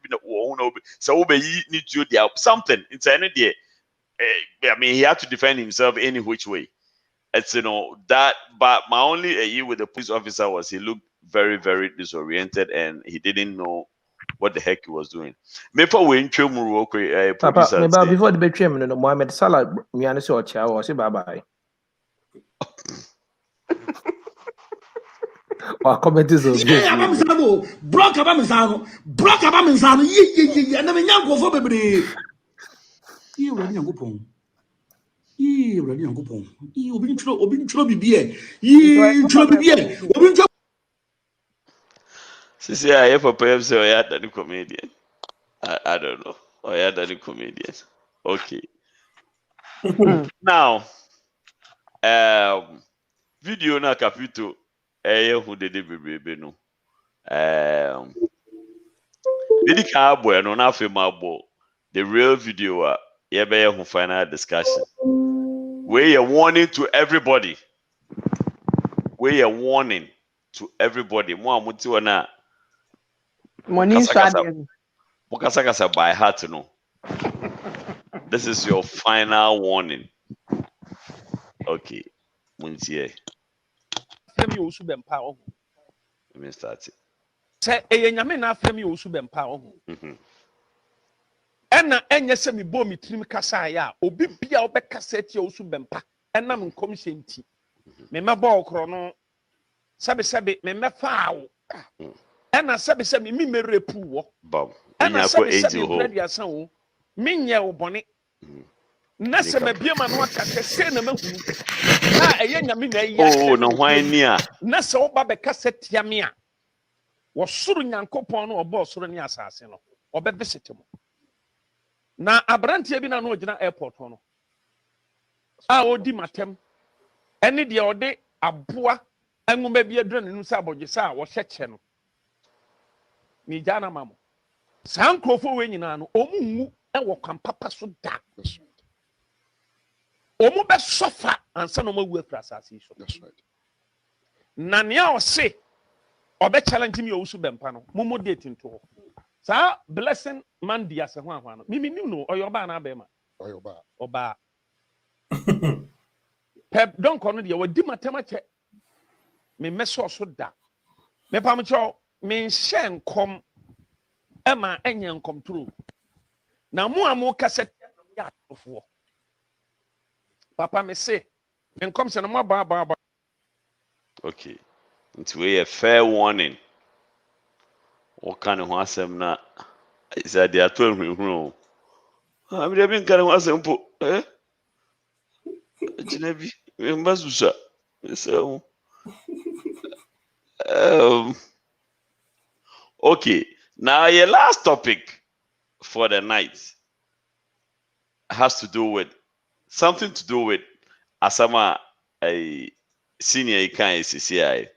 so need to do something. It's any day. I mean, he had to defend himself any which way. It's that, but my only issue with the police officer was he looked very, very disoriented and he didn't know what the heck he was doing. Before we before the betray me, Mohamed Salah, me and say bye bye. Or comment is Brock Abamzano, and then young go for baby. You ready to go home? You ready to go home? You been trouble be you trouble be See, I have a perhaps I had a comedian. I don't know. I had a comedian. Okay. Now, video na capito. Who did it be no? Did it cowboy no na film the real video? Who final discussion. We are warning to everybody. We are warning to everybody. Mo amuti wana. Mukasakasa by heart, no. This is your final warning. Okay. Muntie. Let me start it. Say, nyame na afrem yo usu bempa ohu. Ena enye se mi bo mi trim kasa ya, obi bia obekasa ti usu bempa. Ena m nkomhye nti. Me meba okro no. Sabe me mefa awo. Ena sabe mi merepu wo. Bam. Ena sabe bredi asan wo. Minye wo bone. Na se me bia ma no aka se na mahunu. Na eye nyame na iya. Oh, no hwan ni a. Na se wo ba bekasa tia me a. Wo suru nyankopon no obo suru ni asase no. Obe visit mo. Na abrantie bi na no ogina airport no. A odi matem. Ene de ode aboa anwuma bi adura nenu sa abogesa a wo hyeche no. Ni jana mamo. San krofo we nyina no omunwu e wo kwampapa so da. Omu be sofa ansa no mawu afra asase so. That's right. Na ne a o se obe challenge me owusu bempa no mumu date nto. Sa blessing man dia se ho ahwa no. Mimi ni no oyoba na be ma. Oba. Pep don kono de wadi matema che. Me meso so da. Me pam cho me hye nkom ema enye nkom turu. Na mu amu kaset ya tofo. Papa me say me nkom se no mo ba. Okay. It's a fair warning. What kind of asem na is that they are 12 room? I mean, I've been kind of asem po. Jinebi, Mbazusa. So, okay. Now your last topic for the night. has to do with something to do with Asama, a senior kind CCI.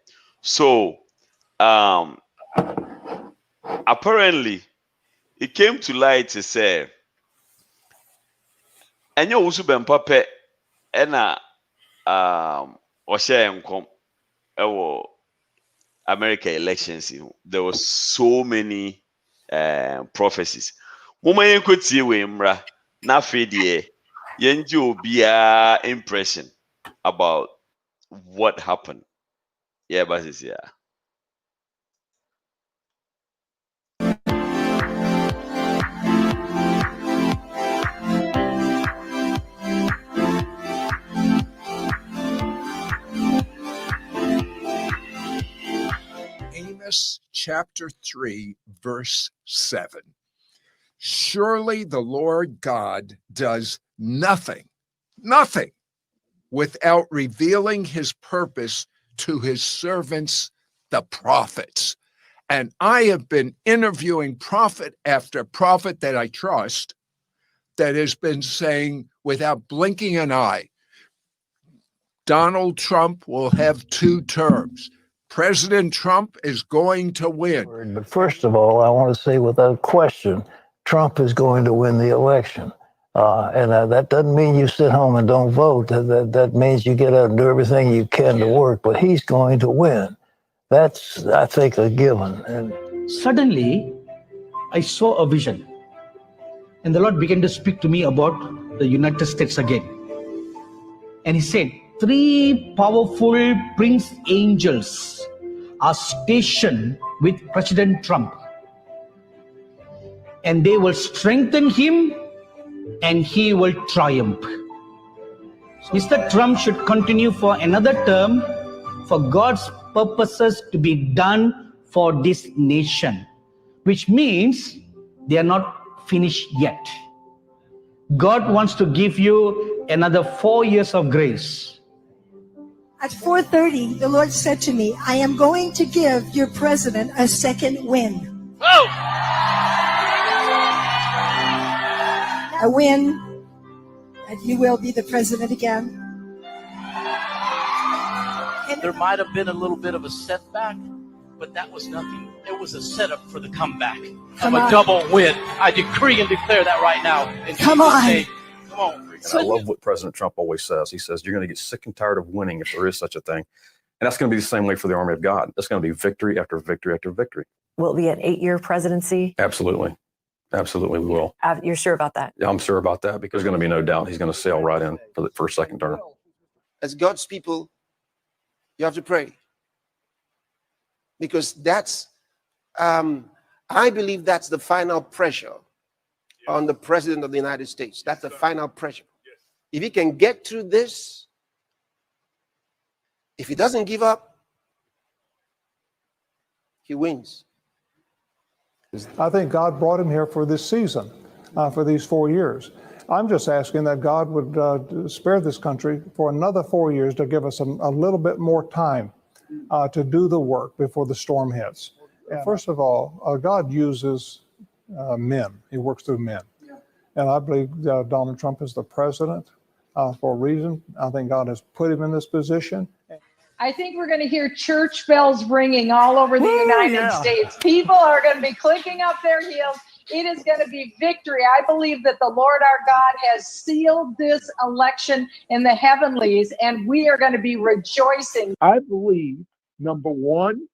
So apparently it came to light to say and you also been papa and or share America elections. There was so many prophecies. Mama could see Wimra na fedie yenjo bia impression about what happened. Yeah, but it's yeah. Amos chapter 3, verse 7. Surely the Lord God does nothing without revealing his purpose to his servants, the prophets. And I have been interviewing prophet after prophet that I trust that has been saying without blinking an eye, Donald Trump will have 2 terms. President Trump is going to win. But first of all, I want to say without question, Trump is going to win the election. And that doesn't mean you sit home and don't vote. That means you get out and do everything you can to work. But he's going to win. That's, I think, a given. And suddenly, I saw a vision. And the Lord began to speak to me about the United States again. And he said, 3 powerful prince angels are stationed with President Trump. And they will strengthen him and he will triumph. Mr. Trump should continue for another term for God's purposes to be done for this nation, which means they are not finished yet. God wants to give you another 4 years of grace. At 4:30, the Lord said to me, I am going to give your president a second win. Whoa! A win that you will be the president again. There might have been a little bit of a setback, but that was nothing. It was a setup for the comeback of a double win. I decree and declare that right now. Come on. Come on. And I love what President Trump always says. He says, you're going to get sick and tired of winning if there is such a thing. And that's going to be the same way for the army of God. That's going to be victory after victory after victory. Will it be an 8-year presidency? Absolutely. Absolutely, we will. You're sure about that? Yeah, I'm sure about that because there's going to be no doubt he's going to sail right in for a second term. As God's people, you have to pray. Because that's, I believe that's the final pressure on the President of the United States. That's the final pressure. If he can get through this, if he doesn't give up, he wins. I think God brought him here for this season, for these 4 years. I'm just asking that God would spare this country for another 4 years to give us a little bit more time to do the work before the storm hits. And first of all, God uses men. He works through men. And I believe Donald Trump is the president for a reason. I think God has put him in this position. I think we're going to hear church bells ringing all over the United States. People are going to be clicking up their heels. It is going to be victory. I believe that the Lord our God has sealed this election in the heavenlies, and we are going to be rejoicing. I believe, number one,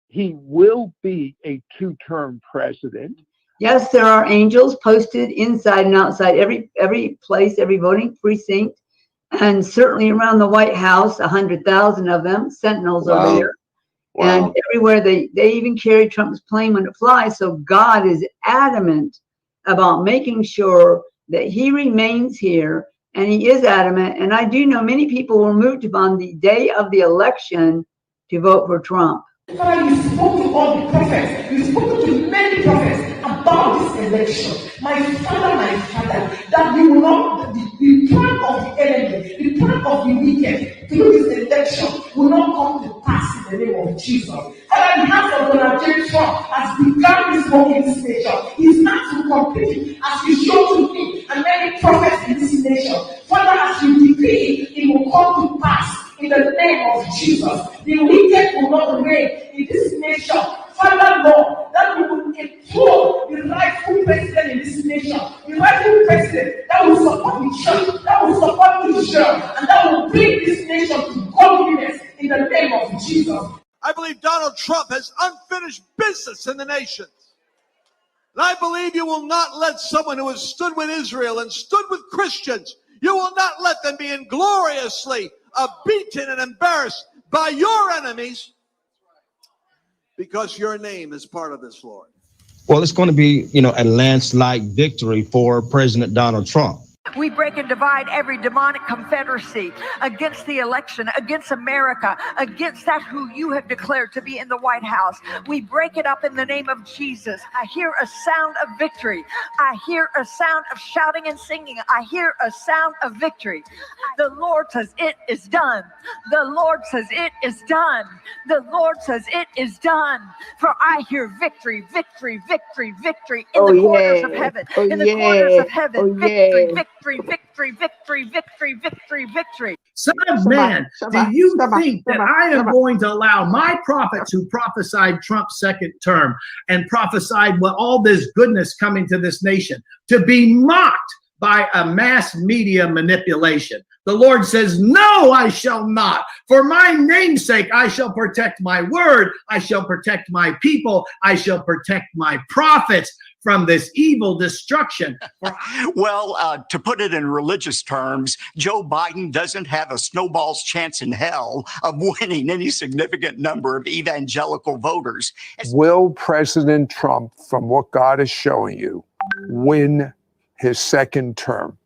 he will be a 2-term president. Yes, there are angels posted inside and outside every place, every voting precinct, and certainly around the White House, 100,000 of them, sentinels over there. Wow. And everywhere they even carry Trump's plane when it flies. So God is adamant about making sure that he remains here, and he is adamant. And I do know many people were moved on the day of the election to vote for Trump. Father, you spoke to all the prophets. You spoke to many prophets about this election. My father, that we will not, the plan of the enemy, the plan of the wicked through this election will not come to pass in the name of Jesus. Father, the hands of Donald J. Trump has begun this work in this nation. He's not to complete as he showed to me and many prophets in nation. Father, as you decree, it will come to pass in the name of Jesus. The wicked will not reign in this nation. Father, Lord, that we will enthrone the rightful president in this nation, the rightful president that will support the church, that will support Israel, and that will bring this nation to godliness in the name of Jesus. I believe Donald Trump has unfinished business in the nations. And I believe you will not let someone who has stood with Israel and stood with Christians, you will not let them be ingloriously beaten and embarrassed by your enemies, because your name is part of this, Lord. Well, it's going to be, a landslide victory for President Donald Trump. We break and divide every demonic confederacy against the election, against America, against that who you have declared to be in the White House. We break it up in the name of Jesus. I hear a sound of victory. I hear a sound of shouting and singing. I hear a sound of victory. The Lord says it is done. The Lord says it is done. The Lord says it is done. For I hear victory, victory, victory, victory in the corners of heaven. In the corners of heaven, victory, victory. Victory, victory, victory, victory, victory. Son of man, do you think that I am going to allow my prophets who prophesied Trump's second term and prophesied all this goodness coming to this nation to be mocked by a mass media manipulation? The Lord says, no, I shall not. For my name's sake, I shall protect my word. I shall protect my people. I shall protect my prophets from this evil destruction. Well, to put it in religious terms, Joe Biden doesn't have a snowball's chance in hell of winning any significant number of evangelical voters. Will President Trump, from what God is showing you, win his second term?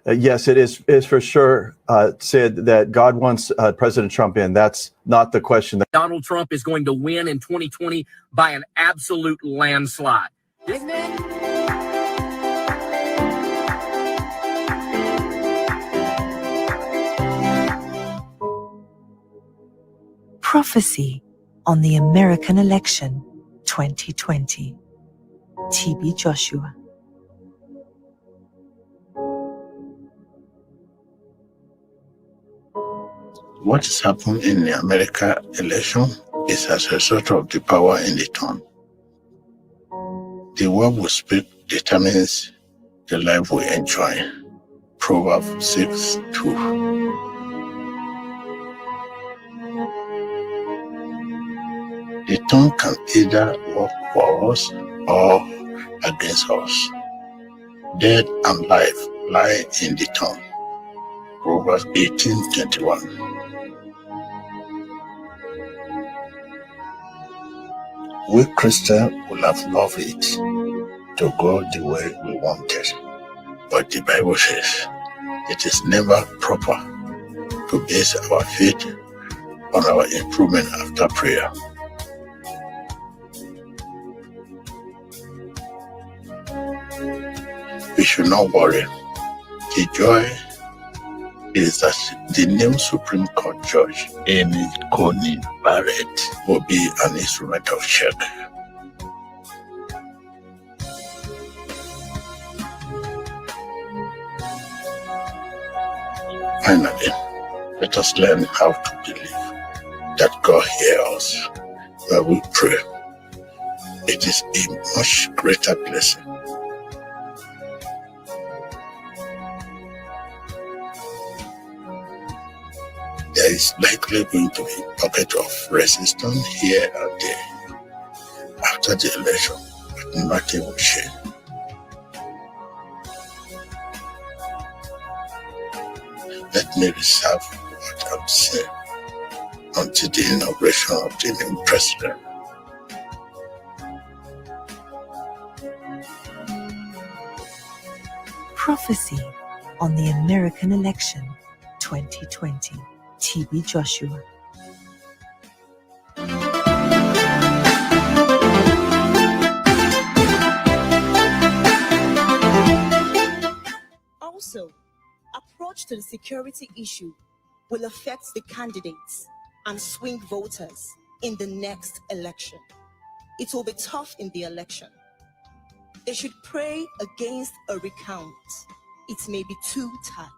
Yes, it is for sure, Sid, that God wants President Trump in. That's not the question. Donald Trump is going to win in 2020 by an absolute landslide. Prophecy on the American election 2020. TB Joshua. What has happened in the American election is as a result of the power in the tongue. The word we speak determines the life we enjoy. Proverbs 6:2. The tongue can either work for us or against us. Death and life lie in the tongue. Proverbs 18:21. We Christians will have loved it to go the way we wanted. But the Bible says it is never proper to base our faith on our improvement after prayer. We should not worry. The joy is that the new Supreme Court Judge, Amy Coney Barrett, will be an instrument of check. Finally, let us learn how to believe that God hears us when we pray. It is a much greater blessing. There is likely going to be a pocket of resistance here and there after the election, but nothing will change. Let me reserve what I'm saying until the inauguration of the new president. Prophecy on the American election 2020. TB Joshua. Also, approach to the security issue will affect the candidates and swing voters in the next election. It will be tough in the election. They should pray against a recount. it may be too tight.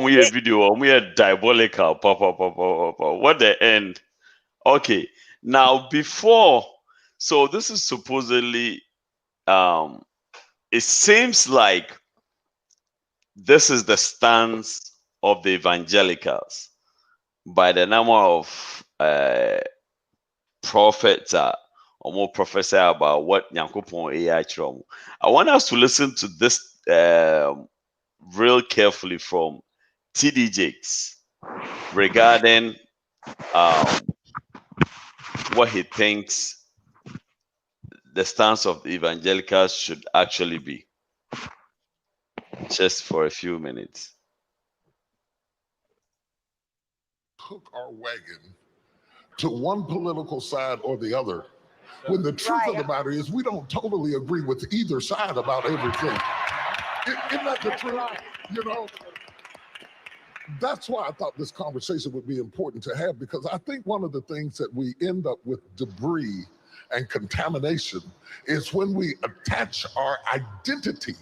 We had video, we had diabolical, what the end? Okay, now before, so this is supposedly, it seems like this is the stance of the evangelicals by the number of prophets or more prophesy about what Nyankopon AI Chrom. I want us to listen to this real carefully from TD Jakes regarding what he thinks the stance of the evangelicals should actually be. Just for a few minutes. Hook our wagon to one political side or the other, when the truth of the matter is we don't totally agree with either side about everything. Isn't that the truth? You know, that's why I thought this conversation would be important to have, because I think one of the things that we end up with debris and contamination is when we attach our identity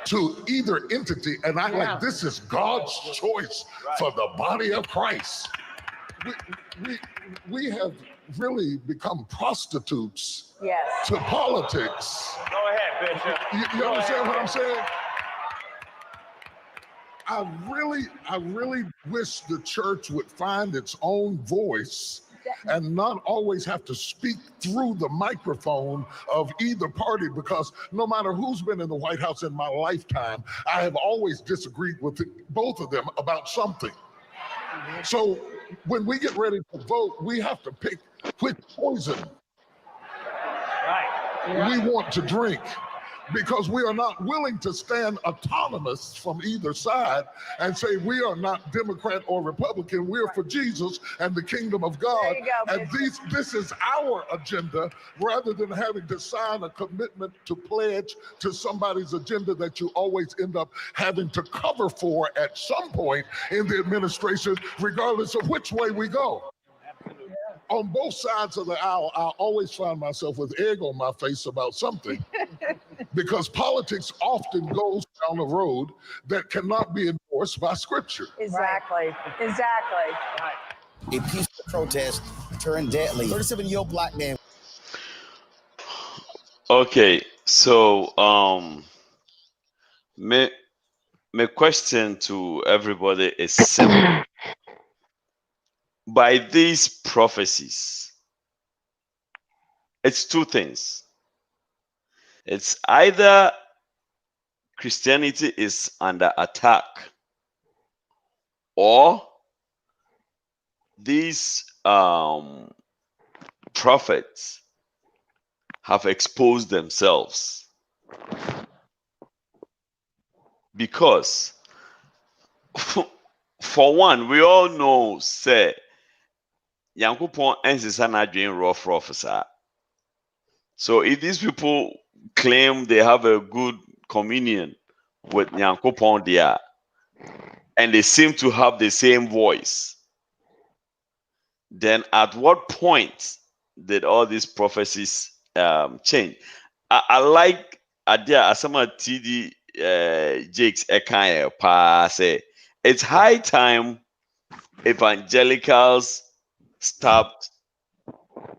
to either entity and act like this is God's choice for the body of Christ. We have really become prostitutes to politics. Go ahead, Bishop. You understand what I'm saying? I really wish the church would find its own voice and not always have to speak through the microphone of either party, because no matter who's been in the White House in my lifetime, I have always disagreed with both of them about something. So when we get ready to vote, we have to pick which poison we want to drink, because we are not willing to stand autonomous from either side and say we are not Democrat or Republican. We're for Jesus and the kingdom of God. And this is our agenda, rather than having to sign a commitment to pledge to somebody's agenda that you always end up having to cover for at some point in the administration, regardless of which way we go. On both sides of the aisle, I always find myself with egg on my face about something, because politics often goes down a road that cannot be endorsed by Scripture. Exactly. A peaceful protest turned deadly. 37-year-old black man. Okay, so my question to everybody is simple. By these prophecies, it's two things. It's either Christianity is under attack, or these prophets have exposed themselves. Because, for one, we all know, say, Yankupon ensisa na doing rough officer. So if these people claim they have a good communion with Yankupon there, and they seem to have the same voice, then at what point did all these prophecies change? I like Adia Asama TD Jakes Ekaya Pa say it's high time evangelicals stopped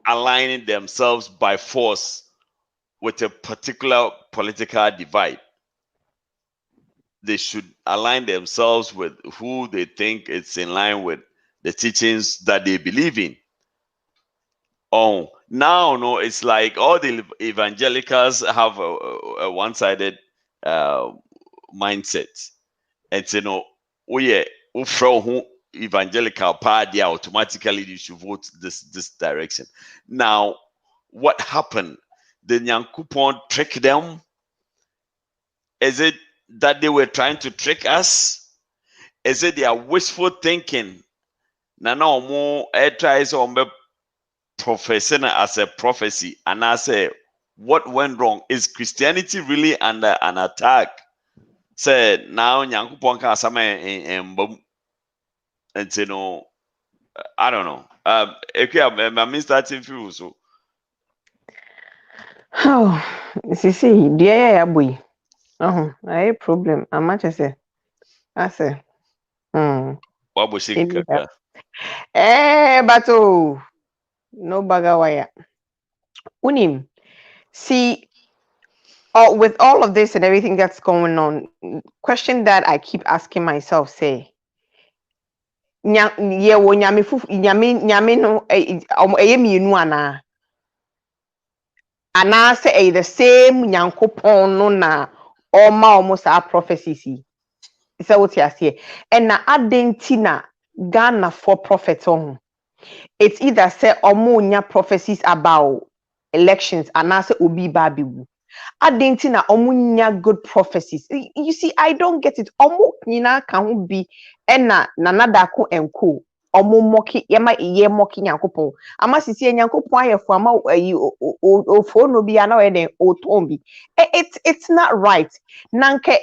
aligning themselves by force with a particular political divide. They should align themselves with who they think is in line with the teachings that they believe in. Oh, now, no, it's like all the evangelicals have a one-sided mindset. And, you know, oh yeah, who evangelical party, automatically you should vote this direction. Now, what happened? Did Nyankopon trick them? Is it that they were trying to trick us? Is it their wishful thinking? Nana omo tries on professing as a prophecy, and I say what went wrong? Is Christianity really under an attack? Say now Nyankopon ka asama and you know, I don't know. I'm starting feel so. Oh, see, dear boy. Oh, I problem. I'm much as I say. What was it? But no bagger wire. Unim, see, with all of this and everything that's going on, question that I keep asking myself, say, nyame no mienu ana say the same nyankopon no na almost our prophecies is what you say and na adenti na Ghana for prophet on it's either say nya prophecies about elections and say obi babiwu adenti na nya good prophecies. You see, I don't get it. Nyina can be ena nanada ko enko moki yema iye moki nyankopon ama sisi nyankopon ayefo ama ofo no bi ana eden otombi. It's not right. Nanke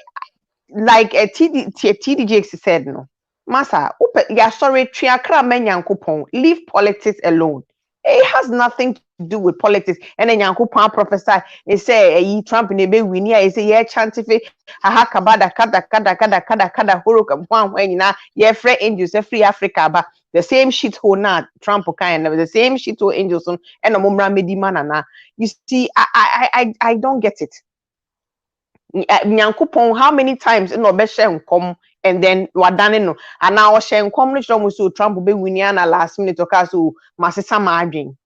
like TDJ said no. Masa, ya sorry triakra men nyankopon. Leave politics alone. It has nothing to do with politics. And then Yankopon prophesy. They say Trump in a big win. He say yeah chantife kabada kada horoka one when na yeah free angels free Africa but the same shit who na Trump kind of the same shit who angels and mumra medimana na. You see, I don't get it. Yankopon how many times no be share come and then wadane no and now share come no show so Trump be win na last minute okay so masesa margin.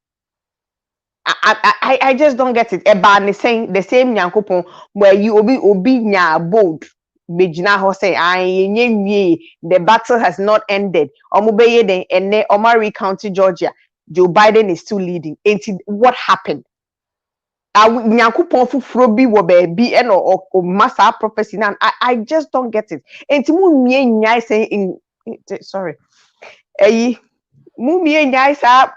I just don't get it. About the same Yankopon where you obi nya bold bejina ho say the battle has not ended. Omubeye den ene Omari County Georgia Joe Biden is still leading. What happened? Nyankopon fufuro bi wo baby and or massa prophecy now. I just don't get it. Enti mu mie nyai say sorry. Mu mie nyai sa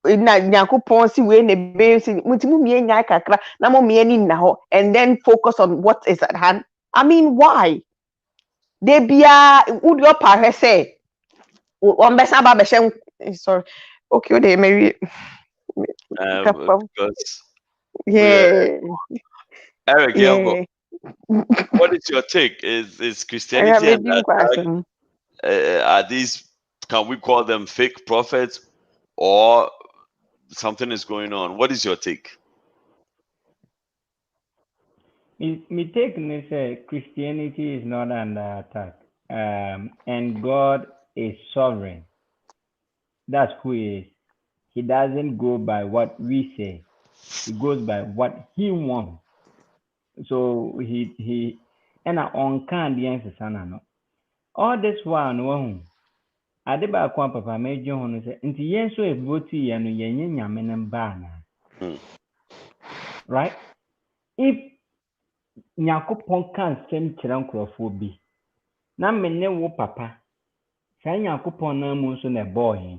na Nyankopon si we ne be si mu mie nyai kakra na mo mie ni na ho and then focus on what is at hand. I mean, why? They be would your parents say on besa ba be sorry. Okay, they maybe because yeah. Eric, Yeah. what is your take? Is Christianity and that, are these, can we call them fake prophets or something is going on? What is your take? Me take me say Christianity is not under attack, and God is sovereign. That's who He is. He doesn't go by what we say. He goes by what He wants. So he and on can the answer sana no. All this one one. Adeba kwa papa mejo hono say nti yen so evoti ya no yenye nyame ne mba na. Right? If Nyankopon kan sem kira nkrofo bi na menne wo papa say Nyankopon na mu so na boy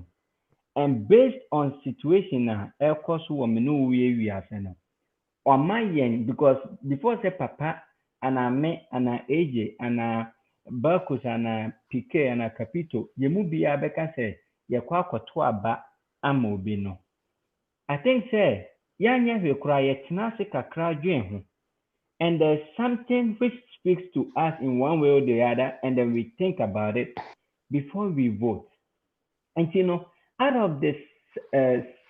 and based on situation na ekos wo me no wi ase no or my yen because before say papa ana me ana AJ ana Bakus ana PK ana Capito yemu bia beka say yakwa akoto aba ama obi no. I think say yanya hwe kura yetena se kakra dwen ho. And there's something which speaks to us in one way or the other, and then we think about it before we vote. And you know, out of this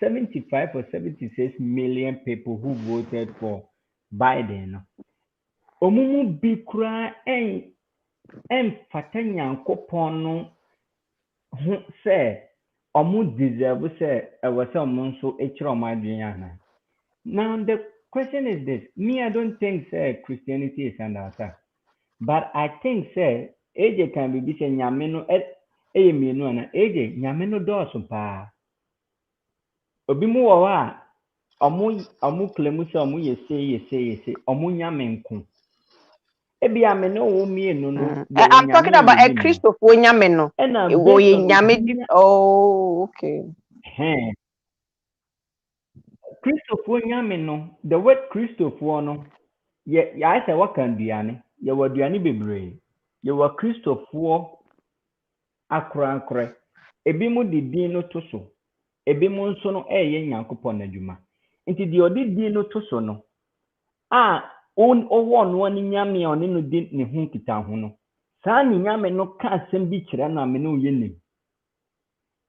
75 or 76 million people who voted for Biden, omumu bikura en fatanya Nyankopon no say omu deserve say was omu so echiro madriana. Now the question is this: me, I don't think Christianity is under attack, but I think AJ can be saying nyameno mienu na AJ nyameno dosu pa. Obi mu wa omu klemu se omu yese omu nyamenku. Ebi ameno wo mienu no. I'm talking about a Christopher nyameno. Wo nyame. Oh, okay. Christopher nyame no, the word Christopher no, I say what can duane. Ye were duane bebree. Ye were Christopher akra. Ebi mu di din no to so. Ebi mu nso no eye Nyankopon adwuma. Nti di odi din no to so no. On no ani nyame oni no din ne hu kita ho no. Saa ni nyame no ka asem bi kire na me no yenim.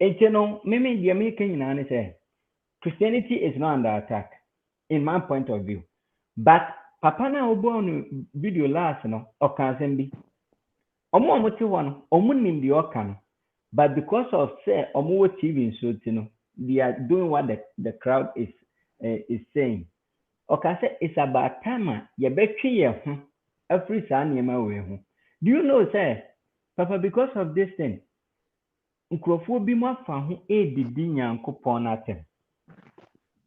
Enti no me dia me kan nyina ne say Christianity is not under attack in my point of view. But papa na obo on video last no o kan asem bi. Omo ti wo no omo nim di o kan. But because of say omo TV so no they are doing what the crowd is saying. Okay, say it's about time you betwe ye ho every san yema we ho. Do you know say papa because of this thing nkrofo bi mo afa ho edidi Nyankopon atem.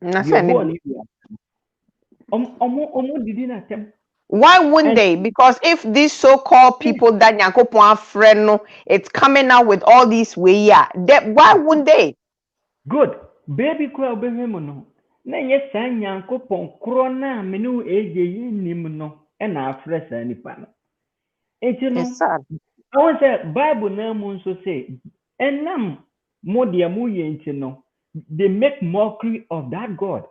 Na say omo didi na tem. Why wouldn't they? Because if these so-called people that Nyankopon friend no, it's coming out with all these way, why wouldn't they? Good. Baby kwa obehemu no. Na ye san Nyankopon kro na me no eje yinim no e na afre san nipa no. Enti no. I want say Bible na mu nso say enam mo de mu ye enti no. They make mockery of that God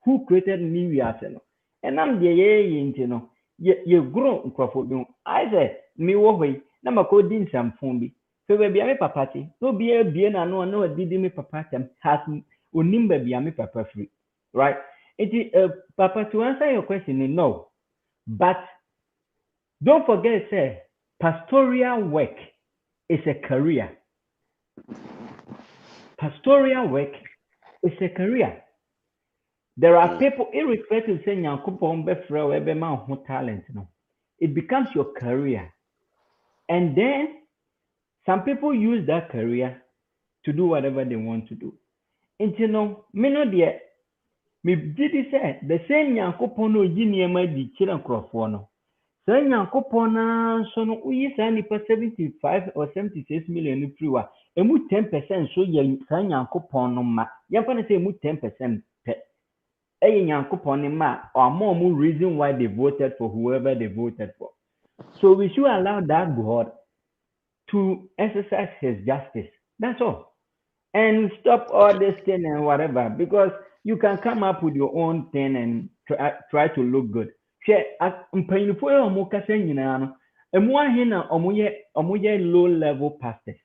who created me we are no. Enam de ye enti no. Ye grow nkrofo bi. I say me wo hoi na makodi nsamfon bi. So baby me papa ti. No be na no didi me papa tem has onim baby me papa free. Right? Papa, to answer your question, no. But don't forget, say, pastoral work is a career. Pastoral work is a career. There are people, irrespective of saying Nyankopon be free or be man who talent, no. It becomes your career. And then some people use that career to do whatever they want to do. And you know, me no dear. Me did say the same Nyankopon no yiniema di kira nkrofo no. Say Nyankopon na so no uyi sa nipa 75 or 76 million free wa. Emu 10% so ye sa Nyankopon no ma. Yamfa na say emu 10% pe. Eye Nyankopon ni ma or more reason why they voted for whoever they voted for. So we should allow that God to exercise his justice. That's all. And stop all this thing and whatever, because you can come up with your own thing and try to look good. Low level pastors.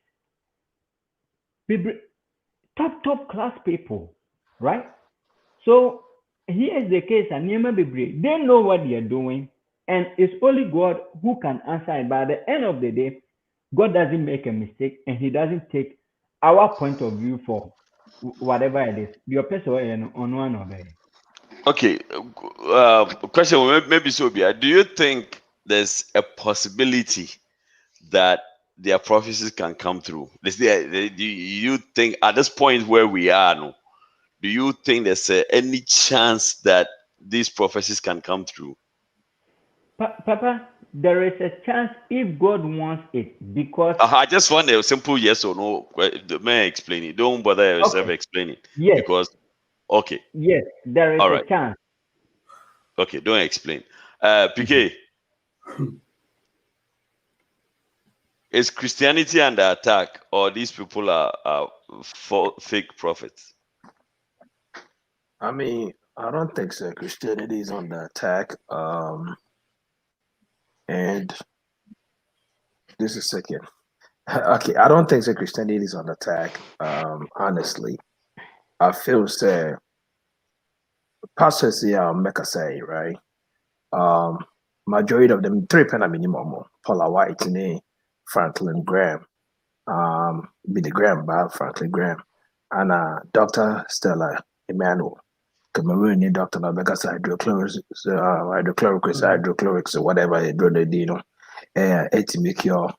Top class people, right? So here's the case, and they know what they are doing, and it's only God who can answer it. But at the end of the day, God doesn't make a mistake, and he doesn't take our point of view for whatever it is. Your person on one of it. Okay. Question maybe so be. Do you think there's a possibility that their prophecies can come through? Do you think at this point where we are now, do you think there's any chance that these prophecies can come through? Papa, there is a chance if God wants it, because I just want a simple yes or no. May I explain it? Don't bother yourself explaining. Yes. Because okay. Yes, there is a chance. Okay, don't explain. PK, is Christianity under attack, or these people are fake prophets? I mean, I don't think so. Christianity is under attack. And this is second. Okay, I don't think so. Christianity is on attack. Honestly, I feel sad. Pastors here make a say, right? Majority of them, 3 penna minimum. Paula White, Franklin Graham, Billy Graham, Franklin Graham, and Dr. Stella Emmanuel. Cameroon doctor na because hydrochlorics or whatever they do, you know, to make your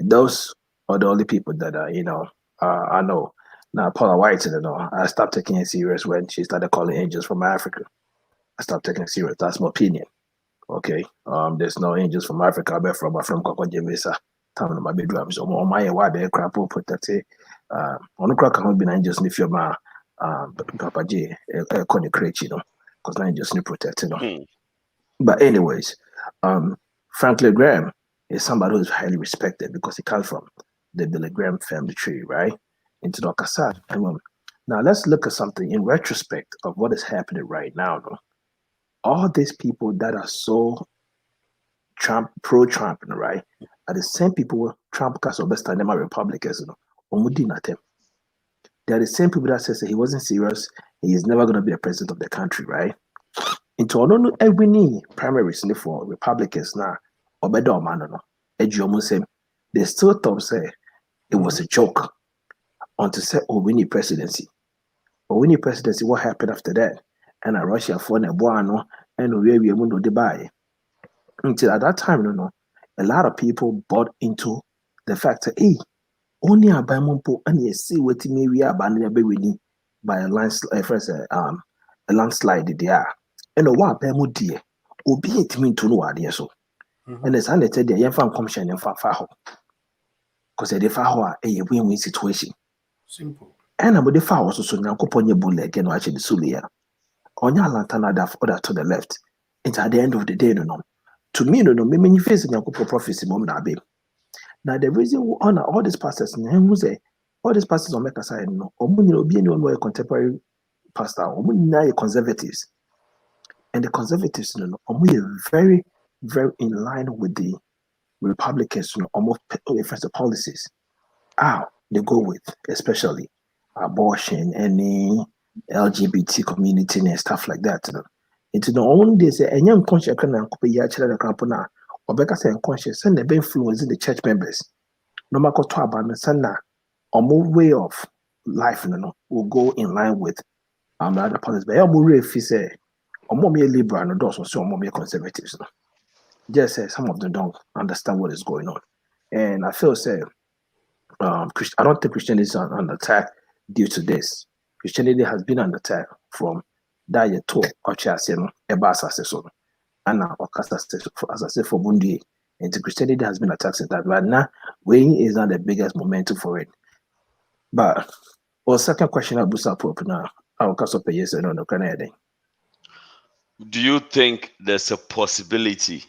those are the only people that I know. Now Paula White, I stopped taking it serious when she started calling angels from Africa. I stopped taking it serious. That's my opinion. Okay. There's no angels from Africa. I'm from Koko Jamesa. Time my bedroom. So my why be crap put that On crack cannot be just if you're my Papa J, Connie Crate, you know, because now just need protected. But anyways, Franklin Graham is somebody who is highly respected because he comes from the Billy Graham family tree, right? Into the Kassad. Now let's look at something in retrospect of what is happening right now. No? All these people that are so pro-Trump, right, are the same people Trump cast over standing my Republicans, you know. They are the same people that says that he wasn't serious, he is never going to be the president of the country, right? Into all every primaries for Republicans now, Obedo Manano, they still thought say it was a joke until say, oh, we need presidency. But we need presidency, what happened after that? And Russia for Nebuano and we mundo de buy. Until at that time, a lot of people bought into the fact that hey, only a bimumpo and you see what we are by a landslide there. And what bemu dear, obi it mean to know idea so. And as I said, the young commission and faho. Because they faho a win-win situation. Simple. And I'm with the far also so now upon your bullet again watching the Sulia. On your lantana that other to the left. It's at the end of the day, no. To me, no, me face in your prophecy, mom na babe. Now the reason we honor all these pastors, all these pastors on make a side, no, or be anyone a contemporary pastor, or conservatives. And the conservatives, are very, very in line with the Republicans, almost the policies. They go with, especially abortion, any LGBT community and stuff like that. It's the only say a young conscious can copy the campana, or better say unconscious, and the influence in the church members. No matter to about Sana, or more way of life, will go in line with other policies. But I'm more if you say, or more liberal and those also more conservatives. Just say some of them don't understand what is going on. And I feel say I don't think Christianity is under attack due to this. Christianity has been under attack from that year to Ochasiano, Ebas Assessor, and now as I said for Bundi, and Christianity has been attacked since that. But now, weighing is not the biggest momentum for it. But second question, I'll boost up now. I'll cast up a yes and no Canadian. Do you think there's a possibility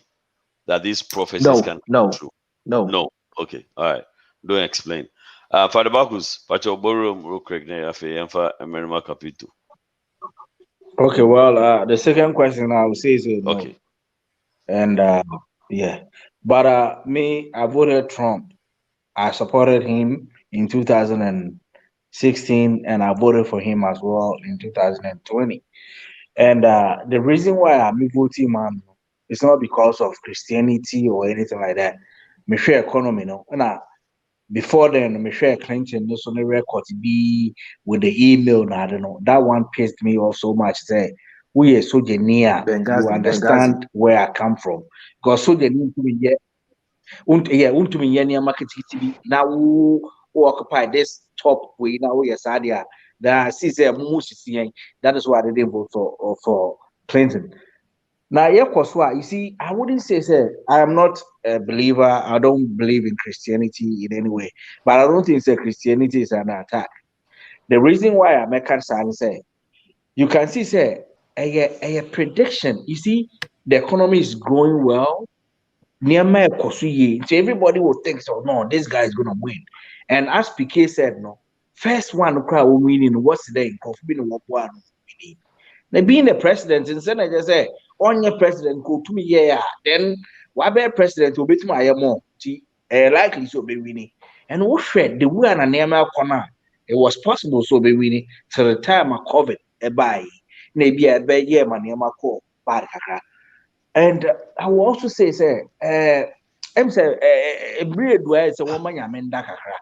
that these prophecies can come true? No. Okay. All right. Don't explain. Father Bacchus, Pacho Borum, Rokrek, Neafe, Amerima Capito. Okay, well, the second question I would say is no. Okay. And yeah. But me, I voted Trump. I supported him in 2016 and I voted for him as well in 2020. And the reason why I'm voting man, it's not because of Christianity or anything like that. Me share economy, and before then, me share Clinton, so the record be with the email. I don't know. That one pissed me off so much. Say we are so near. You understand where I come from? Because so near to me, to me, near market TV. Now who occupy this top way now? Yes, idea. That that is why I didn't vote for Clinton. Now, yeah, you see, I wouldn't say I am not a believer. I don't believe in Christianity in any way, but I don't think Christianity is an attack. The reason why I make say, you can see a prediction. You see, the economy is growing well. Near my so everybody will think so. No, this guy is gonna win. And as PK said, no. First one crowd winning what's the name of being one winning. Now being the president, instead I just say on your president go to me, yeah. Then what be president will be to my more likely so be winning. And what Fred the way and name corner it was possible so be winning till the time of COVID a buy maybe a bad year my name call bad. And I will also say I'm say a breed where it's a woman yamen dakakra.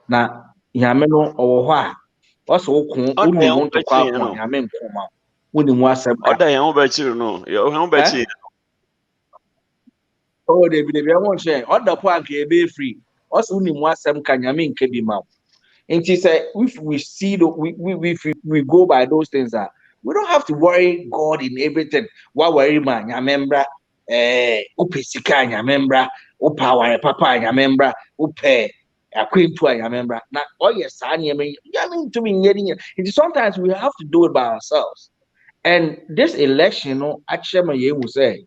Now Yameno or what? Also, only want to call Yamen Koma. Wouldn't was some other young betcher, no, your home betcher. Oh, they won't share. Other park be free. Also, only was some Kanyamin can be mouth. And she said, if we see we go by those things that we don't have to worry God in everything. What worry man, Yamembra, Upesika, Yamembra, Upa, Papa, Yamembra, Upe. Akwentu a yamembra na oye saa nneɛma yi yame ntumi nyɛ ne nyɛ. Sometimes we have to do it by ourselves. And this election no akyerɛ ma yɛn mu sɛ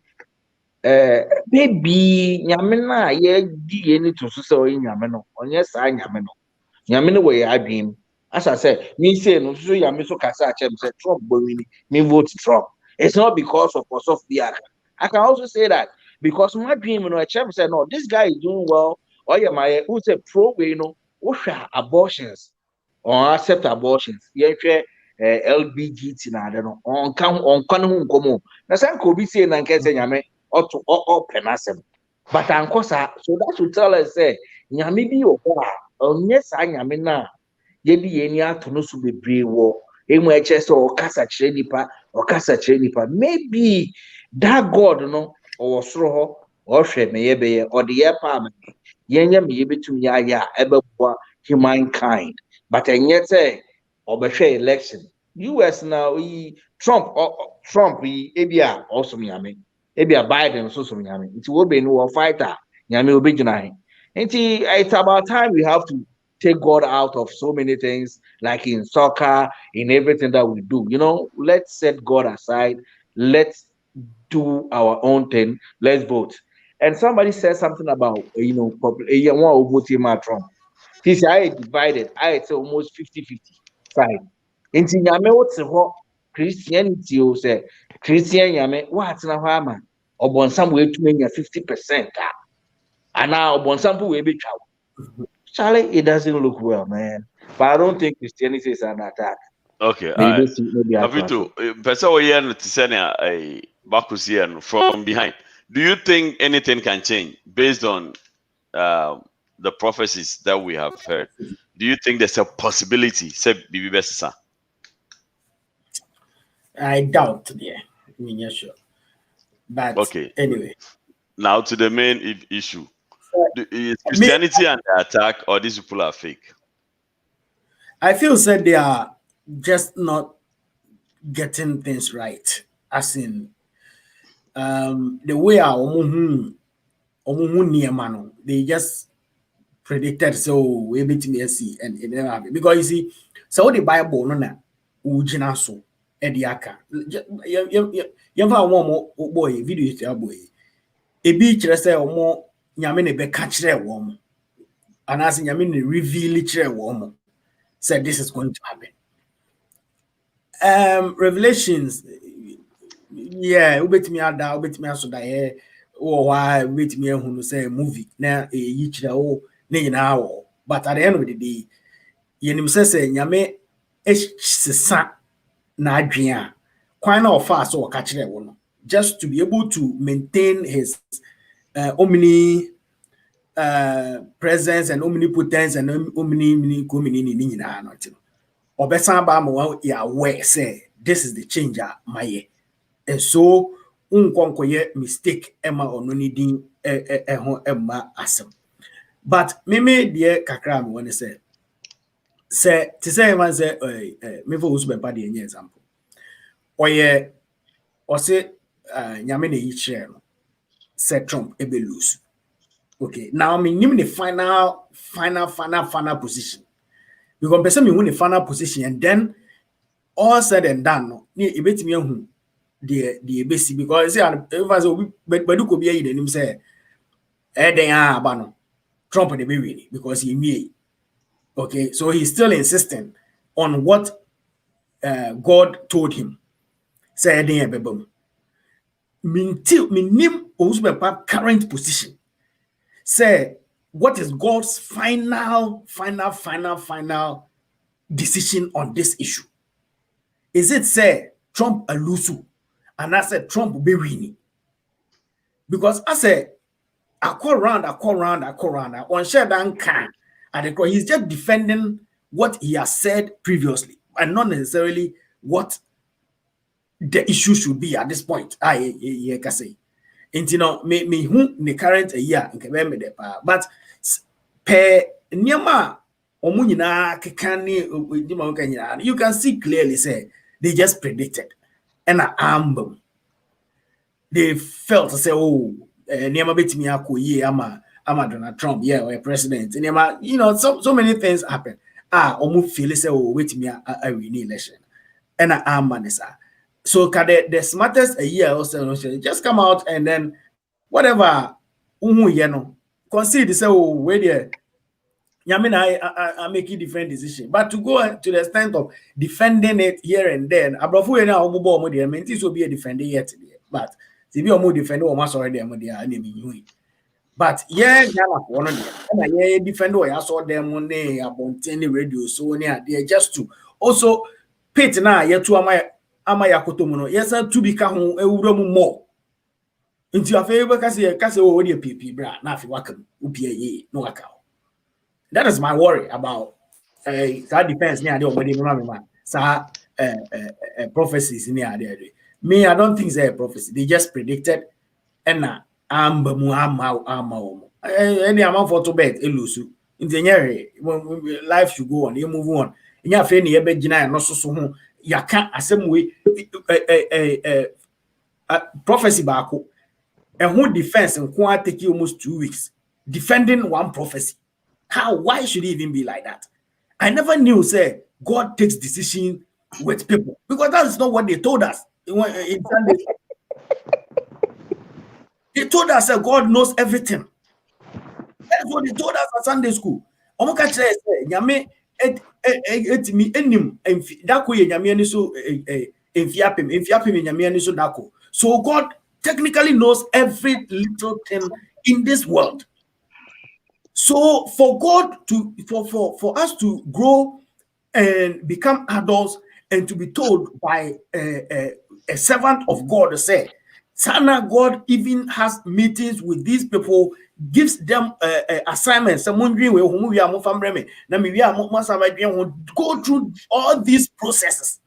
maybe nyame na yɛdi yɛn ni to so sɛ ɔyɛ nyame no ɔnyɛ saa nyame no. Nyame no wɔ yɛ adwene mu. As I said, me say no so nyame so kasa akyerɛ me sɛ Trump bɔ me vote Trump. It's not because of Osof Biaka. I can also say that because my dream, you know, a chap said, no, this guy is doing well. Or yeah, my who's a pro, you know, abortions or accept abortions. Yeah, LBGT, I don't know, on Kanu Komo. Now, some could be saying, and can say, Yame, or to open us. But Uncle, so that should tell us, say, Yami be your yes, I am now. Yebi any to no to be brave war. Chest or Casa Chenipa or Casa Chenipa. Maybe that God, no, or Sroho, or She maybe, or the air palm, Yenya maybe to ya, ever humankind. But and yet say, or be election. US now, Trump, Abia, also Yami, Abia Biden, so Yami. It will be no fighter, Yami will be denying. And it's about time we have to take God out of so many things, like in soccer, in everything that we do. You know, let's set God aside. Let's do our own thing. Let's vote. And somebody said something about, you know, one vote him at Trump. He said, I divided. I say almost 50-50 side. And in Yame, what's the Christianity? You say Christian Yame, what's na hama? Or on some way to make 50%. And now on some way be travel. Charlie, it doesn't look well, man. But I don't think Christianity is an attack. Okay, maybe Avito, person we hear to say a Bakusian from behind. Do you think anything can change based on the prophecies that we have heard? Do you think there's a possibility? Say, Bibi Besa. I doubt, yeah. I mean, yeah, sure. But okay. Anyway, now to the main issue. Is Christianity under attack, or these people are fake? I feel that they are just not getting things right. As in, the way they just predicted so we bit me see and it never happened. Because you see, so the Bible no na ujina so ediaka. You have one boy video to boy. A beach say omo Nyame ne be catch there warm. And as Nyame ne reveal it warm. Said this is going to happen. Revelations, yeah, ubet me ada, ubet me aso da here. Oh, why ubet me who say movie na yichira o ne na wo. But at the end of the day, yenim say Nyame sesa na adwea. Kwan na ofa so catch there wo no. Just to be able to maintain his omni presence and omnipotence and omni community obesan ba mo ya aware say this is the changer my and so unkonkoye mistake ema ononi din ho ema asem but me de kakra me won say to say man say me for usu be pa de example oye o say nyame na yi kire no say Trump ebe lose. Okay, now me name the final position. Because person me win the final position and then all said and done no ni ebeti me hu the ebesi because say if say but do ko be yi dem say den aba no Trump dey be win because he me. Okay, so he's still insisting on what God told him. Say den ebebam. Me name Ousbepa current position. Say, what is God's final decision on this issue? Is it say Trump alusu and I said Trump will be winning? Because I say I call round on share down can and he's just defending what he has said previously and not necessarily what the issue should be at this point. I can say. And you know, me who the current year but per nyama omunyina kekani you can see clearly say they just predicted and they felt to say oh nyama betimi akoye ama I'm Donald Trump, yeah, or a president. And you know, so many things happen. Almost feel say, oh, wait me, I win election. And I'm Manisa. So the smartest a year or so just come out and then whatever you know, concede say, oh, wait there. I mean, I make a different decision. But to go to the extent of defending it here and then, I prefer now I mean, this will be a defender yet. But if you are more defender, or already but yeah, one of them, yeah, defender, I saw them on the about any radio, so near there just to also pit now, yet to Amayakotomono, yes, to become a room more. Into your favor, Cassie, already a PP, bra, nothing, welcome, UPA, no account. That is my worry about that depends near the already prophecies near there. Me, I don't think it's a prophecy. They just predicted and any amount for to bet elusu. In the when life should go on, you move on. In your friend, you bet Gina and not so you can't a same way prophecy back and who defense and quite take you almost 2 weeks defending one prophecy. Why should it even be like that? I never knew, say, God takes decision with people because that's not what they told us. In Sunday. They told us that God knows everything. That's what they told us at Sunday school. So God technically knows every little thing in this world. So for God to for us to grow and become adults and to be told by a servant of God to say, Sana, God even has meetings with these people, gives them assignments. Go through all these processes.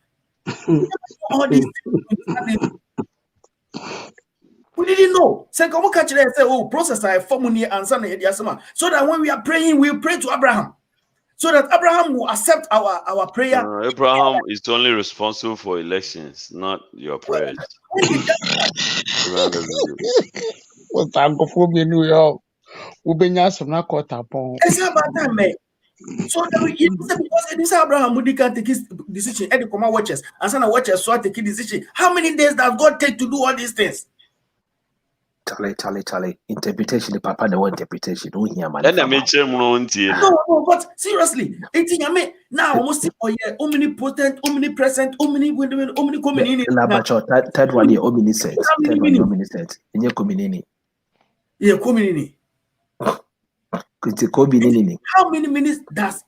All these things. We didn't know. Say, oh, process I formula answer so that when we are praying, we pray to Abraham. So that Abraham will accept our prayer. Abraham is only responsible for elections, not your prayers. What's Anglophobia New York? It's about time, man. So because this Abraham would take his decision at the command watchers, and son of watchers so take his decision. How many days does God take to do all these things? Charlie. Interpretation, the papa, the interpretation. No, but seriously, now almost omnipotent, omnipresent, omnicominini. Third one, the omniscient. In your community. Yeah, community. How many minutes does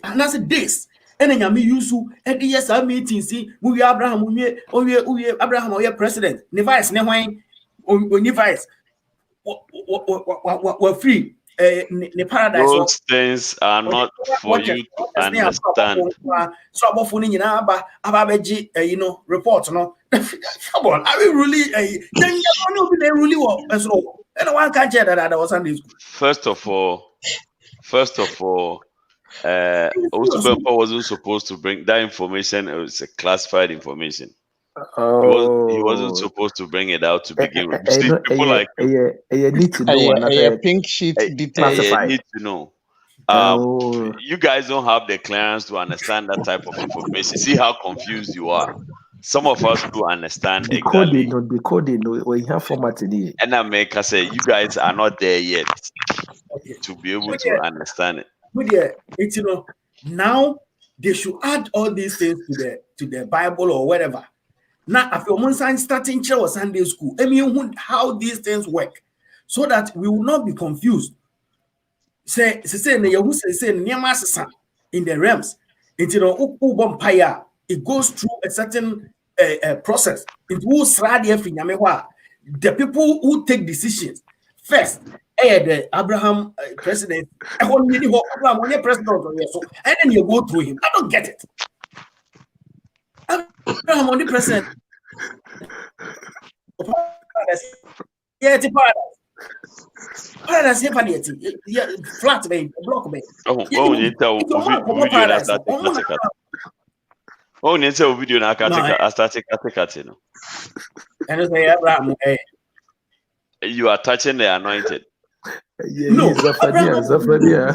another days? And then Yami Yusu, and yes, our meeting, see, we Abraham, we Abraham, we president, Nevice, Nehwine. When you vice, we're free. The paradise. Those things are not for you to understand. So about you know, reports, no. Come on, are we really? Then you really well. And one can't share that was on this. First of all, Osubepa wasn't supposed to bring that information. It was a classified information. He wasn't supposed to bring it out to begin with. See, people like you need to know pink sheet declassified. Need to know. You guys don't have the clearance to understand that type of information. See how confused you are. Some of us do understand exactly. Decoding, we have formatted. And I make us say you guys are not there yet to be able to understand it. But yeah, it's now they should add all these things to the Bible or whatever. Now, after one sign starting church or Sunday school, I mean, how these things work, so that we will not be confused. Say, in the realms, it goes through a certain process. The people who take decisions first, the Abraham president, Abraham president, and then you go through him. I don't get it. Abraham on the president. Yeah, it's paradise. Yeah, flat baby, block baby. Oh, you tell video na kata. And say Abraham, you are touching the anointed. No, Zephaniah.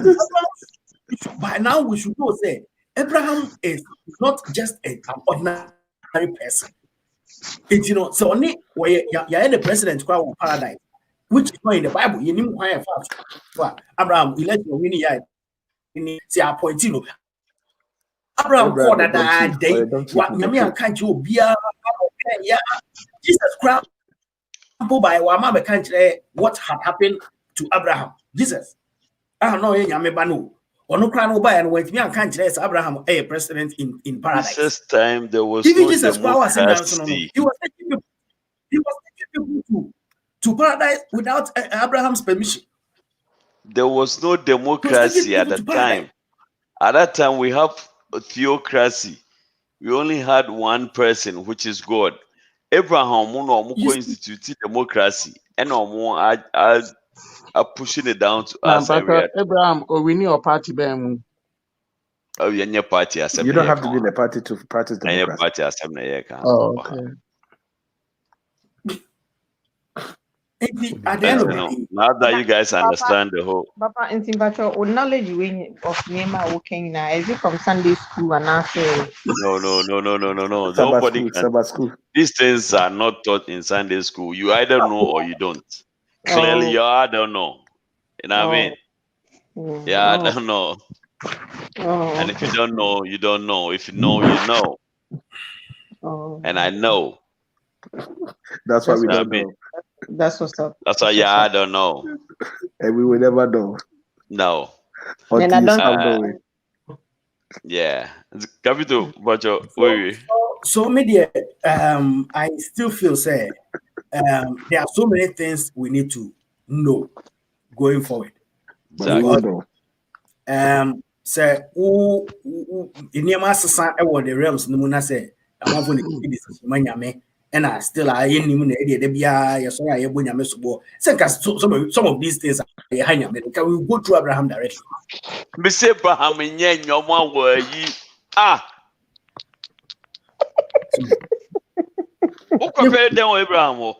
By now we should know say Abraham is not just an ordinary person. It's so only where you're the president of paradise, which is not in the Bible. You need why for Abraham, we let you win here. Say appointed. Abraham called that day. What Yamian can't you be Jesus Christ by Wama country what had happened to Abraham. Jesus. I don't know Yamebanu. Or no crown by and wait me and can't Abraham a president in paradise. Jesus time there was Even no Jesus democracy. he was taking people to paradise without Abraham's permission. There was no democracy at that time. At that time, we have a theocracy. We only had one person, which is God. Abraham instituted democracy, and are pushing it down to us. Abraham, or we need a party bam. Oh, you're party assembly. You don't have to be in a party to practice democracy. Party assembly. Oh, okay. At the end of the day, now that you guys understand the whole. Papa, in Timbacho, or knowledge of Nema working now, is it from Sunday school and I say? No. Nobody can. These things are not taught in Sunday school. You either know or you don't. Clearly, you don't know. You know what I mean? Yeah, I don't know. And if you don't know, you don't know. If you know, you know. And I know. That's why we don't know. That's what's up. That's why, I don't know. And we will never know. No. And I don't yeah. Capital, but so media, I still feel say there are so many things we need to know going forward. Exactly. Say who in the realms no muna say I'm going to keep this manyame. And I still I in him some of these things can we go through Abraham directly? Miss Abraham in your one word who compared them with Abraham?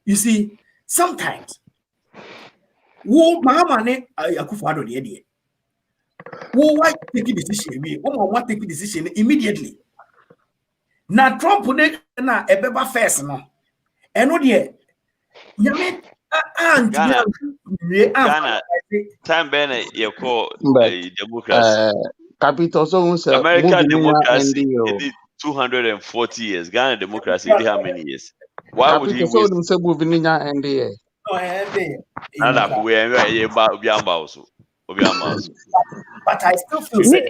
You see, sometimes who Mahamane Akufo-Addo the idea. Why take a decision? We want to take a decision immediately. Now Trump would na a beba first now. And what ye? Yami Ghana time Bene you call democracy. Capital so American democracy in 240 years. Ghana democracy how many years? Why would he waste? But I still feel say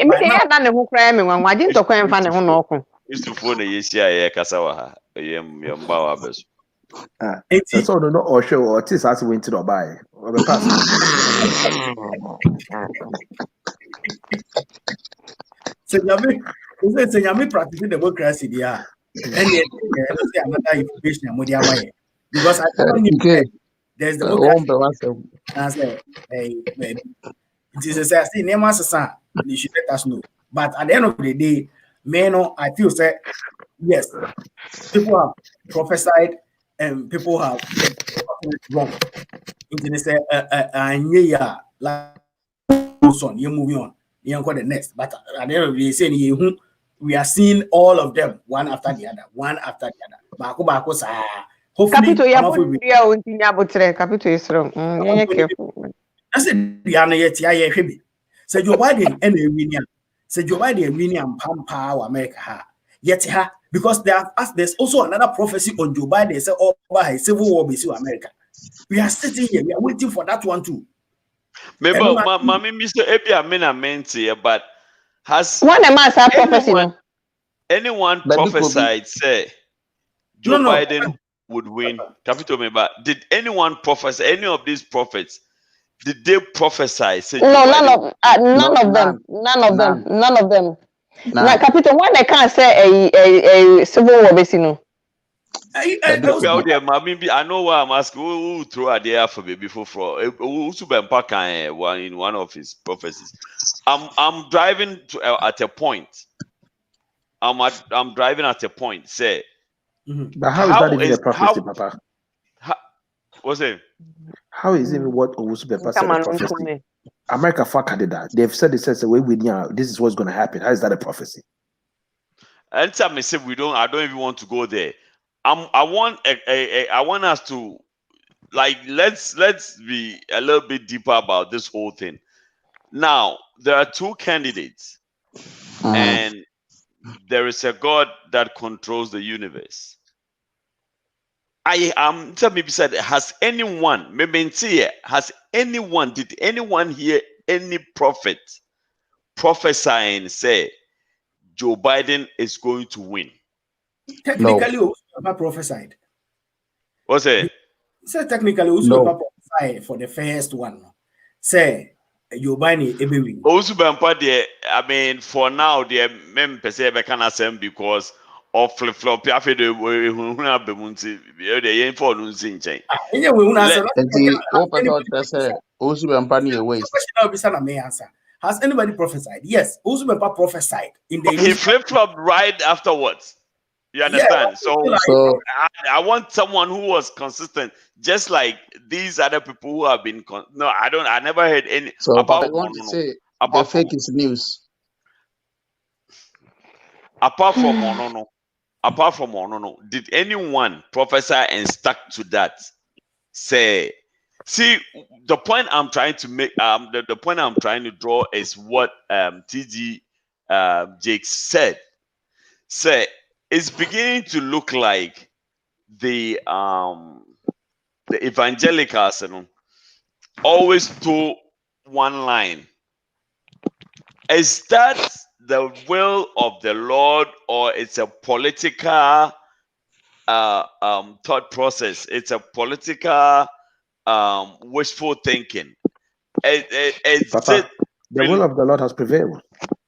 it's all no or show or tis as went to buy. So Yami practicing democracy there. And yet another information because I don't there's the I say, it is a say, name us a you should let us know. But at the end of the day, I feel say yes, people have prophesied and people have wrong. It say, you're moving on, you're going the next. But at the end of the day, saying we are seeing all of them one after the other. Hopefully, Capital is wrong. Careful. I said, Diana, yet, I said, Joe Biden and a William. Said Joe Biden, William Pampa, America. Yet, because there's also another prophecy on Joe Biden, say, oh, by civil war with America. We are sitting here, we are waiting for that one too. Maybe, Mammy, Mr. Ebia Mena meant here, but has anyone prophesied, say, Joe Biden would win? Capital member, did anyone prophesy? Any of these prophets, did they prophesy? Say, no, none of them. Now, Capital, why they can't say a civil war, basically? I know why I'm asking. Who threw a day for me before? Who in one of his prophecies? I'm driving at a point. I'm driving at a point. Say, but how is that even a prophecy, Papa? What's it? How is it what Owusu Bempah said Come a on, prophecy? Nkume. America fuck that. They've said the way we this is what's going to happen. How is that a prophecy? Anytime I say we don't, I don't even want to go there. I want us to like let's be a little bit deeper about this whole thing. Now there are two candidates, and there is a God that controls the universe. I am maybe said, has anyone, did anyone hear any prophet prophesying say Joe Biden is going to win? Technically, Owusu prophesied. What's it? Say technically, Owusu prophesied for the first one. Say Joe Biden ebe win. Owusu Bempah there, I mean, for now, the men per se can assemble because of flip flop. You have to do the info on chain. Has anybody prophesied? Yes, Owusu Bempah prophesied in the. He flip flopped right afterwards. You understand? Yeah, so I want someone who was consistent, just like these other people who have been. I never heard any. So I want to say the fake is news. Apart from Onono, did anyone prophesy and stuck to that? Say, see, the point I'm trying to make, the point I'm trying to draw is what TG Jake said. Say, it's beginning to look like the evangelicals, always do one line. Is that the will of the Lord, or it's a political thought process? It's a political wishful thinking. Papa, the will of the Lord has prevailed.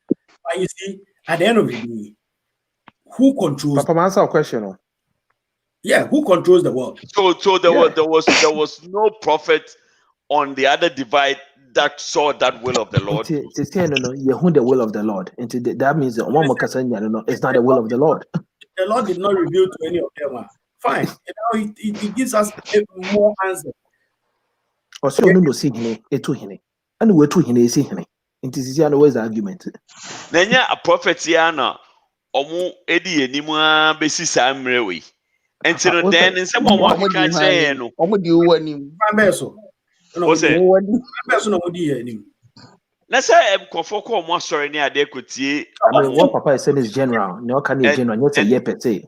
But you see, at the end of the day, who controls? Papa, answer a question. Yeah, who controls the world? So there was no prophet on the other divide that saw that will of the Lord. The will of the Lord. That means that one more it's not the will of the Lord. The Lord did not reveal to any of them. Fine. Now it gives us more answers. Also, no see him, and we're to him, see him. It is always the argument. Then a prophet Yana, Omu Edi Enima Besi Samrewi. And so then in some one can say, no, what's it? Let's say Kofoko more sorry near they could see. What Papa is saying is general. No, can you general? What's a yepete?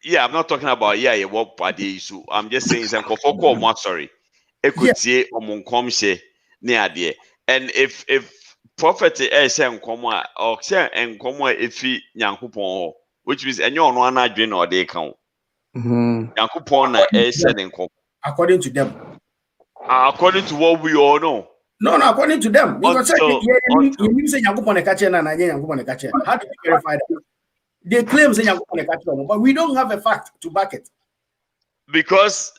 Yeah, I'm not talking about what party issue. I'm just saying some Kofoko more sorry. Equity omunkomshe near there. And if prophet say nkoma or say nkoma efi Nyankopon, which means any on one adwin or they count. Nyankopon na say nkom. According to them. According to what we all know. No, according to them. Because you say Nyankopon catcher na Nyankopon catcher. How do you verify that? They claim say Nyankopon catcher, but we don't have a fact to back it. Because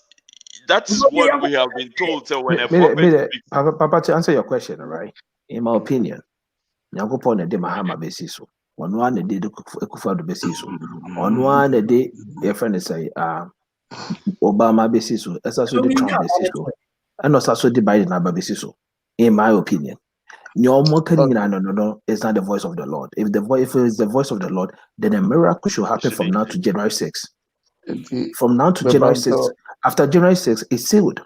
that's what we have been told. So when a prophet Papa, to answer your question, all right? In my opinion, Nyankopon de Mahama besiso. On one day the Kufa besiso. On one day, your friend say Obama besiso. As also the Trump besiso. And also the Biden besiso. In my opinion. No, it's not the voice of the Lord. If it's the voice of the Lord, then a miracle should happen from now to January 6th. From now to January 6th. After January 6th, it's sealed.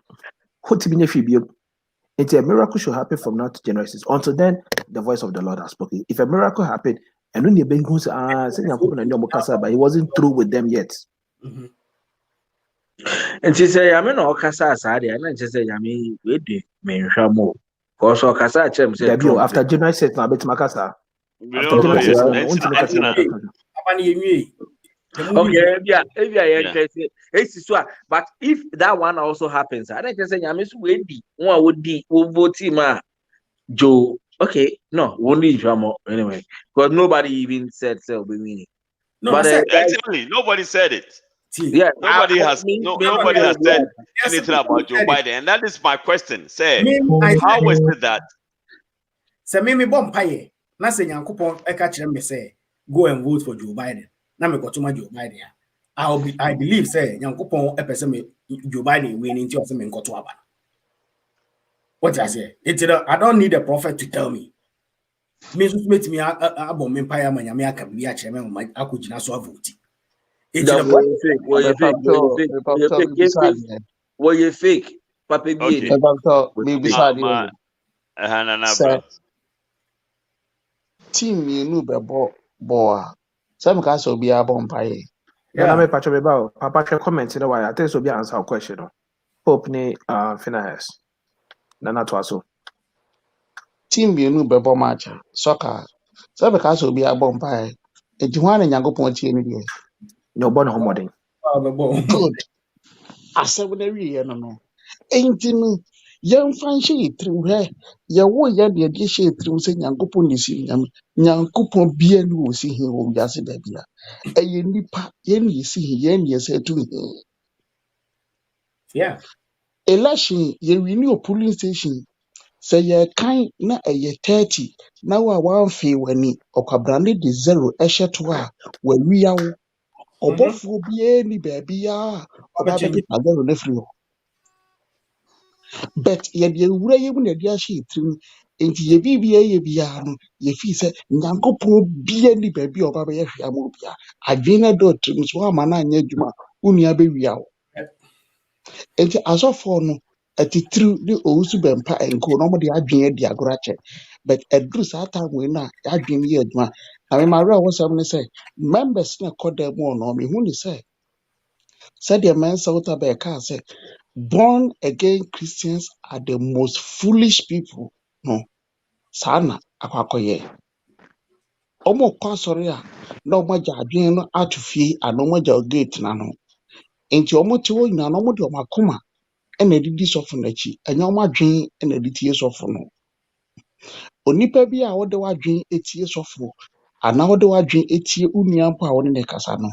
It's a miracle should happen from now to January 6th. Until then, the voice of the Lord has spoken. If a miracle happened, and when but he wasn't through with them yet. And she said, I'm not Casa Sadi, and she said, Yami, wait, me, Shamo. Also, Casa, after January 6th, I bet Macasa. Okay, but if that one also happens, I don't say I'm one would be vote him Joe. Okay, no, only drama anyway, because nobody even said so. No, but exactly, nobody said it. Yeah, nobody has said anything about Joe Biden, and that is my question. Say, how is it that? Say, me bompaye. Na say Nyankopon e ka kire me say go and vote for Joe Biden. Na me kotuma Joe Biden. I believe say Nyankopon a person Joe Biden winning to me got to happen. What I say? I don't need a prophet to tell me. Me so met me abom empire man me aka bi a chairman my akugina so vote. What you fake? Papa B. Team you know boy. Some guys will be a bombay. Yeah, me patch about Papa comment in a while. I think so be answer our question. Pope ni Phineas. Nana Twaso. Team you know bebo match soccer. Some guys will be a bombay. A Juan and Yango Ponti any no born homoding. Good. I said when every no. Ain't no young fancy through her. Ya wo ya de de she through say Yankopon ni si nyam. Yankopon bia no si hin wo ya se da bia. Eye nipa ye ni si hin ye ni se tu hin. Yeah. Election ye renew polling station. Say ye kind na eye 30 na wa wan fe wani okwabrane de 0 ehye to a wa wiya wo. Obofo bia ni ba bia oba be de 0 na free. But ye de wura ye mu na de ahye trim enti ye bibia ye bia no ye fi se Nyankopon bia ni ba bia oba be ye hwea mo bia adwena do trim so ama na anya adwuma unia be wia wo enti asofo no atitru ni owusu bempa enko no mo de adwen di agorache but edru sa time we na adwen ye adwuma na me mara wo sam ne say members na koda mo no me hu ni say the man south America say born again Christians are the most foolish people. No, sana akwakoye. Omo kwa sorry a na omo ja adwen no atufie ana omo ja gate na no. Enti omo te wo nyina no omo de omo akoma ena didi sofo nachi. Enya omo adwen ena didi sofo no. Onipa bi a wode wadwen etie sofo ana wode wadwen etie unua mpo a wode ne kasa no.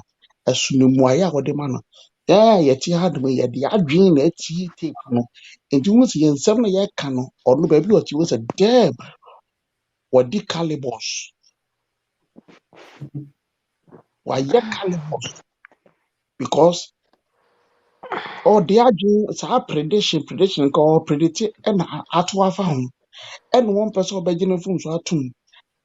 Esunemuaye a wode ma no. Yeah, yeti had me yet the adwin na eti tape no. And you was yen 7 year cano or no baby what you was a damn what the calibers. Why ye calibers? Because all the adwin is a prediction called predicted and at one found. And one person beginning from so atum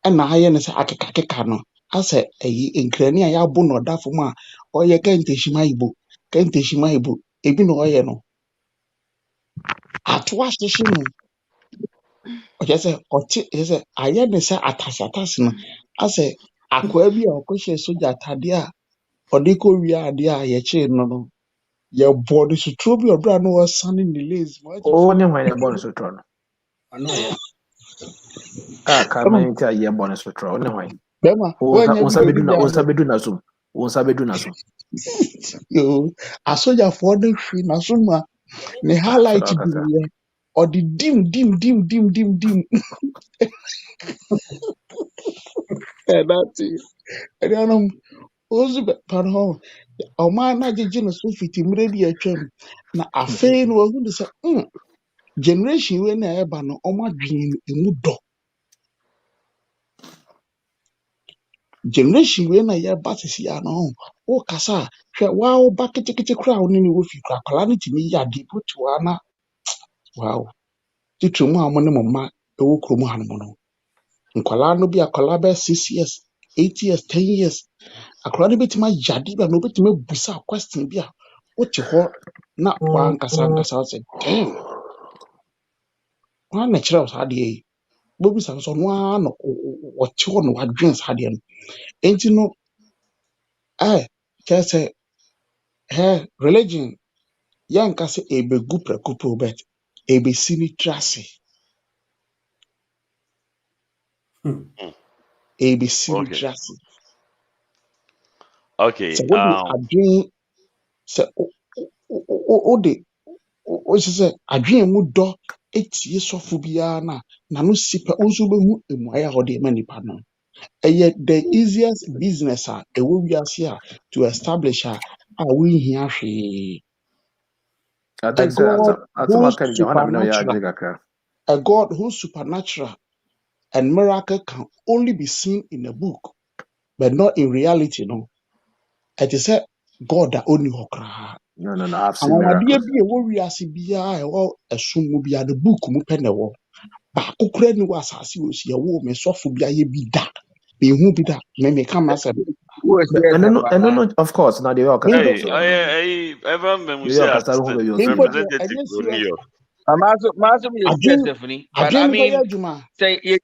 and I am say akekano. I say in crania ya bono da fuma or ye can't shimaibu. Can't shimaibu. Ebi no no. At what station? Oje se oti ese aye ne se atase no ase akwa bi a okohye soja atade a ode ko wi ade a ye che no no ye body so tro bi odra no was sunning delays mo Oh, ne when a bonus to no. Ah, come in tell ye bonus to throw. No way. Bema Unsabeduna sum. Unsabeduna sum. Yo, a soja for the free na suma ne highlight bi or the dim. That's it. I don't know. Ozu be pardon. O man na jeje no so fiti mre bi atwam na afei no ohu de say generation we na eba no omo adwen emu do. Generation we na ye batisi ya no o kasa hwe wow ba ketekete kra wo ni wo fi kra kala ni timi ya di butu ana wow titru mu amone mama e wo kromu hanmo no nkwala no bi akwala be 6 years 8 years 10 years akwala no betima yadi ba no betima busa question bi a wo te ho na wan kasa say damn wan na kira sa de bobi sa so no ano wo te ho no wadwen sa de no enti no kese religion yanka se ebe gu prekupo bet ebe sini trase ebe sini trase okay so what adwen se o de o se adwen mu do etie sofo bia na no sipa onso behu emuaya ho de manipa no the easiest business ewo wiase to establish we here hwe I think so. A God who's supernatural and miracle can only be seen in a book, but not in reality. No, it is God only hokra. No, I've seen And I dear miracles. be a warrior, CBI, or a sum be at the book, Mupenewo. But Ukraine was as you see a woman, Sophia be that. Be who be that. May come as a And no, of course, now the York Hey, New everyone York say assistant. representative of New York. I'm also Stephanie, but I mean, say it.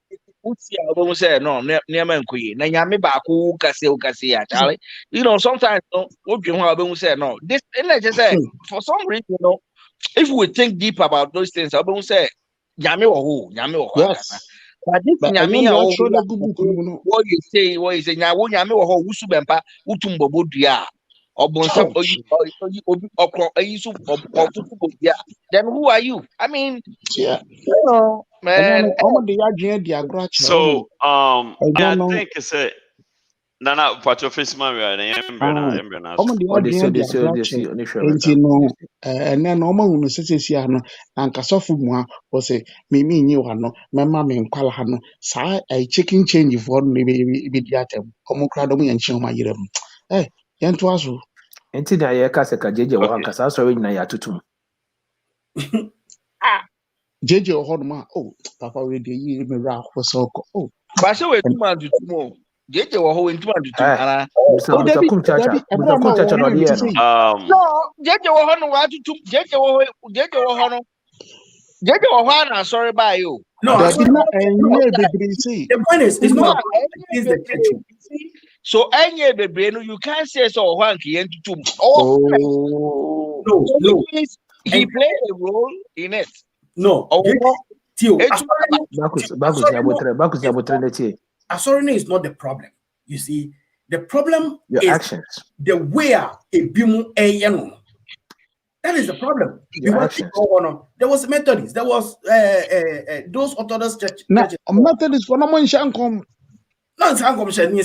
Almost say no, near man queen. Na nyame ba ku kase ya Charlie. You know, sometimes what you want say no. This and I just say for some reason, you know, if we think deep about those things, I won't say nyame wo yes. but this But I nyame know a the actual book, what you say nyame wo wusu bempa utum bobodua. Obonsam okro ayisu ofufu bodia. Then who are you? I mean, yeah. you know, And man. I'm the Adrian Diagra. So I know. think it's a Nana Patrofisma Embrana. Ọmọ de adwene de abrache enti no ene no ọmọ hunu sesesi ano na nkasọfo mu a wo se me nyi wa no mema me nkwala ha no saa chicken change for no be di atem ọmọ kra do mo yan chi ọmọ ayere mu yan to aso Enti na ye ka se ka jeje wo hanka sa so nyina ya tutum. jeje ho no ma papa we de yi me ra ho so ko ba se we tuma tutumo jeje wo ho we tuma tutum ara so kum chacha no de no jeje wo ho no wa tutum jeje wo ho no jeje wo ho na sorry ba yo no the point is it's not is the kitchen. So any baby you can't say so hanky and tutum no he played a role in it. No. Asorine is not the problem. You see, the problem your is actions. The way a bimu eyeno. That is the problem. There was Methodist. There was those Orthodox churches. Methodist for no man shankom. No, social media.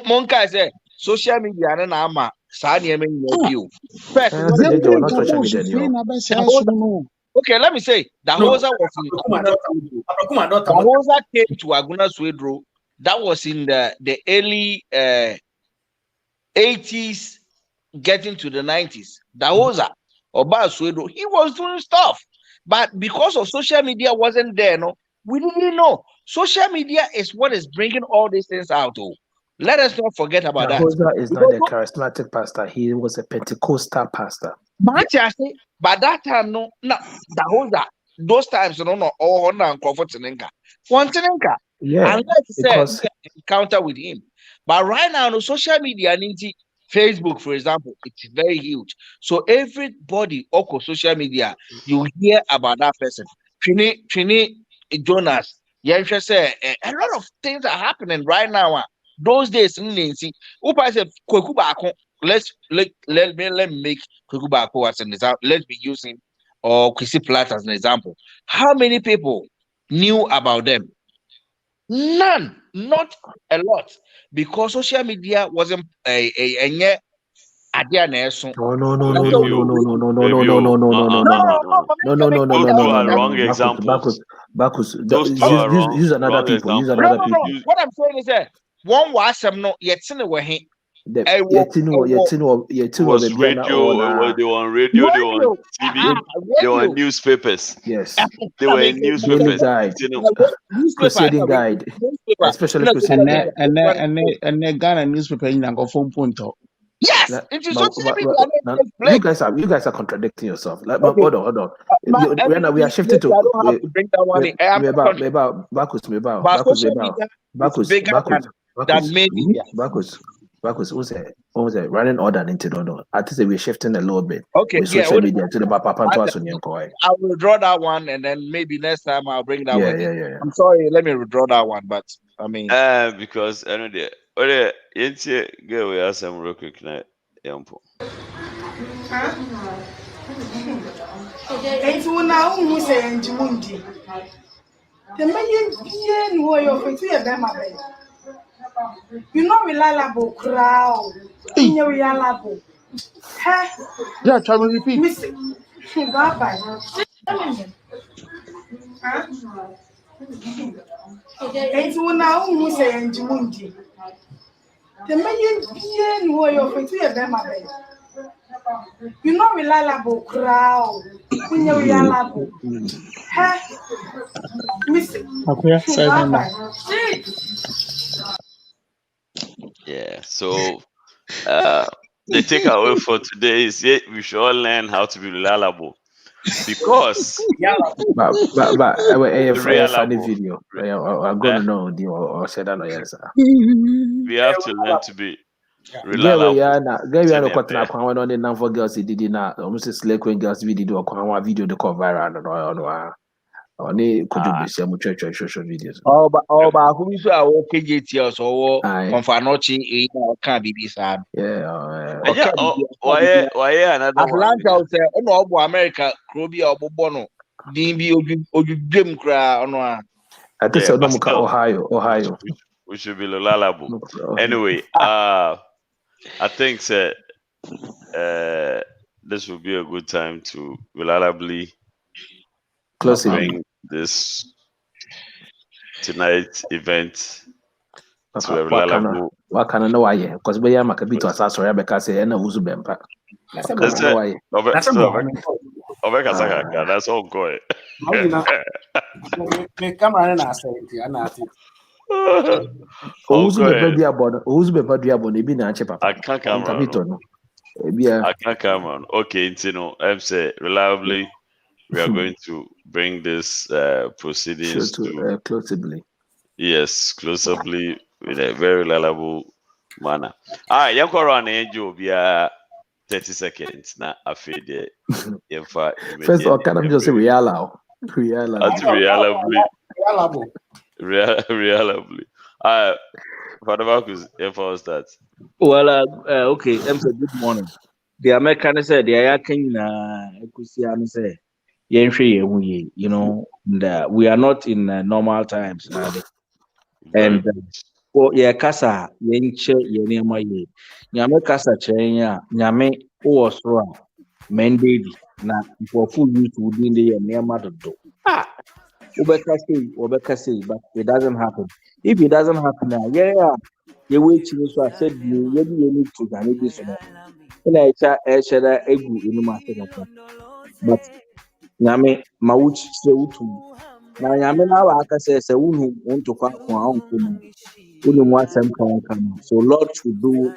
Monka say social media na ama. Okay, let me say the Hosa was in the Hosa came to Aguna Swedro. That was in the early 80s, getting to the 90s. The Hosa Oba Swedro, he was doing stuff, but because of social media wasn't there, no, we didn't know. Social media is what is bringing all these things out. Let us not forget about that. Hosa is not a charismatic pastor. He was a Pentecostal pastor. But that time, no, the Hosa, those times, no, all on comforting. Yeah, unless encounter with him. But right now, on social media, Facebook, for example, it's very huge. So everybody on social media, you hear about that person. Trini Jonas, a lot of things are happening right now. Those days, Nancy, Upa said, let me make Kwekubako as an example. Let's be using or Kwesi Platt as an example. How many people knew about them? None, not a lot, because social media wasn't a idea. Wrong examples. Use another people. Use another people. What I'm saying is that one was some no yet in the way. Was radio, they were on radio, they were on TV, they were on newspapers. Yes, they were in newspapers. Crusading Guide, especially Crusading Guide. And Ghana newspaper in phone point. Yes, you guys are contradicting yourself. Like, hold on. We are shifting to. Bacchus was running order into no. I think we're shifting a little bit. Okay, social media to the I will withdraw that one, and then maybe next time I'll bring that one. Yeah. I'm sorry, let me withdraw that one, but I mean, because I know the girl we have some real quick now. It's now who say Njimundi. The man you are your face here, you know reliable crowd. In your reliable. Yeah, try to repeat. Bye-bye. It's now who say Njimundi. The man you were your friend to your bema. You're not reliable, crowd. You're reliable. Huh? Miss Yeah. So the takeaway for today is we should all learn how to be reliable. Because but a funny reliable. video. I'm gonna know the or said that yes. We have to learn to be reliable. Gary no kwatna kwan no na for girls did na almost slay queen girls video kwan video the cover viral no oni kojo besia mu church social videos. Ba who is our KJT so Confanochi e na ka bibi sa. Yeah. Why another Atlanta say no obo America Krobia obobo no din bi odwudwem kra ono a. I think so Ohio. We should be reliable. Anyway, I think this will be a good time to reliably bring this tonight's event to a reliable. What can I know why? Because we are Macabito Assassin, because I know who's Bempa. That's all good. Who's the Badia Maybe not Papa? I can't come on. Okay, I'm saying reliably. We are going to bring this proceedings to closely. Yes, closely with a very reliable manner. All right, you can run Angel via 30 seconds. Now, I feel that first of all, can I just say reliably. Father Marcus, for that. Well, okay. Good morning. The American said the Ayakin Kusian say. You know, that we are not in normal times now. And kasa yenche yenema ye nyame kasa chenya nyame osro mandate na for full youth within the yenema do obeka say but it doesn't happen. If it doesn't happen now, you wait till so I said you need to gane this one na echa esheda egu inu master but nyame mawuchi se utu na nyame na wa aka say unu onto kwa onko unu mwasem kan. So Lord should do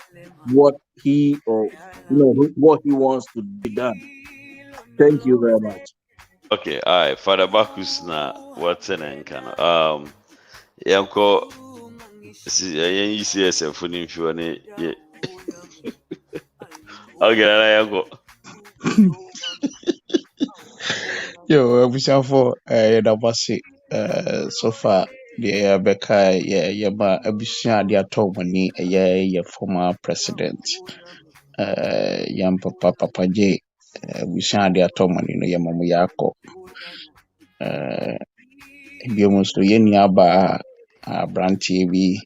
what he what he wants to be done. Thank you very much. Okay, all right. Father Marcus na what's in Nkano. Yanko you see yourself in Fione. Okay, Yanko. Yo, for Yadabasi so far the Becca Yaba Abusia the Atomani a former president Yam Papa J Abusia the Atomani no Yamamu Yako Biomus to Yeniaba Brand TV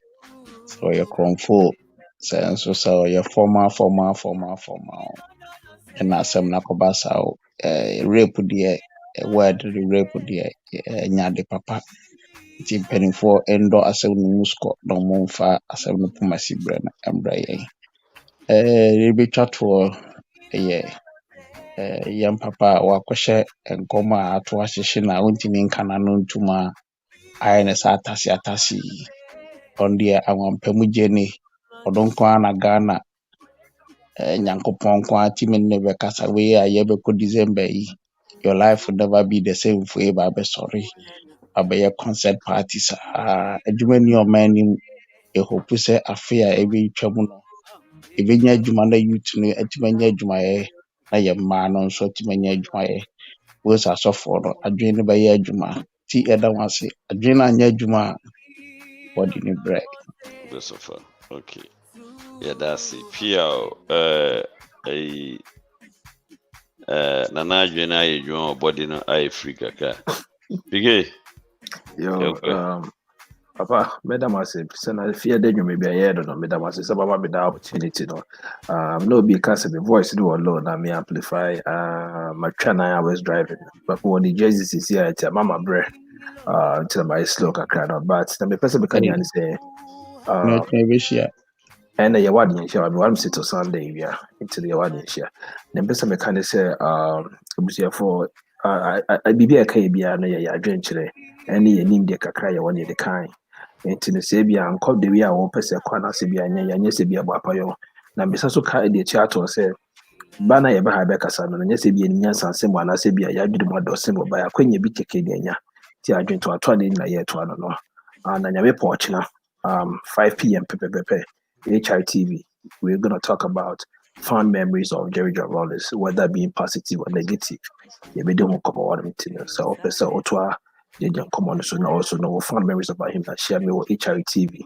so your Cronfo so your former and Asam Nakobasa rape the word rape the nyade papa ti penny for endo asem no musko no monfa asem no pumasi brana embraye rebetwa to yam papa wakwhye enkoma ato ahyehye na wontimi nkana no ntuma ayene sa atasi onde anwampamu jeni odonko ana Ghana nyankopon kwa timi ne be kasa we ayebe ko December yi your life will never be the same for you, Baba. Sorry. Abaya concert parties. Adwumani o mani e hope say afia e be twamuno. E be nya adwuma na youth no atimanya adwuma ye na ye ma no nso atimanya adwuma ye. We sa sofo no adwen ne ba ye adwuma. Ti eda wase adwen anya adwuma body ni break. Okay. Yeah, that's it. Pia Nana Jena you body no Africa ka. Big Papa, Madam was a fear that you may be a year or Madam was about the opportunity. No, because the voice do alone, I may amplify my channel I was driving. But when the Jesus is here, it's a mama breath until my slow can but the person can say, And a yawadi and share, one sit to Sunday, yeah, into the yawadi and share. Then best of kind of say, for I be a KBA, and a adventure, any name de Kakaya one year the kind. And to the Sabia and called the Via or Pesa Quana Sabia and Yasabia Bapayo. Now, Mrs. Soka, the chat or say, Bana ya baha beka sana na nyese bi enya sanse mo anase bi ya dwede mo dose mo ba ya kwenye bi keke de nya ti adwen to atwa de na ye to ano no na nyame porch na 5 p.m. pepepepe HITV. We're going to talk about fond memories of Jerry John Rawlings, whether being positive or negative. Yeah, we don't come about it. So person otwa they don't come on, so now also know fond memories about him that share me with HITV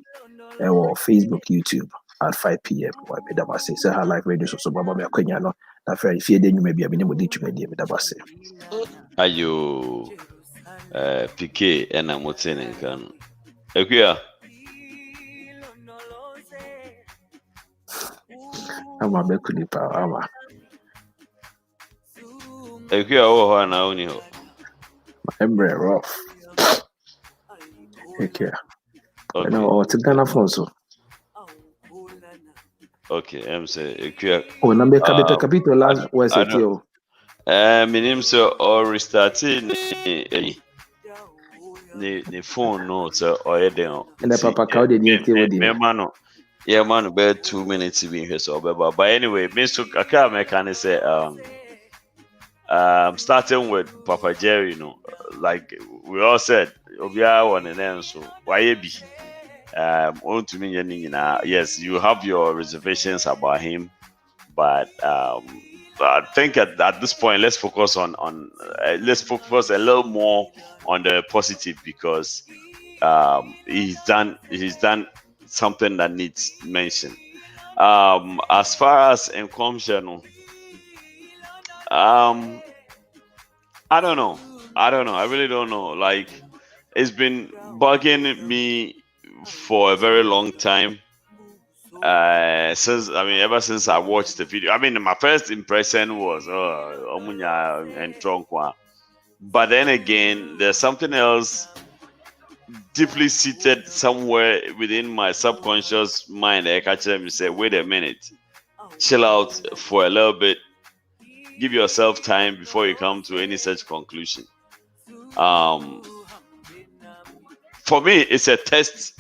or Facebook, YouTube at 5 p.m. Why be that say her live radio so baba me akwenya no na fair if you dey nyuma bia me ne modi twuma dey me da base ayo PK ena motene kan ekuya ama be kuli pa ama ekuya ho na oni ho embre rough ekuya no to Ghana phone so. Okay, I'm saying oh, number capital last was it you? My name so or restarting the phone notes or and the papa called the man. Yeah, man, about 2 minutes to be here. So, but anyway, Mr. Akame can say starting with Papa Jerry, you know, like we all said, Obia one and then so why be. Yes, you have your reservations about him, but I think at this point let's focus let's focus a little more on the positive because he's done something that needs mention. As far as Nkomsha, I don't know. I really don't know. Like it's been bugging me for a very long time ever since I watched the video. I mean, my first impression was Omunya and Tronkwa, but then again there's something else deeply seated somewhere within my subconscious mind. I catch them and say, wait a minute, chill out for a little bit, give yourself time before you come to any such conclusion. For me, it's a test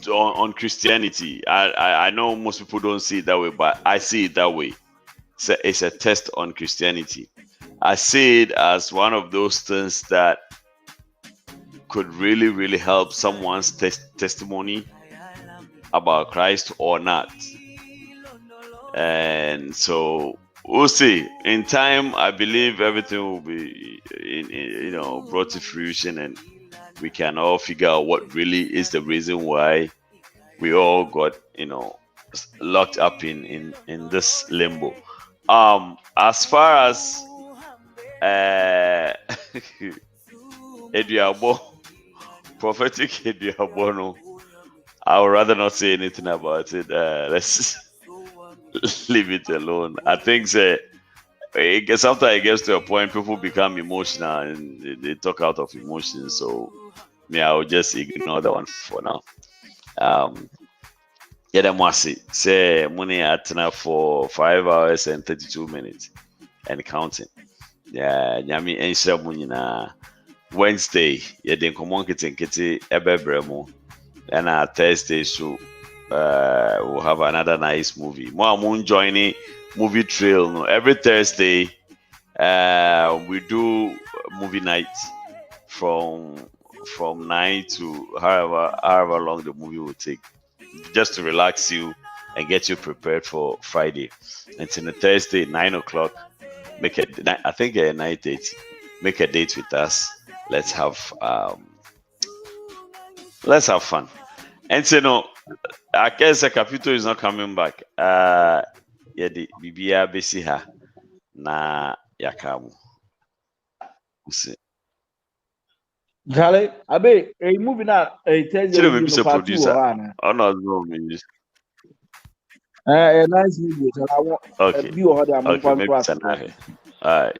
on Christianity. I know most people don't see it that way, but I see it that way. It's a test on Christianity. I see it as one of those things that could really, really help someone's testimony about Christ or not. And so we'll see. In time, I believe everything will be, brought to fruition, and we can all figure out what really is the reason why we all got, locked up in this limbo. As far as Ediabo, prophetic Ediabo, I would rather not say anything about it. Let's leave it alone. I think sometimes it gets to a point people become emotional and they talk out of emotion. So I will just ignore that one for now. Say money at now for 5 hours and 32 minutes and counting. Yeah, Nyami Ensha Munina Wednesday, Yedin Komonkiti Ebebremo, and Thursday, so we'll have another nice movie. More moon joining movie trail. No, every Thursday, we do movie nights from 9 to however long the movie will take, just to relax you and get you prepared for Friday. Until the Thursday, 9 o'clock. I think 9:30. Make a date with us. Let's have fun. And so I guess the Capito is not coming back. The Bibia Besiha na Yakamu. Charlie, Abe, a movie now, a producer. Oh, no, a nice video. Okay. Okay, maybe it's an all right.